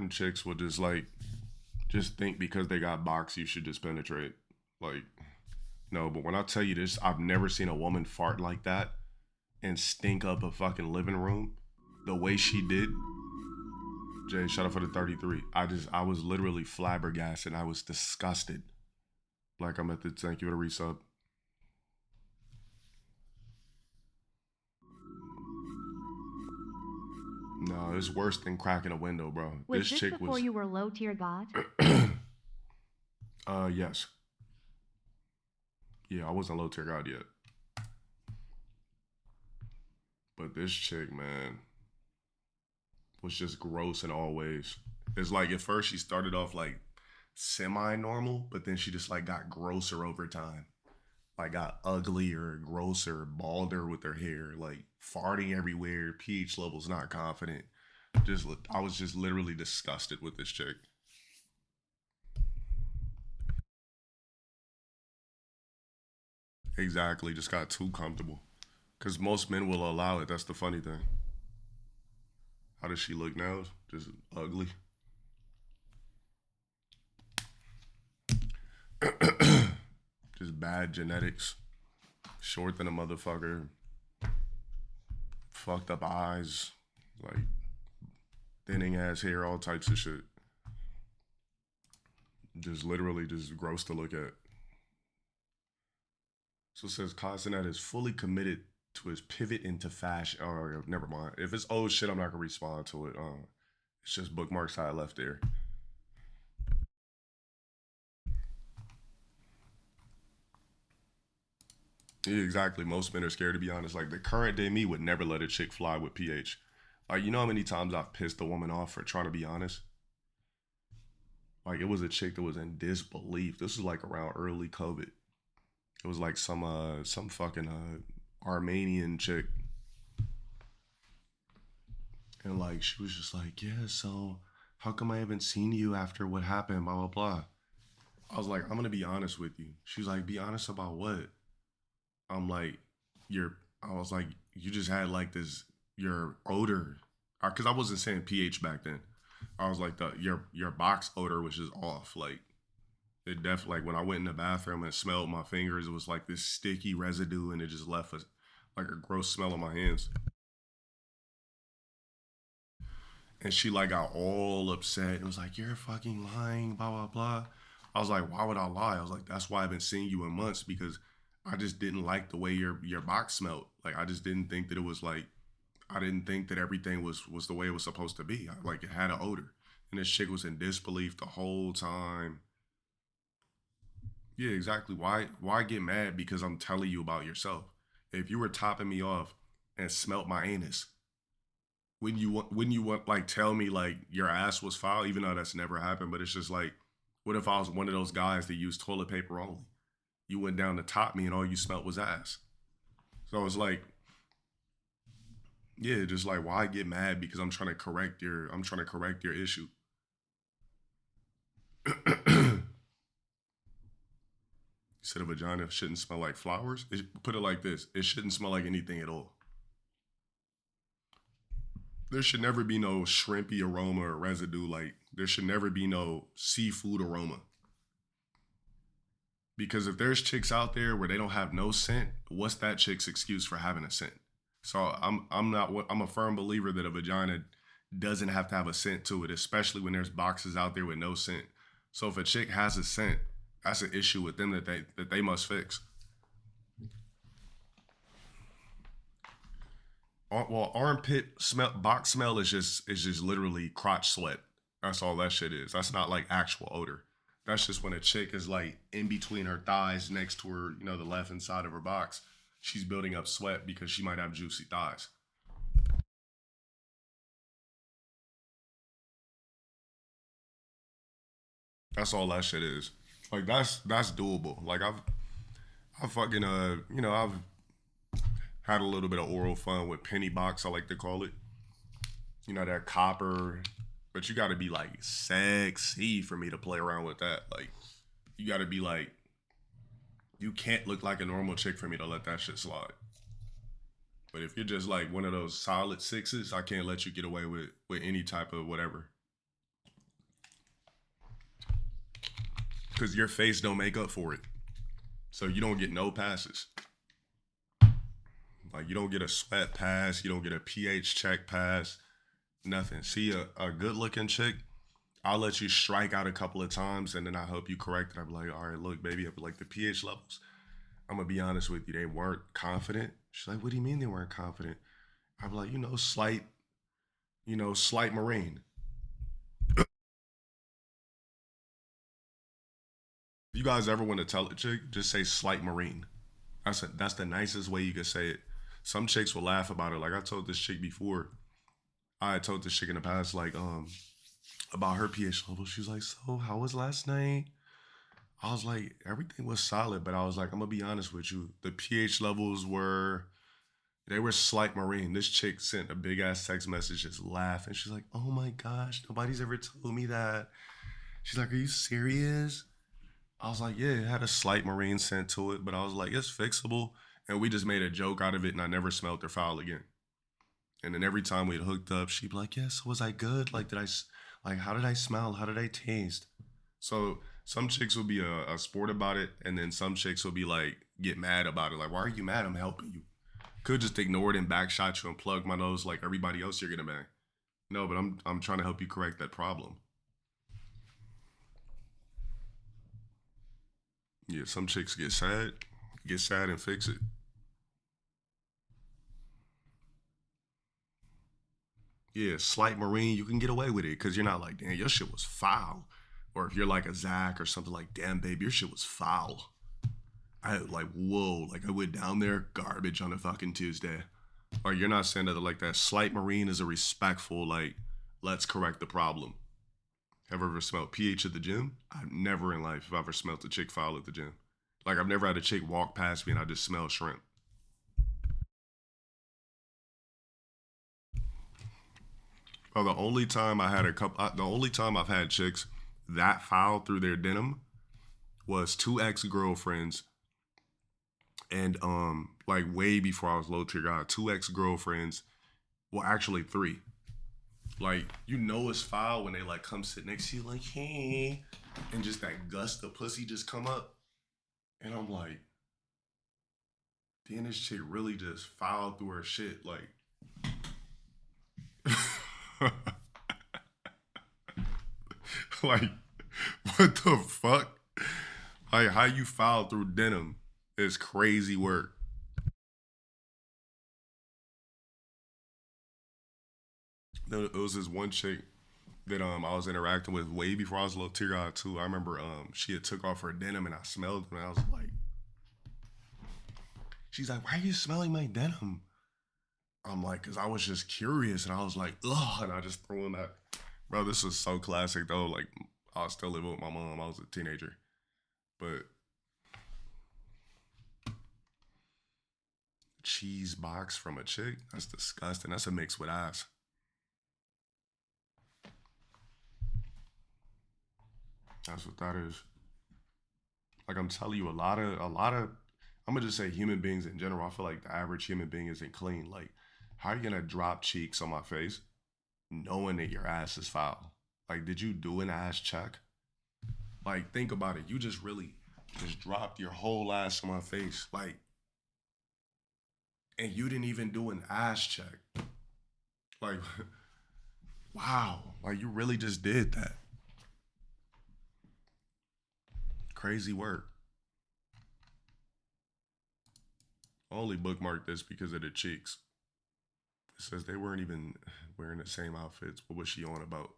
chicks will just think because they got box, you should just penetrate. Like, no, but when I tell you this, I've never seen a woman fart like that and stink up a fucking living room the way she did. Jay, shout out for the 33. I was literally flabbergasted. I was disgusted. Like I'm at the thank you for the resub. No, it's worse than cracking a window, bro. Was this chick before you were LowTierGod? Yes. Yeah, I wasn't LowTierGod yet. But this chick, man, was just gross in all ways. It's like at first she started off like semi-normal, but then she just like got grosser over time. Like got uglier, grosser, balder with her hair, like farting everywhere, pH levels not confident. I was just literally disgusted with this chick. Exactly, just got too comfortable. Because most men will allow it, that's the funny thing. How does she look now? Just ugly. Just bad genetics. Short than a motherfucker. Fucked up eyes. Like thinning ass hair, all types of shit. Just literally just gross to look at. So it says Castanet is fully committed to his pivot into fashion. Oh, never mind. If it's old shit, I'm not gonna respond to it. It's just bookmarks I left there. Yeah, exactly. Most men are scared, to be honest. Like the current day me would never let a chick fly with pH. Like, you know how many times I've pissed a woman off for trying to be honest? Like, it was a chick that was in disbelief. This was like around early COVID. It was like some fucking Armenian chick. And like, she was just like, yeah, so how come I haven't seen you after what happened, blah, blah, blah. I was like, I'm gonna be honest with you. She was like, be honest about what? I'm like, I was like, you just had like this, your odor. Cause I wasn't saying pH back then. I was like, your box odor was just off. Like, it definitely, like when I went in the bathroom and smelled my fingers, it was like this sticky residue and it just left like a gross smell on my hands. And she like got all upset and was like, you're fucking lying, blah, blah, blah. I was like, why would I lie? I was like, that's why I haven't seen you in months, because I just didn't like the way your box smelled. Like, I just didn't think that it was like, I didn't think that everything was the way it was supposed to be. Like, it had an odor. And this chick was in disbelief the whole time. Yeah, exactly. Why get mad because I'm telling you about yourself? If you were topping me off and smelt my anus, wouldn't you want like tell me like your ass was foul, even though that's never happened? But it's just like, what if I was one of those guys that used toilet paper only? You went down to top me and all you smelt was ass. So it's like, yeah, just like, why get mad because I'm trying to correct your issue. You said a vagina shouldn't smell like flowers? Put it like this, it shouldn't smell like anything at all. There should never be no shrimpy aroma or residue. Like, there should never be no seafood aroma. Because if there's chicks out there where they don't have no scent, what's that chick's excuse for having a scent? So I'm a firm believer that a vagina doesn't have to have a scent to it, especially when there's boxes out there with no scent. So if a chick has a scent, that's an issue with them that they must fix. Well, armpit smell, box smell is just literally crotch sweat. That's all that shit is. That's not like actual odor. That's just when a chick is like in between her thighs next to her, you know, the left hand side of her box. She's building up sweat because she might have juicy thighs. That's all that shit is. Like, that's doable. Like, I've fucking you know, I've had a little bit of oral fun with penny box, I like to call it. You know, that copper. But you gotta be like sexy for me to play around with that. Like, you gotta be like, you can't look like a normal chick for me to let that shit slide. But if you're just like one of those solid sixes, I can't let you get away with any type of whatever. Because your face don't make up for it. So you don't get no passes. Like, you don't get a sweat pass. You don't get a pH check pass. Nothing. See a good looking chick, I'll let you strike out a couple of times and then I help you correct it. I'm like, all right, look, baby, up like the pH levels. I'm gonna be honest with you, they weren't confident. She's like, what do you mean they weren't confident? I'm like, slight marine. If you guys ever want to tell a chick, just say slight marine. That's the nicest way you can say it. Some chicks will laugh about it. Like, I told this chick before. I had told this chick in the past, like, about her pH level. She was like, so how was last night? I was like, everything was solid, but I was like, I'm gonna be honest with you. The pH levels were slight marine. This chick sent a big ass text message just laughing. She's like, oh my gosh, nobody's ever told me that. She's like, are you serious? I was like, yeah, it had a slight marine scent to it, but I was like, it's fixable. And we just made a joke out of it and I never smelled her foul again. And then every time we'd hooked up, she'd be like, "Yeah, so was I good? Like, how did I smell? How did I taste?" So some chicks will be a sport about it, and then some chicks will be like, get mad about it. Like, why are you mad? I'm helping you. Could just ignore it and backshot you and plug my nose like everybody else you're gonna bang. No, but I'm trying to help you correct that problem. Yeah, some chicks get sad and fix it. Yeah, slight marine, you can get away with it because you're not like, damn, your shit was foul. Or if you're like a Zach or something like, damn, babe, your shit was foul. I like, whoa, like I went down there, garbage on a fucking Tuesday. Or you're not saying that like that. Slight marine is a respectful, like, let's correct the problem. Have I ever smelled pH at the gym? I've never in life have I ever smelled a chick foul at the gym. Like I've never had a chick walk past me and I just smell shrimp. Oh, the only time I've had chicks that foul through their denim was 2 ex-girlfriends. And like way before I was LowTierGod, 2 ex-girlfriends, well actually 3. Like, you know it's foul when they like come sit next to you like, hey, and just that gust of pussy just come up. And I'm like, damn, this chick really just fouled through her shit. Like, like, what the fuck? Like, how you foul through denim is crazy work. There was this one chick that I was interacting with way before I was LowTierGod too. I remember she had took off her denim and I smelled it and I was like, she's like, why are you smelling my denim? I'm like, cause I was just curious and I was like, ugh, and I just threw in that. Bro, this was so classic though. Like, I was still living with my mom. I was a teenager. But cheese box from a chick? That's disgusting. That's a mix with ass. That's what that is. Like I'm telling you, a lot of, I'm gonna just say human beings in general. I feel like the average human being isn't clean. Like, how are you gonna drop cheeks on my face knowing that your ass is foul? Like, did you do an ass check? Like, think about it. You just really just dropped your whole ass on my face. Like, and you didn't even do an ass check. Like, wow. Like, you really just did that. Crazy work. I only bookmarked this because of the cheeks. It says they weren't even wearing the same outfits. What was she on about?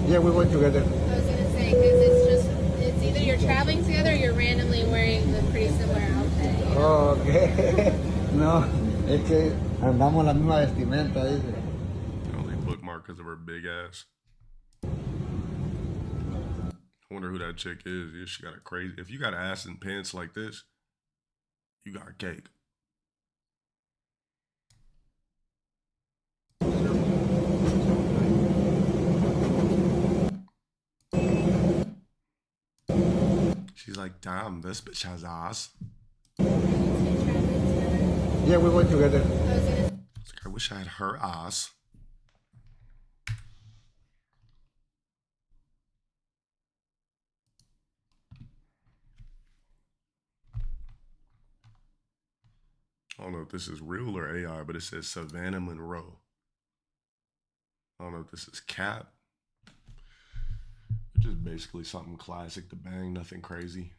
Yeah, we went together. I was gonna say, because it's either you're traveling together or you're randomly wearing the pretty similar outfit. You know? Oh, okay. No, es que andamos la misma vestimenta, dice. I only bookmarked because of her big ass. I wonder who that chick is. Yeah, she got a crazy. If you got ass and pants like this, you got cake. She's like, damn, this bitch has ass. Yeah, we went together. It's like, I wish I had her ass. I don't know if this is real or AI, but it says Savannah Monroe. I don't know if this is cap. Just basically something classic to bang, nothing crazy.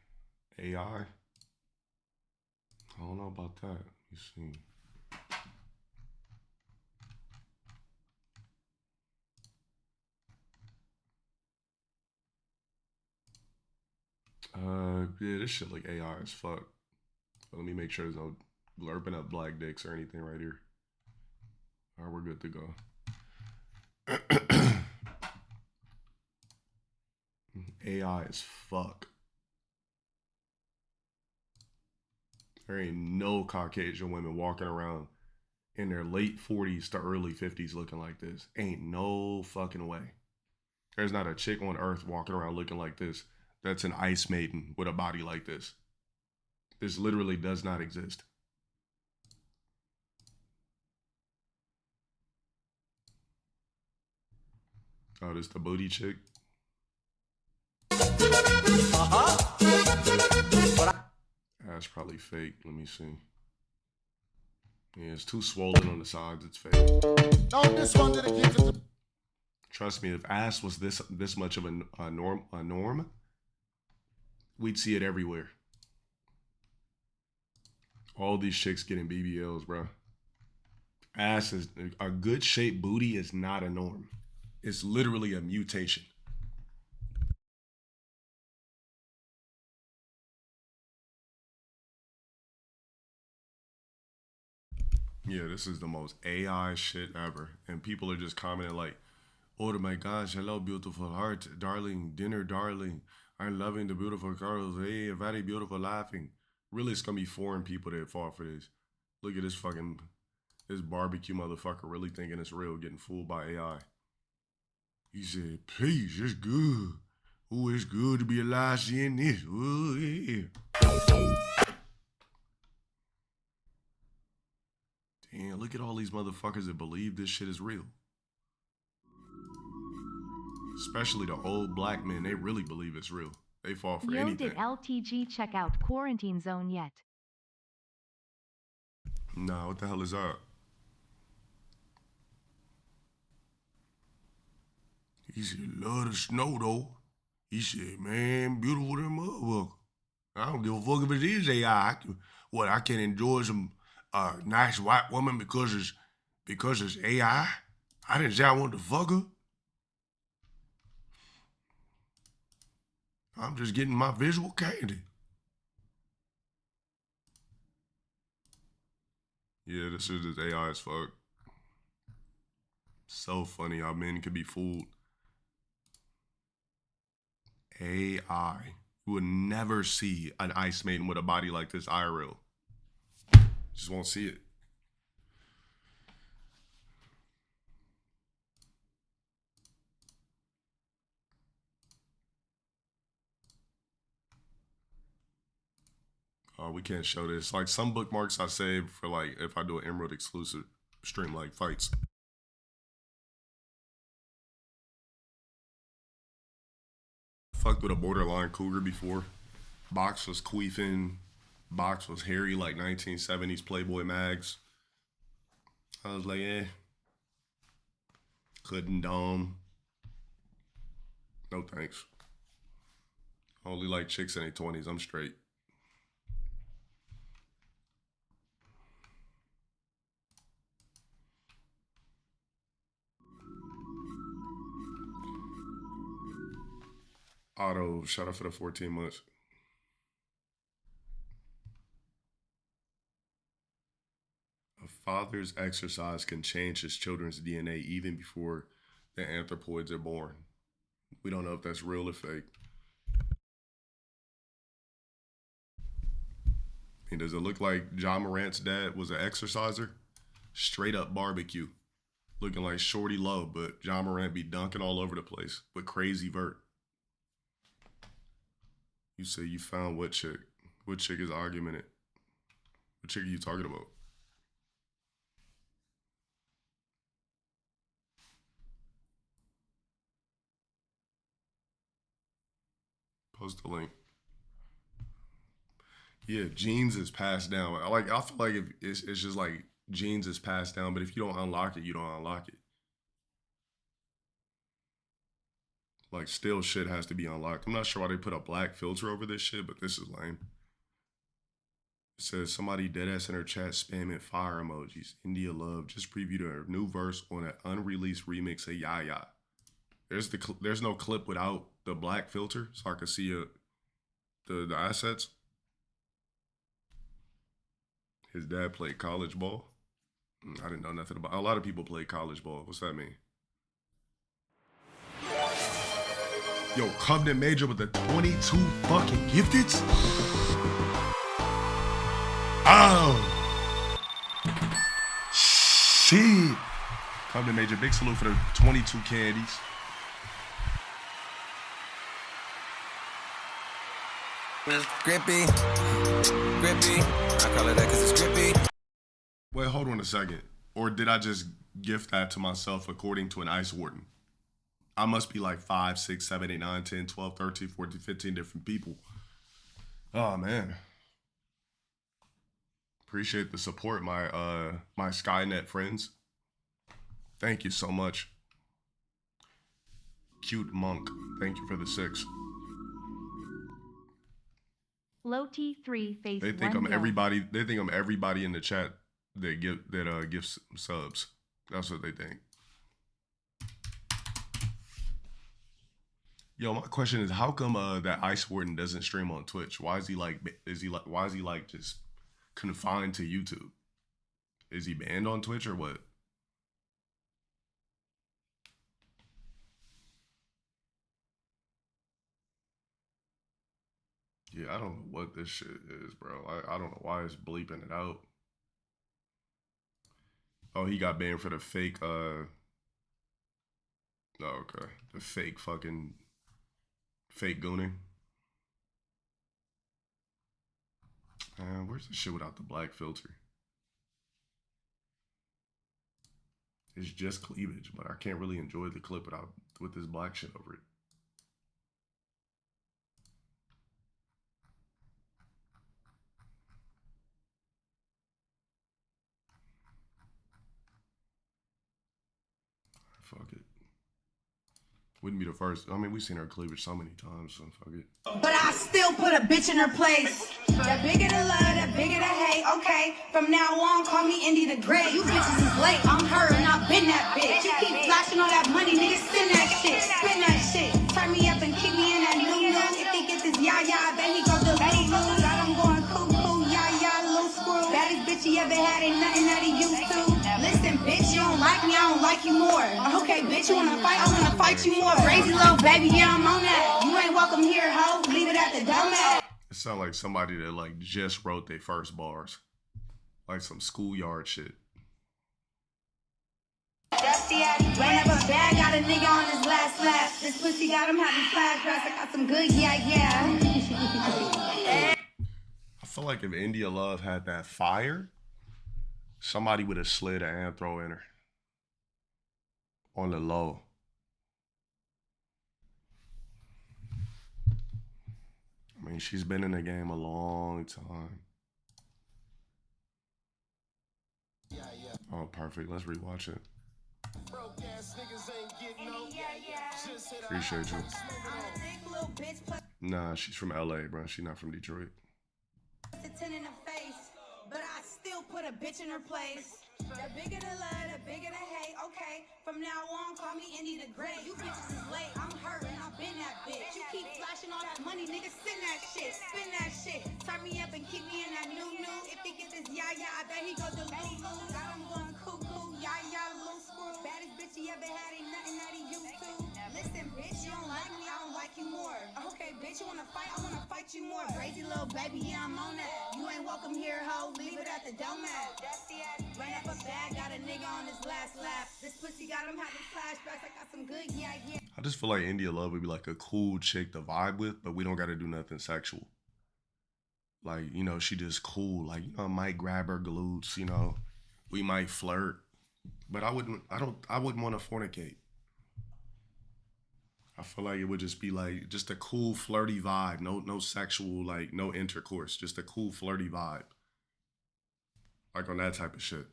AI? I don't know about that. Let me see. Yeah, this shit like AI as fuck. But let me make sure there's no blurping up black dicks or anything right here. All right, we're good to go. AI as fuck. There ain't no Caucasian women walking around in their late 40s to early 50s looking like this. Ain't no fucking way. There's not a chick on earth walking around looking like this that's an ice maiden with a body like this. This literally does not exist. Oh, this the booty chick? That's probably fake. Let me see. Yeah, it's too swollen on the sides. It's fake. Trust me, if ass was this much of a norm, we'd see it everywhere. All these chicks getting BBLs, bro. Ass is a good shaped booty is not a norm. It's literally a mutation. Yeah, this is the most AI shit ever. And people are just commenting like, oh my gosh, hello, beautiful heart, darling, dinner, darling. I'm loving the beautiful girls. Hey, very beautiful laughing. Really, it's going to be foreign people that fall for this. Look at this barbecue motherfucker really thinking it's real, getting fooled by AI. He said, peace, it's good. Oh, it's good to be alive seeing this. Oh, yeah. Damn, look at all these motherfuckers that believe this shit is real. Especially the old black men, they really believe it's real. They fall for anything. Did LTG check out Quarantine Zone yet? Nah, what the hell is that? He said, love the snow though. He said, man, beautiful than motherfucker. I don't give a fuck if it is AI. I can enjoy some nice white woman because it's AI? I didn't say I wanted to fuck her. I'm just getting my visual candy. Yeah, this is just AI as fuck. So funny how men can be fooled. AI. You would never see an ice maiden with a body like this IRL. Just won't see it. Oh, we can't show this. Like some bookmarks I save for like if I do an Emerald exclusive stream like fights. Fucked with a borderline cougar before. Box was queefing. Box was hairy like 1970s Playboy mags. I was like, eh. Couldn't dome. No thanks. Only like chicks in their 20s. I'm straight. Otto, shout out for the 14 months. A father's exercise can change his children's DNA even before the anthropoids are born. We don't know if that's real or fake. I mean, does it look like Ja Morant's dad was an exerciser? Straight up barbecue. Looking like Shorty Low, but Ja Morant be dunking all over the place with crazy vert. You say you found what chick? What chick is arguing it? What chick are you talking about? Post the link. Yeah, genes is passed down. I feel like it's just like genes is passed down, but if you don't unlock it, you don't unlock it. Like, still shit has to be unlocked. I'm not sure why they put a black filter over this shit, but this is lame. It says, somebody deadass in her chat spamming fire emojis. India Love just previewed a new verse on an unreleased remix of Yaya. There's no clip without the black filter, so I can see the assets. His dad played college ball. I didn't know nothing about. A lot of people play college ball. What's that mean? Yo, Covenant Major with the 22 fucking gifteds? Oh. Shit. Covenant Major, big salute for the 22 candies. It's grippy. Grippy. I call it that because it's grippy. Wait, hold on a second. Or did I just gift that to myself according to an ice warden? I must be like 5, 6, 7, 8, 9, 10, 12, 13, 14, 15 different people. Oh, man. Appreciate the support, my my Skynet friends. Thank you so much. Cute Monk, thank you for the 6. LowT3 face They think I'm everybody. They think I'm everybody in the chat that gives subs. That's what they think. Yo, my question is, how come that Ice Warden doesn't stream on Twitch? Why is he like? Why is he like just confined to YouTube? Is he banned on Twitch or what? Yeah, I don't know what this shit is, bro. I don't know why it's bleeping it out. Oh, he got banned for the fake, oh, okay. The fake gooning. Where's the shit without the black filter? It's just cleavage, but I can't really enjoy the clip with this black shit over it. Fuck it. Wouldn't be the first. I mean, we've seen her cleavage so many times, so fuck it. But I still put a bitch in her place. The bigger the love, the bigger the hate. Okay, from now on, call me Indy the Great. You bitches is late. I'm her and I've been that bitch. You keep flashing all that money, nigga. Spin that shit. Spin that shit. Turn me up and keep me in that new. If he get this yah-yah, I bet he go to lose. Got him going cuckoo, yah-yah, little screw. Baddest bitch he ever had, ain't nothing that he used to. Listen, bitch, you don't like me, I don't like you more. Okay, bitch, you wanna fight, I wanna fight you more. Crazy little baby, yeah, I'm on that. You ain't welcome here, ho. Leave it at the dumbass. It sounds like somebody that like just wrote their first bars. Like some schoolyard shit. Dusty ass, ran up a bag, got a nigga on his last lap. This pussy got him having flashbacks. I got some good, yeah. I feel like if India Love had that fire, somebody would have slid an anthro in her. On the low. I mean, she's been in the game a long time. Oh, perfect. Let's rewatch it. Appreciate you. Nah, she's from LA, bro. She's not from Detroit. But I still put a bitch in her place. The bigger the love, the bigger the hate. Okay, from now on, call me Indy the Great. You bitches is late. I'm her and I've been that bitch. You keep flashing all that money, nigga. Spin that shit. Spin that shit. Turn me up and keep me in that new. If he get this yah-yah, I bet he go to lose. Got him going cuckoo, yah-yah, little screw. Baddest bitch he ever had, ain't nothing that he used to. Listen, bitch, you don't like me, I don't like you more. Okay, bitch, you wanna fight, I wanna fight you more. Crazy little baby, yeah, I'm on that. You ain't welcome here, ho. Leave it at the domat. Ran up a bag, got a nigga on his last lap. This pussy got him having flashbacks. I got some good, yeah. I just feel like India Love would be like a cool chick to vibe with, but we don't gotta do nothing sexual. Like, you know, she just cool. Like, you know, I might grab her glutes, you know. We might flirt. But I wouldn't want to fornicate. I feel like it would just be like just a cool flirty vibe. No sexual, like no intercourse. Just a cool flirty vibe. Like on that type of shit.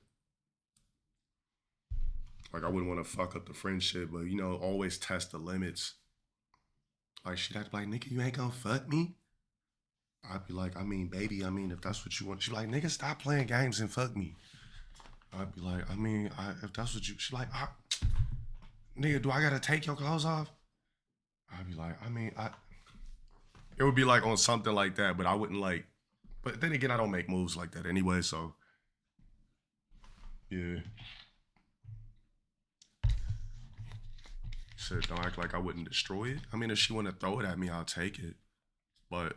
Like I wouldn't want to fuck up the friendship, but you know, always test the limits. Like she'd have to be like, nigga, you ain't gonna fuck me? I'd be like, I mean, baby, if that's what you want. She'd be like, nigga, stop playing games and fuck me. I'd be like, if that's what you, she's like, nigga, do I gotta take your clothes off? I'd be like, it would be like on something like that, but I wouldn't like, but then again, I don't make moves like that anyway, so, yeah. Shit, don't act like I wouldn't destroy it. I mean, if she wanna throw it at me, I'll take it, but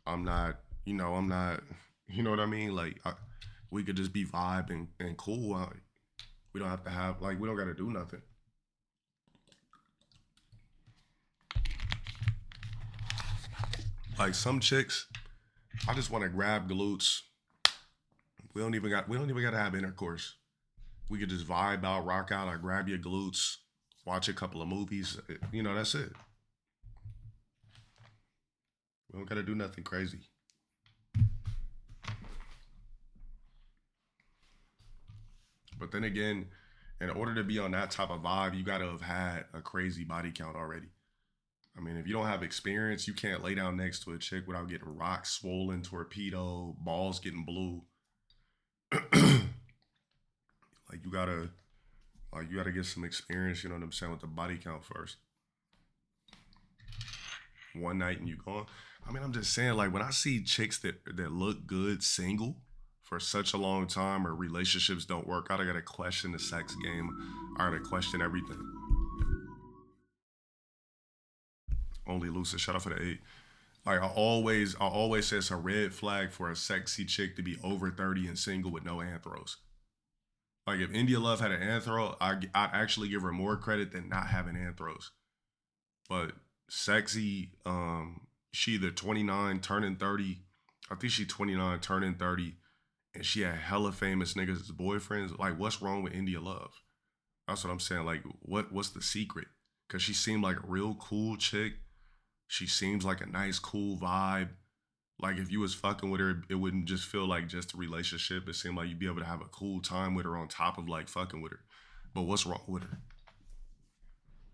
I'm not, you know what I mean? Like, we could just be vibing and cool. We don't have to have, like, we don't gotta do nothing. Like some chicks, I just want to grab glutes. We don't even got to have intercourse. We could just vibe out, rock out. I grab your glutes, watch a couple of movies. You know, that's it. We don't got to do nothing crazy. But then again, in order to be on that type of vibe, you got to have had a crazy body count already. I mean, if you don't have experience, you can't lay down next to a chick without getting rocks swollen, torpedo, balls getting blue. Like you gotta get some experience, you know what I'm saying, with the body count first. One night and you gone. I mean, I'm just saying, like, when I see chicks that look good single for such a long time, or relationships don't work out, I gotta question the sex game. I gotta question everything. Only Lucid, shout out for the 8. Like I always say it's a red flag for a sexy chick to be over 30 and single with no anthros. Like if India Love had an anthro, I'd actually give her more credit than not having anthros. But sexy, she either 29 turning 30. I think she 29 turning 30, and she had hella famous niggas as boyfriends. Like, what's wrong with India Love? That's what I'm saying. Like, what's the secret? Because she seemed like a real cool chick. She seems like a nice, cool vibe. Like, if you was fucking with her, it wouldn't just feel like just a relationship. It seemed like you'd be able to have a cool time with her on top of, like, fucking with her. But what's wrong with her?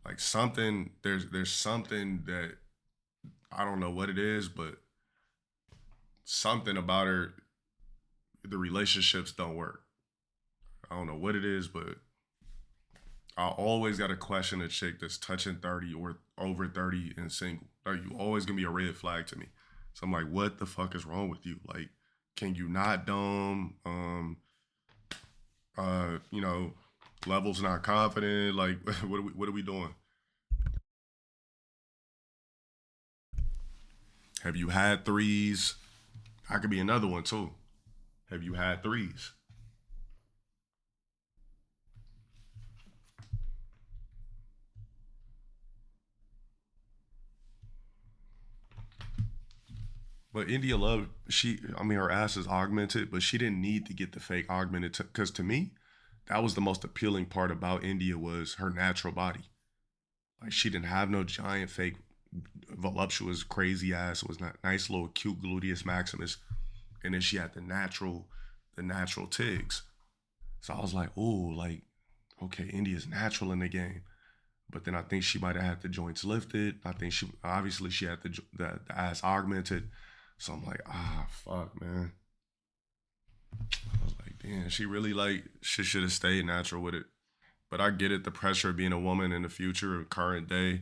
Like, something, there's something that, I don't know what it is, but something about her, the relationships don't work. I don't know what it is, but I always got to question a chick that's touching 30 or over 30 and single. Like, you always gonna be a red flag to me. So I'm like, what the fuck is wrong with you? Like, can you not dome? You know, levels not confident. Like, what are we doing? Have you had threes? I could be another one too. Have you had threes? But India Love, her ass is augmented, but she didn't need to get the fake augmented, because to me, that was the most appealing part about India, was her natural body. Like, she didn't have no giant fake voluptuous crazy ass. It was not nice little cute gluteus maximus, and then she had the natural tigs. So I was like, ooh, like, okay, India's natural in the game. But then I think she might have had the joints lifted. I think she had the ass augmented. So I'm like, fuck, man. I was like, damn, she really, like, she should have stayed natural with it. But I get it, the pressure of being a woman in the future, current day.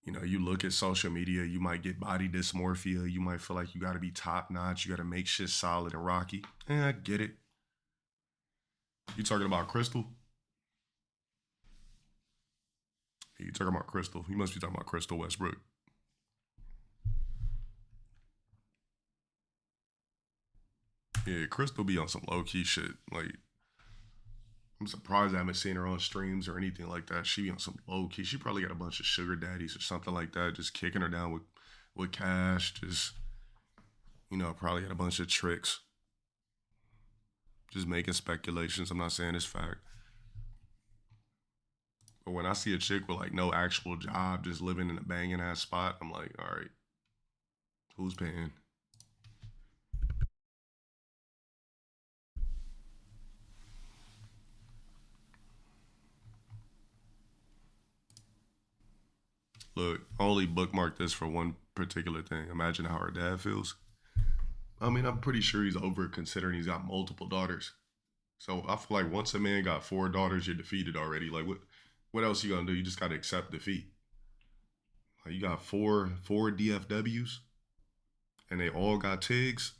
You know, you look at social media, you might get body dysmorphia. You might feel like you got to be top notch. You got to make shit solid and rocky. I get it. You talking about Crystal? You talking about Crystal? You must be talking about Crystal Westbrook. Yeah, Crystal be on some low-key shit. Like, I'm surprised I haven't seen her on streams or anything like that. She be on some low-key. She probably got a bunch of sugar daddies or something like that, just kicking her down with cash. Just, you know, probably got a bunch of tricks. Just making speculations. I'm not saying it's fact. But when I see a chick with, like, no actual job, just living in a banging ass spot, I'm like, all right, who's paying? Look, I only bookmarked this for one particular thing. Imagine how her dad feels. I mean, I'm pretty sure he's over it, considering he's got multiple daughters. So I feel like once a man got 4 daughters, you're defeated already. Like, what else you gonna do? You just gotta accept defeat. Like, you got four DFWs, and they all got tigs.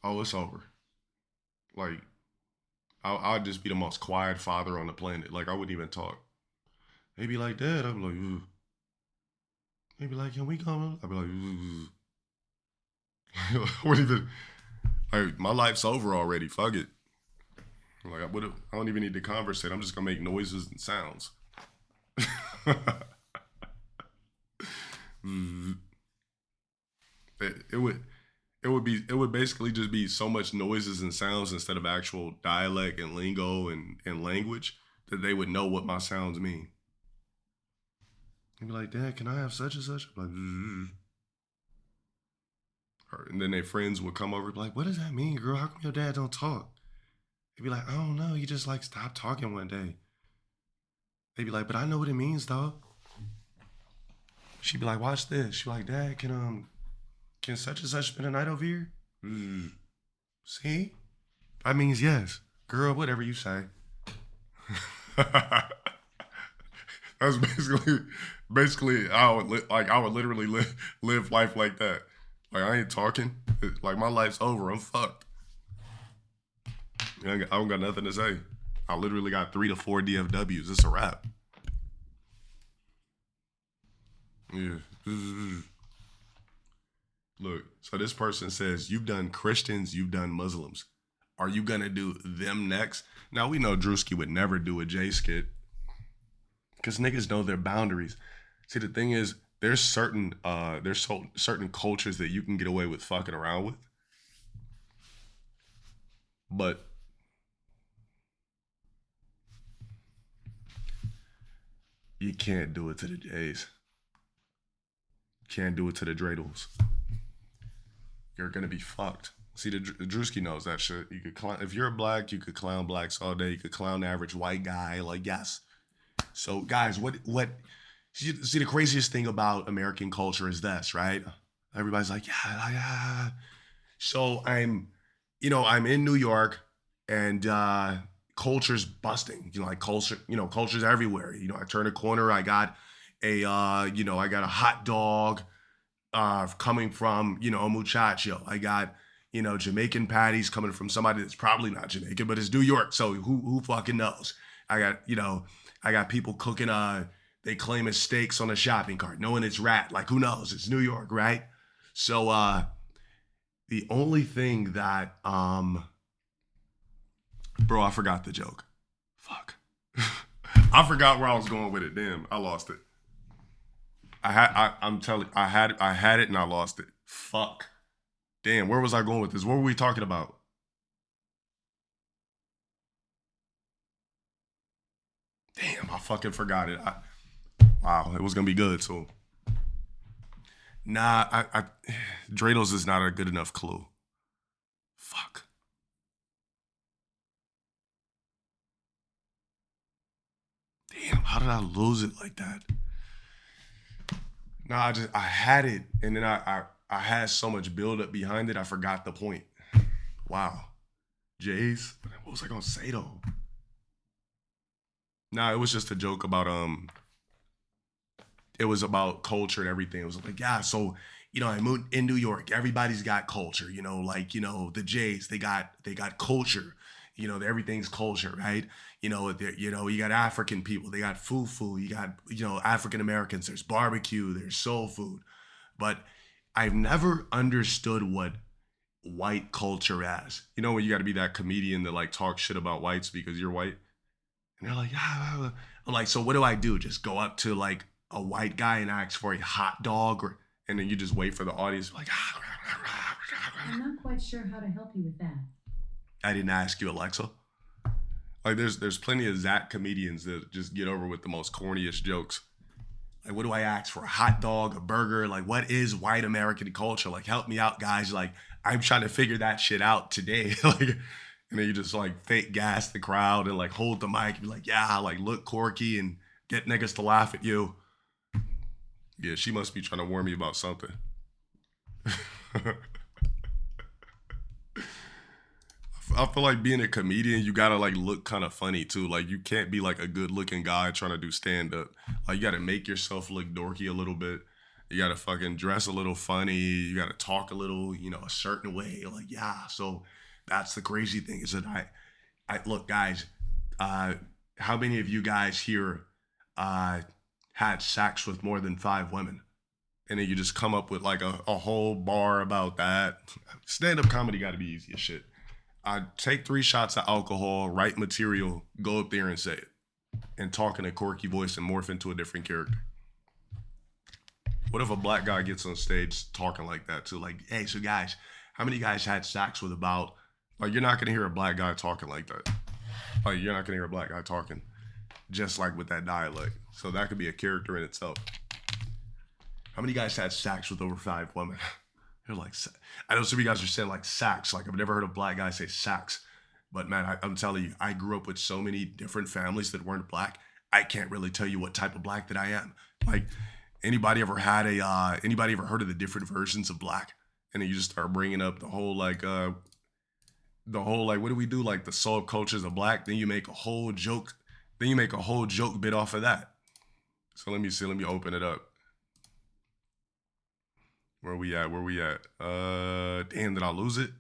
Oh, it's over. Like, I'd just be the most quiet father on the planet. Like, I wouldn't even talk. They'd be like, Dad. I'd be like, ugh. They'd be like, can we come? I'd be like, what even? Like, my life's over already. Fuck it. Like, I don't even need to conversate. I'm just gonna make noises and sounds. It would basically just be so much noises and sounds instead of actual dialect and lingo and language that they would know what my sounds mean. They'd be like, Dad, can I have such and such? I'm like, and then their friends would come over and be like, what does that mean, girl? How come your dad don't talk? They'd be like, I don't know. He just like stopped talking one day. They'd be like, but I know what it means, though. She'd be like, watch this. She'd be like, Dad, can such and such spend a night over here? See? That means yes. Girl, whatever you say. That's basically I would literally live life like that. Like, I ain't talking. Like, my life's over. I'm fucked. I don't got nothing to say. I literally got 3 to 4 DFWs. It's a wrap. Yeah. Look, so this person says, you've done Christians, you've done Muslims. Are you going to do them next? Now, we know Drewski would never do a J skit because niggas know their boundaries. See, the thing is, there's certain cultures that you can get away with fucking around with. But you can't do it to the J's. Can't do it to the dreidels. You're gonna be fucked. See, the Drewski knows that shit. You could clown, if you're a black, you could clown blacks all day. You could clown the average white guy. Like, yes. So, guys, what? See, the craziest thing about American culture is this, right? Everybody's like, yeah. So I'm in New York, and culture's busting. Culture's everywhere. I turn a corner, I got a hot dog coming from, a muchacho. I got, Jamaican patties coming from somebody that's probably not Jamaican, but it's New York. So who fucking knows? I got people cooking, they claim it's steaks on a shopping cart, knowing it's rat. Like, who knows? It's New York, right? So the only thing that, bro, I forgot the joke. Fuck. I forgot where I was going with it. Damn, I lost it. I had it and I lost it. Fuck. Damn, where was I going with this? What were we talking about? Damn, I fucking forgot it. Wow, it was gonna be good, so. Nah, dreidels is not a good enough clue. Fuck. Damn, how did I lose it like that? Nah, I had it, and then I had so much buildup behind it, I forgot the point. Wow. Jays? What was I gonna say though? Nah, it was just a joke about it was about culture and everything. It was like, yeah, so I moved in New York, everybody's got culture, the Jays, they got culture. Everything's culture, right? You got African people, they got fufu, you got, African Americans, there's barbecue, there's soul food. But I've never understood what white culture is. When you got to be that comedian that like talk shit about whites because you're white. And they're like, yeah. I'm like, so what do I do? Just go up to like a white guy and ask for a hot dog, and then you just wait for the audience like, I'm not quite sure how to help you with that. I didn't ask you, Alexa. Like, there's plenty of Zach comedians that just get over with the most corniest jokes. Like, what do I ask for? A hot dog, a burger? Like, what is white American culture? Like, help me out, guys. Like, I'm trying to figure that shit out today. Like, and then you just like fake gas the crowd and like hold the mic and be like, yeah, like look quirky and get niggas to laugh at you. Yeah, she must be trying to warn me about something. I feel like being a comedian, you gotta like look kind of funny too. Like, you can't be like a good looking guy trying to do stand up. Like, you gotta make yourself look dorky a little bit. You gotta fucking dress a little funny. You gotta talk a little, a certain way. Like, yeah. So that's the crazy thing is that I look, guys. How many of you guys here had sex with more than 5 women? And then you just come up with like a whole bar about that. Stand up comedy got to be easy as shit. I take 3 shots of alcohol, write material, go up there and say it, and talk in a quirky voice and morph into a different character. What if a black guy gets on stage talking like that too? Like, hey, so guys, how many guys had sex with about, like, you're not gonna hear a black guy talking like that. Like, you're not gonna hear a black guy talking just like with that dialect. So that could be a character in itself. How many guys had sex with over 5 women? They're like, I know some of you guys are saying like sex. Like, I've never heard a black guy say sex. But man, I'm telling you, I grew up with so many different families that weren't black. I can't really tell you what type of black that I am. Like, anybody ever heard of the different versions of black? And then you just start bringing up the whole like, what do we do? Like the subcultures of black. Then you make a whole joke. Then you make a whole joke bit off of that. So let me see. Let me open it up. Where we at? Damn, did I lose it?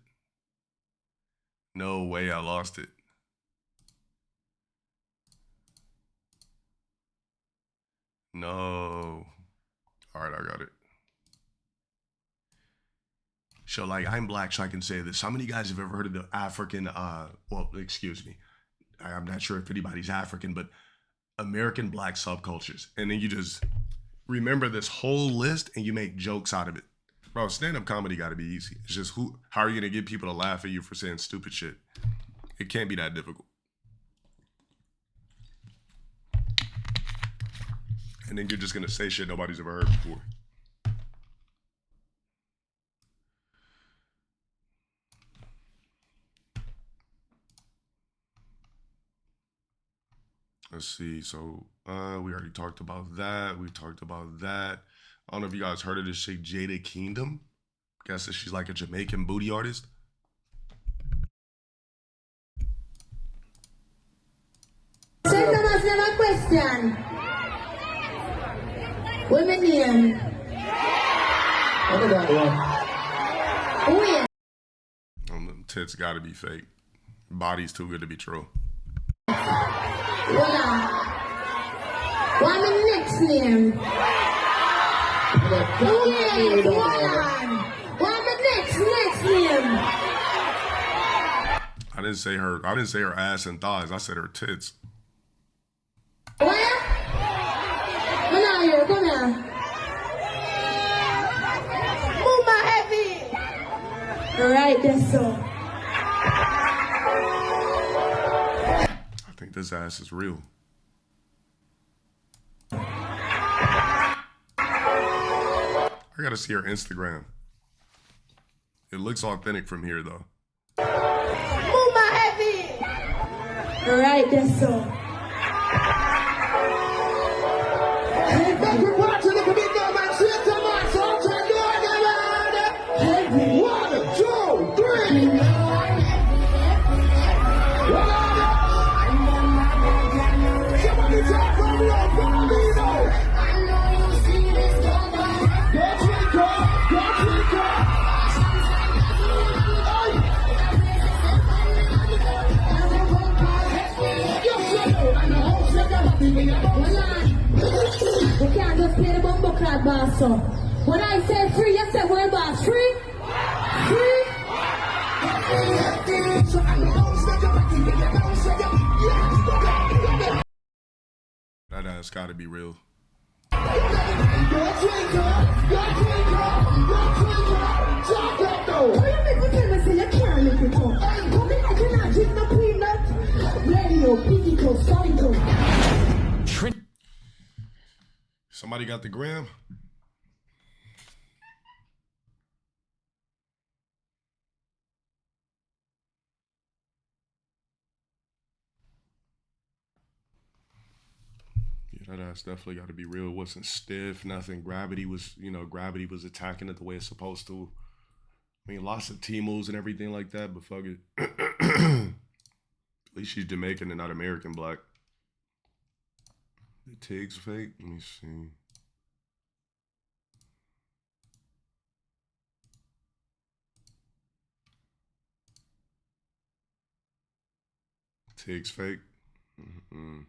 No way, I lost it. No. All right, I got it. So, like, I'm black, so I can say this. How many guys have ever heard of the African, well, excuse me. I'm not sure if anybody's African, but American black subcultures. And then you just remember this whole list and you make jokes out of it. Bro, stand-up comedy got to be easy. It's just how are you going to get people to laugh at you for saying stupid shit? It can't be that difficult. And then you're just going to say shit nobody's ever heard before. Let's see. So we already talked about that. We talked about that. I don't know if you guys heard of this chick, Jada Kingdom. Guess that she's like a Jamaican booty artist. Gentlemen, I have a question. What my name? What about one? Where? Them tits gotta be fake. Body's too good to be true. Hold on. What my next name? Okay, hold on. What my next name? I didn't say her ass and thighs. I said her tits. What? Come here, come here. Move my heavy. Alright, that's so. I think this ass is real. I gotta see her Instagram. It looks authentic from here though. Move my heavy. Alright, that's so. Everybody look at me now, man. Shit, come on. So I'm trying to do it. 1, 2, 3. Somebody talk from your family, though. Go Twinkle. We can't just play the bumbo clad boss, so. When I say free, you say world boss. Free? Free? That ass gotta be real. Somebody got the gram? Yeah, that ass definitely got to be real. It wasn't stiff, nothing. Gravity was attacking it the way it's supposed to. I mean, lots of T-moves and everything like that, but fuck it. At least she's Jamaican and not American black. The Tig's fake? Let me see. Tig's fake? Mm-mm.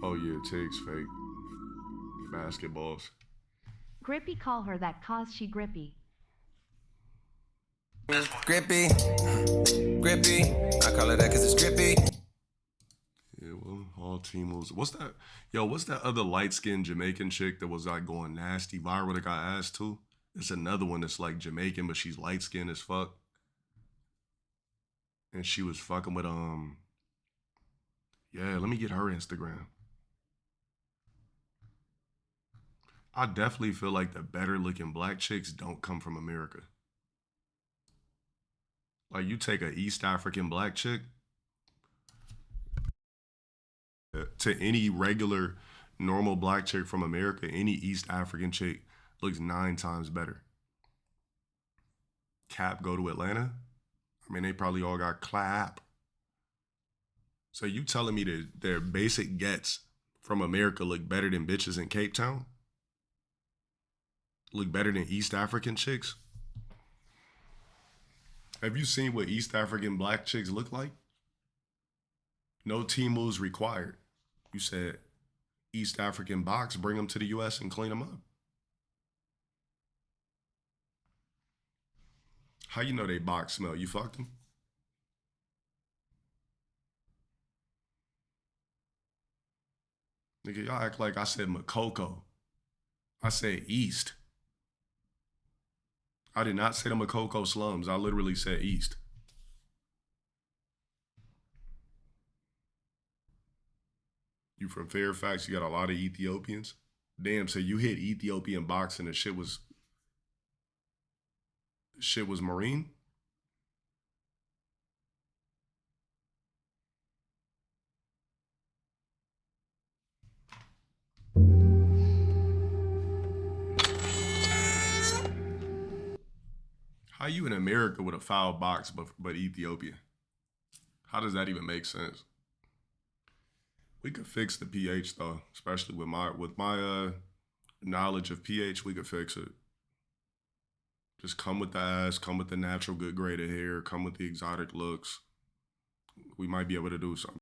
Oh yeah, Tig's fake. Basketballs. Grippy, call her that cause she grippy. Grippy. I call it that cause it's grippy. Yeah, well, All Timos. What's that? Yo, what's that other light-skinned Jamaican chick that was like going nasty viral that got asked too? It's another one that's like Jamaican, but she's light-skinned as fuck. And she was fucking with yeah, let me get her Instagram. I definitely feel like the better looking black chicks don't come from America. Like you take a East African black chick to any regular normal black chick from America, any East African chick looks 9 times better. Cap go to Atlanta. I mean, they probably all got clap. So you telling me that their basic gets from America look better than bitches in Cape Town? Look better than East African chicks? Have you seen what East African black chicks look like? No team moves required. You said East African box, bring them to the US and clean them up. How you know they box smell? You fucked them? Nigga, y'all act like I said Makoko. I said East. I did not say the Makoko slums. I literally said East. You from Fairfax, you got a lot of Ethiopians? Damn, so you hit Ethiopian boxing and shit was Marine? How you in America with a foul box but Ethiopia? How does that even make sense? We could fix the pH though, especially with my knowledge of pH. We could fix it. Just come with the ass, come with the natural good grade of hair, come with the exotic looks. We might be able to do something.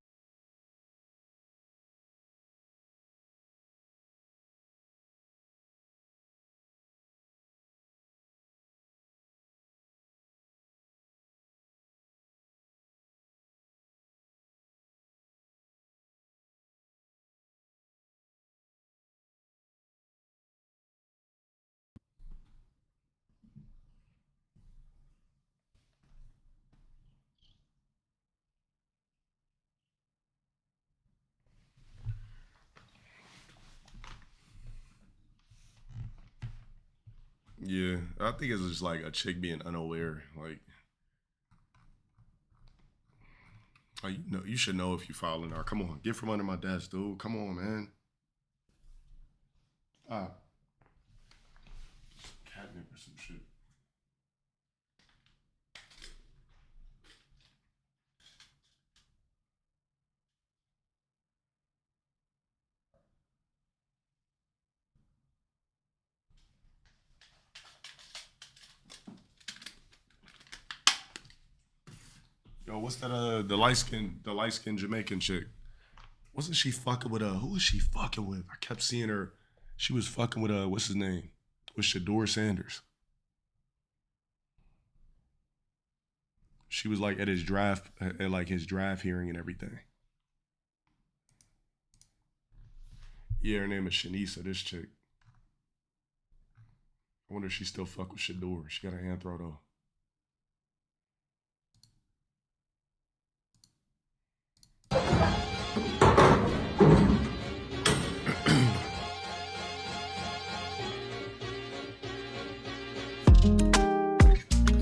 Yeah, I think it's just like a chick being unaware. Like you know, you should know if you following her. Come on, get from under my desk, dude. Come on, man. Catnip or some shit. Yo, what's that? The light skin Jamaican chick. Wasn't she fucking with who was she fucking with? I kept seeing her. She was fucking with what's his name? With Shador Sanders. She was like at his draft hearing and everything. Yeah, her name is Shanisa, this chick. I wonder if she still fuck with Shador. She got a hand throw though.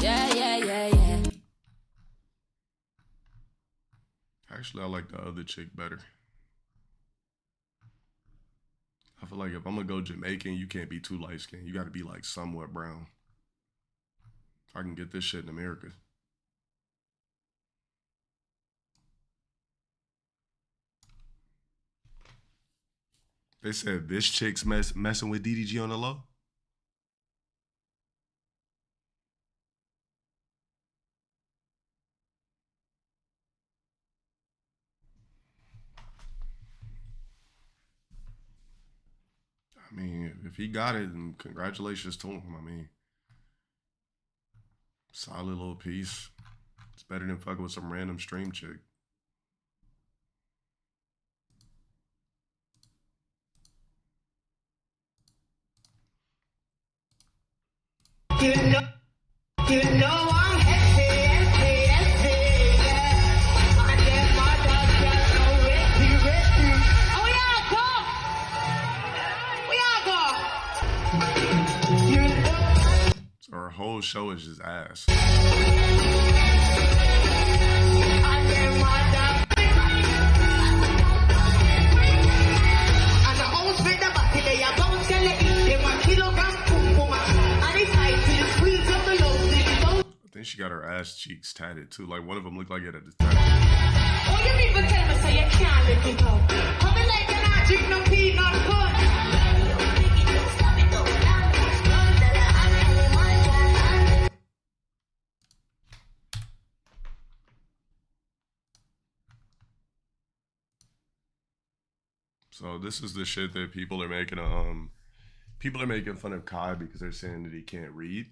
Yeah. Actually, I like the other chick better. I feel like if I'm gonna go Jamaican, you can't be too light skinned. You gotta be like somewhat brown. I can get this shit in America. They said this chick's messing with DDG on the low. I mean, if he got it, then congratulations to him. I mean, solid little piece. It's better than fucking with some random stream chick. You know I'm hefty, yeah. I get my dog just so risky. Oh yeah, go. We all go. So our whole show is just ass. I get my dog. And I always make the back today. I don't tell it. They want kilogram boom. And it's high till it squeeze up the low. I think she got her ass cheeks tatted too. Like one of them looked like it had a tattoo. Oh, you people tell me so you can't lick it out. Come in like you're not drink no peanut butter. So this is the shit that people are making. People are making fun of Kai because they're saying that he can't read.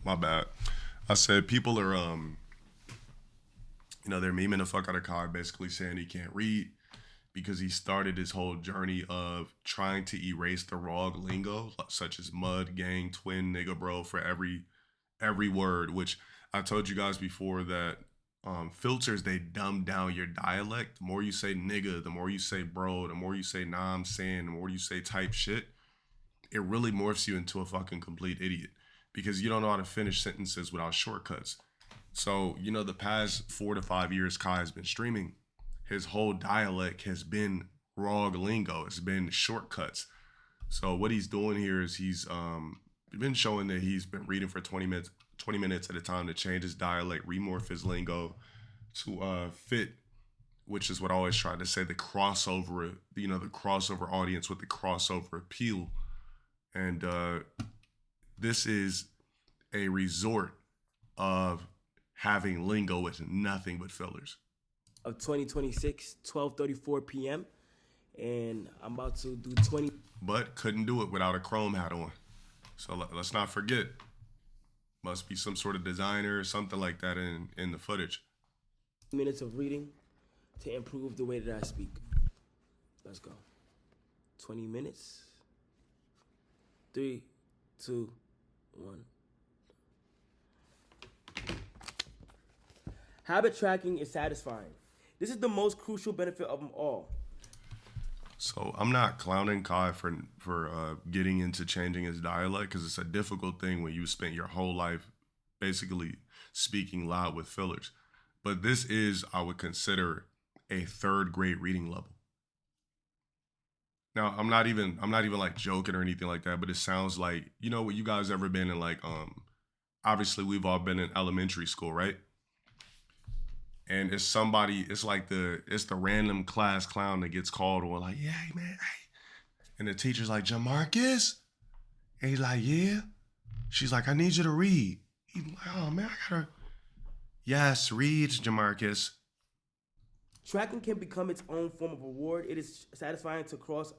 My bad. I said people are they're memeing the fuck out of Kai, basically saying he can't read because he started his whole journey of trying to erase the raw lingo, such as mud, gang, twin, nigga, bro, for every word, which I told you guys before that filters, they dumb down your dialect. The more you say nigga, the more you say bro, the more you say nah, I'm saying, the more you say type shit, it really morphs you into a fucking complete idiot because you don't know how to finish sentences without shortcuts. So, the past 4 to 5 years Kai has been streaming, his whole dialect has been raw lingo. It's been shortcuts. So what he's doing here is he's been showing that he's been reading for 20 minutes at a time to change his dialect, remorph his lingo to fit, which is what I always try to say, the crossover, the crossover audience with the crossover appeal. And this is a resort of having lingo with nothing but fillers. Of 2026, 12:34 p.m. And I'm about to do 20. But couldn't do it without a Chrome hat on. So let's not forget. Must be some sort of designer or something like that in the footage. Minutes of reading to improve the way that I speak. Let's go. 20 minutes. 3, 2, 1. Habit tracking is satisfying. This is the most crucial benefit of them all. So I'm not clowning Kai for getting into changing his dialect because it's a difficult thing when you spent your whole life basically speaking loud with fillers. But this is, I would consider, a 3rd grade reading level. Now I'm not even like joking or anything like that, but it sounds like, what you guys ever been in, like obviously we've all been in elementary school, right? And it's the random class clown that gets called on, like, yeah, hey, man, hey. And the teacher's like, Jamarcus? And he's like, yeah. She's like, I need you to read. He's like, oh, man, I gotta. Yes, read, Jamarcus. Tracking can become its own form of reward. It is satisfying to cross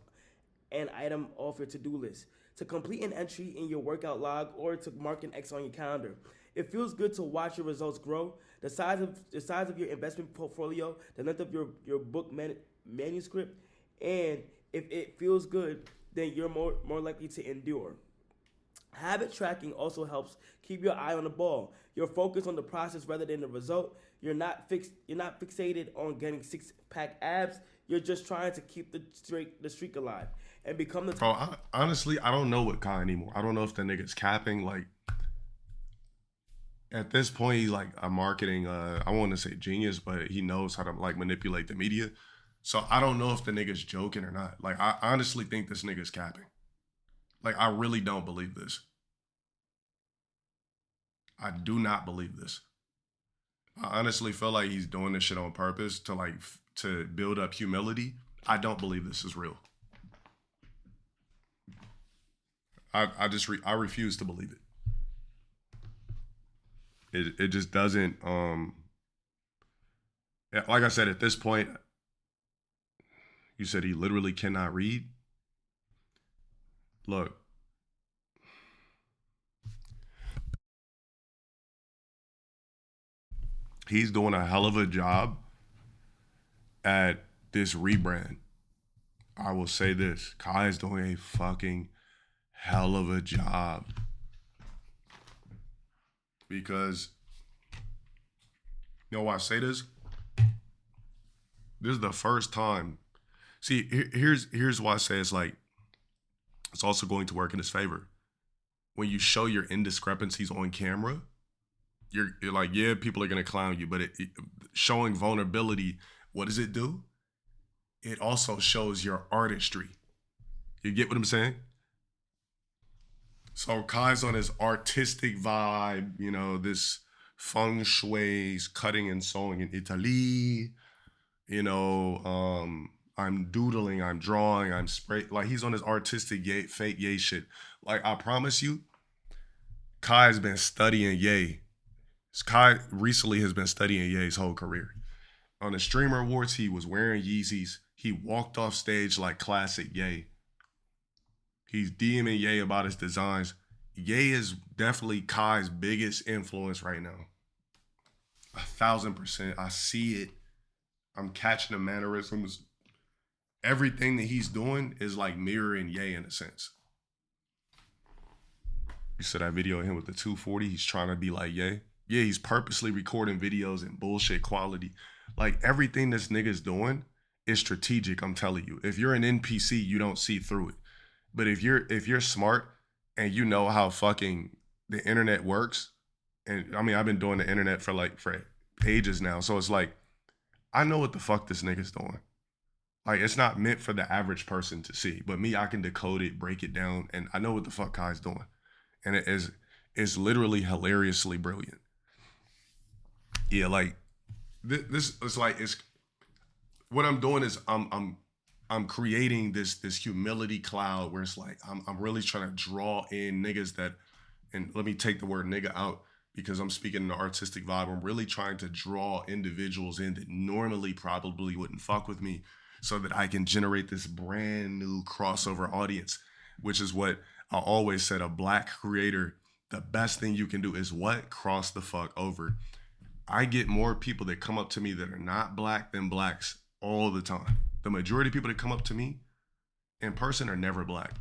an item off your to-do list, to complete an entry in your workout log, or to mark an X on your calendar. It feels good to watch your results grow. The size of your investment portfolio, the length of your book manuscript, and if it feels good, then you're more likely to endure. Habit tracking also helps keep your eye on the ball. You're focused on the process rather than the result. You're not fixated on getting 6-pack abs. You're just trying to keep the streak alive and become the. Bro, honestly, I don't know what Kai anymore. I don't know if the nigga's capping. Like, at this point, he's like a marketing, I want to say genius, but he knows how to like manipulate the media. So I don't know if the nigga's joking or not. Like, I honestly think this nigga's capping. Like, I really don't believe this. I do not believe this. I honestly feel like he's doing this shit on purpose to build up humility. I don't believe this is real. I refuse to believe it. It just doesn't, like I said, at this point, You said he literally cannot read? Look. He's doing a hell of a job at this rebrand. I will say this. Kai is doing a fucking hell of a job. Because, you know why I say this? This is the first time. See, here's why I say it's like, it's also going to work in his favor. When you show your indiscrepancies on camera, you're like, yeah, people are going to clown you, but showing vulnerability, what does it do? It also shows your artistry. You get what I'm saying? So Kai's on his artistic vibe, you know, this feng shui's cutting and sewing in Italy. You know, I'm doodling, I'm drawing, I'm spray. Like, he's on his artistic fake yay shit. Like, I promise you, Kai's been studying yay. Kai recently has been studying Ye's whole career. On the Streamer Awards, he was wearing Yeezys. He walked off stage like classic Ye. He's DMing Ye about his designs. Ye is definitely Kai's biggest influence right now. 1,000%. I see it. I'm catching the mannerisms. Everything that he's doing is like mirroring Ye in a sense. You saw that video of him with the 240? He's trying to be like Ye. Yeah, he's purposely recording videos in bullshit quality. Like, everything this nigga's doing is strategic, I'm telling you. If you're an NPC, you don't see through it. But if you're smart and you know how fucking the internet works, and I mean, I've been doing the internet for ages now, so it's like, I know what the fuck this nigga's doing. Like, it's not meant for the average person to see, but me, I can decode it, break it down, and I know what the fuck Kai's doing. And it's literally hilariously brilliant. Yeah, like, this is like, it's what I'm doing is I'm creating this humility cloud where it's like I'm really trying to draw in niggas that, and let me take the word nigga out because I'm speaking in an artistic vibe. I'm really trying to draw individuals in that normally probably wouldn't fuck with me, so that I can generate this brand new crossover audience, which is what I always said. A black creator, the best thing you can do is what? Cross the fuck over. I get more people that come up to me that are not black than blacks all the time. The majority of people that come up to me in person are never black.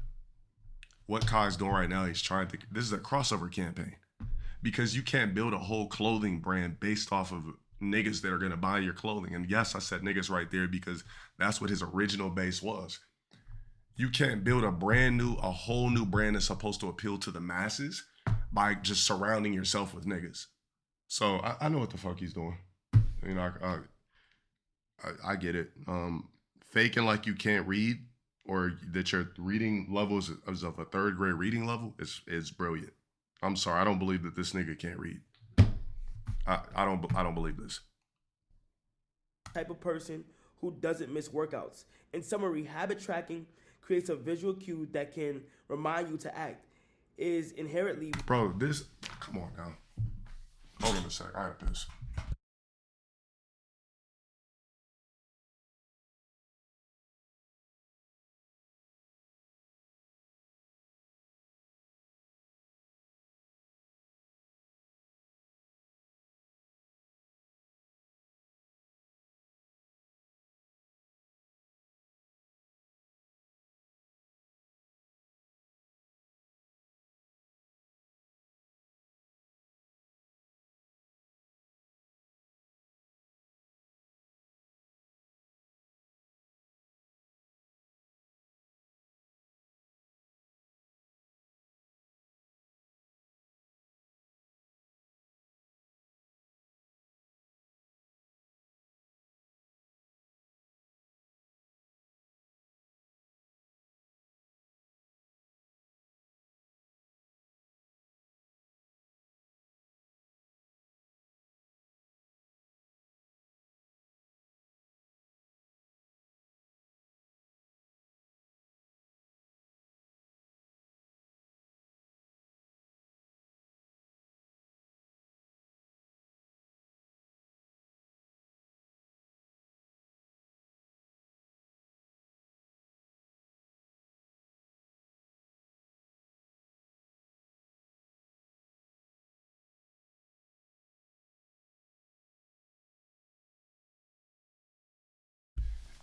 What Kai's doing right now, this is a crossover campaign. Because you can't build a whole clothing brand based off of niggas that are gonna buy your clothing. And yes, I said niggas right there because that's what his original base was. You can't build a whole new brand that's supposed to appeal to the masses by just surrounding yourself with niggas. So I know what the fuck he's doing. You know, I get it. Faking like you can't read or that your reading level is of a third grade reading level is brilliant. I'm sorry, I don't believe that this nigga can't read. I don't believe this. Type of person who doesn't miss workouts. In summary, habit tracking creates a visual cue that can remind you to act. It is inherently... Bro, come on now. Hold on a sec, I have this.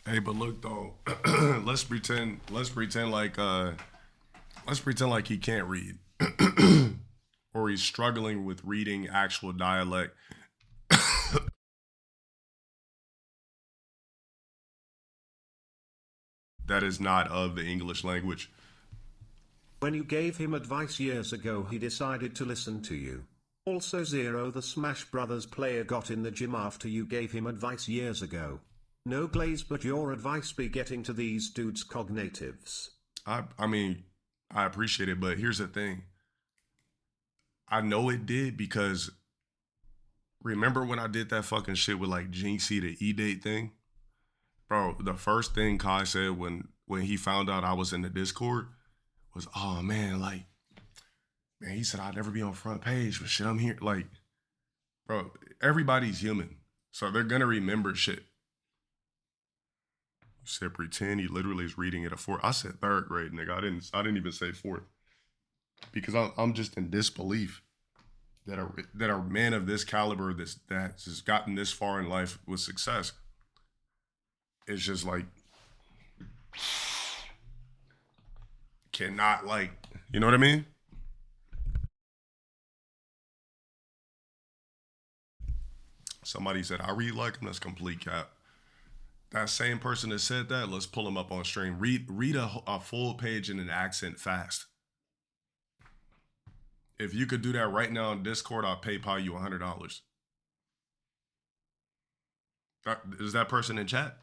Hey, but look though, let's pretend like he can't read, or he's struggling with reading actual dialect. That is not of the English language. When you gave him advice years ago, he decided to listen to you. Also, Zero, the Smash Brothers player, got in the gym after you gave him advice years ago. No glaze, but your advice be getting to these dudes' cognitives. I mean, I appreciate it, but here's the thing. I know it did because remember when I did that fucking shit with like Jinxie, the E-date thing? Bro, the first thing Kai said when he found out I was in the Discord was, oh man, like, man, he said I'd never be on front page, but shit, I'm here. Like, bro, everybody's human. So they're gonna remember shit. You said pretend, he literally is reading it at fourth. I said third grade, nigga. I didn't even say fourth. Because I'm just in disbelief that a man of this caliber that's just gotten this far in life with success is just like cannot, like, you know what I mean? Somebody said I read like him. That's complete cap. That same person that said that, let's pull him up on stream. Read a full page in an accent fast. If you could do that right now on Discord, I'll PayPal you $100. Is that person in chat?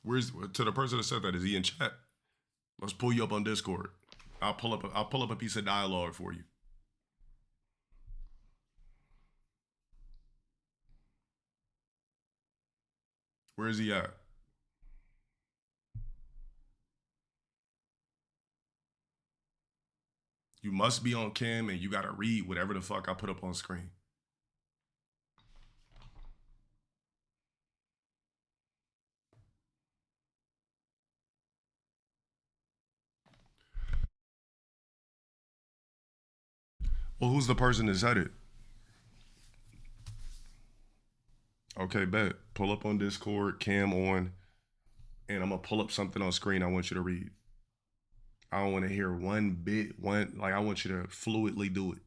Where's to the person that said that? Is he in chat? Let's pull you up on Discord. I'll pull up a piece of dialogue for you. Where is he at? You must be on cam and you gotta read whatever the fuck I put up on screen. Well, who's the person that said it? Okay, bet. Pull up on Discord, cam on, and I'm gonna pull up something on screen I want you to read. I don't want to hear one bit, like I want you to fluidly do it.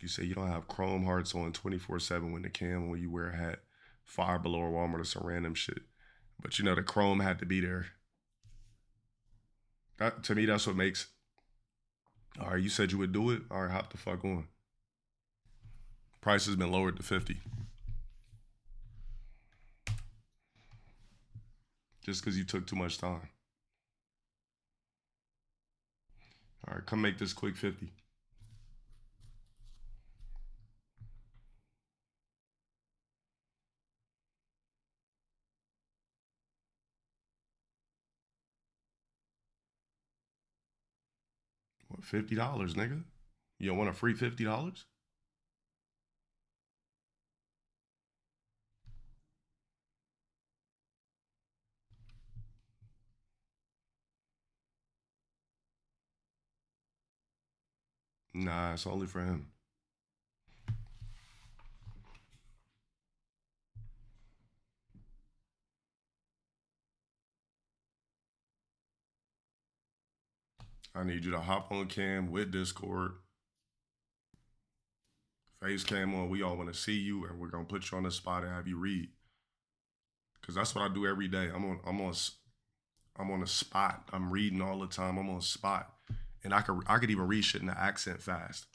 You say you don't have Chrome hearts on 24/7 when the cam, when you wear a hat, Five Below or Walmart or some random shit. But you know the Chrome had to be there. That, to me, that's what makes. All right, you said you would do it. All right, hop the fuck on. Price has been lowered to 50. Just because you took too much time. All right, come make this quick 50. What, $50, nigga? You don't want a free $50? Nah, it's only for him. I need you to hop on cam with Discord. Face cam on. We all want to see you, and we're gonna put you on the spot and have you read. Cause that's what I do every day. I'm on a spot. I'm reading all the time. I'm on a spot, and I could even read shit in the accent fast.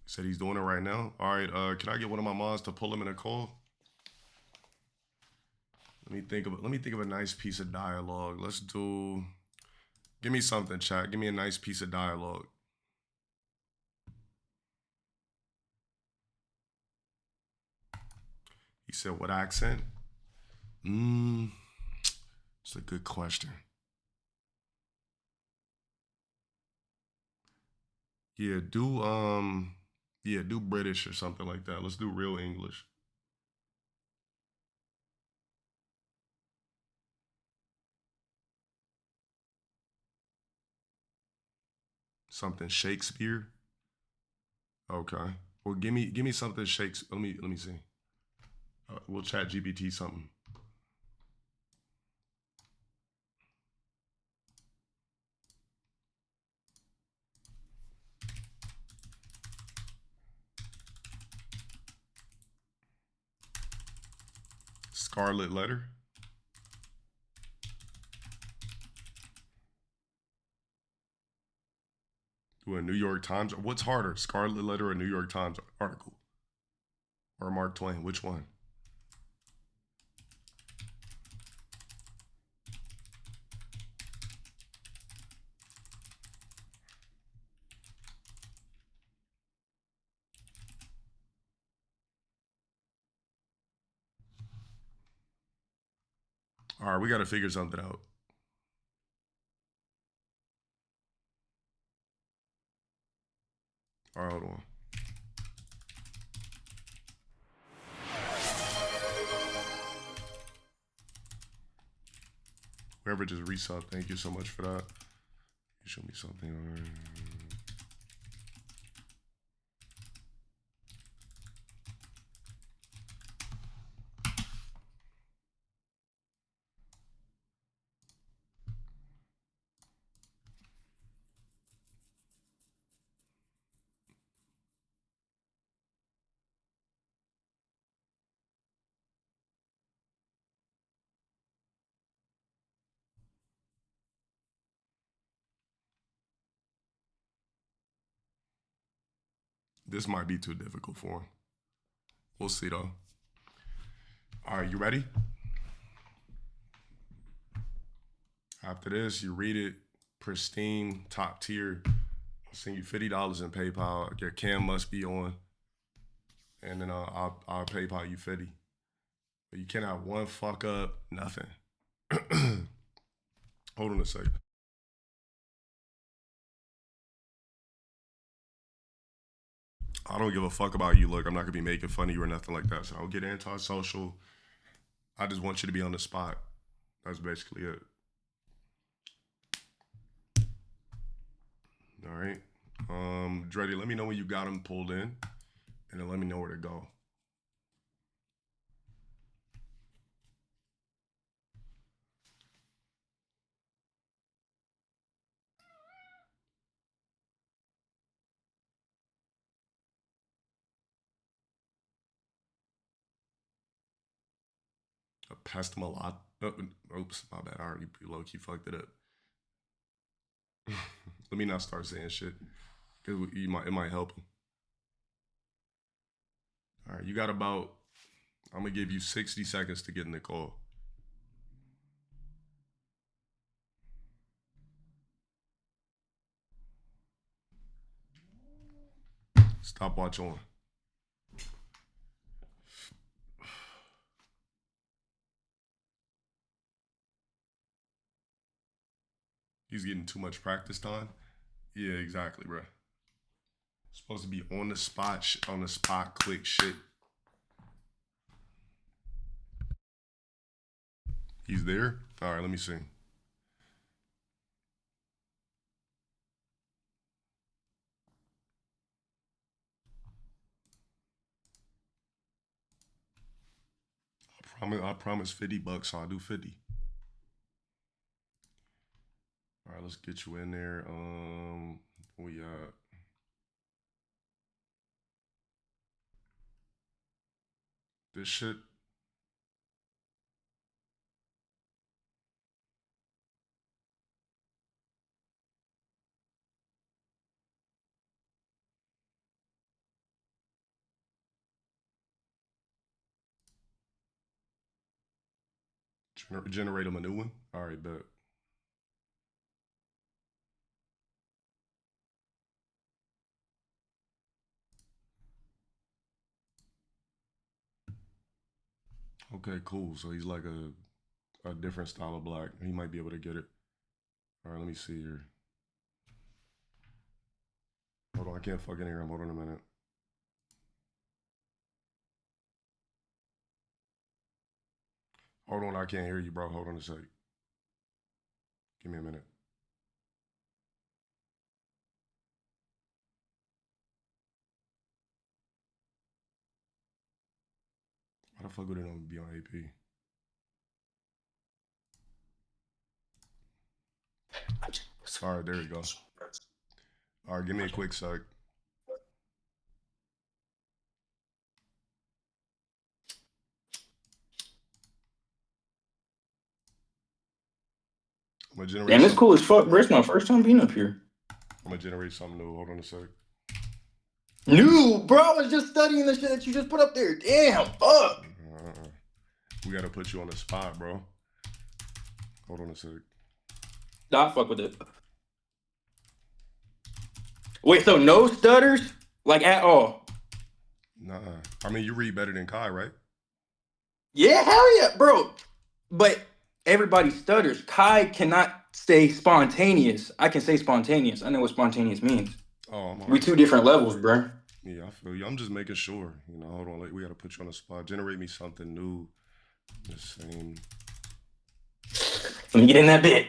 Said he's doing it right now. All right. Can I get one of my moms to pull him in a call? Let me think of a nice piece of dialogue. Let's do. Give me something, chat. Give me a nice piece of dialogue. He said, what accent? It's a good question. Yeah, do British or something like that. Let's do real English. Something Shakespeare. Okay. Well, give me something Shakespeare. Let me see. We'll chat GPT something. Scarlet Letter. Do a New York Times. What's harder, Scarlet Letter or New York Times article? Or Mark Twain? Which one? All right, we got to figure something out. All right, hold on. Whoever just resubbed, thank you so much for that. You show me something. This might be too difficult for him. We'll see though. All right, you ready? After this, you read it, pristine, top tier. I'll send you $50 in PayPal. Your cam must be on, and then I'll PayPal you 50. But you can't have one fuck up, nothing. Hold on a second. I don't give a fuck about you. Look, I'm not gonna be making fun of you or nothing like that. So I don't get antisocial. I just want you to be on the spot. That's basically it. All right. Dreddy, let me know when you got them pulled in, and then let me know where to go. A pestimolot. Oops, my bad. I already low-key fucked it up. Let me not start saying shit. It might help him. All right, you got about, I'm gonna give you 60 seconds to get in the call. Stopwatch on. He's getting too much practice time. Yeah, exactly, bro. Supposed to be on the spot, quick shit. He's there? All right, let me see. I promise $50, so I'll do 50. All right, let's get you in there. This shit. Generate him a new one. All right, bet. Okay, cool. So he's like a different style of black. He might be able to get it. All right, let me see here. Hold on, I can't fucking hear him. Hold on a minute. Hold on, I can't hear you, bro. Hold on a sec. Give me a minute. fuck with it on be on AP. All right, there you go. All right, give me a quick sec. I'm gonna generate. Damn, it's cool as fuck, bro. It's my first time being up here. I'm gonna generate something new. Hold on a sec. New, bro. I was just studying the shit that you just put up there. Damn, fuck. We gotta put you on the spot, bro. Hold on a sec. Nah, fuck with it. Wait, so no stutters? Like at all? Nah. I mean, you read better than Kai, right? Yeah, hell yeah, bro. But everybody stutters. Kai cannot say spontaneous. I can say spontaneous. I know what spontaneous means. Oh, we two different levels, bro. Yeah, I feel you. I'm just making sure. You know, hold on. We gotta put you on the spot. Generate me something new. The same. Let me get in that bit.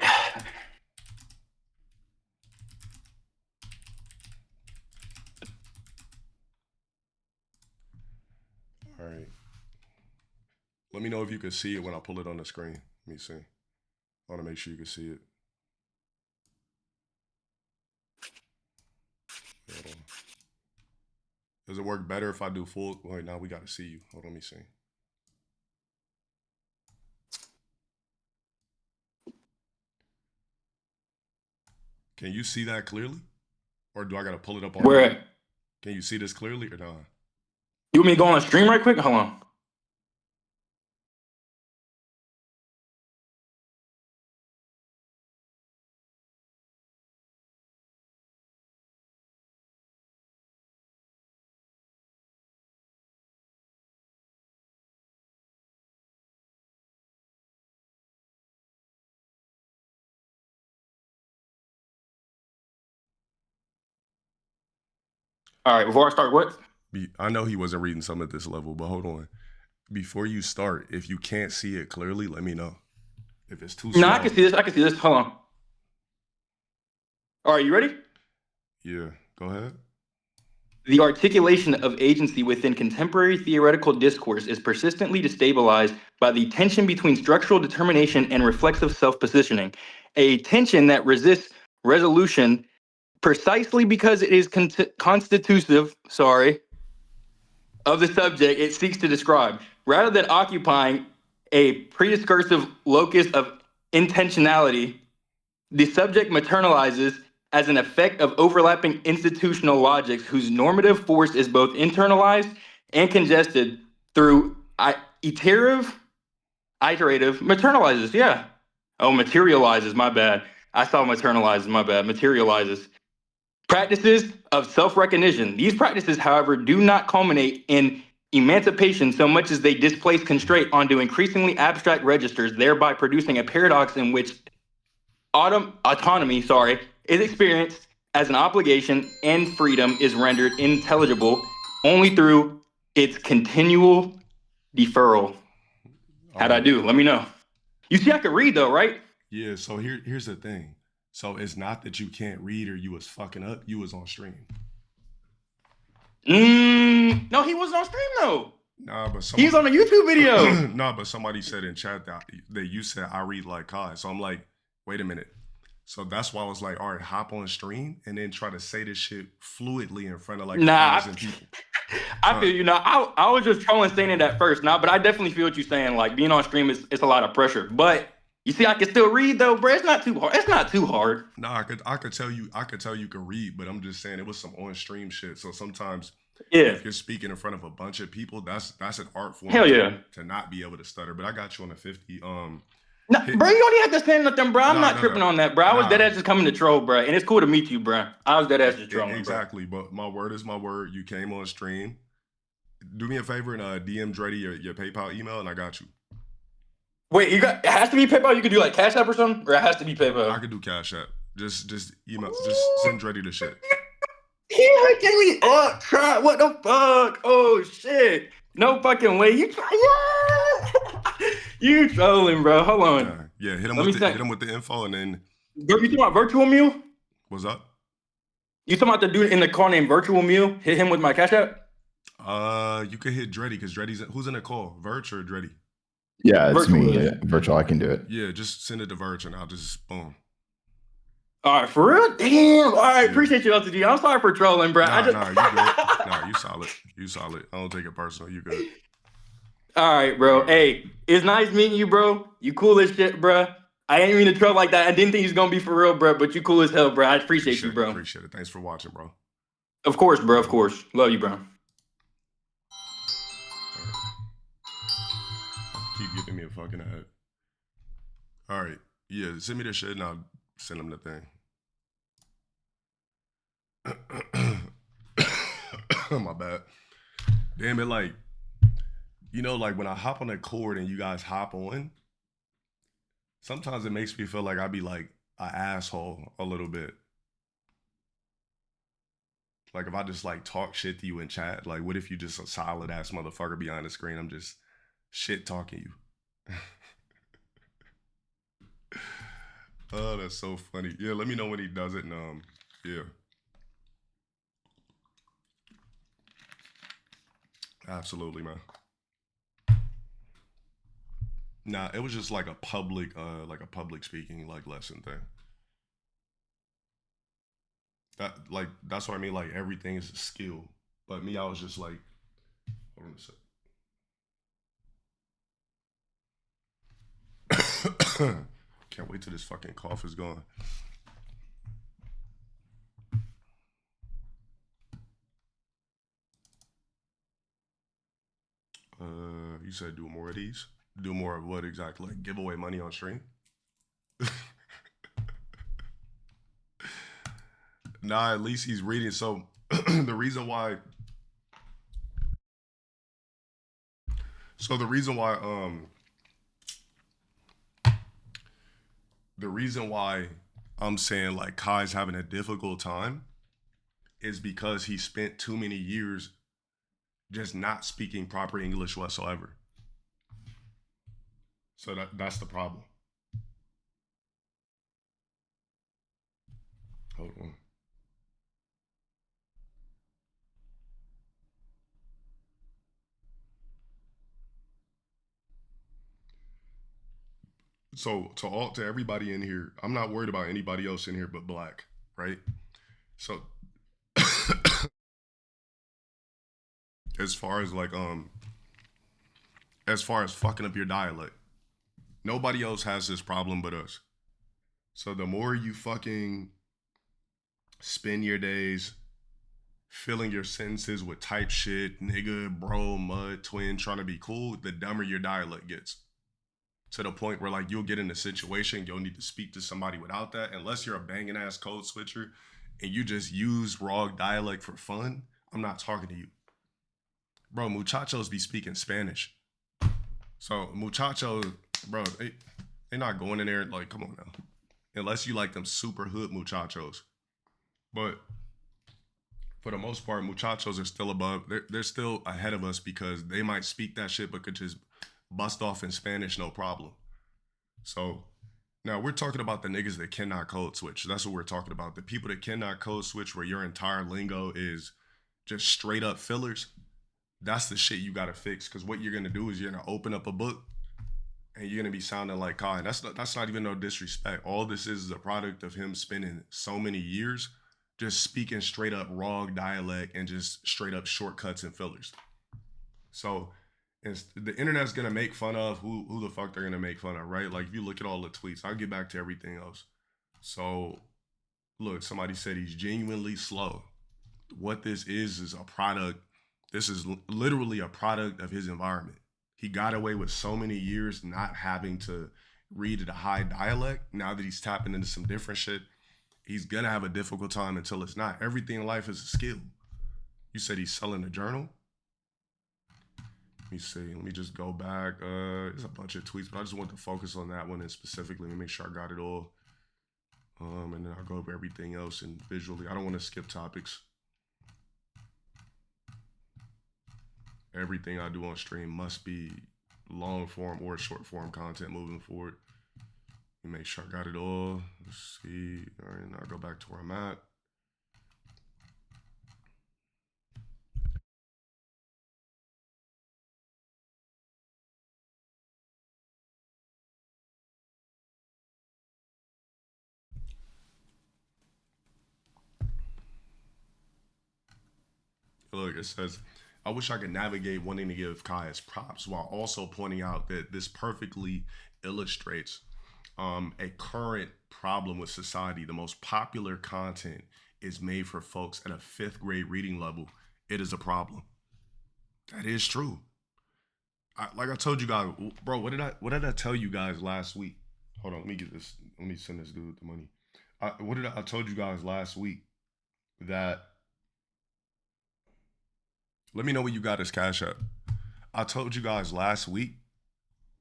All right. Let me know if you can see it when I pull it on the screen. Let me see. I want to make sure you can see it. Hold on. Does it work better if I do full? Wait, now we got to see you. Hold on, let me see. Can you see that clearly? Or do I got to pull it up on Where? you? Can you see this clearly or not? You want me to go on stream right quick? Hold on. All right, before I start, what? I know he wasn't reading some at this level, but hold on. Before you start, if you can't see it clearly, let me know. If it's too small. No, I can see this. I can see this. Hold on. All right, you ready? Yeah, go ahead. The articulation of agency within contemporary theoretical discourse is persistently destabilized by the tension between structural determination and reflexive self-positioning, a tension that resists resolution precisely because it is constitutive, of the subject it seeks to describe, rather than occupying a prediscursive locus of intentionality. The subject materializes as an effect of overlapping institutional logics whose normative force is both internalized and congested through iterative, maternalizes, yeah. Oh, materializes, my bad. I saw maternalizes, my bad. Materializes. Practices of self-recognition. These practices, however, do not culminate in emancipation so much as they displace constraint onto increasingly abstract registers, thereby producing a paradox in which autonomy is experienced as an obligation and freedom is rendered intelligible only through its continual deferral. How'd I do? Let me know. You see, I could read though, right? Yeah, so here's the thing. So it's not that you can't read or you was fucking up, you was on stream. No, he was on stream though. Nah, but he's on a YouTube video. Nah, but somebody said in chat that you said I read like Kai. So I'm like, wait a minute. So that's why I was like, all right, hop on stream and then try to say this shit fluidly in front of like 1,000 people. I feel you. Now, I was just trolling saying it at first, but I definitely feel what you're saying. Like being on stream it's a lot of pressure. But you see, I can still read though, bro. It's not too hard. It's not too hard. No, I could tell you can read, but I'm just saying it was some on stream shit. So sometimes if you're speaking in front of a bunch of people, that's an art form. Hell yeah. To not be able to stutter. But I got you on a 50. Bro, you don't even have to say nothing, bro. I'm not tripping on that, bro. I was dead ass just coming to troll, bro. And it's cool to meet you, bro. I was dead ass just trolling, exactly, bro. But my word is my word. You came on stream. Do me a favor and DM Dreddy your PayPal email, and I got you. Wait, it has to be PayPal? You could do like Cash App or something? Or it has to be PayPal? I could do Cash App. Just email. Just send Dreddy the shit. He hooking me up, try. What the fuck? Oh shit! No fucking way. You try? Yeah. You trolling, bro? Hold on. Yeah. Hit him with the info, and then. You talking about Virtual Mule? What's up? You talking about the dude in the car named Virtual Mule? Hit him with my Cash App. You can hit Dreddy because Dreddy's who's in the call, Verge or Dreddy? Yeah, it's Virtual. me. Virtual, I can do it. Yeah, just send it to Verge and I'll just boom. All right, for real? Damn. All right, appreciate you, LTG. I'm sorry for trolling, bro. Nah, you good. Nah, you solid. You solid. I don't take it personal. You good. All right, bro. Hey, it's nice meeting you, bro. You cool as shit, bro. I ain't mean to troll like that. I didn't think he was gonna be for real, bro. But you cool as hell, bro. I appreciate you, bro. Appreciate it. Thanks for watching, bro. Of course, bro. Of course. Love you, bro. Keep giving me a fucking ad. All right. Yeah, send me the shit and I'll send him the thing. My bad. Damn it, like, you know, like when I hop on that cord and you guys hop on, sometimes it makes me feel like I be like an asshole a little bit. Like if I just like talk shit to you in chat, like what if you just a solid ass motherfucker behind the screen? I'm just shit talking you. Oh, that's so funny. Yeah, let me know when he does it and yeah. Absolutely, man. Nah, it was just like a public speaking like lesson thing. That's what I mean. Like everything is a skill. But me, I was just like, hold on a sec. Can't wait till this fucking cough is gone. You said do more of these? Do more of what exactly? Like give away money on stream? Nah, at least he's reading. So the reason why I'm saying like Kai's having a difficult time is because he spent too many years just not speaking proper English whatsoever. So that's the problem. Hold on. So to everybody in here, I'm not worried about anybody else in here but black, right? So as far as fucking up your dialect, nobody else has this problem but us. So the more you fucking spend your days filling your sentences with type shit, nigga, bro, mud, twin, trying to be cool, the dumber your dialect gets. To the point where like you'll get in a situation, you'll need to speak to somebody without that. Unless you're a banging ass code switcher and you just use raw dialect for fun, I'm not talking to you. Bro, muchachos be speaking Spanish. So muchachos, bro, they not going in there like, come on now. Unless you like them super hood muchachos. But for the most part, muchachos are still above. They're still ahead of us because they might speak that shit but could just bust off in Spanish, no problem. So now we're talking about the niggas that cannot code switch. That's what we're talking about. The people that cannot code switch where your entire lingo is just straight up fillers. That's the shit you gotta fix. Because what you're gonna do is you're gonna open up a book and you're gonna be sounding like Kai. That's not even no disrespect. All this is a product of him spending so many years just speaking straight up raw dialect and just straight up shortcuts and fillers. So the internet's gonna make fun of who the fuck they're gonna make fun of, right? Like if you look at all the tweets, I'll get back to everything else. So look, somebody said he's genuinely slow. What this is a product. This is literally a product of his environment. He got away with so many years not having to read at a high dialect. Now that he's tapping into some different shit, he's gonna have a difficult time until it's not. Everything in life is a skill. You said he's selling a journal? Let me see. Let me just go back. There's a bunch of tweets, but I just want to focus on that one and specifically. Let me make sure I got it all. And then I'll go over everything else and visually. I don't want to skip topics. Everything I do on stream must be long form or short form content moving forward. Let me make sure I got it all. Let's see. All right, now I'll go back to where I'm at. Look, it says, I wish I could navigate wanting to give Kai his props while also pointing out that this perfectly illustrates a current problem with society. The most popular content is made for folks at a 5th grade reading level. It is a problem. That is true. Like I told you guys, bro, what did I tell you guys last week? Hold on, let me get this. Let me send this dude the money. I told you guys last week that, let me know when you got his Cash App. I told you guys last week,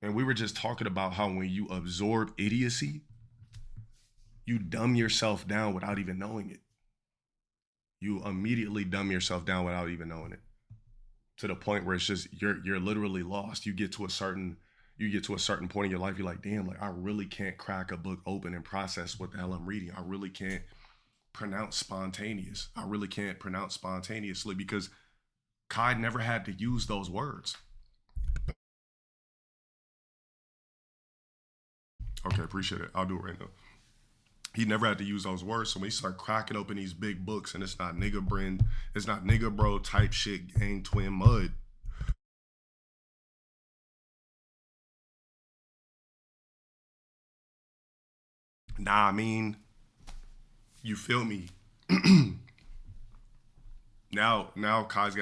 and we were just talking about how when you absorb idiocy, you dumb yourself down without even knowing it. You immediately dumb yourself down without even knowing it. To the point where it's just, you're literally lost. You get to a certain point in your life, you're like, damn, like I really can't crack a book open and process what the hell I'm reading. I really can't pronounce spontaneous. I really can't pronounce spontaneously because Kai never had to use those words. Okay, appreciate it. I'll do it right now. He never had to use those words. So when he start cracking open these big books and it's not nigga bro type shit, gang twin mud. Nah, I mean, you feel me? Now Kai's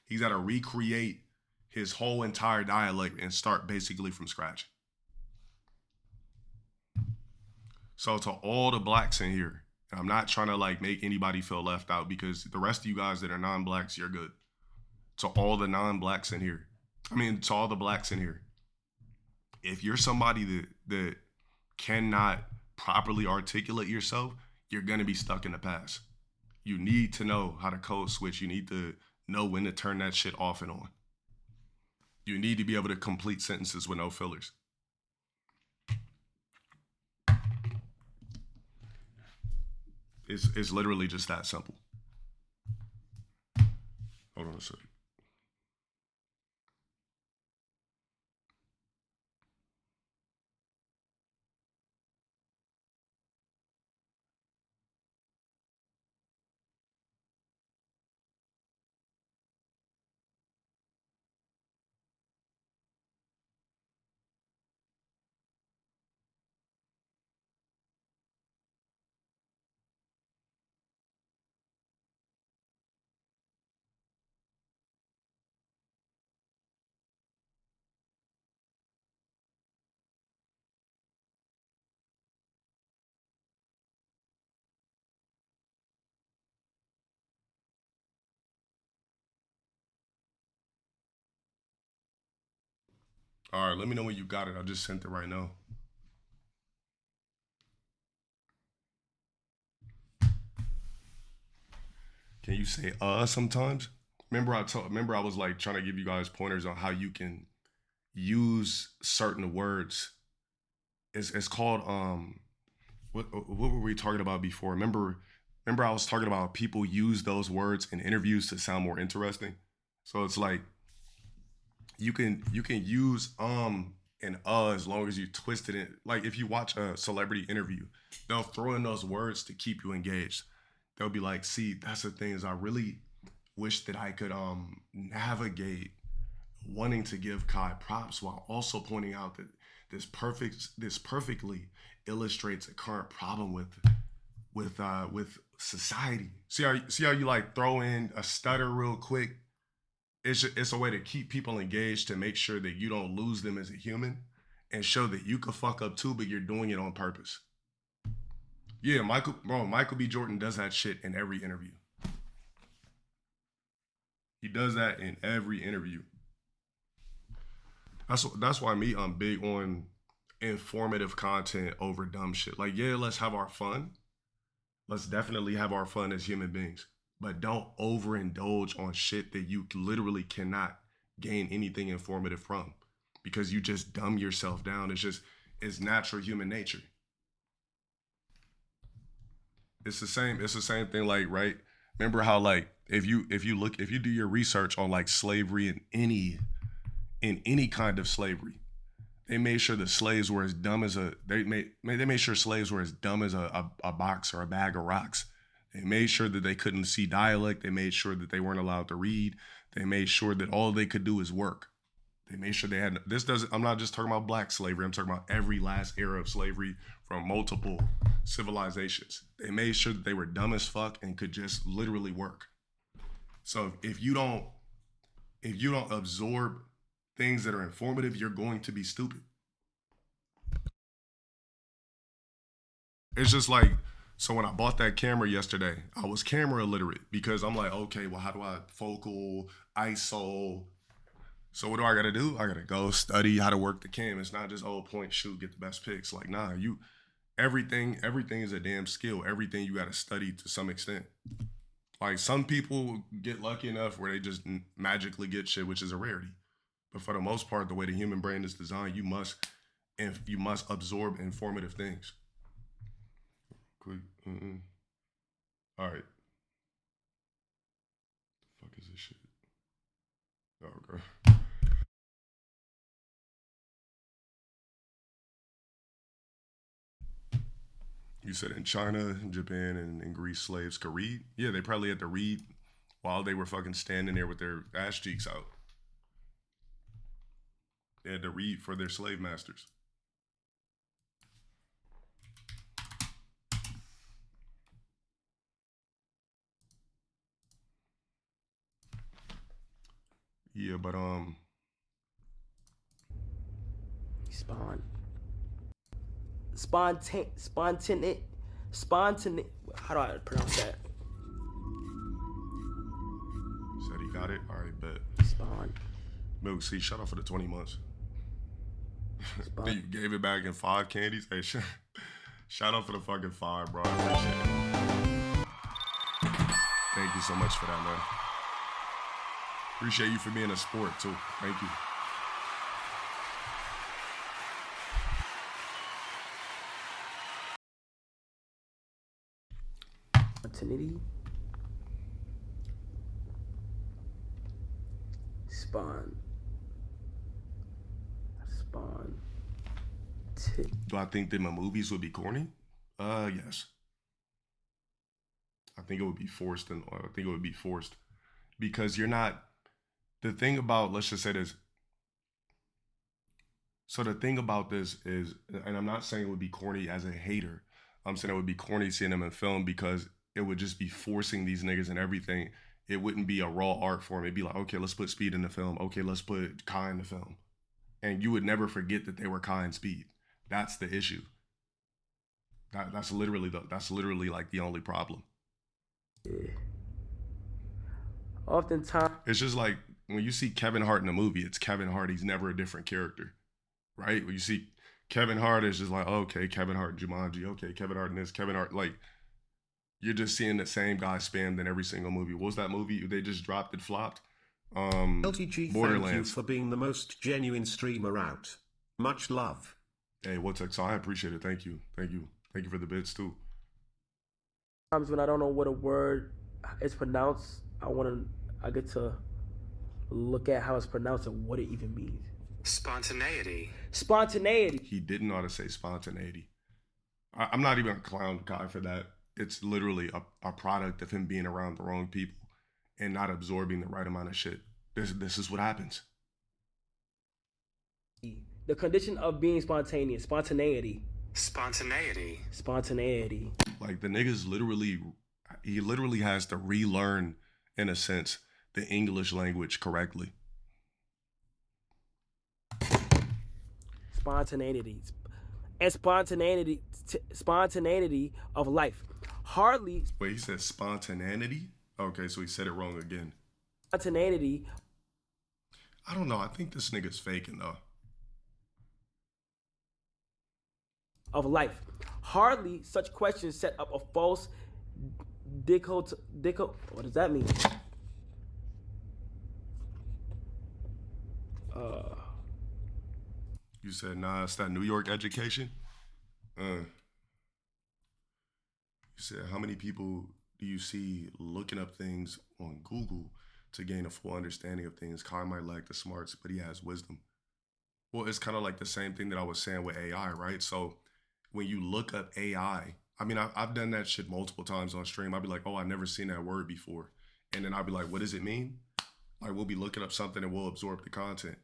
he's gotta recreate his whole entire dialect and start basically from scratch. So to all the blacks in here, and I'm not trying to like make anybody feel left out because the rest of you guys that are non-blacks, you're good. To all the non-blacks in here, to all the blacks in here, if you're somebody that cannot properly articulate yourself, you're gonna be stuck in the past. You need to know how to code switch. You need to know when to turn that shit off and on. You need to be able to complete sentences with no fillers. It's literally just that simple. Hold on a second. All right, let me know when you got it. I just sent it right now. Can you say sometimes? Remember I was like trying to give you guys pointers on how you can use certain words. It's called what were we talking about before? Remember I was talking about people use those words in interviews to sound more interesting. So it's like you can use and as long as you twist it in. Like if you watch a celebrity interview, they'll throw in those words to keep you engaged. They'll be like, see, that's the thing is I really wish that I could navigate wanting to give Kai props while also pointing out that this perfectly illustrates a current problem with society. See how you like throw in a stutter real quick? It's a way to keep people engaged, to make sure that you don't lose them as a human and show that you could fuck up too, but you're doing it on purpose. Yeah, Michael B. Jordan does that shit in every interview. He does that in every interview. That's why I'm big on informative content over dumb shit. Like, yeah, let's have our fun. Let's definitely have our fun as human beings. But don't overindulge on shit that you literally cannot gain anything informative from because you just dumb yourself down. It's natural human nature. It's the same thing, like, right? Remember how like if you do your research on like slavery and any kind of slavery, they made sure the slaves were as dumb as they made sure slaves were as dumb as a box or a bag of rocks. They made sure that they couldn't see dialect. They made sure that they weren't allowed to read. They made sure that all they could do is work. They made sure they had, I'm not just talking about black slavery. I'm talking about every last era of slavery from multiple civilizations. They made sure that they were dumb as fuck and could just literally work. So if you don't absorb things that are informative, you're going to be stupid. It's just like, so when I bought that camera yesterday, I was camera illiterate because I'm like, okay, well, how do I focal, ISO? So what do I gotta do? I gotta go study how to work the cam. It's not just, oh, point, shoot, get the best pics. Like, nah, everything is a damn skill. Everything you gotta study to some extent. Like, some people get lucky enough where they just magically get shit, which is a rarity. But for the most part, the way the human brain is designed, you must absorb informative things. Quick, all right. The fuck is this shit? Oh, okay. You said in China, Japan, and Greece, slaves could read? Yeah, they probably had to read while they were fucking standing there with their ass cheeks out. They had to read for their slave masters. Yeah, but Spontaneity. How do I pronounce that? Said he got it. All right, bet. Milk C, shout out for the 20 months. You gave it back in 5 candies. Hey, shout out for the fucking 5, bro. I appreciate it. Thank you so much for that, man. Appreciate you for being a sport too. Thank you. Spontaneity. Do I think that my movies would be corny? Yes. I think it would be forced, because you're not. The thing about, let's just say this. So the thing about this is, and I'm not saying it would be corny as a hater. I'm saying it would be corny seeing them in film because it would just be forcing these niggas and everything. It wouldn't be a raw art form. It'd be like, okay, let's put Speed in the film. Okay, let's put Kai in the film. And you would never forget that they were Kai and Speed. That's the issue. That's literally like the only problem. Yeah. Oftentimes, it's just like when you see Kevin Hart in a movie, it's Kevin Hart. He's never a different character, right? When you see Kevin Hart, it's just like, okay, Kevin Hart in Jumanji. Okay, Kevin Hart in this, Kevin Hart. Like, you're just seeing the same guy spammed in every single movie. What was that movie they just dropped? It flopped. LTG, Borderlands. thank you for being the most genuine streamer out. Much love. Hey, what's up? So I appreciate it. Thank you. Thank you for the bits too. Times when I don't know what a word is pronounced, I get to look at how it's pronounced and what it even means. Spontaneity. He didn't know how to say spontaneity. I'm not even a clown guy for that. It's literally a product of him being around the wrong people and not absorbing the right amount of shit. This is what happens. The condition of being spontaneous. Spontaneity. Like, the nigga's he literally has to relearn, in a sense, the English language correctly. Spontaneity. And spontaneity of life. Hardly. Wait, he said spontaneity? Okay, so he said it wrong again. Spontaneity. I don't know. I think this nigga's faking, though. Of life. Hardly such questions set up a false what does that mean? You said, nah, it's that New York education? You said, how many people do you see looking up things on Google to gain a full understanding of things? Kai might lack the smarts, but he has wisdom. Well, it's kind of like the same thing that I was saying with AI, right? So when you look up AI, I mean, I've done that shit multiple times on stream. I'll be like, oh, I've never seen that word before. And then I'll be like, what does it mean? Like, we'll be looking up something and we'll absorb the content.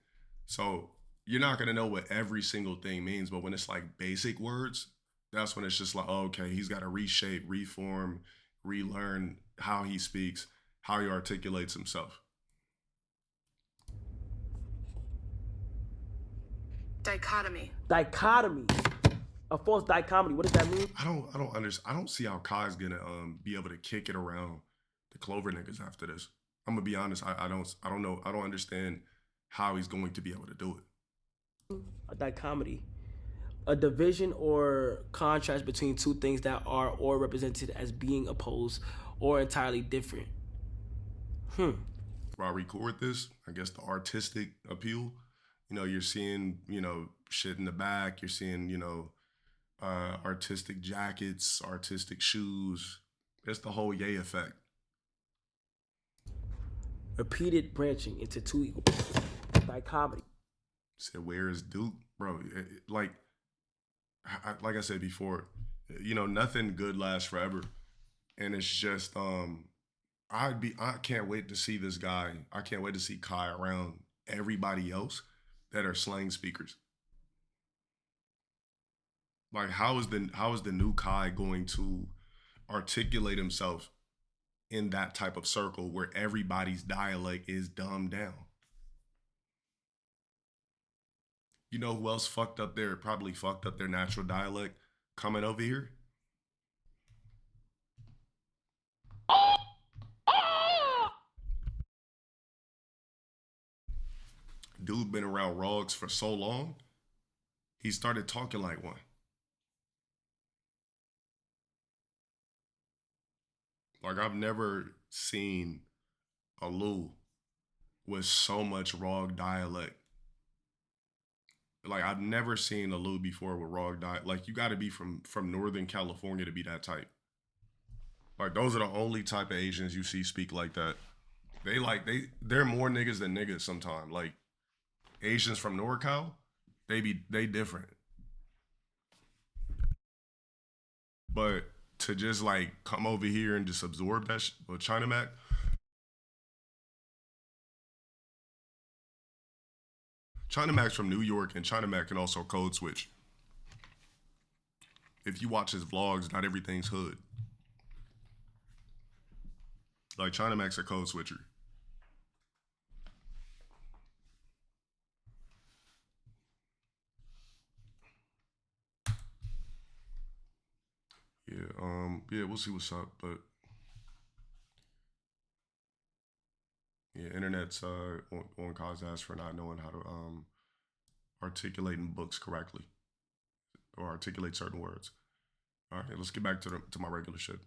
So you're not going to know what every single thing means. But when it's like basic words, that's when it's just like, oh, okay, he's got to reshape, reform, relearn how he speaks, how he articulates himself. Dichotomy. Dichotomy. A false dichotomy. What does that mean? I don't understand. I don't see how Kai's gonna be able to kick it around the Clover niggas after this. I'm gonna be honest. I don't know. I don't understand how he's going to be able to do it. A dichotomy. A division or contrast between two things that are or represented as being opposed or entirely different. While I record this, I guess the artistic appeal, you know, you're seeing, you know, shit in the back. You're seeing, you know, artistic jackets, artistic shoes. It's the whole yay effect. Repeated branching into two equal dichotomy. Said, where is Duke? Bro, like I said before, you know, nothing good lasts forever. And it's just, I can't wait to see this guy. I can't wait to see Kai around everybody else that are slang speakers. Like, how is the new Kai going to articulate himself in that type of circle where everybody's dialect is dumbed down? You know who else probably fucked up their natural dialect coming over here? Dude been around Rogs for so long, he started talking like one. Like, I've never seen a Lou with so much Rog dialect. Like, I've never seen a Lou before with Rog dialect. Like, you got to be from Northern California to be that type. Like, those are the only type of Asians you see speak like that. They're more niggas than niggas sometimes. Like, Asians from NorCal, they different. But to just like come over here and just absorb that with China Mac. China Mac's from New York, and China Mac can also code switch. If you watch his vlogs, not everything's hood. Like, China Mac's a code switcher. Yeah, we'll see what's up, but yeah, internet's on Kai's ass for not knowing how to articulate in books correctly or articulate certain words. All right, let's get back to my regular shit.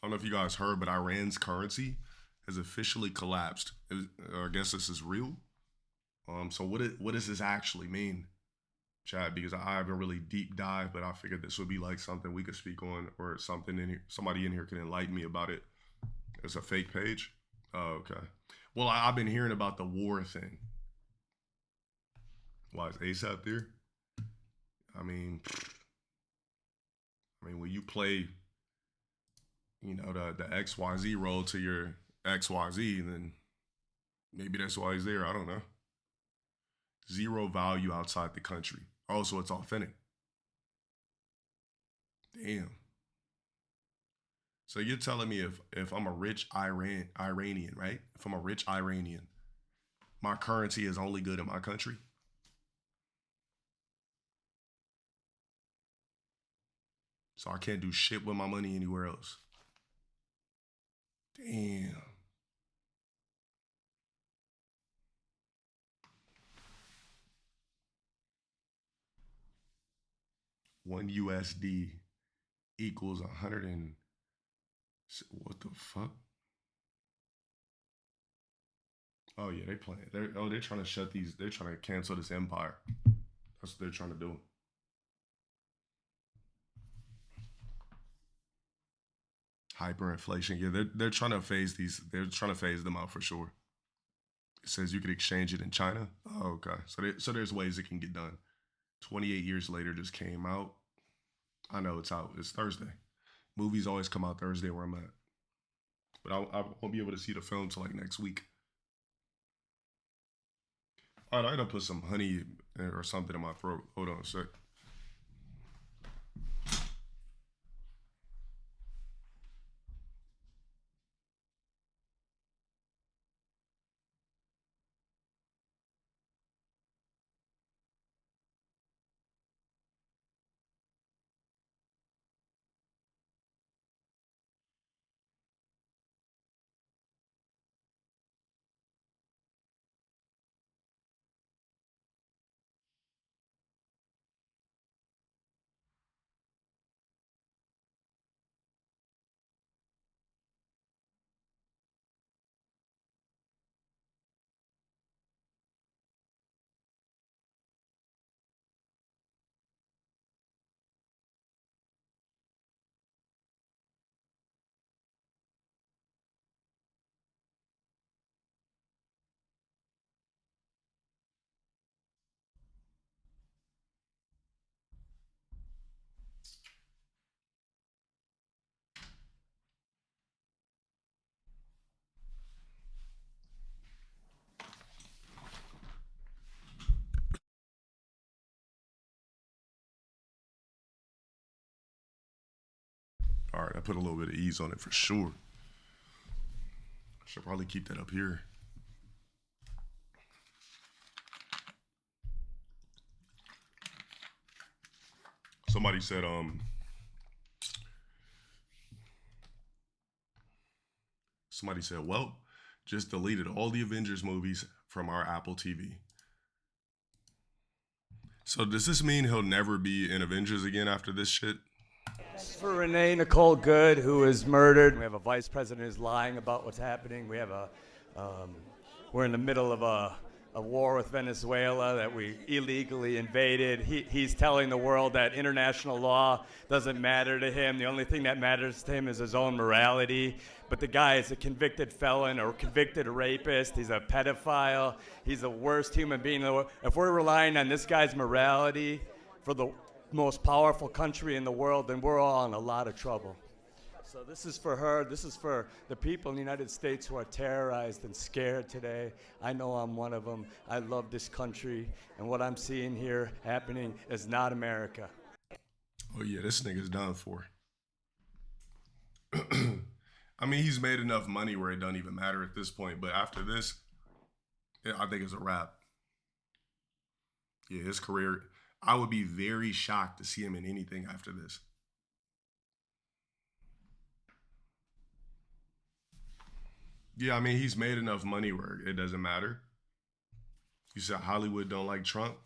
I don't know if you guys heard, but Iran's currency has officially collapsed. I guess this is real. So what does this actually mean, Chad? Because I haven't really deep dive, but I figured this would be like something we could speak on, or something in here. Somebody in here can enlighten me about it. It's a fake page. Oh, okay. Well, I've been hearing about the war thing. Why is ASAP there? I mean, when you play, you know, the XYZ role to your XYZ, then maybe that's why he's there. I don't know. Zero value outside the country. Also, it's authentic. Damn. So you're telling me if I'm a rich Iranian, right? If I'm a rich Iranian, my currency is only good in my country? So I can't do shit with my money anywhere else. Damn. One USD equals 100 and what the fuck? Oh yeah, they playing. They're trying to shut these. They're trying to cancel this empire. That's what they're trying to do. Hyperinflation. Yeah, they're trying to phase these. They're trying to phase them out for sure. It says you could exchange it in China. Oh, okay. So there's ways it can get done. 28 years later just came out. I know it's out. It's Thursday. Movies always come out Thursday where I'm at. But I won't be able to see the film till like next week. All right, I gotta put some honey or something in my throat. Hold on a sec. All right, I put a little bit of ease on it for sure. I should probably keep that up here. Somebody said, well, just deleted all the Avengers movies from our Apple TV. So does this mean he'll never be in Avengers again after this shit? For Renee Nicole Good, who was murdered. We have a vice president who's lying about what's happening. We have we're in the middle of a war with Venezuela that we illegally invaded. He's telling the world that international law doesn't matter to him. The only thing that matters to him is his own morality. But the guy is a convicted felon or convicted rapist. He's a pedophile. He's the worst human being in the world. If we're relying on this guy's morality for the most powerful country in the world, then we're all in a lot of trouble. So this is for her. This is for the people in the United States who are terrorized and scared today. I know I'm one of them. I love this country, and what I'm seeing here happening is not America. Oh yeah, this nigga's done for. I mean, he's made enough money where it doesn't even matter at this point, but after this, I think it's a wrap. Yeah, his career, I would be very shocked to see him in anything after this. Yeah, I mean, he's made enough money where it doesn't matter. You said Hollywood don't like Trump.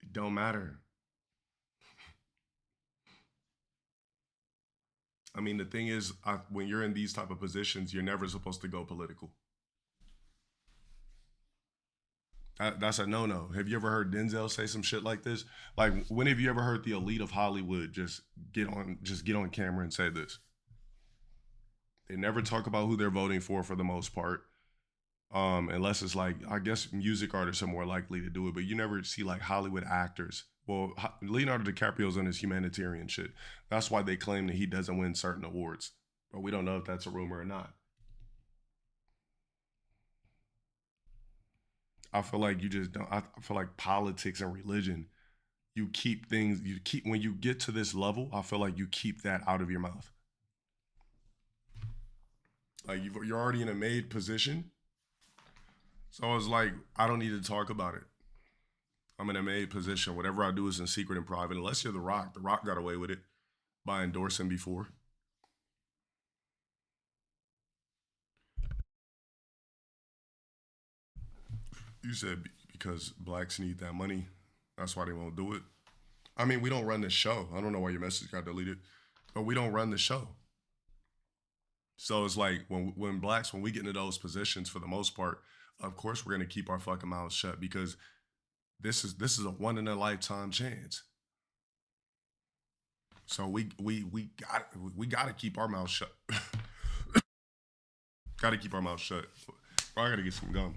It don't matter. I mean, the thing is, when you're in these type of positions, you're never supposed to go political. That's a no-no. Have you ever heard Denzel say some shit like this? Like, when have you ever heard the elite of Hollywood just get on camera and say this? They never talk about who they're voting for the most part. Unless it's like, I guess music artists are more likely to do it, but you never see like Hollywood actors. Well, Leonardo DiCaprio's on his humanitarian shit. That's why they claim that he doesn't win certain awards. But we don't know if that's a rumor or not. I feel like you just don't, I feel like politics and religion, when you get to this level, I feel like you keep that out of your mouth. Like you're already in a made position. So I was like, I don't need to talk about it. I'm in a made position. Whatever I do is in secret and private, unless you're The Rock. The Rock got away with it by endorsing before. You said because blacks need that money, that's why they won't do it. I mean, we don't run the show. I don't know why your message got deleted, but we don't run the show. So it's like when we get into those positions, for the most part, of course we're gonna keep our fucking mouths shut because this is a one in a lifetime chance. So we gotta keep our mouths shut. Gotta keep our mouths shut. I gotta get some gum.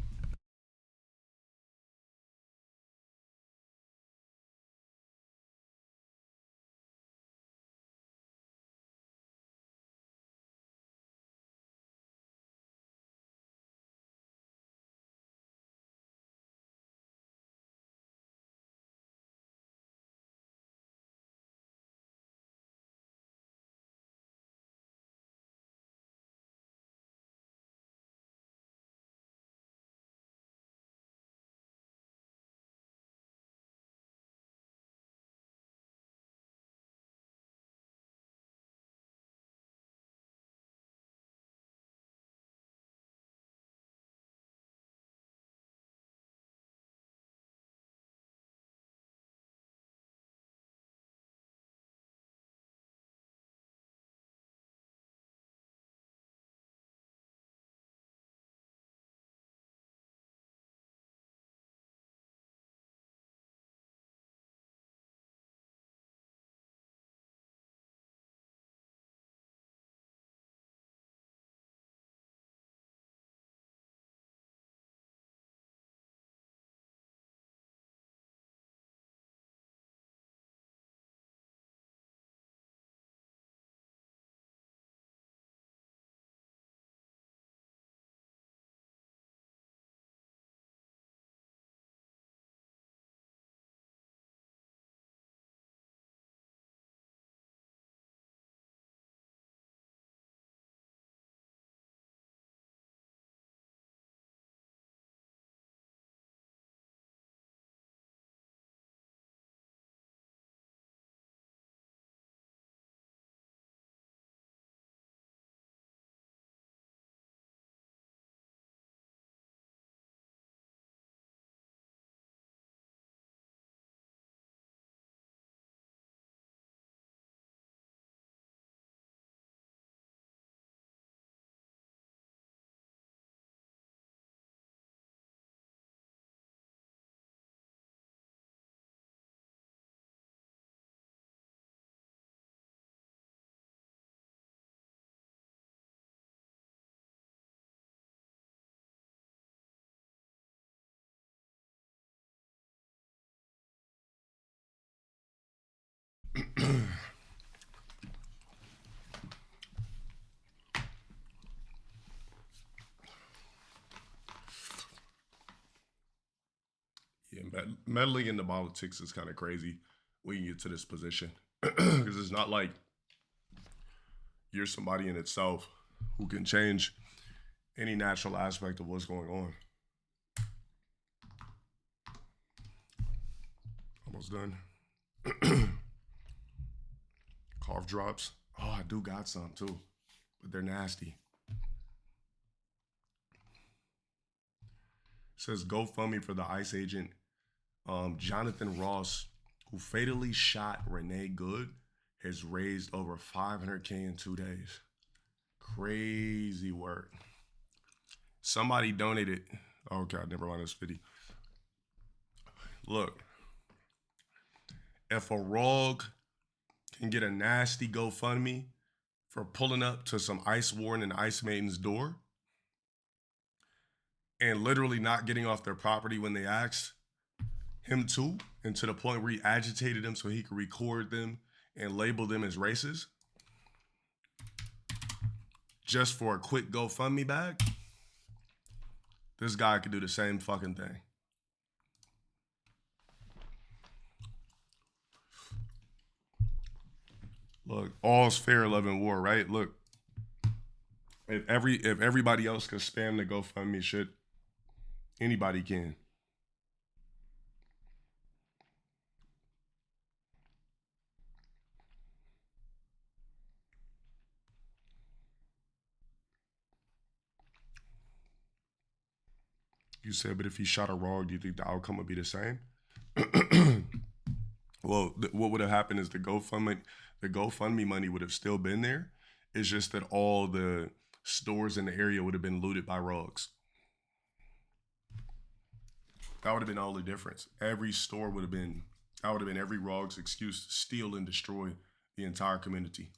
Yeah, meddling into politics is kind of crazy when you get to this position. Because it's not like you're somebody in itself who can change any natural aspect of what's going on. Almost done. Cough drops. Oh, I do got some too, but they're nasty. It says GoFundMe for the ICE agent Jonathan Ross, who fatally shot Renee Good, has raised over $500K in 2 days. Crazy work. Somebody donated. Oh God, never mind this video. Look, if a rogue can get a nasty GoFundMe for pulling up to some ICE warrant and ICE maiden's door and literally not getting off their property when they asked him to, and to the point where he agitated them so he could record them and label them as racist, just for a quick GoFundMe bag, this guy could do the same fucking thing. Look, all's fair, love, and war, right? Look, if everybody else can spam the GoFundMe shit, anybody can. You said, but if he shot a rogue, do you think the outcome would be the same? Well, what would have happened is the GoFundMe money would have still been there. It's just that all the stores in the area would have been looted by rogues. That would have been the only difference. Every store would have been, that would have been every rogue's excuse to steal and destroy the entire community.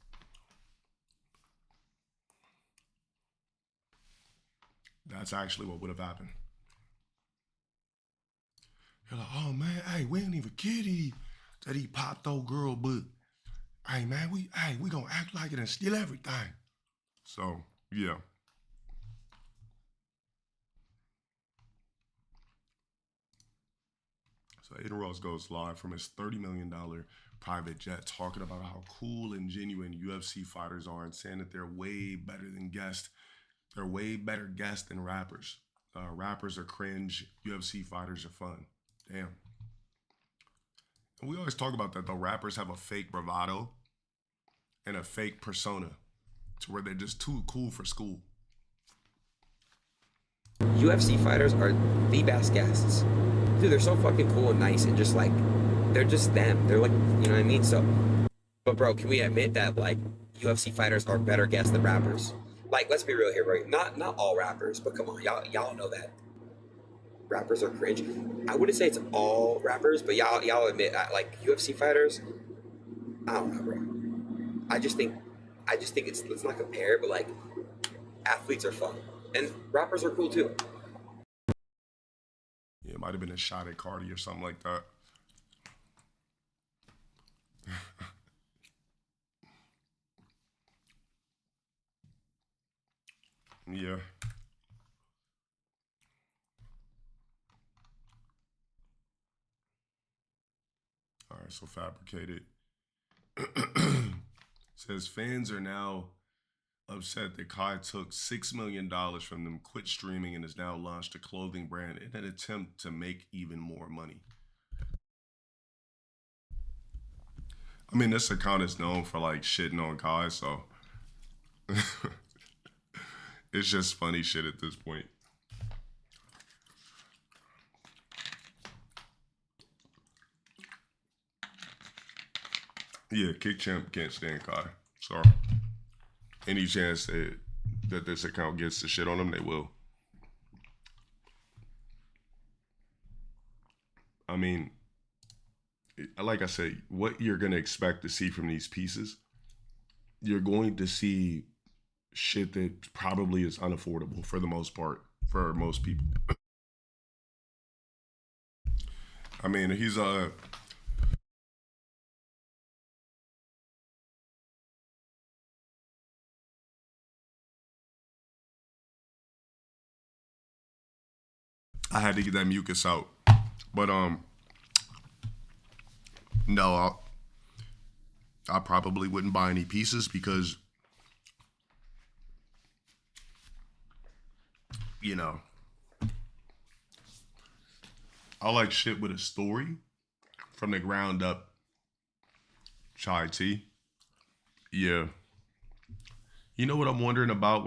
That's actually what would have happened. You're like, oh man, hey, we ain't even kidding that he popped old girl, but hey man, we gonna act like it and steal everything. So yeah. So Aiden Ross goes live from his $30 million private jet, talking about how cool and genuine UFC fighters are and saying that they're way better than guests. They're way better guests than rappers. Rappers are cringe. UFC fighters are fun. Damn. And we always talk about that though. Rappers have a fake bravado and a fake persona to where they're just too cool for school. UFC fighters are the best guests. Dude, they're so fucking cool and nice and just like, they're just them. They're like, you know what I mean? So, but bro, can we admit that like UFC fighters are better guests than rappers? Like, let's be real here, right? Not all rappers, but come on, y'all know that rappers are cringe. I wouldn't say it's all rappers, but y'all admit like UFC fighters. I don't know, bro. I just think let's not compare, but like athletes are fun and rappers are cool too. Yeah, it might have been a shot at Cardi or something like that. Yeah. All right, so Fabricated says fans are now upset that Kai took $6 million from them, quit streaming, and has now launched a clothing brand in an attempt to make even more money. I mean, this account is known for like shitting on Kai, so it's just funny shit at this point. Yeah, Kick Champ can't stand Kai. Sorry. Any chance that this account gets the shit on them, they will. I mean, like I said, what you're going to expect to see from these pieces, you're going to see shit that probably is unaffordable for the most part, for most people. I mean, he's I had to get that mucus out. But no, I probably wouldn't buy any pieces because, you know, I like shit with a story from the ground up. Chai tea. Yeah. You know what I'm wondering about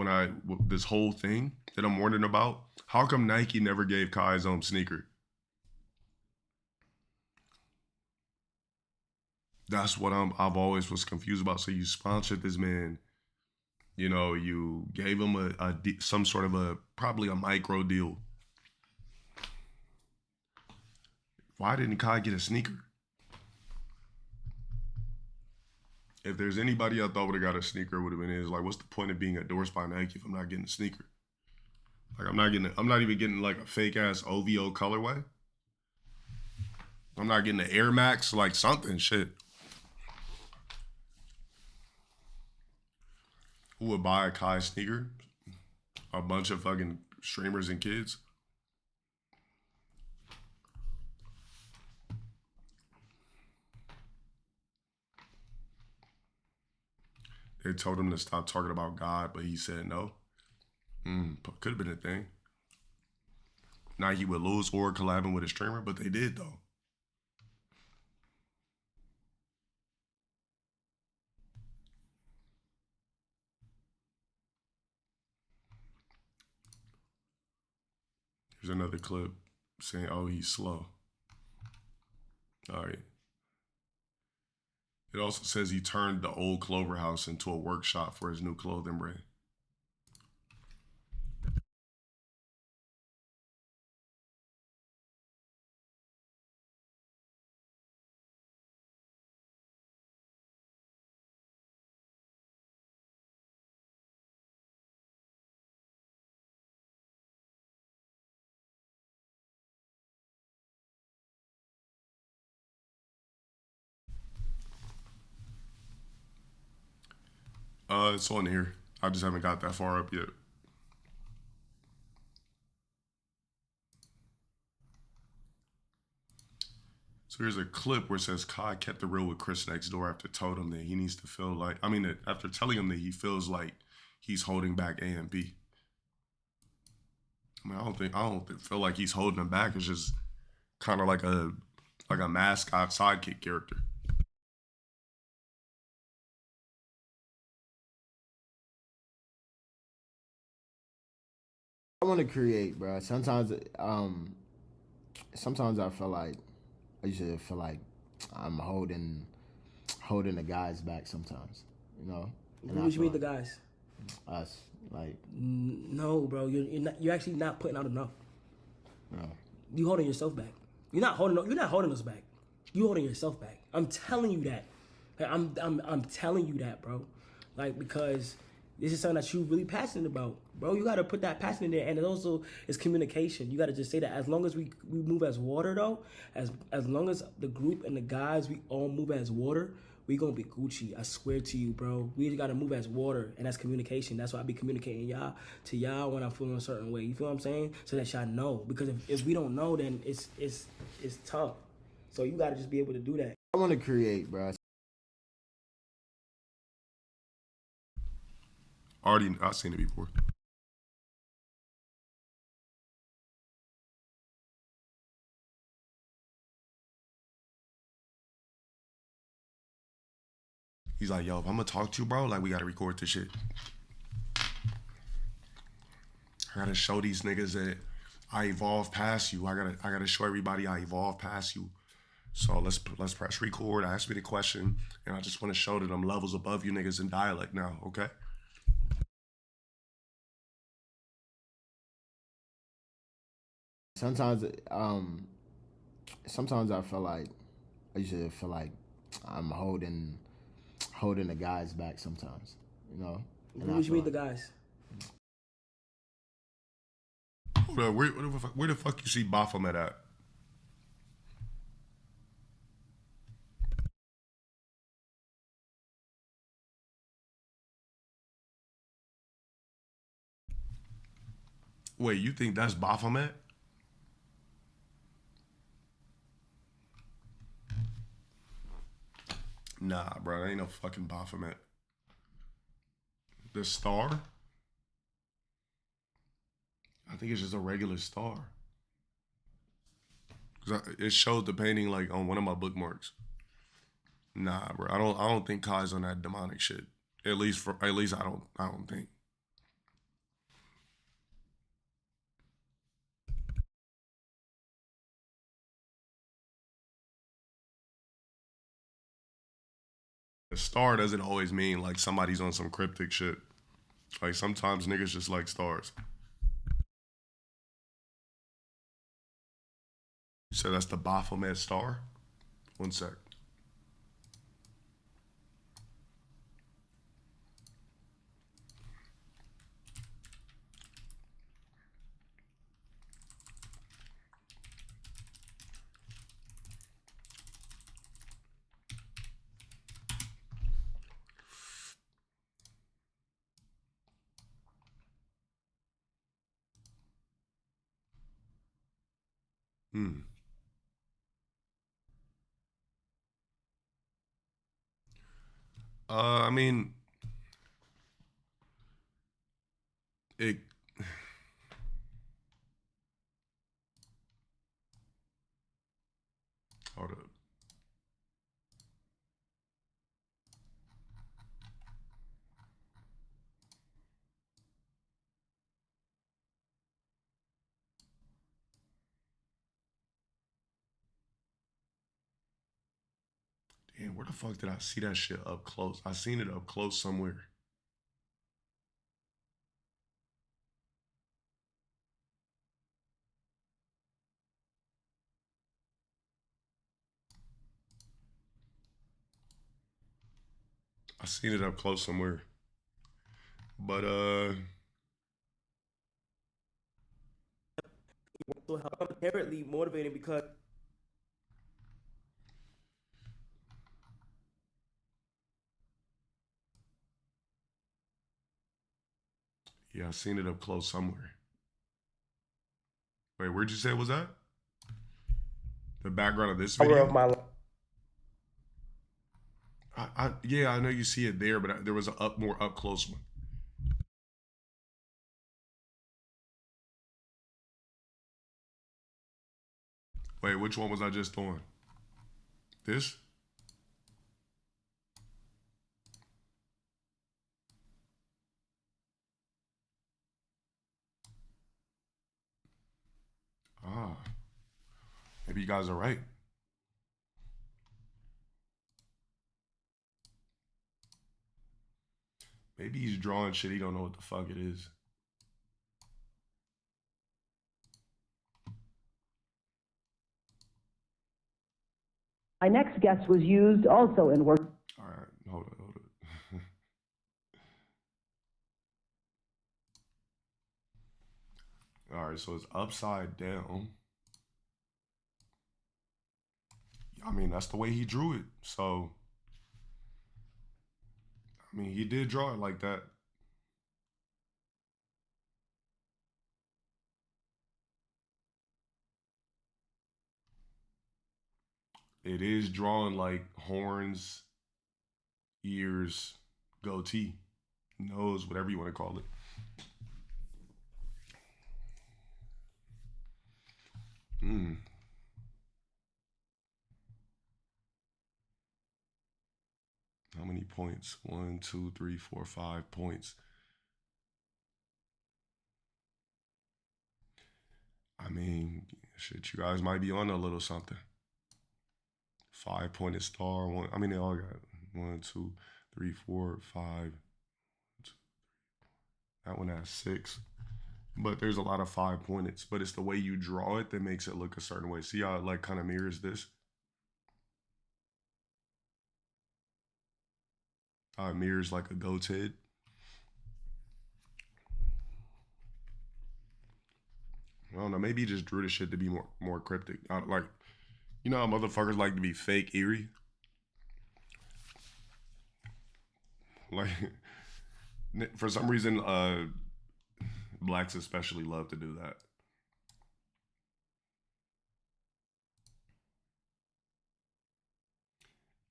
this whole thing that I'm wondering about? How come Nike never gave Kai his own sneaker? That's what I've always was confused about. So you sponsored this man, you know, you gave him some sort of probably a micro deal. Why didn't Kai get a sneaker? If there's anybody I thought would have got a sneaker, it would have been his. Like, what's the point of being endorsed by Nike if I'm not getting a sneaker? Like, I'm not even getting like a fake ass OVO colorway. I'm not getting an Air Max, like something, shit. Who would buy a Kai sneaker? A bunch of fucking streamers and kids. They told him to stop talking about God, but he said no. Could have been a thing. Nike would lose or collabing with a streamer, but they did though. Here's another clip saying, oh, he's slow. All right. It also says he turned the old Clover House into a workshop for his new clothing brand. It's on here. I just haven't got that far up yet. So here's a clip where it says Kai kept the real with Chris next door after told him that he needs to feel like, after telling him that he feels like he's holding back A and B. I don't feel like he's holding him back. It's just kind of like a mascot sidekick character. I want to create, bro. Sometimes I feel like I usually feel like I'm holding the guys back sometimes, you know. Who do you mean the guys? Us, like. No, bro. You're actually not putting out enough. No. You holding yourself back. You're not holding us back. You holding yourself back. I'm telling you that. Like, I'm telling you that, bro. Like, because this is something that you're really passionate about, bro. You gotta put that passion in there, and it also is communication. You gotta just say that. As long as we move as water, though, as long as the group and the guys, we all move as water, we gonna be Gucci. I swear to you, bro. We just gotta move as water, and that's communication. That's why I be communicating to y'all when I'm feeling a certain way. You feel what I'm saying? So that y'all know. Because if we don't know, then it's tough. So you gotta just be able to do that. I want to create, bro. I've seen it before. He's like, yo, if I'm gonna talk to you, bro, like we gotta record this shit. I gotta show these niggas that I evolved past you. I gotta show everybody I evolved past you. So let's press record. Ask me the question, and I just want to show that I'm levels above you niggas in dialect now, okay? Sometimes I feel like I usually feel like I'm holding the guys back sometimes, you know. Who do you mean the guys? Where the fuck you see Baphomet at? Wait, you think that's Baphomet? Nah, bro, that ain't no fucking Baphomet. The star? I think it's just a regular star. Cause it showed the painting like on one of my bookmarks. Nah, bro, I don't think Kai's on that demonic shit. At least I don't think. A star doesn't always mean like somebody's on some cryptic shit. Like sometimes niggas just like stars. You said that's the Baphomet star? One sec. I mean, it. Hold up. Damn, where the fuck did I see that shit up close? I seen it up close somewhere. I seen it up close somewhere. But So how inherently motivating because yeah, I seen it up close somewhere. Wait, where'd you say it was at? The background of this video? of my life. Yeah, I know you see it there, but there was a more up close one. Wait, which one was I just on? This? Ah, maybe you guys are right. Maybe he's drawing shit he don't know what the fuck it is. My next guest was used also in work. All right, hold it. All right, so it's upside down. I mean, that's the way he drew it. So, I mean, he did draw it like that. It is drawn like horns, ears, goatee, nose, whatever you want to call it. How many points? 1, 2, 3, 4, 5 points. I mean, shit, you guys might be on a little something. 5-pointed star. One. I mean, they all got 1, 2, 3, 4, 5. 2, 3. That one has 6. But there's a lot of 5-pointeds. But it's the way you draw it that makes it look a certain way. See how it like kind of mirrors this? How it mirrors like a goat's head. I don't know. Maybe he just drew the shit to be more cryptic. Like, you know how motherfuckers like to be fake eerie? Like, for some reason, blacks especially love to do that.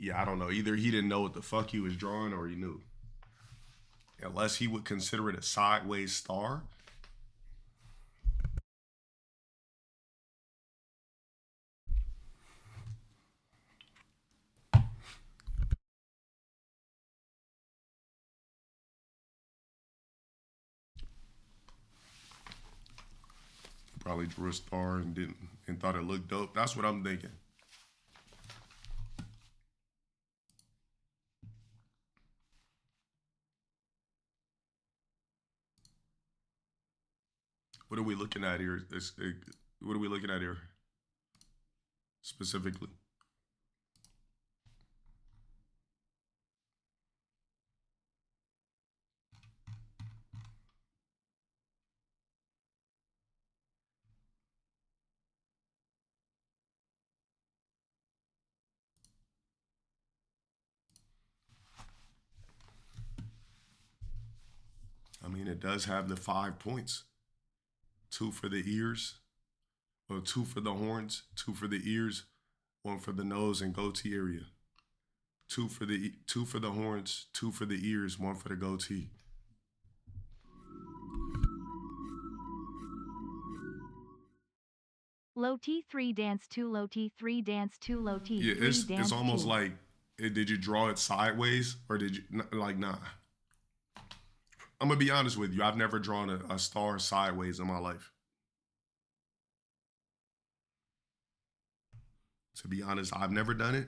Yeah, I don't know. Either he didn't know what the fuck he was drawing or he knew. Unless he would consider it a sideways star. Probably drew a star and thought it looked dope. That's what I'm thinking. What are we looking at here? What are we looking at here specifically? I mean, it does have the 5 points. 2 for the ears, or 2 for the horns, 2 for the ears, 1 for the nose and goatee area. 2 for the horns, 2 for the ears, 1 for the goatee. Low T3 dance 2, low T3 dance 2, low T3 Yeah, dance 2. it's almost like, did you draw it sideways or did you, like, nah. I'm gonna be honest with you. I've never drawn a star sideways in my life. To be honest, I've never done it.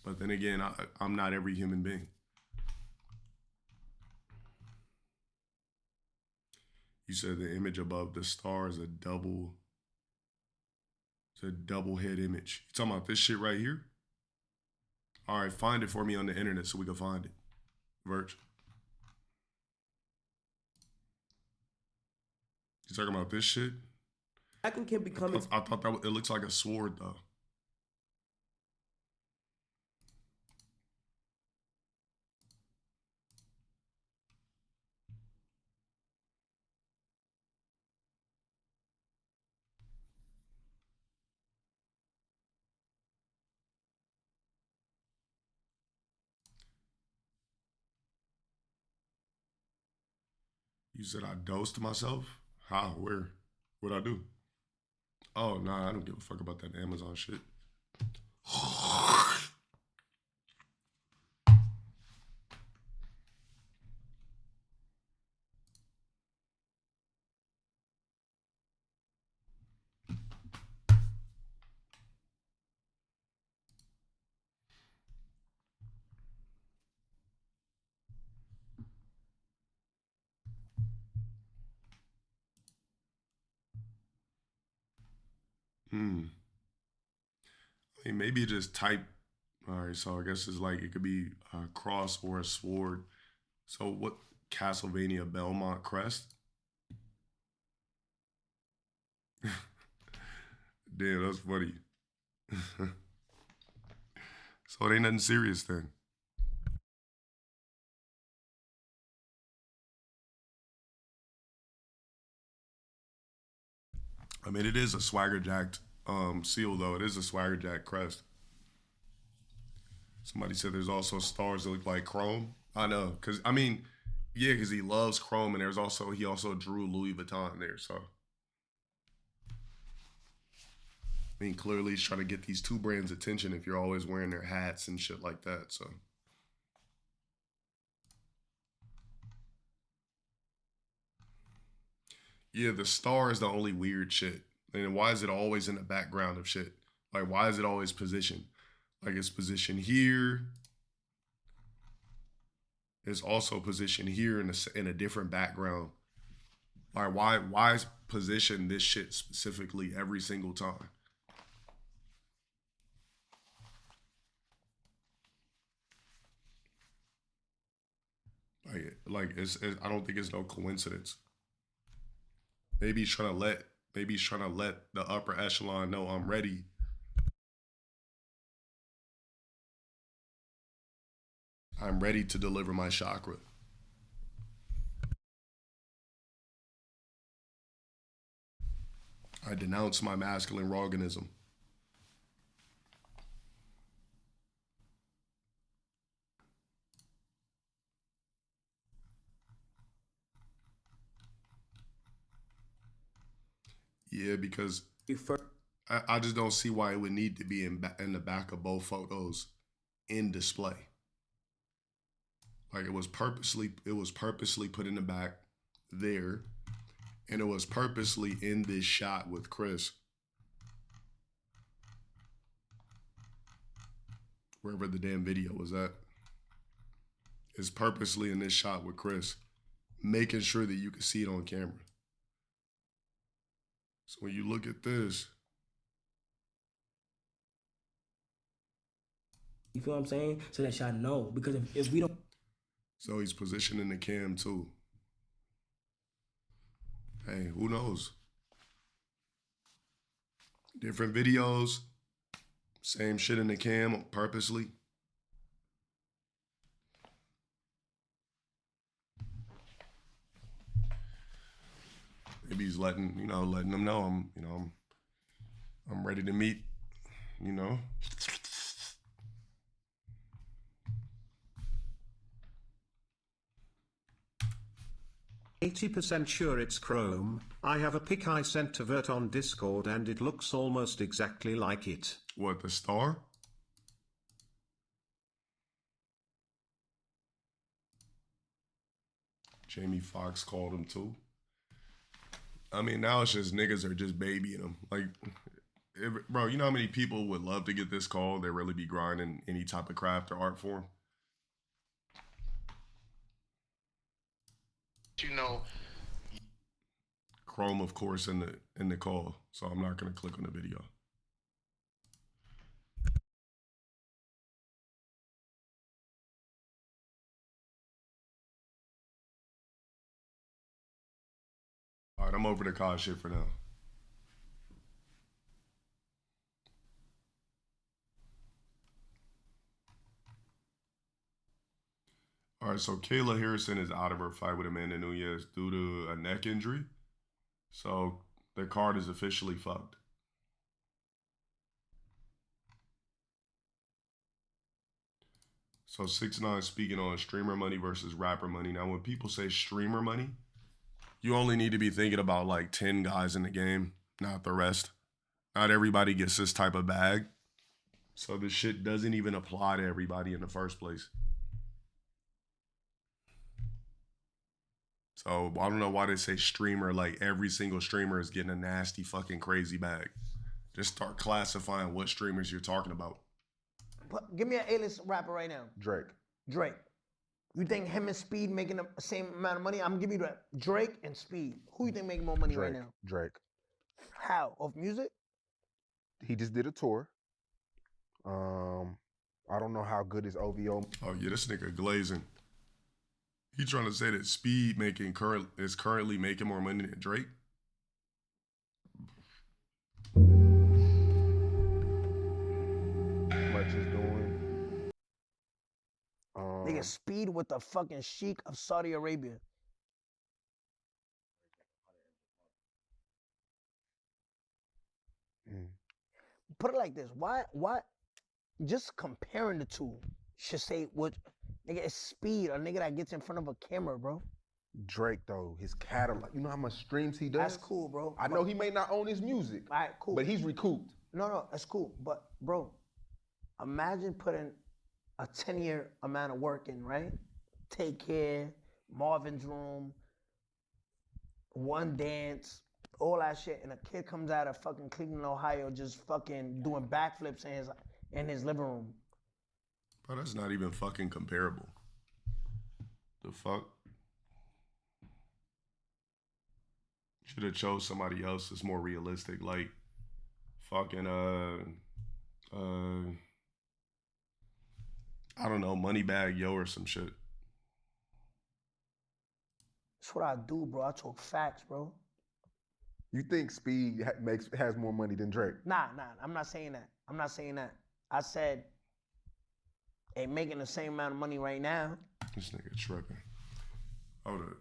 But then again, I'm not every human being. You said the image above the star is a double head image. You talking about this shit right here? All right, find it for me on the internet so we can find it. Virg. You talking about this shit? Tracking can become. I thought that it looks like a sword though. You said I dosed myself? How? Where? What'd I do? Oh, nah, I don't give a fuck about that Amazon shit. I mean, maybe just type. All right, so I guess it's like it could be a cross or a sword. So what? Castlevania Belmont Crest? Damn, that's funny. So it ain't nothing serious then. I mean, it is a swagger jacked seal though. It is a swagger jack crest. Somebody said there's also stars that look like chrome. I know, cause I mean, yeah, cause he loves chrome, and he also drew Louis Vuitton there. So, I mean, clearly he's trying to get these two brands' attention if you're always wearing their hats and shit like that. So, yeah, the star is the only weird shit. And why is it always in the background of shit? Like, why is it always positioned? Like, it's positioned here. It's also positioned here in a different background. Like, why is position this shit specifically every single time? I don't think it's no coincidence. Maybe he's trying to let the upper echelon know I'm ready. I'm ready to deliver my chakra. I denounce my masculine organism. Yeah, because I just don't see why it would need to be in the back of both photos in display. Like it was purposely put in the back there, and it was purposely in this shot with Chris. Wherever the damn video was at. It's purposely in this shot with Chris, making sure that you can see it on camera. So when you look at this, you feel what I'm saying? So that y'all know, because if we don't. So he's positioning the cam too. Hey, who knows? Different videos, same shit in the cam purposely. Maybe he's letting them know I'm ready to meet, 80% sure it's Chrome. I have a pic I sent to Vert on Discord and it looks almost exactly like it. What, the star? Jamie Foxx called him too. I mean, now it's just niggas are just babying him. Like, bro, you know how many people would love to get this call? They really be grinding any type of craft or art form. Chrome, of course, in the call, so I'm not gonna click on the video. All right, I'm over the COD shit for now. All right, so Kayla Harrison is out of her fight with Amanda Nunes due to a neck injury. So the card is officially fucked. So 6ix9ine speaking on streamer money versus rapper money. Now, when people say streamer money, you only need to be thinking about like 10 guys in the game, not the rest. Not everybody gets this type of bag. So this shit doesn't even apply to everybody in the first place. So I don't know why they say streamer, like every single streamer is getting a nasty fucking crazy bag. Just start classifying what streamers you're talking about. Give me an A-list rapper right now. Drake. You think him and Speed making the same amount of money? I'm gonna give you that. Drake and Speed. Who you think making more money right now? Drake. How? Off music? He just did a tour. I don't know how good his OVO. Oh yeah, this nigga glazing. He trying to say that Speed is currently making more money than Drake? Much is doing. Nigga, Speed with the fucking Sheik of Saudi Arabia. Put it like this. Why? Just comparing the two should say what, nigga, it's Speed, a nigga that gets in front of a camera, bro. Drake, though, his catalog, you know how much streams he does? That's cool, bro. I know he may not own his music. All right, cool. But he's recouped. No, that's cool. But, bro, imagine putting a 10-year amount of work in, right? Take Care, Marvin's Room, One Dance, all that shit, and a kid comes out of fucking Cleveland, Ohio, just fucking doing backflips in his living room. Bro, that's not even fucking comparable. The fuck? Should have chose somebody else that's more realistic, like fucking I don't know, Moneybag Yo or some shit. That's what I do, bro. I talk facts, bro. You think Speed has more money than Drake? Nah, I'm not saying that. I said ain't making the same amount of money right now. This nigga tripping. Hold up.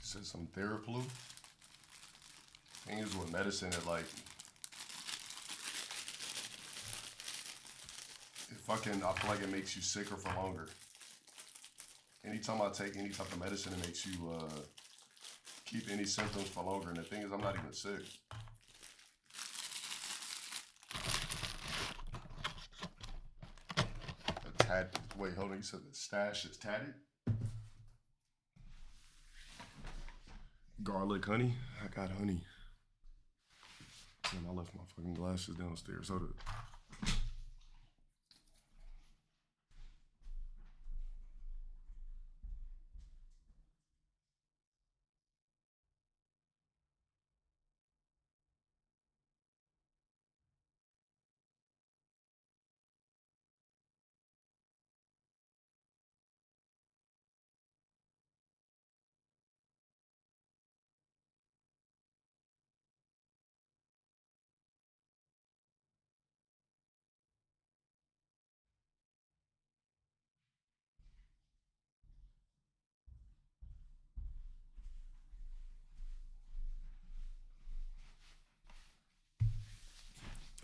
said some Theraplu. Thing is with medicine, it like I feel like it makes you sicker for longer. Anytime I take any type of medicine, it makes you keep any symptoms for longer. And the thing is, I'm not even sick. Wait, hold on. You said the stash is tatted? Garlic honey? I got honey. Damn, I left my fucking glasses downstairs. Hold it.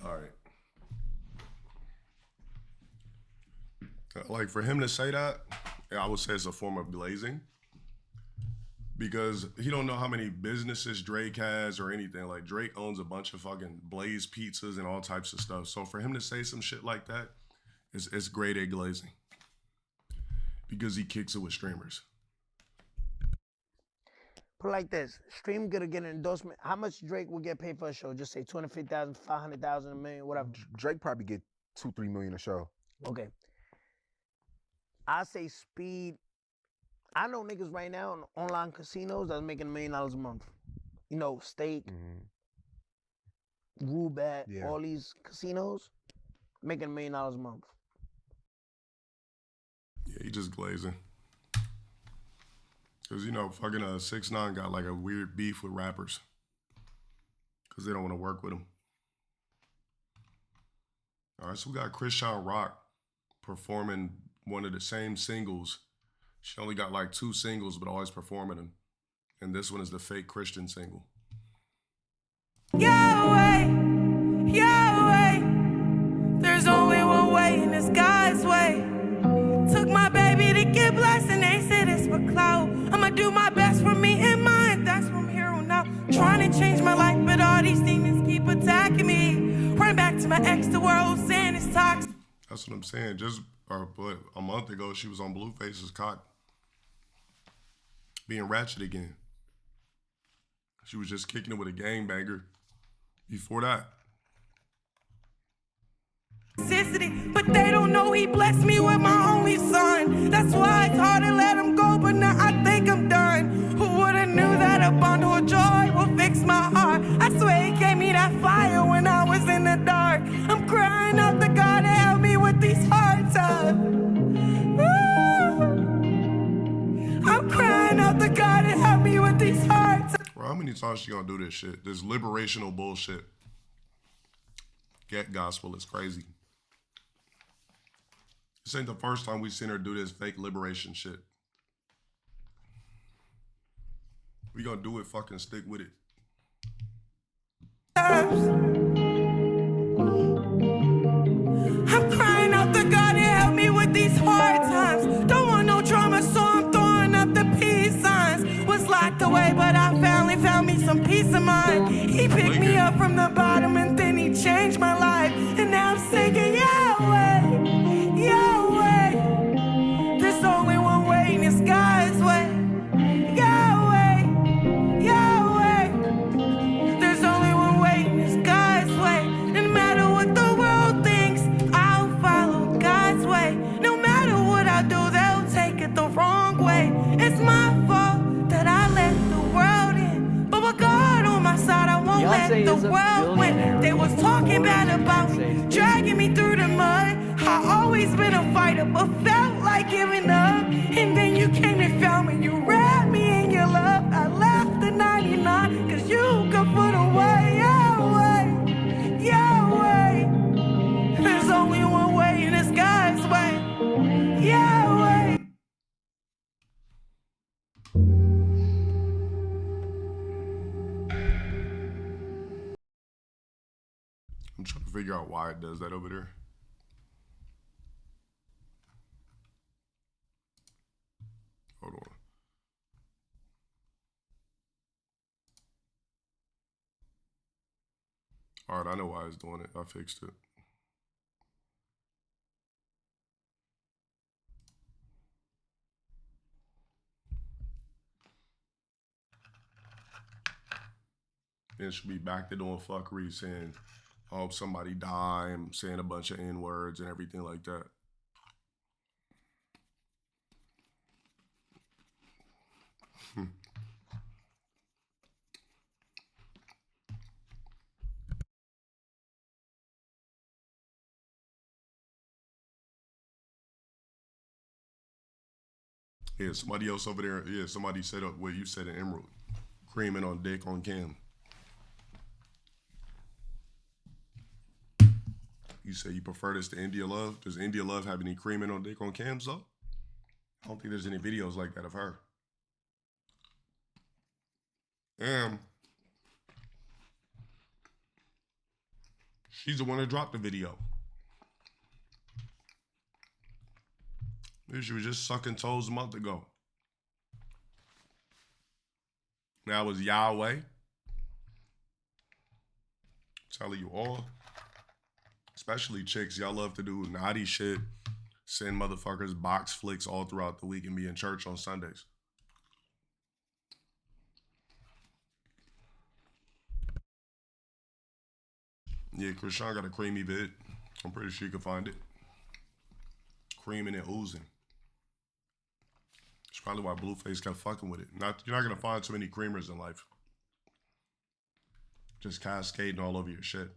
All right. Like for him to say that, I would say it's a form of glazing. Because he don't know how many businesses Drake has or anything. Like Drake owns a bunch of fucking Blaze pizzas and all types of stuff. So for him to say some shit like that, it's grade A glazing. Because he kicks it with streamers. Put it like this, Stream gonna get an endorsement. How much Drake will get paid for a show? Just say 250,000, 500,000, a million, whatever. Drake probably get 2-3 million a show. Okay. I say Speed. I know niggas right now in online casinos that's making $1 million a month. You know, Stake, Rubat, all these casinos making $1 million a month. Yeah, he just glazing. Because, you know, fucking 6ix9ine got like a weird beef with rappers. Because they don't want to work with him. All right, so we got Christian Rock performing one of the same singles. She only got like 2 singles, but always performing them. And this one is the fake Christian single. Yahweh, Yahweh, there's only one way and it's God's way. Took my baby to get blessed and they said it's for clout. I'ma do my best for me and mine, that's from here on out. Trying to change my life, but all these demons keep attacking me. Run back to my ex, the world saying it's toxic. That's what I'm saying. Just a month ago, she was on Blueface's caught being ratchet again. She was just kicking it with a gangbanger before that. But they don't know he blessed me with my only son. That's why it's hard to let him go, but now I think I'm done. Who would've knew that a bundle of joy will fix my heart? I swear he gave me that fire when I was in the dark. I'm crying out to God to help me with these hard times. I'm crying out to God to help me with these hard times. Bro, how many times she gonna do this shit? This liberational bullshit. Get gospel is crazy. This ain't the first time we've seen her do this fake liberation shit. We gonna do it, fucking stick with it. I'm crying out to God to help me with these hard times. Don't want no drama, so I'm throwing up the peace signs. Was locked away, but I finally found me some peace of mind. He picked me up from the bottom and then he changed my life. And now I'm singing Yahweh, Yahweh. There's only one way and it's God's way. Yahweh, Yahweh. There's only one way and it's God's way. No matter what the world thinks, I'll follow God's way. No matter what I do, they'll take it the wrong way. It's my fault that I let the world in. But with God on my side, I won't let the world win. They was talking bad about me, dragging me through the mud. I always been a fighter, but felt like giving up. And then you came and found me, you wrapped me in your love. I left the 99, cause you could put away Yahweh, Yahweh. There's only one way and it's God's way. Yahweh. figure out why it does that over there. Hold on. All right, I know why it's doing it. I fixed it. Then she'll be back to doing fuckery, saying, I hope somebody die, and saying a bunch of N-words and everything like that. Yeah, somebody else over there. Yeah, somebody said up what you said in Emerald. Creaming on dick on cam. You say you prefer this to India Love? Does India Love have any creaming on dick on cams though? I don't think there's any videos like that of her. She's the one that dropped the video. She was just sucking toes a month ago. Now it's Yahweh. Telling you all. Especially chicks, y'all love to do naughty shit. Send motherfuckers box flicks all throughout the week and be in church on Sundays. Yeah, Krishan got a creamy vid. I'm pretty sure you can find it. Creaming and oozing. It's probably why Blueface kept fucking with it. You're not gonna find too many creamers in life. Just cascading all over your shit.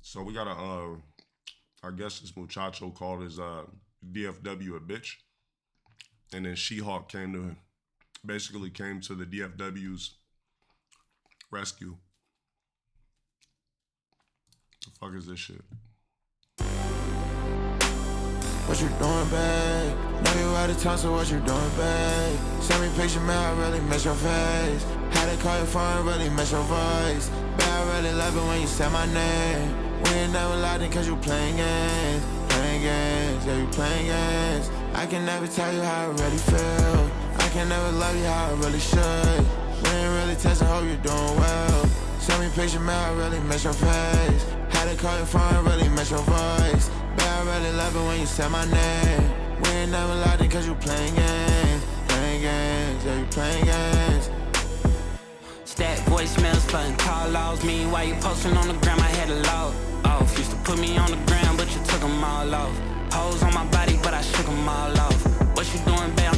So we got a, I guess this muchacho called his DFW a bitch. And then She-Hulk came to the DFW's rescue. The fuck is this shit? What you doing, babe? Know you out of town, so what you doing, babe? Send me picture, man, I really miss your face. Had to call your phone, really miss your voice. Babe, I really love it when you say my name. We ain't never lied cause you playing games. Playing games, yeah, you playing games. I can never tell you how I really feel. I can never love you how I really should. We ain't really testing, hope you're doing well. Send me picture, man, I really miss your face. Had to call your phone, really miss your voice. But I really love it when you say my name. We ain't never lied cause you playing games. Playing games, yeah, you playing games. Stack voicemails, putting call logs. Me while you posting on the gram, I had a log off. Used to put me on the ground, but you took them all off. Hoes on my body, but I shook them all off. What you doing, babe?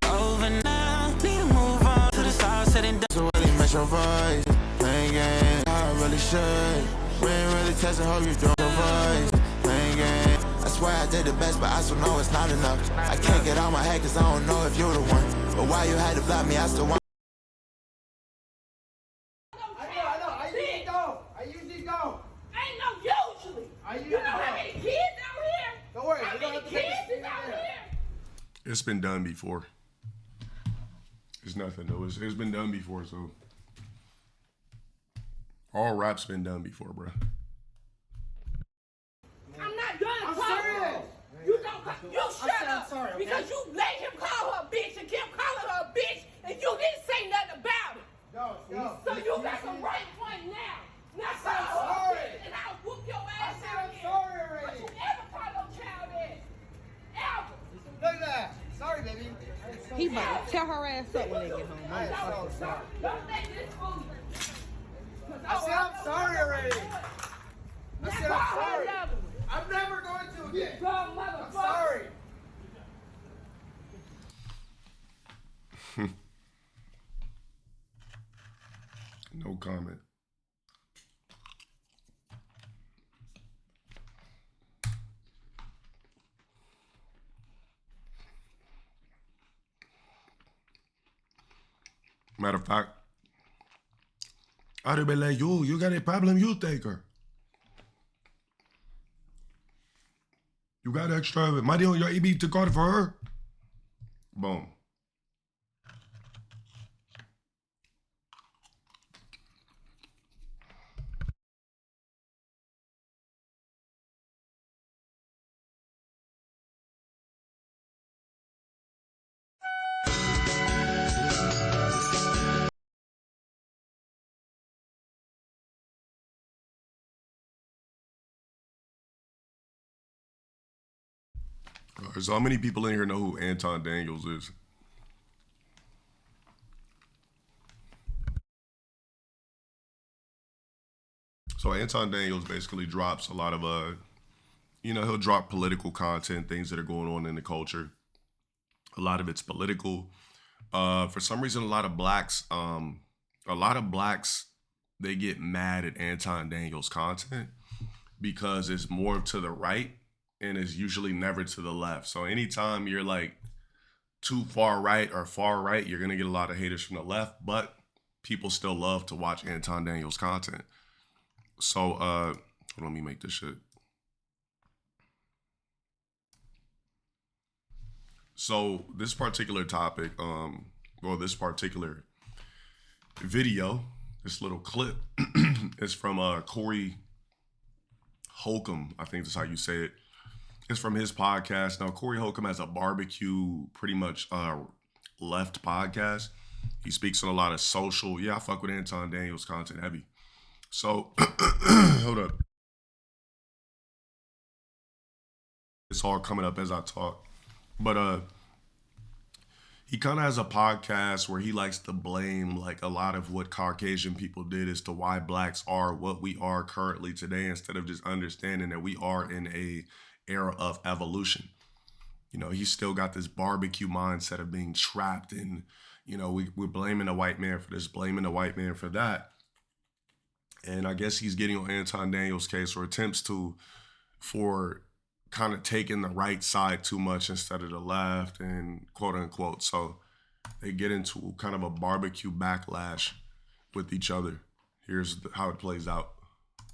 I'm over now. Need to move on to the side, sitting down. So really miss your voice. Playing games, I really should. We ain't really testing, hope you doing your voice. Playing games. I swear I did the best, but I still know it's not enough. I can't get out my head cause I don't know if you're the one. But why you had to block me, I still want. It's been done before. It's nothing though. It's been done before, so all rap's been done before, bro. I'm not gonna talk. Serious. You don't. You shut up. Sorry, okay? Because you let him call her a bitch and kept calling her a bitch, and you didn't say nothing about it. Go. So you got some right point now. Now call her a bitch, and I'll whoop your ass out here. Sorry already. But you ever call no child ass? Ever. Look at that. Sorry, baby. He might tell her ass up when they get home. I'm so sorry. Don't make this fool. I said I'm sorry already. I said I'm sorry. I'm never going to again. I'm sorry. No comment. Matter of fact, I'd be like, you got a problem, you take her. You got extra. Money on your EB to card for her. Boom. So how many people in here know who Anton Daniels is? So Anton Daniels basically drops a lot of, he'll drop political content, things that are going on in the culture. A lot of it's political. For some reason, a lot of blacks, they get mad at Anton Daniels content because it's more to the right and is usually never to the left. So anytime you're like too far right or far right, you're gonna get a lot of haters from the left, but people still love to watch Anton Daniels content. So hold on, let me make this shit. So this particular topic, or this particular video, this little clip is from Corey Holcomb, I think that's how you say it. It's from his podcast. Now, Corey Holcomb has a barbecue, pretty much left podcast. He speaks on a lot of social. Yeah, I fuck with Anton Daniels content heavy. So, hold up. It's all coming up as I talk. But he kind of has a podcast where he likes to blame like a lot of what Caucasian people did as to why blacks are what we are currently today, instead of just understanding that we are in a era of evolution. You know, he's still got this barbecue mindset of being trapped in, you know, we're blaming the white man for this, blaming the white man for that. And I guess he's getting on Anton Daniels' case, or attempts to, for kind of taking the right side too much instead of the left, and quote unquote. So they get into kind of a barbecue backlash with each other. Here's how it plays out.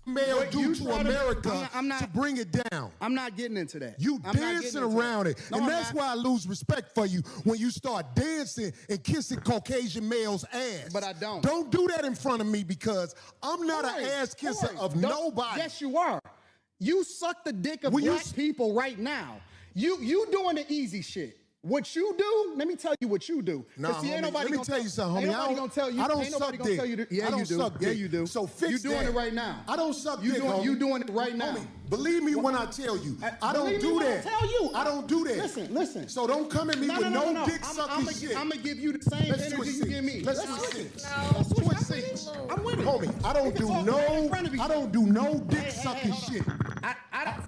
Male do to America to bring it down. I'm not getting into that. You dancing around it. And that's why I lose respect for you when you start dancing and kissing Caucasian males' ass. But I don't. Don't do that in front of me, because I'm not an ass kisser of nobody. Yes, you are. You suck the dick of black people right now. You doing the easy shit. What you do, let me tell you what you do. Nah, see, ain't homie, nobody let me tell you something, homie. Ain't nobody gonna tell you. I don't ain't nobody suck gonna dick. tell you to, I don't suck dick. Yeah, you do. So fix you doing that. it right now. I don't suck dick, homie. You doing it right now. Homie, believe me when I tell you. I don't do that. Tell you. I don't do that. Listen. So don't come at me with no dick sucking shit. I'm gonna give you the same energy you give me. Let's switch seats. Let's switch seats. I'm with it. Homie, I don't do no dick sucking shit.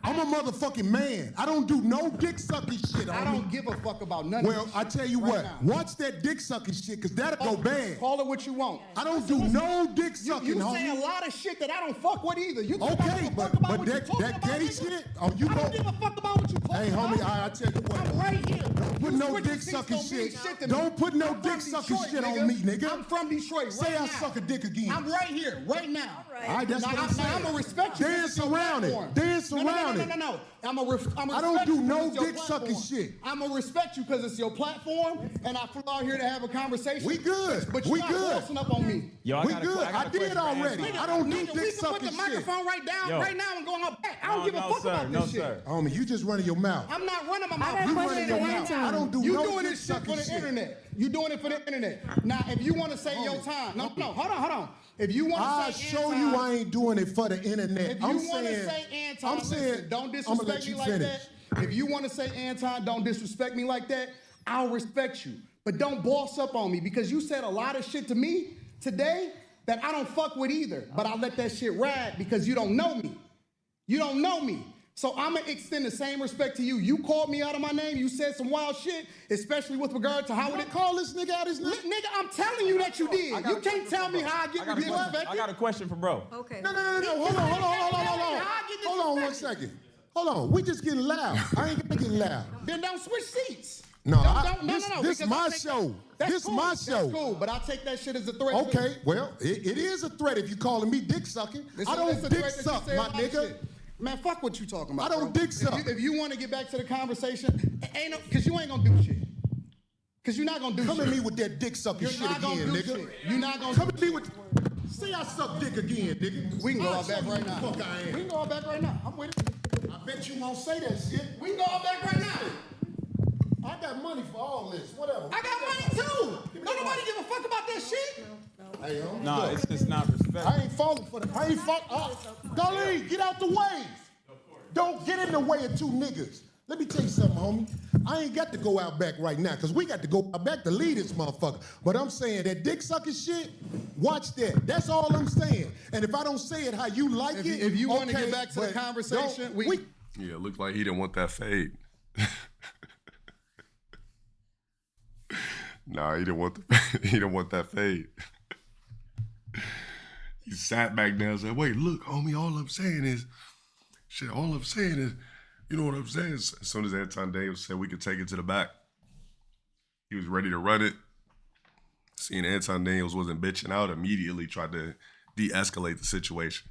I'm a motherfucking man. I don't do no dick sucking shit. I don't give a fuck about none of Well, I tell you what. Watch that dick sucking shit, because that'll go bad. Call it what you want. I don't do no dick sucking, You homie. say a lot of shit that I don't fuck with either. You Okay, but that gay shit, oh, you I don't give a fuck about what you talking Hey, about. homie, I tell you what. I'm right here. Don't put no dick sucking shit. Don't put no dick sucking shit on me, nigga. I'm from Detroit. Say I suck a dick again. I'm right here, right now. All right, that's what I'm saying. I'm gonna respect you. Dance around it. Dance around it. No. I don't do no dick sucking shit. I'm gonna respect you because it's your platform, and I flew out here to have a conversation. We good. But you're not bossing up on me. We good. I did already. I don't do dick sucking shit. We can put the microphone right down right now and go on her back. I don't give a fuck about this shit. Homie, you just running your mouth. I'm not running my mouth. You running your mouth. I don't do You no doing dick this shit for sucking the shit. internet. You doing it for the internet. Now, if you want to say your time, no, hold on. If you want to I'll say show you I ain't doing it for the internet. If you want to say Anton, listen, don't disrespect me like that. If you want to say Anton, don't disrespect me like that, I'll respect you. But don't boss up on me, because you said a lot of shit to me today that I don't fuck with either. But I let that shit ride because you don't know me. You don't know me. So I'm going to extend the same respect to you. You called me out of my name. You said some wild shit, especially with regard to how would it call this nigga out his name? Nigga, I'm telling you that you did. You can't tell me how I get disrespected. I got a question for bro. Okay. No. Hold on 1 second. Hold on. We just getting loud. I ain't getting loud. Then don't switch seats. No, This my show. This my show. That's cool, but I take that shit as a threat. Okay, well, it is a threat if you calling me dick sucking. I don't dick suck, my nigga. Man, fuck what you talking about. I don't dick suck. If you want to get back to the conversation, because you ain't gonna do shit. Because you're not gonna do shit. Come at me with that dick sucking shit again, nigga. Shit. You're not gonna come at me with. See, I suck dick again, nigga. We can go out back right now. Fuck I am. We can go out back right now. I'm with it. I bet you won't say that shit. We can go out back right now. I got money for all this. Whatever. I got money too. Don't nobody give a fuck about that shit. Hey, no, it's just not respect. I ain't falling for that. I ain't falling. Darlene, get out the way. Don't get in the way of two niggas. Let me tell you something, homie. I ain't got to go out back right now, because we got to go out back to lead this motherfucker. But I'm saying that dick sucking shit, watch that. That's all I'm saying. And if I don't say it how you like it, if you want to okay, get back to the conversation, Yeah, it looked like he didn't want that fade. Nah, he didn't want he didn't want that fade. He sat back down and said, wait, look, homie, all I'm saying is, you know what I'm saying? As soon as Anton Daniels said we could take it to the back, he was ready to run it. Seeing Anton Daniels wasn't bitching out, immediately tried to de-escalate the situation.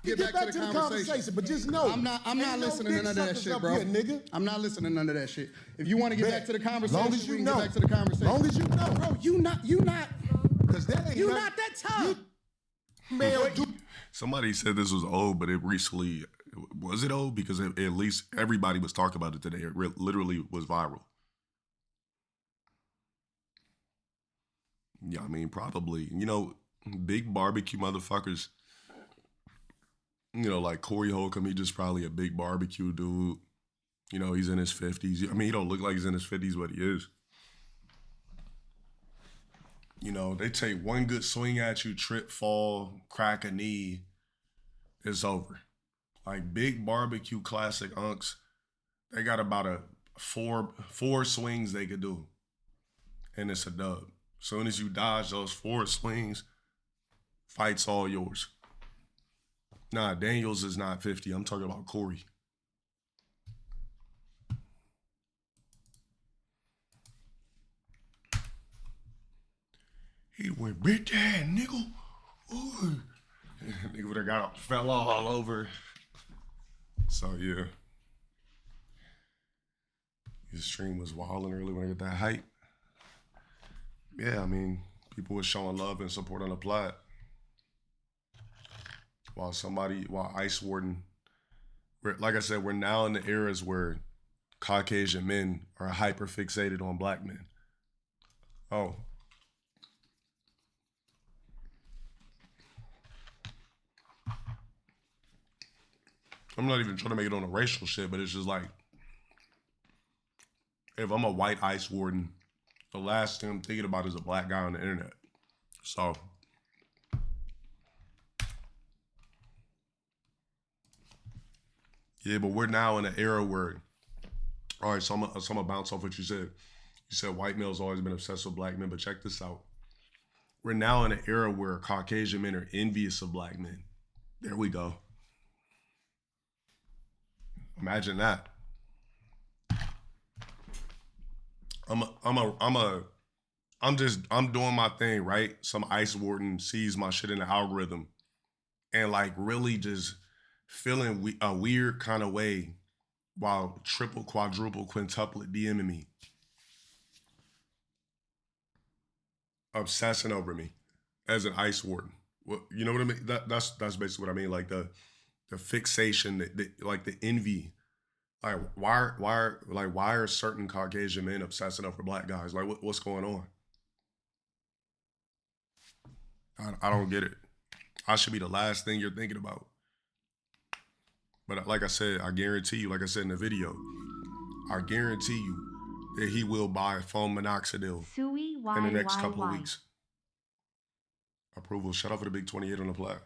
Get back to the conversation, but just know I'm not listening to none of that shit, bro. Here, nigga. I'm not listening to none of that shit. If you want to get back to the conversation, long as you we can know. get back to the conversation. Long as you know. Bro, you not because that ain't you not that tough. Somebody said this was old, but it recently, was it old? Because at least everybody was talking about it today. It literally was viral. Yeah, I mean, probably. You know, big barbecue motherfuckers, you know, like Corey Holcomb, he just probably a big barbecue dude. You know, he's in his 50s. I mean, he don't look like he's in his 50s, but he is. You know, they take one good swing at you, trip, fall, crack a knee, it's over. Like big barbecue classic unks, they got about a four swings they could do, and it's a dub. As soon as you dodge those 4 swings, fight's all yours. Nah, Daniels is not 50. I'm talking about Corey. He went, bitch ass nigga. Ooh. Nigga would have got up, fell all over. So yeah. His stream was wilding early when I got that hype. Yeah, I mean, people were showing love and support on the plat. While Ice Warden, like I said, we're now in the eras where Caucasian men are hyper fixated on black men. Oh. I'm not even trying to make it on a racial shit, but it's just like, if I'm a white Ice Warden, the last thing I'm thinking about is a black guy on the internet. So, yeah, but we're now in an era where, all right, so I'm gonna bounce off what you said. You said white males always been obsessed with black men, but check this out. We're now in an era where Caucasian men are envious of black men. There we go. Imagine that. I'm doing my thing, right? Some Ice Warden sees my shit in the algorithm and like really just feeling a weird kind of way while triple, quadruple, quintuplet DMing me. Obsessing over me as an Ice Warden. Well, you know what I mean? That's basically what I mean. Like the fixation, like the envy. Like why are certain Caucasian men obsessing over black guys? Like what's going on? I don't get it. I should be the last thing you're thinking about. But like I said, I guarantee you, like I said in the video, I guarantee you that he will buy foam minoxidil in the next couple of weeks. Approval. Shout out for the big 28 on the plat.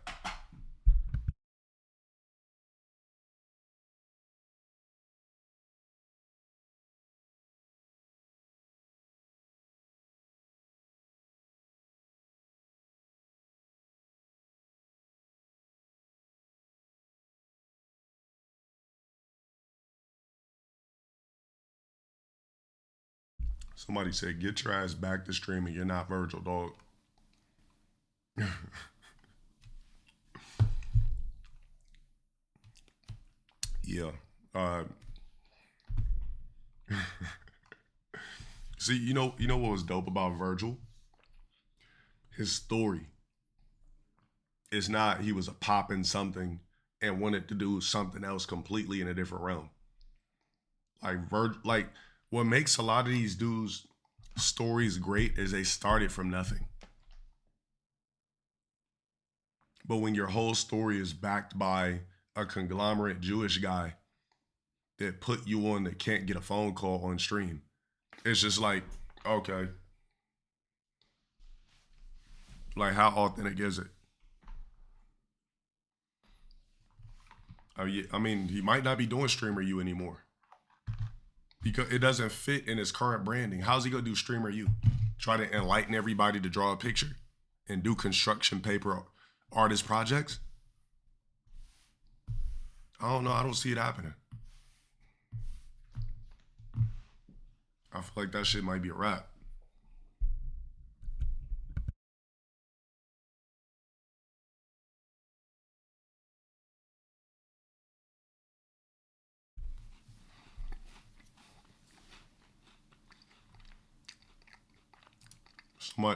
Somebody said, get your ass back to streaming. You're not Virgil, dog. Yeah. See, you know what was dope about Virgil? His story. It's not he was a popping something and wanted to do something else completely in a different realm. Like what makes a lot of these dudes' stories great is they started from nothing. But when your whole story is backed by a conglomerate Jewish guy that put you on that can't get a phone call on stream, it's just like, okay. Like, how authentic is it? I mean, he might not be doing Streamer U anymore because it doesn't fit in his current branding. How's he gonna do Streamer U? Try to enlighten everybody to draw a picture and do construction paper artist projects? I don't know. I don't see it happening. I feel like that shit might be a wrap.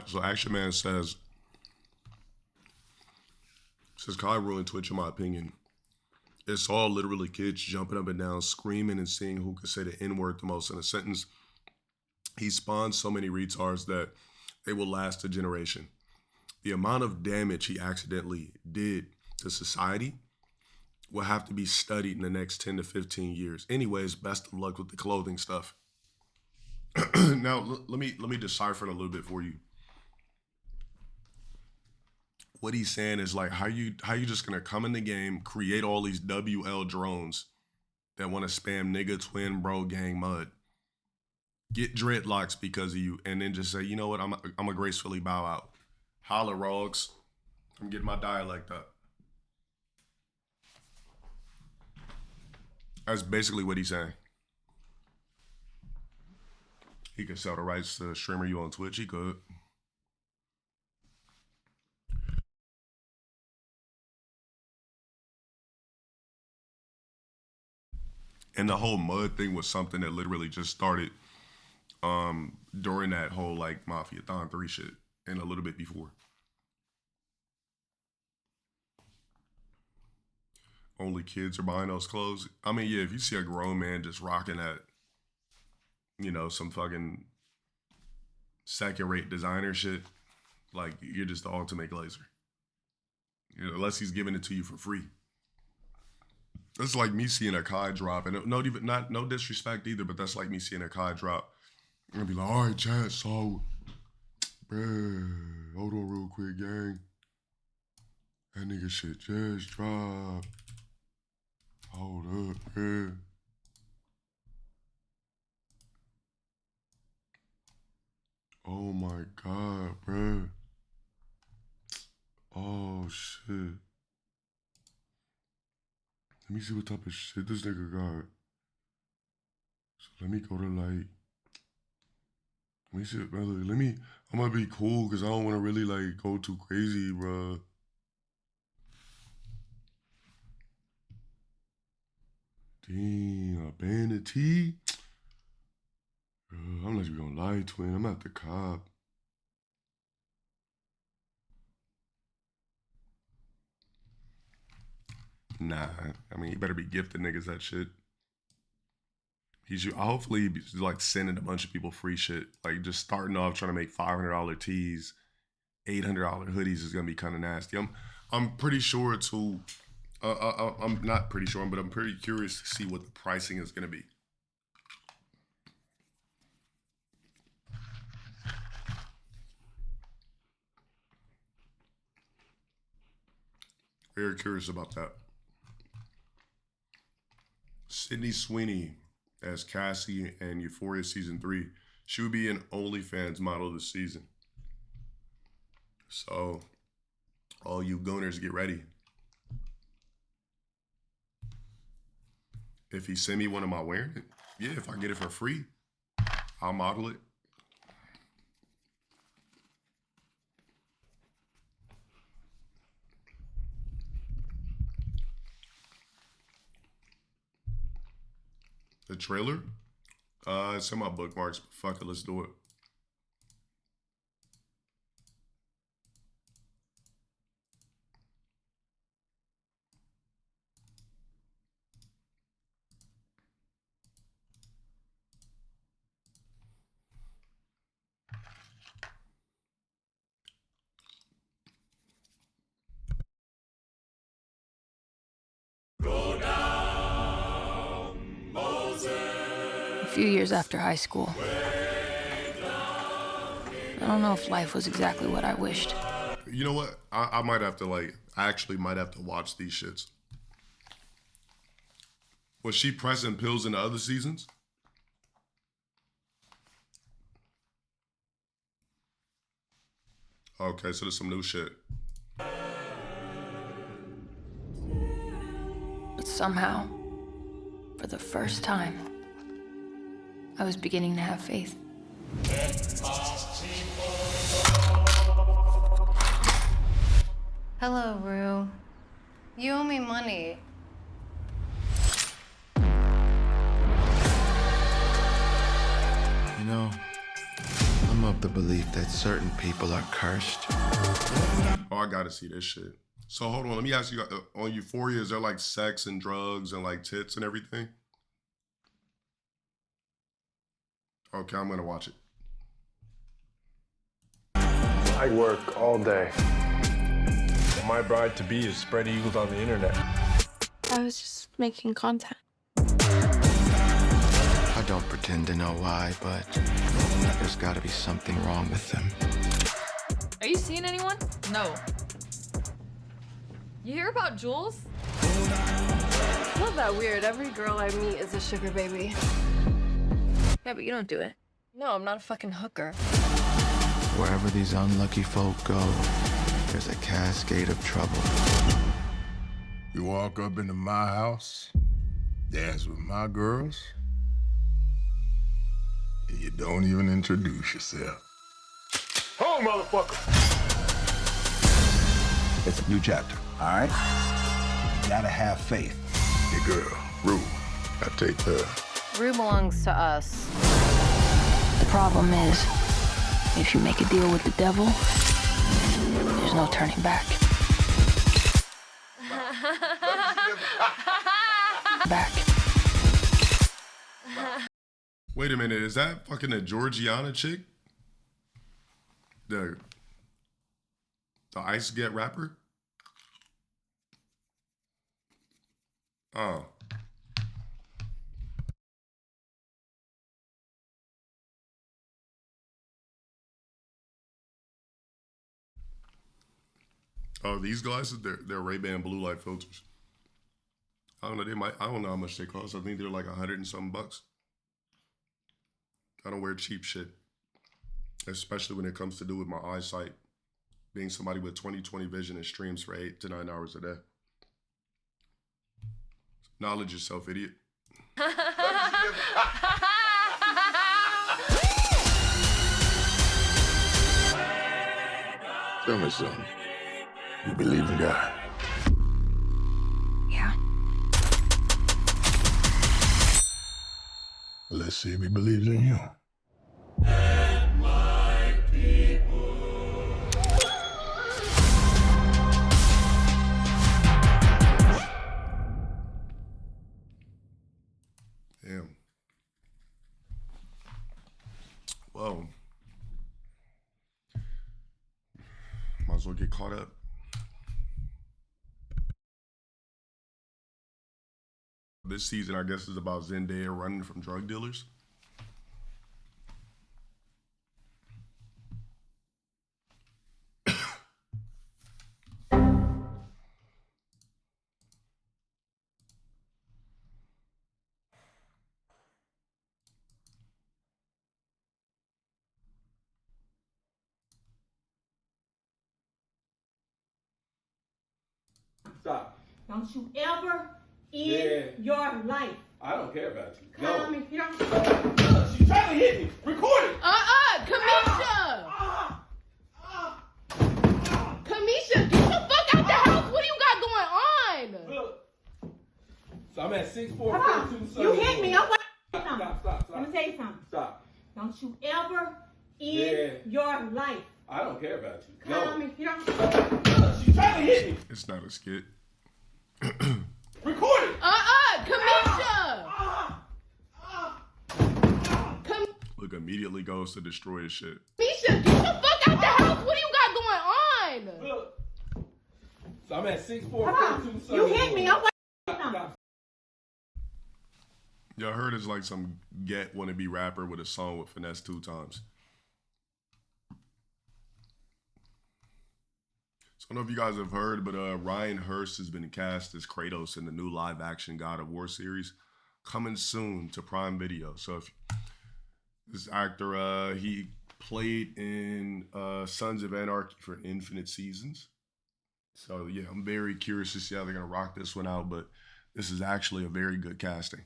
So Action Man says Kai ruined Twitch in my opinion. It's all literally kids jumping up and down, screaming and seeing who could say the N-word the most in a sentence. He spawned so many retards that they will last a generation. The amount of damage he accidentally did to society will have to be studied in the next 10 to 15 years. Anyways, best of luck with the clothing stuff. Now, let me decipher it a little bit for you. What he's saying is like, how you just gonna come in the game, create all these WL drones that want to spam nigga, twin, bro, gang, mud, get dreadlocks because of you, and then just say, you know what, I'm a gracefully bow out. Holla, Rogs. I'm getting my dialect up. That's basically what he's saying. He could sell the rights to Streamer U on Twitch. He could. And the whole mud thing was something that literally just started during that whole like Mafia-thon 3 shit and a little bit before. Only kids are buying those clothes. I mean, yeah, if you see a grown man just rocking that, you know, some fucking second-rate designer shit, like, you're just the ultimate glazer. You know, unless he's giving it to you for free. That's like me seeing a Kai drop, and no disrespect either, but that's like me seeing a Kai drop. I'm gonna be like, all right, chat, so, bruh, hold on real quick, gang. That nigga shit just dropped. Hold up, bruh. Oh my God, bruh. Oh shit. Let me see what type of shit this nigga got. So let me go to like, let me see, brother. I'm gonna be cool because I don't want to really like go too crazy, bro. Damn, a bandit T? I'm not even gonna lie, twin. I'm at the cop. Nah, I mean, you better be gifting niggas that shit. Hopefully he's like sending a bunch of people free shit. Like just starting off trying to make $500 tees, $800 hoodies is gonna be kind of nasty. I'm pretty sure to, I'm not pretty sure, but I'm pretty curious to see what the pricing is gonna be. Very curious about that. Sydney Sweeney as Cassie in Euphoria Season 3. She would be an OnlyFans model this season. So, all you gooners, get ready. If he send me one, am I wearing it? Yeah, if I get it for free, I'll model it. The trailer? It's in my bookmarks, but fuck it, let's do it. A few years after high school, I don't know if life was exactly what I wished. You know what? I might have to I actually might have to watch these shits. Was she pressing pills in the other seasons? Okay, so there's some new shit. But somehow, for the first time, I was beginning to have faith. Hello, Rue. You owe me money. You know, I'm of the belief that certain people are cursed. Oh, I gotta see this shit. So hold on, let me ask you, on Euphoria, is there like sex and drugs and like tits and everything? Okay, I'm gonna watch it. I work all day. My bride-to-be is spread eagles on the internet. I was just making content. I don't pretend to know why, but there's gotta be something wrong with them. Are you seeing anyone? No. You hear about Jules? Not that weird. Every girl I meet is a sugar baby. Yeah, but you don't do it. No, I'm not a fucking hooker. Wherever these unlucky folk go, there's a cascade of trouble. You walk up into my house, dance with my girls, and you don't even introduce yourself. Home, motherfucker! It's a new chapter, all right? You gotta have faith. Your girl, Rue, I take her. Rue belongs to us. The problem is, if you make a deal with the devil, there's no turning back. Back. Wait a minute, is that fucking a Georgiana chick? The Ice Get rapper? Oh. Oh, these glasses, they're Ray-Ban blue light filters. I don't know, I don't know how much they cost. I think they're like $100 and something bucks. I don't wear cheap shit, especially when it comes to do with my eyesight. Being somebody with 20/20 vision and streams for 8 to 9 hours a day. Knowledge yourself, idiot. Tell me something. You believe in God? Yeah. Well, let's see if he believes in you. Damn. Whoa. Might as well get caught up. This season, I guess, is about Zendaya running from drug dealers. Stop. Don't you ever in your life. I don't care about you. Come here. She's trying to hit me. Record it. Kamisha! Kamisha, get the fuck out the house. What do you got going on? Look. So I'm at 6'4", Come on. 42. You hit me. I'm like, say something. Stop. Don't you ever end your life. I don't care about you. Call me. You don't. She's trying to hit me. It's not a skit. Record it. Kamisha. Look, immediately goes to destroy his shit. Kamisha, get the fuck out the house. What do you got going on? Look. So I'm at 6'4". Come on. You hit me. I'm Y'all heard it's like some get wannabe rapper with a song with finesse 2 times. So I don't know if you guys have heard, but Ryan Hurst has been cast as Kratos in the new live-action God of War series, coming soon to Prime Video. So if this actor, he played in Sons of Anarchy for Infinite Seasons. So yeah, I'm very curious to see how they're gonna rock this one out, but this is actually a very good casting.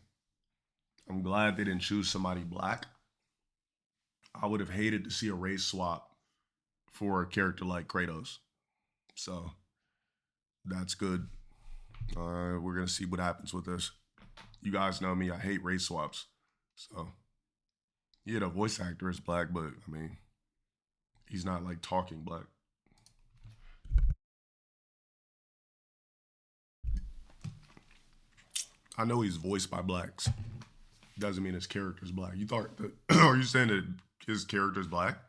I'm glad they didn't choose somebody black. I would have hated to see a race swap for a character like Kratos. So that's good. We're going to see what happens with this. You guys know me, I hate race swaps. So, yeah, the voice actor is black, but, I mean, he's not, like, talking black. I know he's voiced by blacks. Doesn't mean his character's black. You thought that, are you saying that his character's black?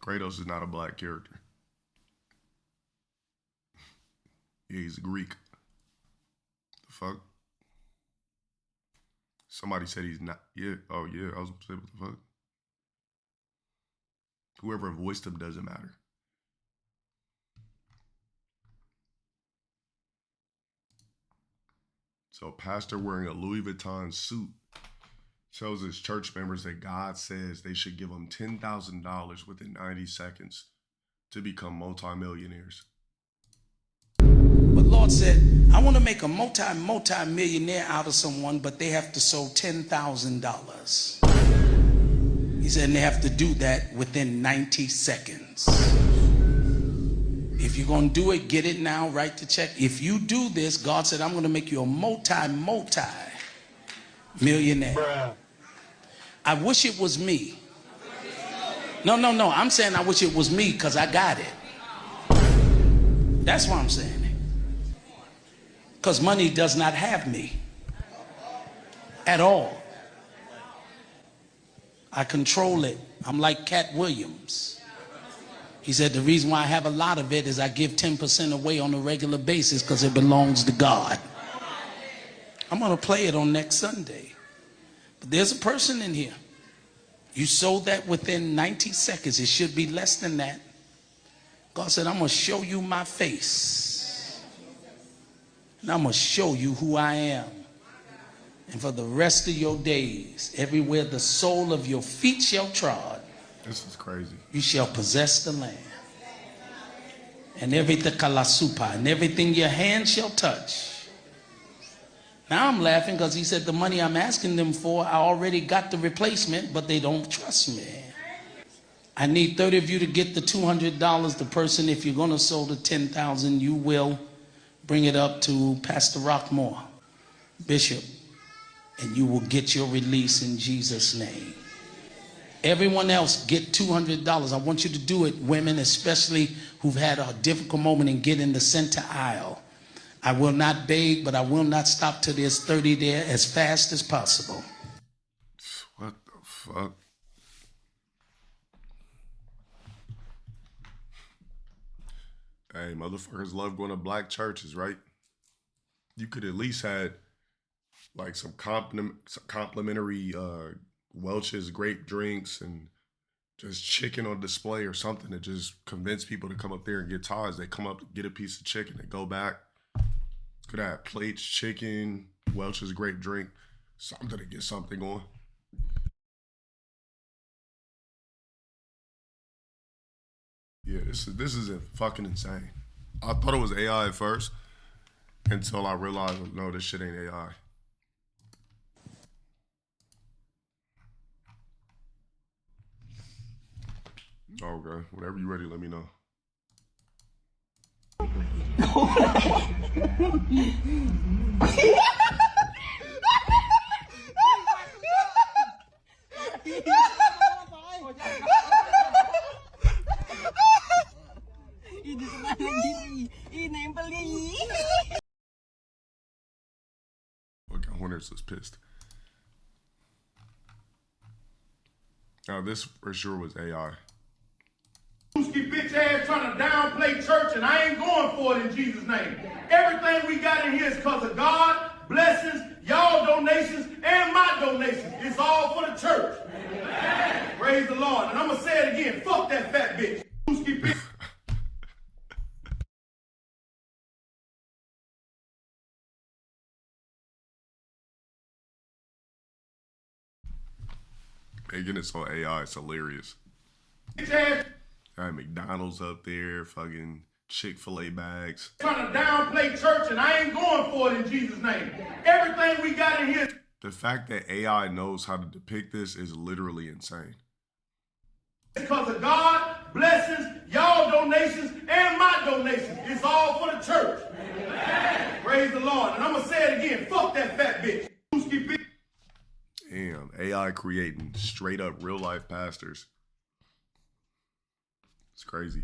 Kratos is not a black character. Yeah, he's Greek. The fuck? Somebody said he's not. Yeah. Oh, yeah. I was gonna say, what the fuck? Whoever voiced him doesn't matter. So, pastor wearing a Louis Vuitton suit tells his church members that God says they should give him $10,000 within 90 seconds to become multimillionaires. But Lord said, I want to make a multi-millionaire out of someone, but they have to sow $10,000. He said, and they have to do that within 90 seconds. If you're going to do it, get it now, write the check. If you do this, God said, I'm going to make you a multi-millionaire. Bruh. I wish it was me. No. I'm saying I wish it was me because I got it. That's why I'm saying it. Because money does not have me at all. I control it. I'm like Cat Williams. He said the reason why I have a lot of it is I give 10% away on a regular basis because it belongs to God. I'm going to play it on next Sunday. But there's a person in here. You sold that within 90 seconds. It should be less than that. God said, I'm going to show you my face. And I'm going to show you who I am. And for the rest of your days, everywhere the sole of your feet shall trod, this is crazy. You shall possess the land. And everything kalasupa, and everything your hand shall touch. Now I'm laughing because he said the money I'm asking them for, I already got the replacement, but they don't trust me. I need 30 of you to get the $200. The person, if you're going to sow the 10,000, you will bring it up to Pastor Rockmore, Bishop, and you will get your release in Jesus' name. Everyone else, get $200. I want you to do it, women, especially who've had a difficult moment, and get in the center aisle. I will not beg, but I will not stop till there's 30 there as fast as possible. What the fuck? Hey, motherfuckers love going to black churches, right? You could at least had like some complimentary Welch's grape drinks and just chicken on display or something to just convince people to come up there and get ties. They come up, get a piece of chicken, they go back. Could have plates, chicken, Welch's grape drink, something to get something on. Yeah, this is fucking insane. I thought it was AI at first until I realized, no, this shit ain't AI. Okay, whenever you're ready, let me know. Look, Hornets was pissed. Now this for sure was AI. Bitch ass trying to downplay church, and I ain't going for it in Jesus' name. Everything we got in here is because of God, blessings, y'all donations, and my donations. It's all for the church. Amen. Praise the Lord. And I'm gonna say it again. Fuck that fat bitch. Making it so AI, it's hilarious. Got McDonald's up there, fucking Chick-fil-A bags. Trying to downplay church, and I ain't going for it in Jesus' name. Everything we got in here. The fact that AI knows how to depict this is literally insane. Because of God, blessings, y'all donations, and my donations. It's all for the church. Amen. Praise the Lord. And I'm gonna say it again. Fuck that fat bitch. Damn, AI creating straight up real life pastors. It's crazy.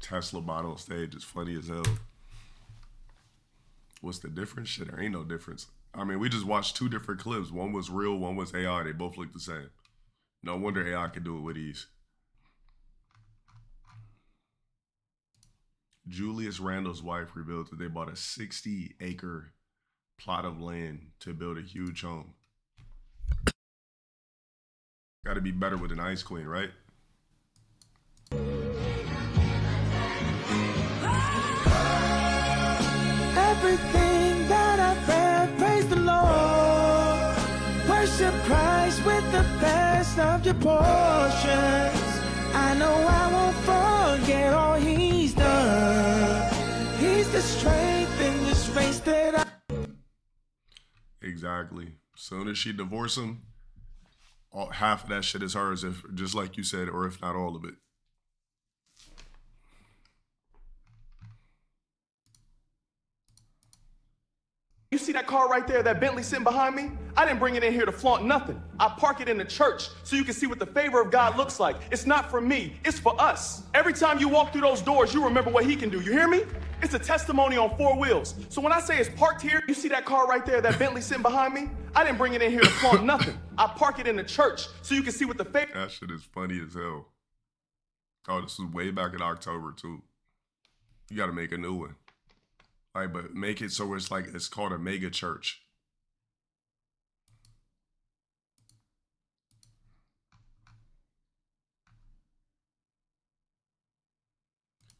Tesla bot on stage is funny as hell. What's the difference? Shit, there ain't no difference. I mean, we just watched two different clips. One was real, one was AI. They both look the same. No wonder AI can do it with ease. Julius Randle's wife revealed that they bought a 60-acre plot of land to build a huge home. Got to be better with an ice queen, right? Everything that I've read, praise the Lord. Worship Christ with the best of your portions. I know I won't forget all he's done. He's the strength in this race that I... Exactly. Soon as she divorced him, half of that shit is hers, if just like you said, or if not all of it. You see that car right there, that Bentley sitting behind me? I didn't bring it in here to flaunt nothing. I park it in the church so you can see what the favor of God looks like. It's not for me, it's for us. Every time you walk through those doors, you remember what he can do. You hear me? It's a testimony on 4 wheels. So when I say it's parked here, you see that car right there, that Bentley sitting behind me? I didn't bring it in here to flaunt nothing. I park it in the church so you can see what the favor... That shit is funny as hell. Oh, this was way back in October too. You gotta make a new one. Like, but make it so it's like, it's called a mega church.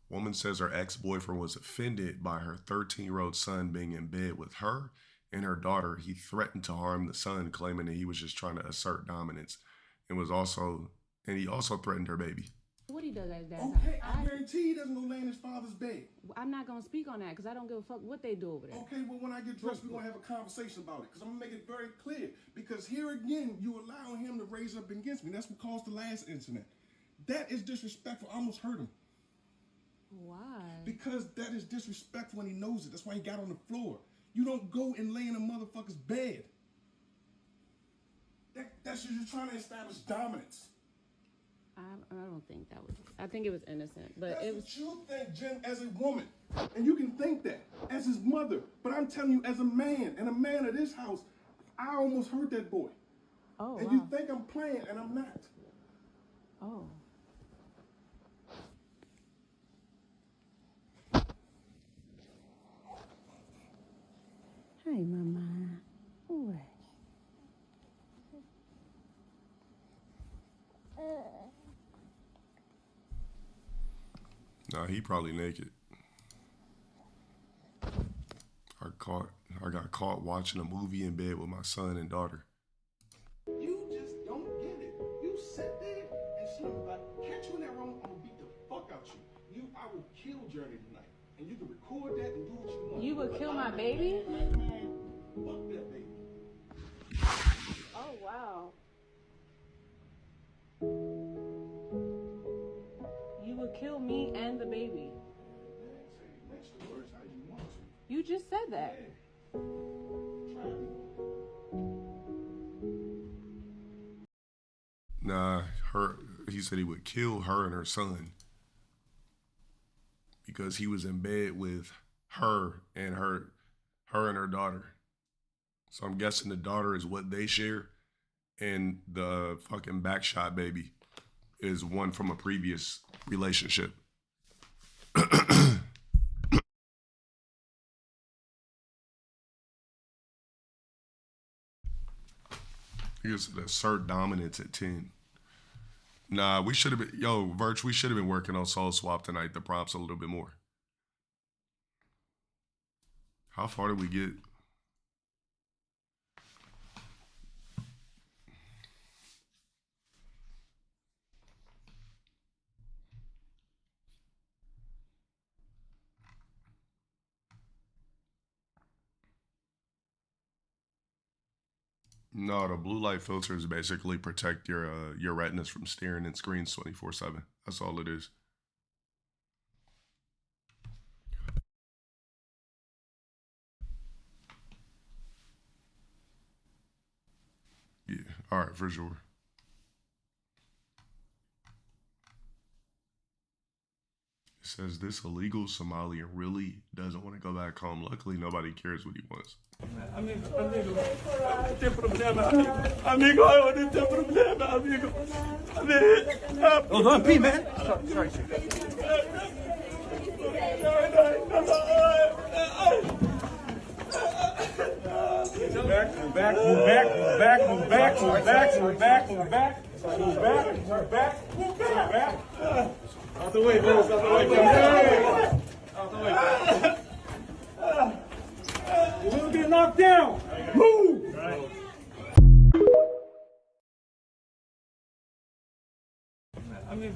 Woman says her ex-boyfriend was offended by her 13-year-old son being in bed with her and her daughter. He threatened to harm the son, claiming that he was just trying to assert dominance, and he also threatened her baby. What he does at that Okay, time. I guarantee he doesn't go lay in his father's bed. I'm not gonna speak on that because I don't give a fuck what they do over there. Okay, well, when I get dressed, we're gonna have a conversation about it because I'm gonna make it very clear. Because here again, you allow him to raise up against me. That's what caused the last incident. That is disrespectful. I almost hurt him. Why? Because that is disrespectful and he knows it. That's why he got on the floor. You don't go and lay in a motherfucker's bed. That's you're trying to establish dominance. I don't think that was. I think it was innocent, but That's it was. What you think, Jim, as a woman, and you can think that as his mother. But I'm telling you, as a man and a man of this house, I almost hurt that boy. Oh, and wow. you think I'm playing, and I'm not. Oh. Hey, mama. What? Nah, he probably naked. I got caught watching a movie in bed with my son and daughter. You just don't get it. You sit there and sleep. If I catch you in that room, I'm gonna beat the fuck out you. I will kill Journey tonight, and you can record that and do what you want. You would kill my baby? Man, fuck that baby. Oh, wow. You would kill me and the baby. You just said that. Nah, he said he would kill her and her son because he was in bed with her and her daughter. So I'm guessing the daughter is what they share, and the fucking backshot baby is one from a previous relationship. He said assert dominance at 10. Nah, we should have been, Virch, we should have been working on Soul Swap tonight, the prompts a little bit more. How far did we get? No, the blue light filters basically protect your retinas from staring at screens 24/7. That's all it is. Yeah, all right, for sure. It says this illegal Somalian really doesn't want to go back home. Luckily, nobody cares what he wants. Amigo, não tem problema, amigo, eu não tenho problema, amigo. Hold on, P, man. Sorry. Move back. Out the way, boys, out the way. You're gonna get knocked down. Move! I mean,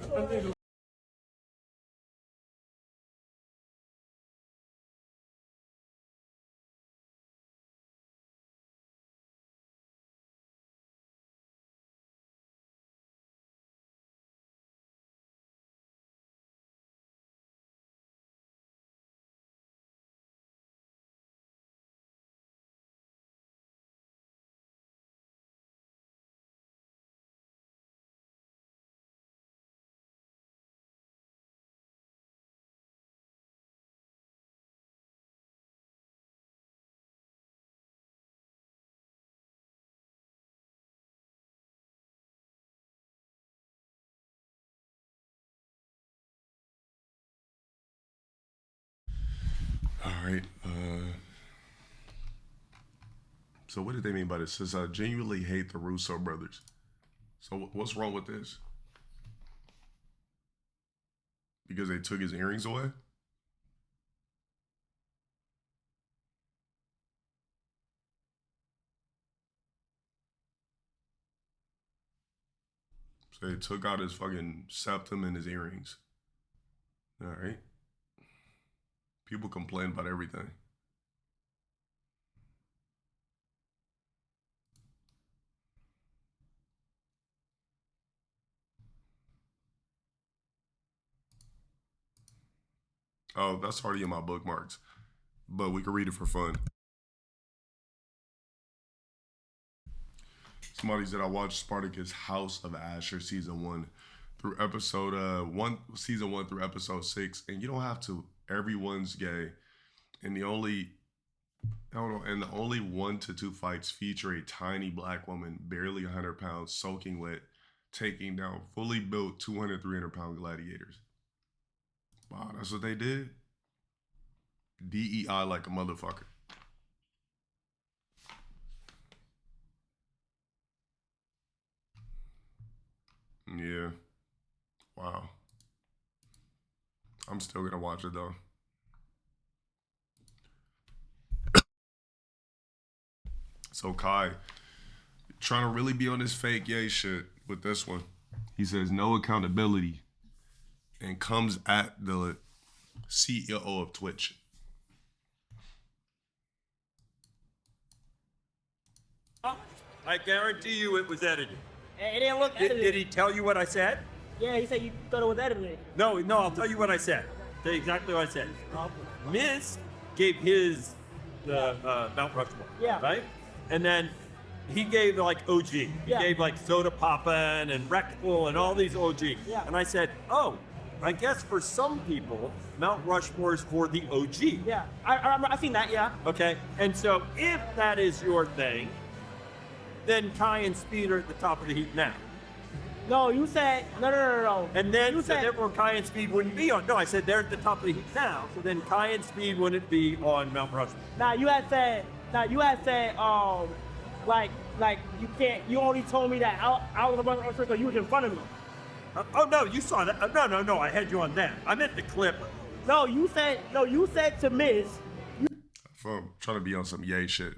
All right. So what did they mean by this? It says, I genuinely hate the Russo brothers. So what's wrong with this? Because they took his earrings away? So they took out his fucking septum and his earrings. All right. People complain about everything. Oh, that's already in my bookmarks, but we can read it for fun. Somebody said I watched Spartacus House of Asher season 1 through season 1 through episode 6, and you don't have to. Everyone's gay, and the only 1 to 2 fights feature a tiny black woman, barely 100 pounds, soaking wet, taking down fully built 200, 300-pound gladiators. Wow, that's what they did? DEI like a motherfucker. Yeah. Wow. I'm still gonna watch it though. So Kai, trying to really be on this fake yay shit with this one. He says no accountability and comes at the CEO of Twitch. I guarantee you it was edited. It didn't look edited. Did he tell you what I said? Yeah, he said you thought it was edited. No, I'll tell you what I said. Tell you exactly what I said. Miz gave his Mount Rushmore, right? And then he gave like OG. He gave like Soda Poppin' and Rectal and all these OG. Yeah. And I said, oh, I guess for some people, Mount Rushmore is for the OG. Yeah, I seen that, yeah. Okay, and so if that is your thing, then Kai and Speed are at the top of the heap now. No, you said, no. And then you said, therefore Kai and Speed wouldn't be on. No, I said they're at the top of the heap now, so then Kai and Speed wouldn't be on Mount Rushmore. Now you had said, like you can't, you only told me that I was on Mount Rushmore because you was in front of me. Oh no, you saw that. No, I had you on that. I meant the clip. No, you said to Miz. I'm trying to be on some yay shit.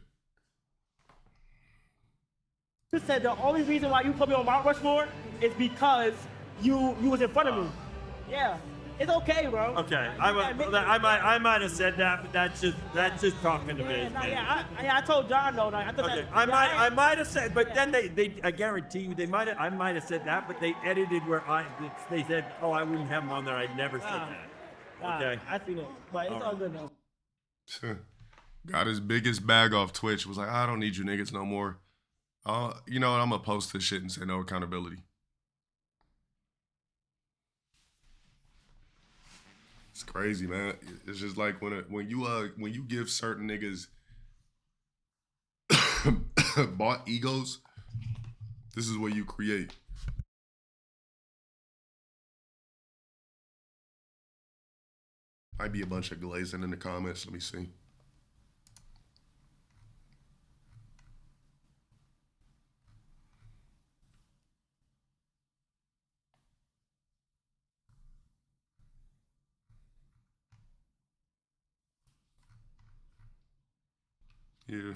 You said the only reason why you put me on Mount Rushmore is because you was in front of me. Yeah, it's okay, bro. Okay, I might have said that, but that's just talking to me. I told John though. I might have said, but then I guarantee you I might have said that, but they edited where they said, oh, I wouldn't have him on there. I never said that. Okay, I seen it, but it's all good though. Got his biggest bag off Twitch. Was like, I don't need you niggas no more. You know what? I'm gonna post this shit and say no accountability. It's crazy, man. It's just like when you give certain niggas bought egos, this is what you create. Might be a bunch of glazing in the comments. Let me see. Yeah.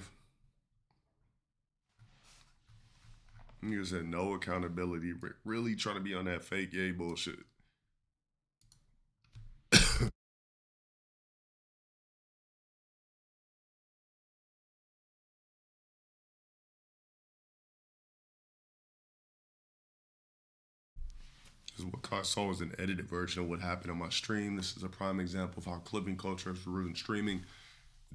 Niggas said no accountability. Really trying to be on that fake yay bullshit. This is what Kai saw was an edited version of what happened on my stream. This is a prime example of how clipping culture is rooted in streaming.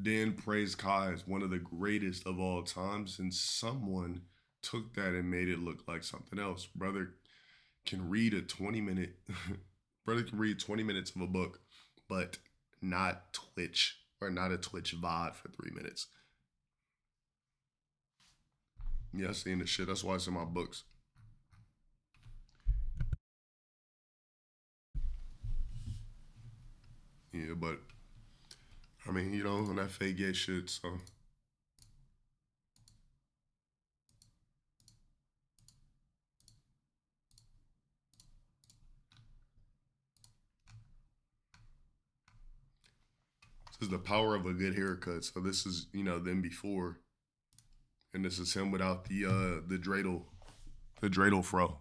Dan praised Kai as one of the greatest of all times, and someone took that and made it look like something else. Brother can read a 20-minute brother can read 20 minutes of a book, but not Twitch or not a Twitch VOD for 3 minutes. Yeah, I seen this shit. That's why it's in my books. Yeah, but I mean, you know, on that fake gay shit, so. This is the power of a good haircut. So this is, you know, them before. And this is him without the dreidel fro.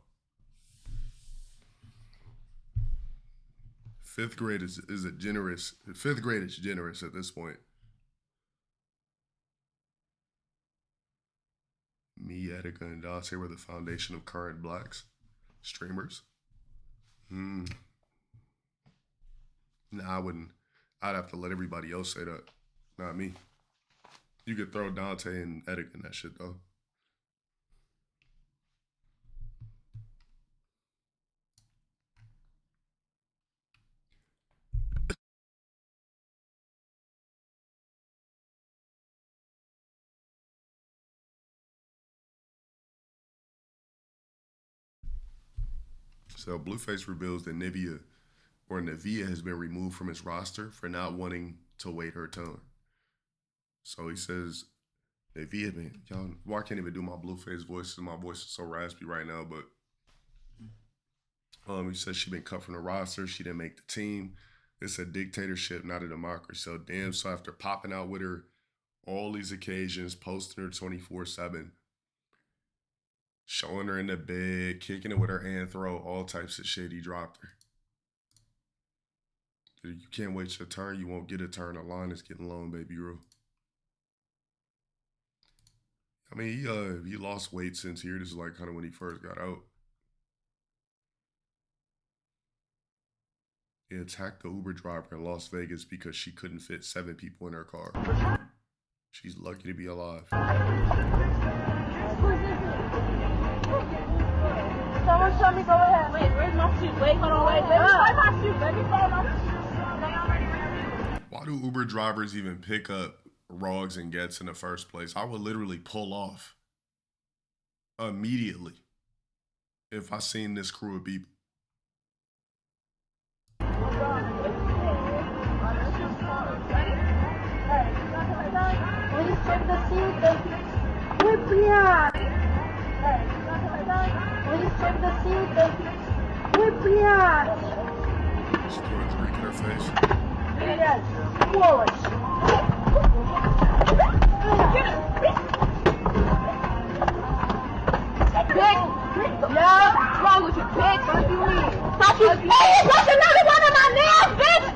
Fifth grade is a generous. Fifth grade is generous at this point. Me, Attica, and Dante were the foundation of current blacks streamers. Nah, I wouldn't. I'd have to let everybody else say that, not me. You could throw Dante and Attica in that shit though. So Blueface reveals that Nivea has been removed from his roster for not wanting to wait her turn. So he says, Nivea, man, y'all, well, I can't even do my Blueface voice. My voice is so raspy right now, but he says she been cut from the roster. She didn't make the team. It's a dictatorship, not a democracy. So damn, so after popping out with her all these occasions, posting her 24/7, showing her in the bed, kicking it with her hand throw, all types of shit, he dropped her. You can't wait your turn. You won't get a turn. The line is getting long, baby girl. I mean, he lost weight since here. This is like kind of when he first got out. He attacked the Uber driver in Las Vegas because she couldn't fit 7 people in her car. She's lucky to be alive. Someone show me, go ahead. Wait, where's my shoe? Wait, hold on, wait. Let me find my shoe. Let me find my shoe. Why do Uber drivers even pick up Rogs and Gets in the first place? I would literally pull off immediately if I seen this crew of people. Please check the seat. Please check the seat. She threw a drink in her face. Yes, forward. Bitch! Yeah, what's wrong with you, bitch? What do you mean? Stop you! Hey, you popped another one of my nails, bitch!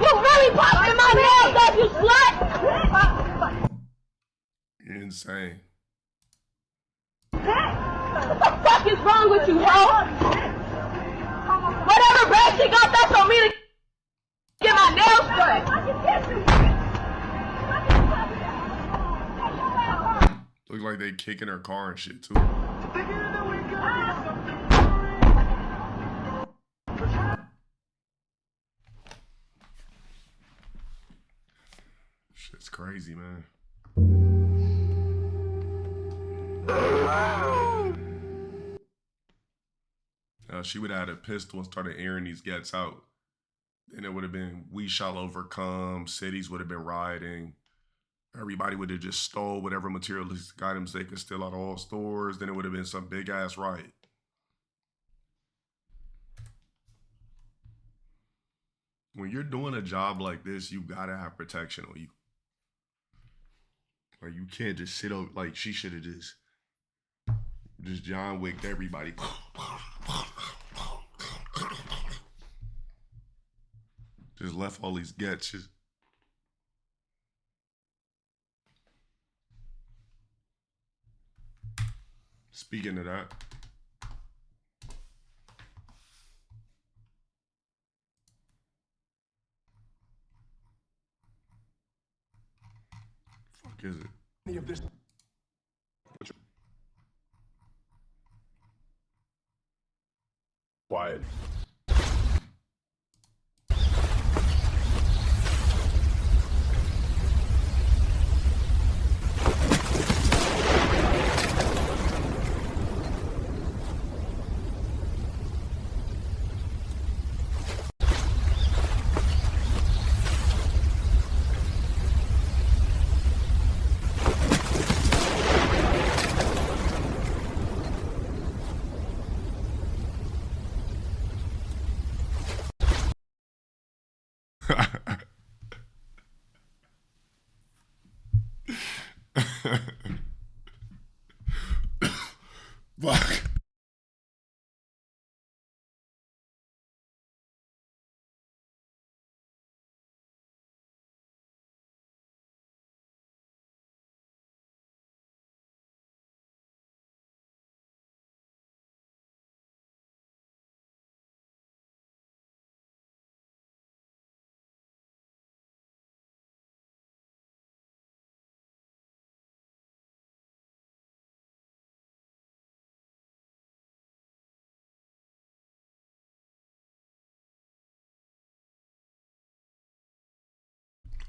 You really popping my nails up, you slut! You're insane. What the fuck is wrong with you, hoe? Whatever bag she got, that's on me to get my nails done. Looks like they kicking her car and shit too. Shit's crazy, man. She would have had a pistol and started airing these Gets out. Then it would have been We Shall Overcome. Cities would have been rioting. Everybody would have just stole whatever materialistic items they could steal out of all stores. Then it would have been some big ass riot. When you're doing a job like this, you gotta have protection on you. Like, you can't just sit up. Like, she should have just John Wicked everybody. Just left all these Gets. Just... Speaking of that, fuck is it? Any of this. Quiet. Fuck.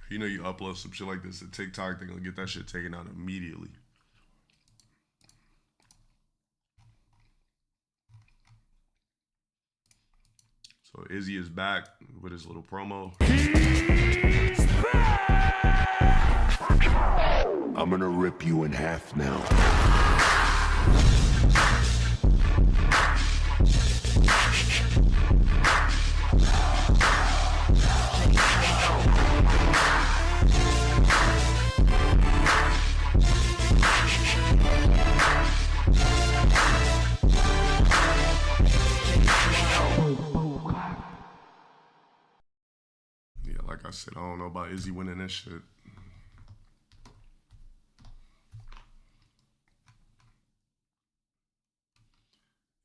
You know, you upload some shit like this to TikTok, they're gonna get that shit taken out immediately. So Izzy is back with his little promo. I'm gonna rip you in half now. Yeah, like I said, I don't know about Izzy winning this shit.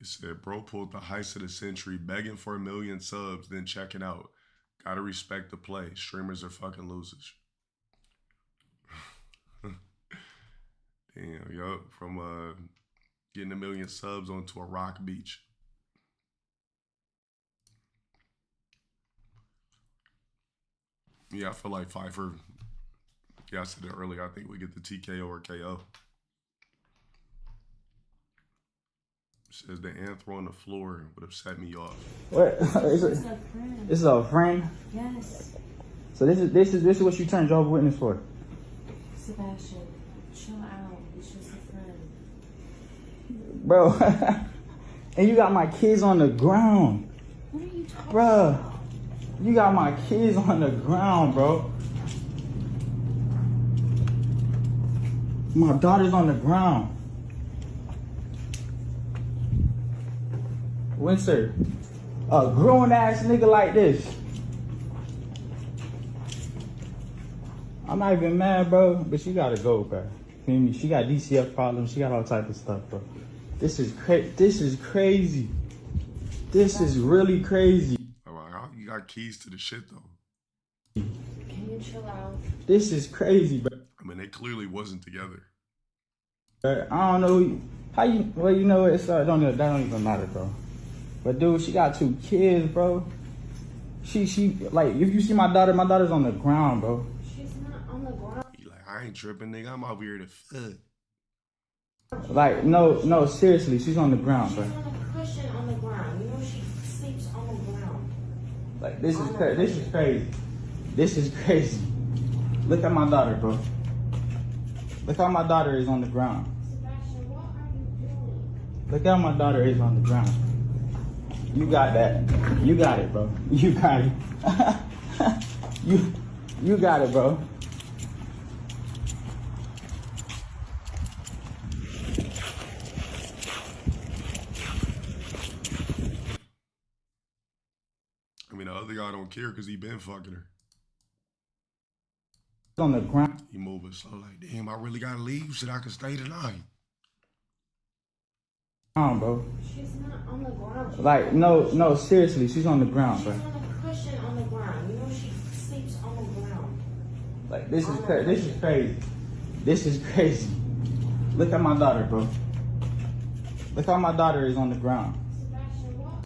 It said, bro pulled the heist of the century, begging for 1 million subs, then checking out. Gotta respect the play. Streamers are fucking losers. Damn, yo, from getting 1 million subs onto a rock beach. Yeah, I feel like Pfeiffer, yeah, I said it earlier, I think we get the TKO or KO. Says the anthro on the floor would have set me off. What? This is a friend? Yes. So this is what you turned Jehovah's Witness for? Sebastian, chill out. It's just a friend. Bro, and you got my kids on the ground. What are you talking Bro, you got my kids on the ground, bro. My daughter's on the ground. Winsor, a grown ass nigga like this. I'm not even mad, bro, but she gotta go, bro. Feel me? She got DCF problems. She got all type of stuff, bro. This is crazy. This is crazy. This is really crazy. You got keys to the shit though. Can you chill out? This is crazy, bro. I mean, they clearly wasn't together. I don't know how you. Well, you know it's that don't even matter, bro. But dude, she got 2 kids, bro. She like if you see my daughter's on the ground, bro. She's not on the ground. You like, I ain't tripping, nigga. I'm over here to fuck. Like no, seriously, she's on the ground, bro. She's on a cushion on the ground. You know she sleeps on the ground. Like this is crazy. This is crazy. Look at my daughter, bro. Look how my daughter is on the ground. Sebastian, what are you doing? Look how my daughter is on the ground. You got that. You got it, bro. You got it. you got it, bro. I mean, the other guy don't care because he been fucking her. On the ground. He moving slow like, damn, I really gotta leave. Shit, I can stay tonight. Bro. She's not on the ground. Like no, seriously, she's on the ground, bro. She's on a cushion on the ground. You know she sleeps on the ground. Like this is crazy. This is crazy. Look at my daughter, bro. Look how my daughter is on the ground. Sebastian, what?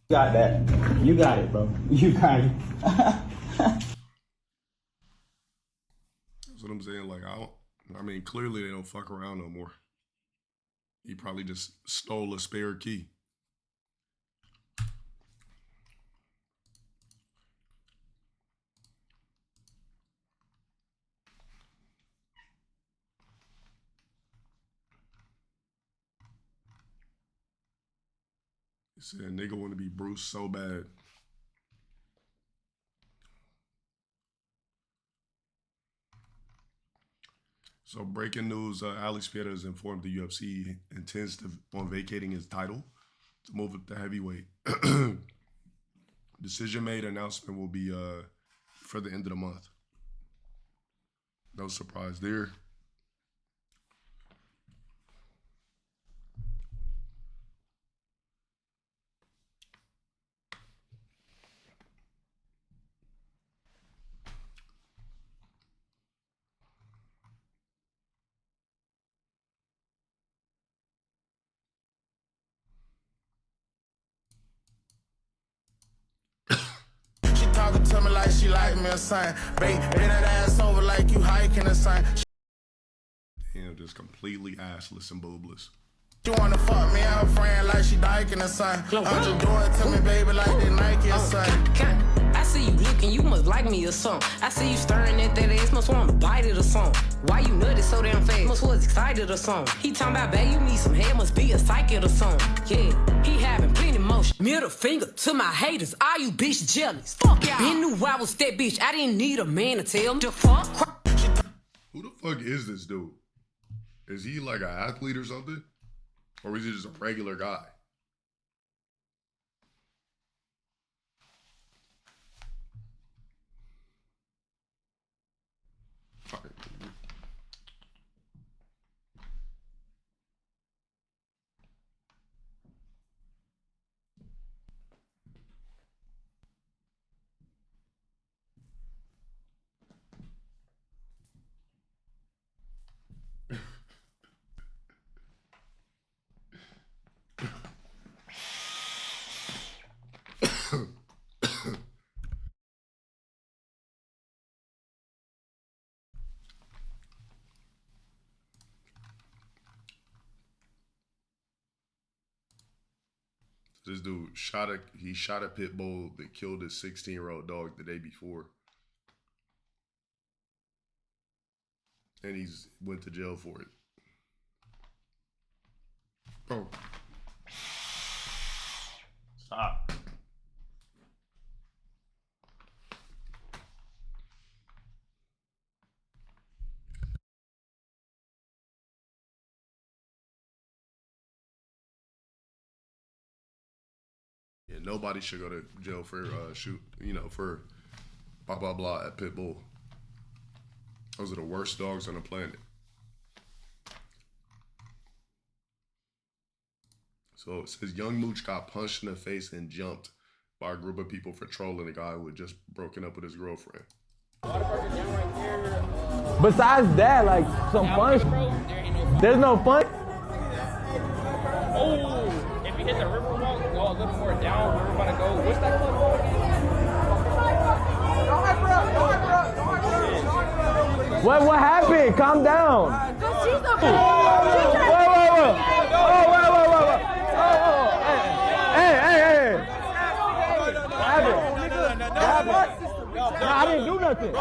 You got that. You got it, bro. You got it. That's what I'm saying. Like, I mean, clearly they don't fuck around no more. He probably just stole a spare key. He said, nigga want to be Bruce so bad. So breaking news, Alex Pieta has informed the UFC intends on vacating his title to move up to heavyweight. Decision made, announcement will be for the end of the month. No surprise there. Talking to me like she like me or something. Bend that ass over like you hiking or something. Damn, just completely assless and boobless. You wanna fuck me out, friend, like she diking or something. I'm just doing it to me, baby, like they Nike or something. I see you looking, you must like me or something. I see you staring at that ass, must want to bite it or something. Why you nutted so damn fast? Must was excited or something. He talking about, babe, you need some hair, must be a psychic or something. Yeah, he having plenty motion. Middle finger to my haters, all you bitch jealous. Fuck y'all. Been knew I was that bitch, I didn't need a man to tell me. The fuck? Who the fuck is this dude? Is he like an athlete or something? Or is he just a regular guy? This dude shot a pit bull that killed his 16-year-old dog the day before. And he's went to jail for it. Bro. Stop. Yeah, nobody should go to jail for for blah blah blah at pit bull. Those are the worst dogs on the planet. So it says young Mooch got punched in the face and jumped by a group of people for trolling a guy who had just broken up with his girlfriend. Besides that, like some punch, there's no punch. Oh, if you hit the river walk, go a little more down where we're gonna go. What's that called? What happened? Calm down. She's the Whoa. Hey. What happened? No, I didn't do nothing. I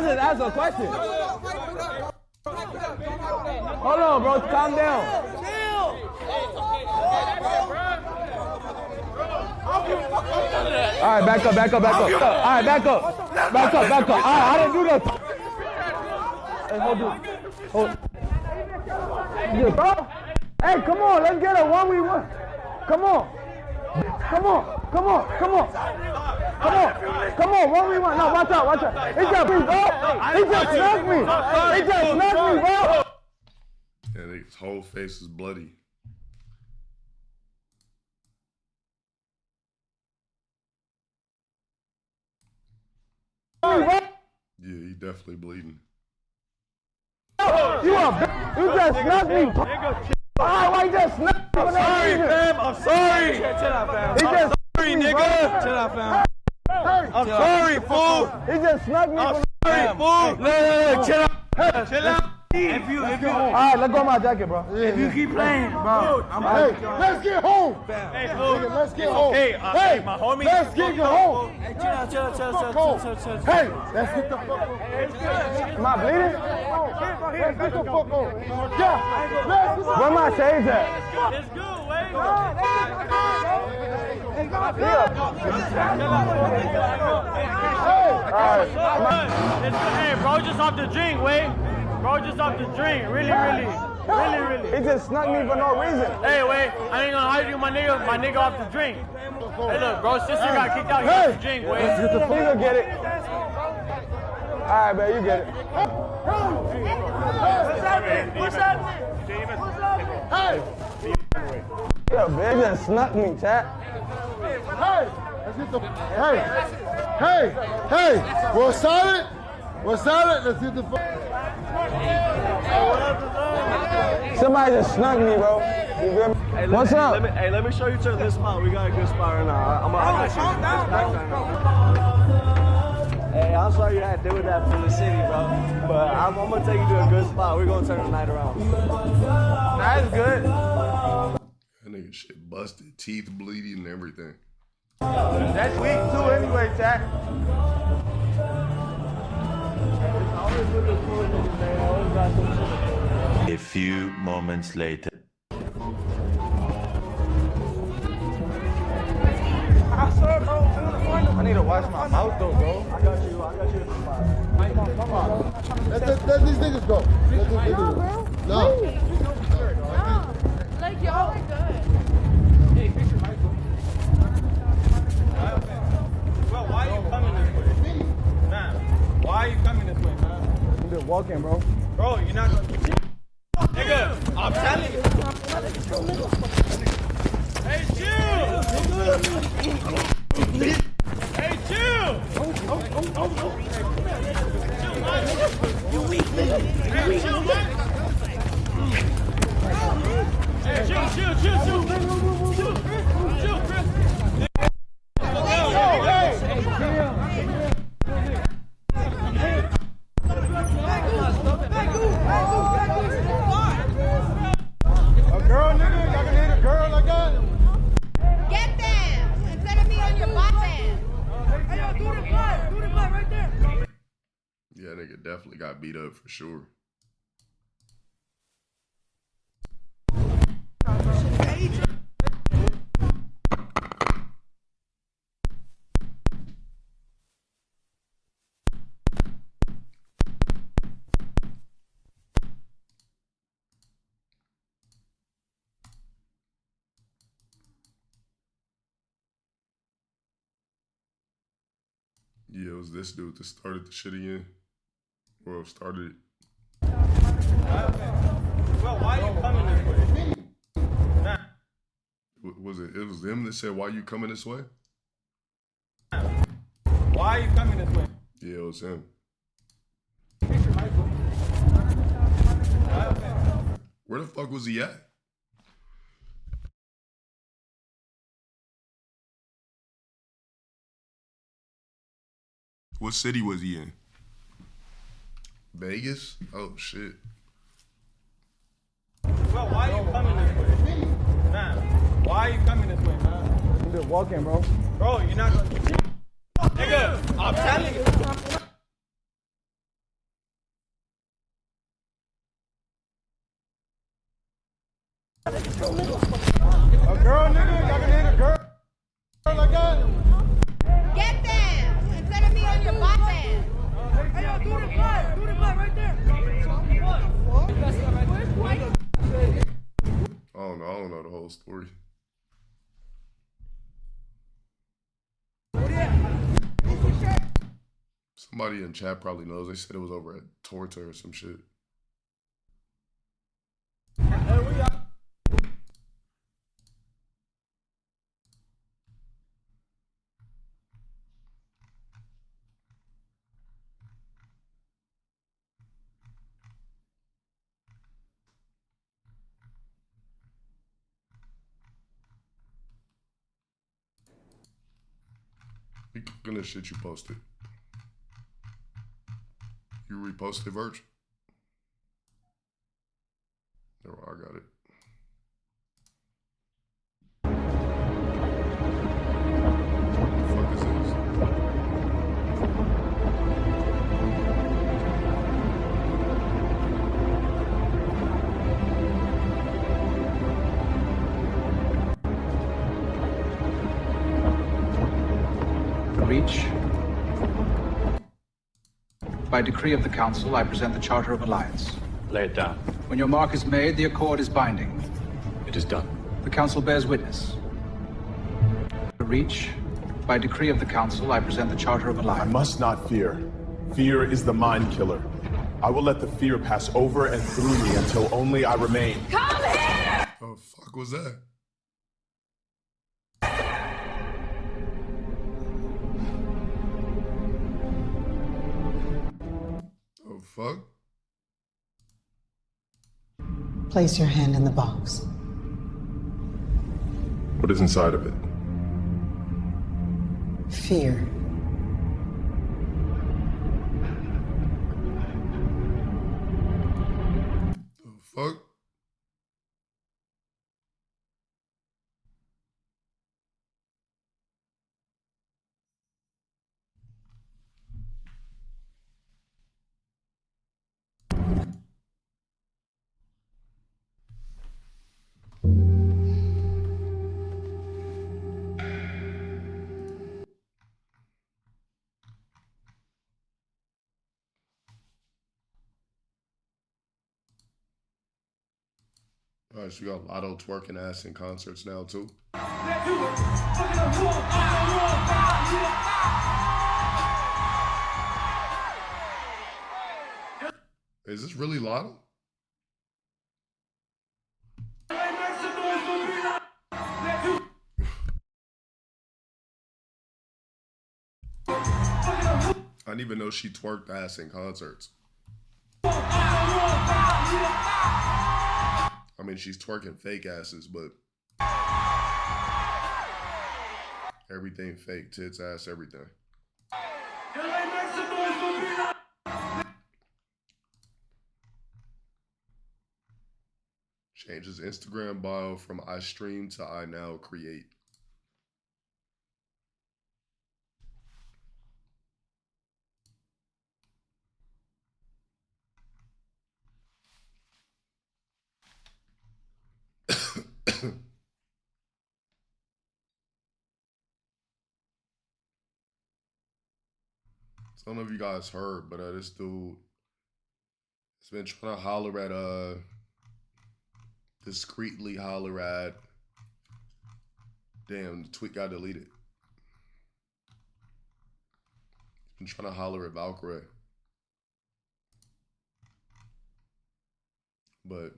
just asked a question. Hold on, bro. Calm down. All right, back up. All right, back up. All right, I didn't do nothing. Hey, hold. Yeah, bro. Hey, come on, let's get a 1v1. Come on, 1v1. No, watch out. He just snuck me, bro. And his whole face is bloody. Yeah, he definitely bleeding. You just snuck me. Why you just snuck me? I'm sorry, fam. I'm sorry. Chill out, fam. I'm sorry, nigga. Chill out, fam. I'm sorry, fool. He just snuck me. I'm sorry, fool. Look, chill out. Chill out. If you, all right, let go of my jacket, bro. If you keep playing, bro. Hey, let's get home. Hey, fool. Let's get home. Okay, hey, my homie. Let's get home. Hey, chill. Hey, let's get the fuck home. Am I bleeding? Let's get the fuck home. Yeah, let's get Where my shades at? It's good, wait. Hey, bro, just off the drink, wait. Bro, just off the drink. Really. He just snuck me for no reason. Hey, wait, I ain't gonna hide you, my nigga off the drink. Hey, look, bro, sister got kicked out. He off the drink, wait. You gonna get it. All right, man, you get it. What's happening? Hey! Yeah, bitch, just snuck me, chat. Hey! Let's get the. Hey! We're silent. Let's get the. Somebody just snuck me, bro. You feel me? Hey, What's up? Let me show you to this spot. We got a good spot right now. Hey, I'm sorry you had to deal with that from the city, bro. But I'm gonna take you to a good spot. We're gonna turn the night around. That's good. That nigga shit busted, teeth bleeding and everything. That's weak too, anyway, chat. A few moments later. I need to wash my mouth though, bro. I got you at the spot. Come on. Let these niggas go. No. Like, y'all are good. Hey, fix your mic. Well, why are you coming this way? Man, why are you coming this way, man? I'm just walking, bro. Bro, you're not gonna. Nigga, I'm telling you. Hey, chill! Hey, chill! You weak, nigga. Hey, chill, man. Hey, chill, Chris. definitely got beat up for sure. Yeah, it was this dude that started the shit again. Well, started it. Well, why are you coming this way? Was it? It was them that said, "Why you coming this way?" Why are you coming this way? Yeah, it was him. Where the fuck was he at? What city was he in? Vegas? Oh shit. Well, why are you coming this way? Man, why are you coming this way, man? I'm just walking, bro. Bro, you're not gonna... Nigga, I'm telling you. A girl, nigga? Y'all gonna hit a girl like that? Get them instead of me on your bot man. Hey, yo, do the butt right there. I don't know the whole story. Somebody in chat probably knows. They said it was over at Torta or some shit. You cooking this shit you posted. You reposted, Virg? No, I got it. What the fuck is this? Reach. By decree of the Council, I present the Charter of Alliance. Lay it down. When your mark is made, the accord is binding. It is done. The Council bears witness. Reach. By decree of the Council, I present the Charter of Alliance. I must not fear. Fear is the mind killer. I will let the fear pass over and through me until only I remain. Come here! Oh, fuck was that? Oh, fuck? Place your hand in the box. What is inside of it? Fear. Oh, fuck? All right, so we got Lotto twerking ass in concerts now too. Is this really Lotto? I didn't even know she twerked ass in concerts. I mean, she's twerking fake asses, but everything fake, tits, ass, everything. Changes Instagram bio from I stream to I now create. I don't know if you guys heard, but this dude has been trying to holler at, discreetly holler at, damn, the tweet got deleted. He's been trying to holler at Valkyrie. But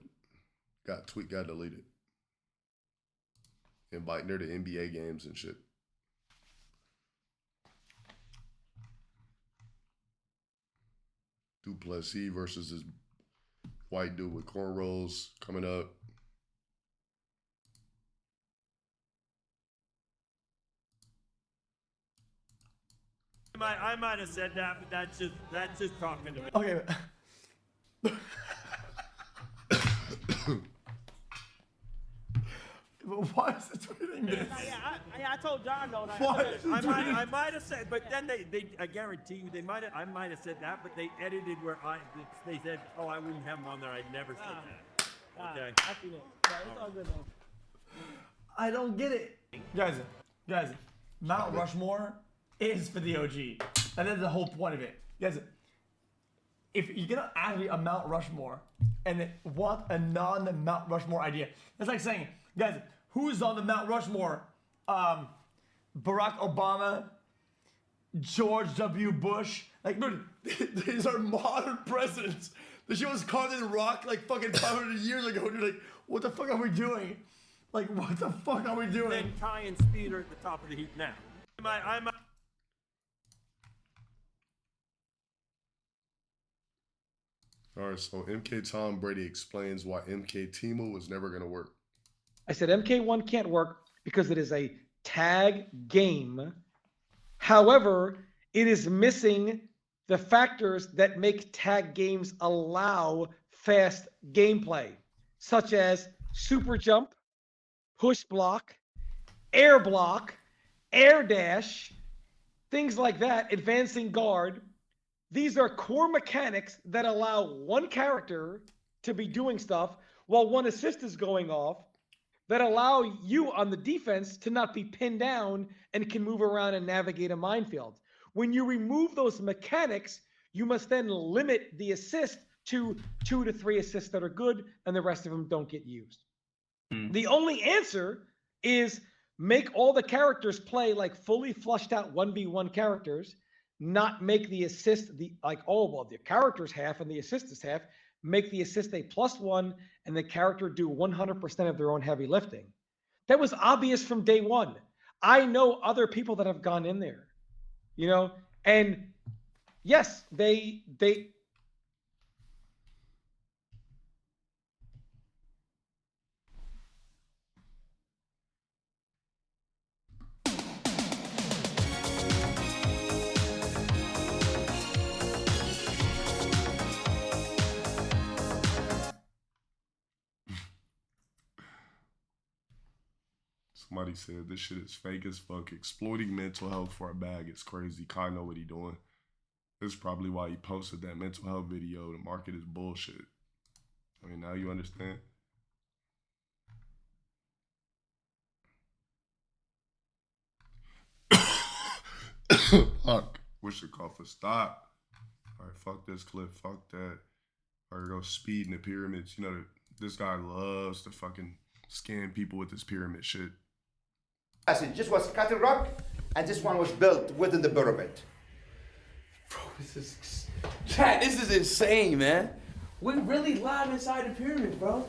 tweet got deleted. Inviting her to NBA games and shit. Duplessis versus this white dude with cornrows coming up. I might have said that, but that's just talking to me. Okay. Why is it tweeting this? I told John though. I might have said, but then I guarantee you, I might have said that, but they edited where they said, oh, I wouldn't have him on there. I never said that. Okay. I feel it. Yeah, it's all good though. I don't get it. Guys, Mount Rushmore is for the OG. And that's the whole point of it. Guys, if you're gonna ask me a Mount Rushmore and want a non-Mount Rushmore idea, that's like saying, guys, who's on the Mount Rushmore? Barack Obama, George W. Bush. Like, dude, these are modern presidents. The shit was carved in rock like fucking 500 years ago. Dude, like, what the fuck are we doing? Like, what the fuck are we doing? Then Ty and Speed are at the top of the heap now. All right, so MK Tom Brady explains why MK Timo was never going to work. I said MK1 can't work because it is a tag game. However, it is missing the factors that make tag games allow fast gameplay, such as super jump, push block, air dash, things like that, advancing guard. These are core mechanics that allow one character to be doing stuff while one assist is going off, that allow you on the defense to not be pinned down and can move around and navigate a minefield. When you remove those mechanics, you must then limit the assist to 2 to 3 assists that are good and the rest of them don't get used. The only answer is make all the characters play like fully flushed out 1v1 characters, not make the assist the characters half and the assist is half, make the assist a +1 and the character do 100% of their own heavy lifting. That was obvious from day one. I know other people that have gone in there, and yes, they Somebody said this shit is fake as fuck. Exploiting mental health for a bag is crazy. Kai know what he doing. This is probably why he posted that mental health video. The market is bullshit. I mean, now you understand? Fuck. Wish the call for stop. All right, fuck this clip. Fuck that. All right, go speed in the pyramids. This guy loves to fucking scam people with this pyramid shit. It just was cut rock, and this one was built within the pyramid. Bro, this is insane, man. We really live inside the pyramid, bro.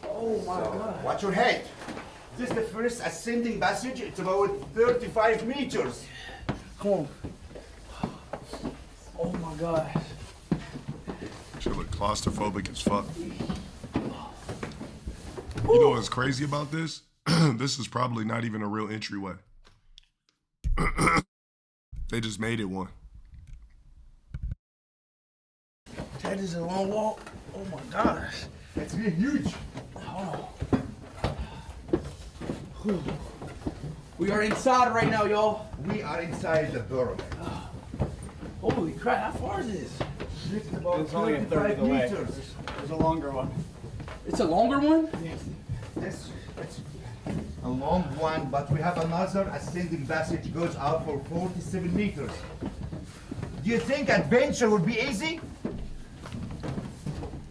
Oh my God. Watch your head. This is the first ascending passage. It's about 35 meters. Come on. Oh my God. Shit look claustrophobic as fuck. You know what's crazy about this? This is probably not even a real entryway. They just made it one. That is a long walk. Oh my gosh. It's really huge. Hold on. We are inside right now, y'all. We are inside the pyramid. Holy crap, how far is this? It's about 35 meters. There's a longer one. It's a longer one? Yes, it's a long one, but we have another ascending passage goes out for 47 meters. Do you think adventure would be easy?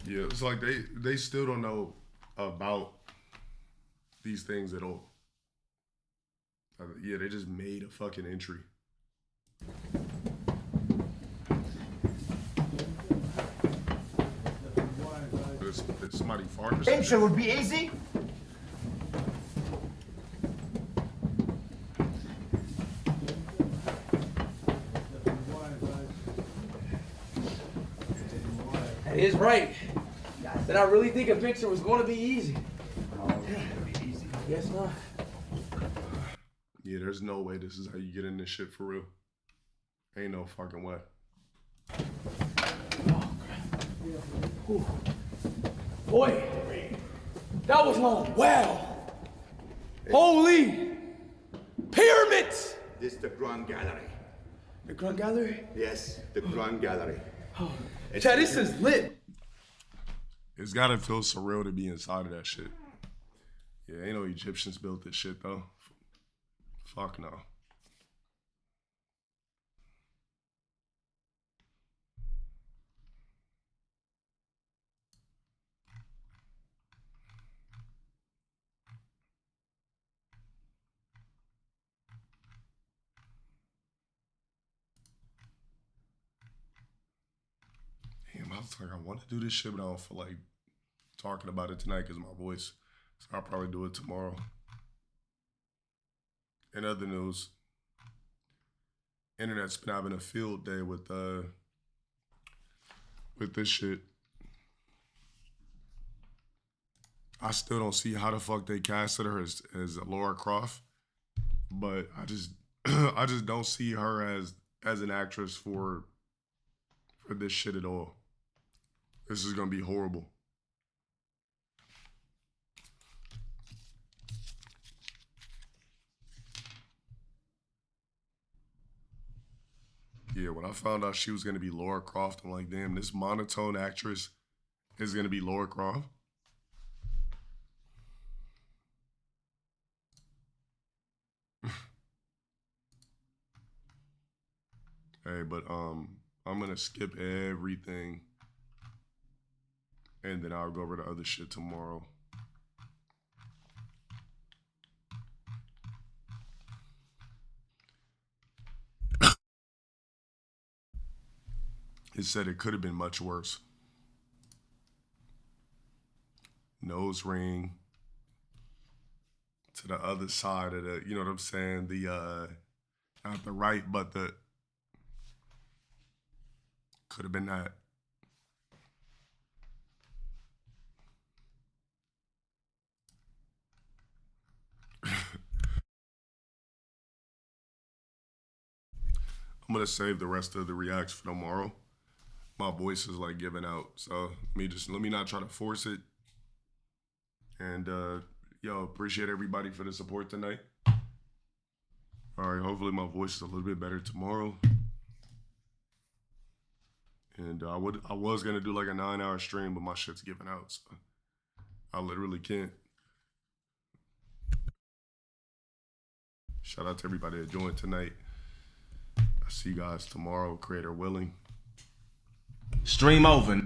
Yeah, it's like they still don't know about these things at all. Yeah, they just made a fucking entry. Did somebody fart or something? Adventure would be easy? That is right. That I really think adventure was going to be easy. Guess not. Yeah, there's no way this is how you get in this shit for real. Ain't no fucking way. Ooh. Boy, that was long. Wow. Holy pyramids. This is the Grand Gallery. The Grand Gallery? Yes, the Grand Gallery. Oh. Chad, this is lit. It's gotta feel surreal to be inside of that shit. Yeah, ain't no Egyptians built this shit though. Fuck no. Damn, I was like, I want to do this shit, but I don't feel like talking about it tonight because my voice. So I'll probably do it tomorrow. In other news, internet's been having a field day with this shit. I still don't see how the fuck they casted her as Laura Croft, but I just I just don't see her as an actress for this shit at all. This is gonna be horrible. Yeah, when I found out she was gonna be Laura Croft, I'm like, damn, this monotone actress is gonna be Laura Croft. Hey, but I'm gonna skip everything, and then I'll go over to other shit tomorrow. It said it could have been much worse. Nose ring to the other side of the, you know what I'm saying? The, not the right, but the, could have been that. I'm gonna save the rest of the reacts for tomorrow. My voice is like giving out, so let me not try to force it. And yo, appreciate everybody for the support tonight. All right, hopefully my voice is a little bit better tomorrow. And I was gonna do like a 9-hour stream, but my shit's giving out, so I literally can't. Shout out to everybody that joined tonight. I see you guys tomorrow, creator willing. Stream over.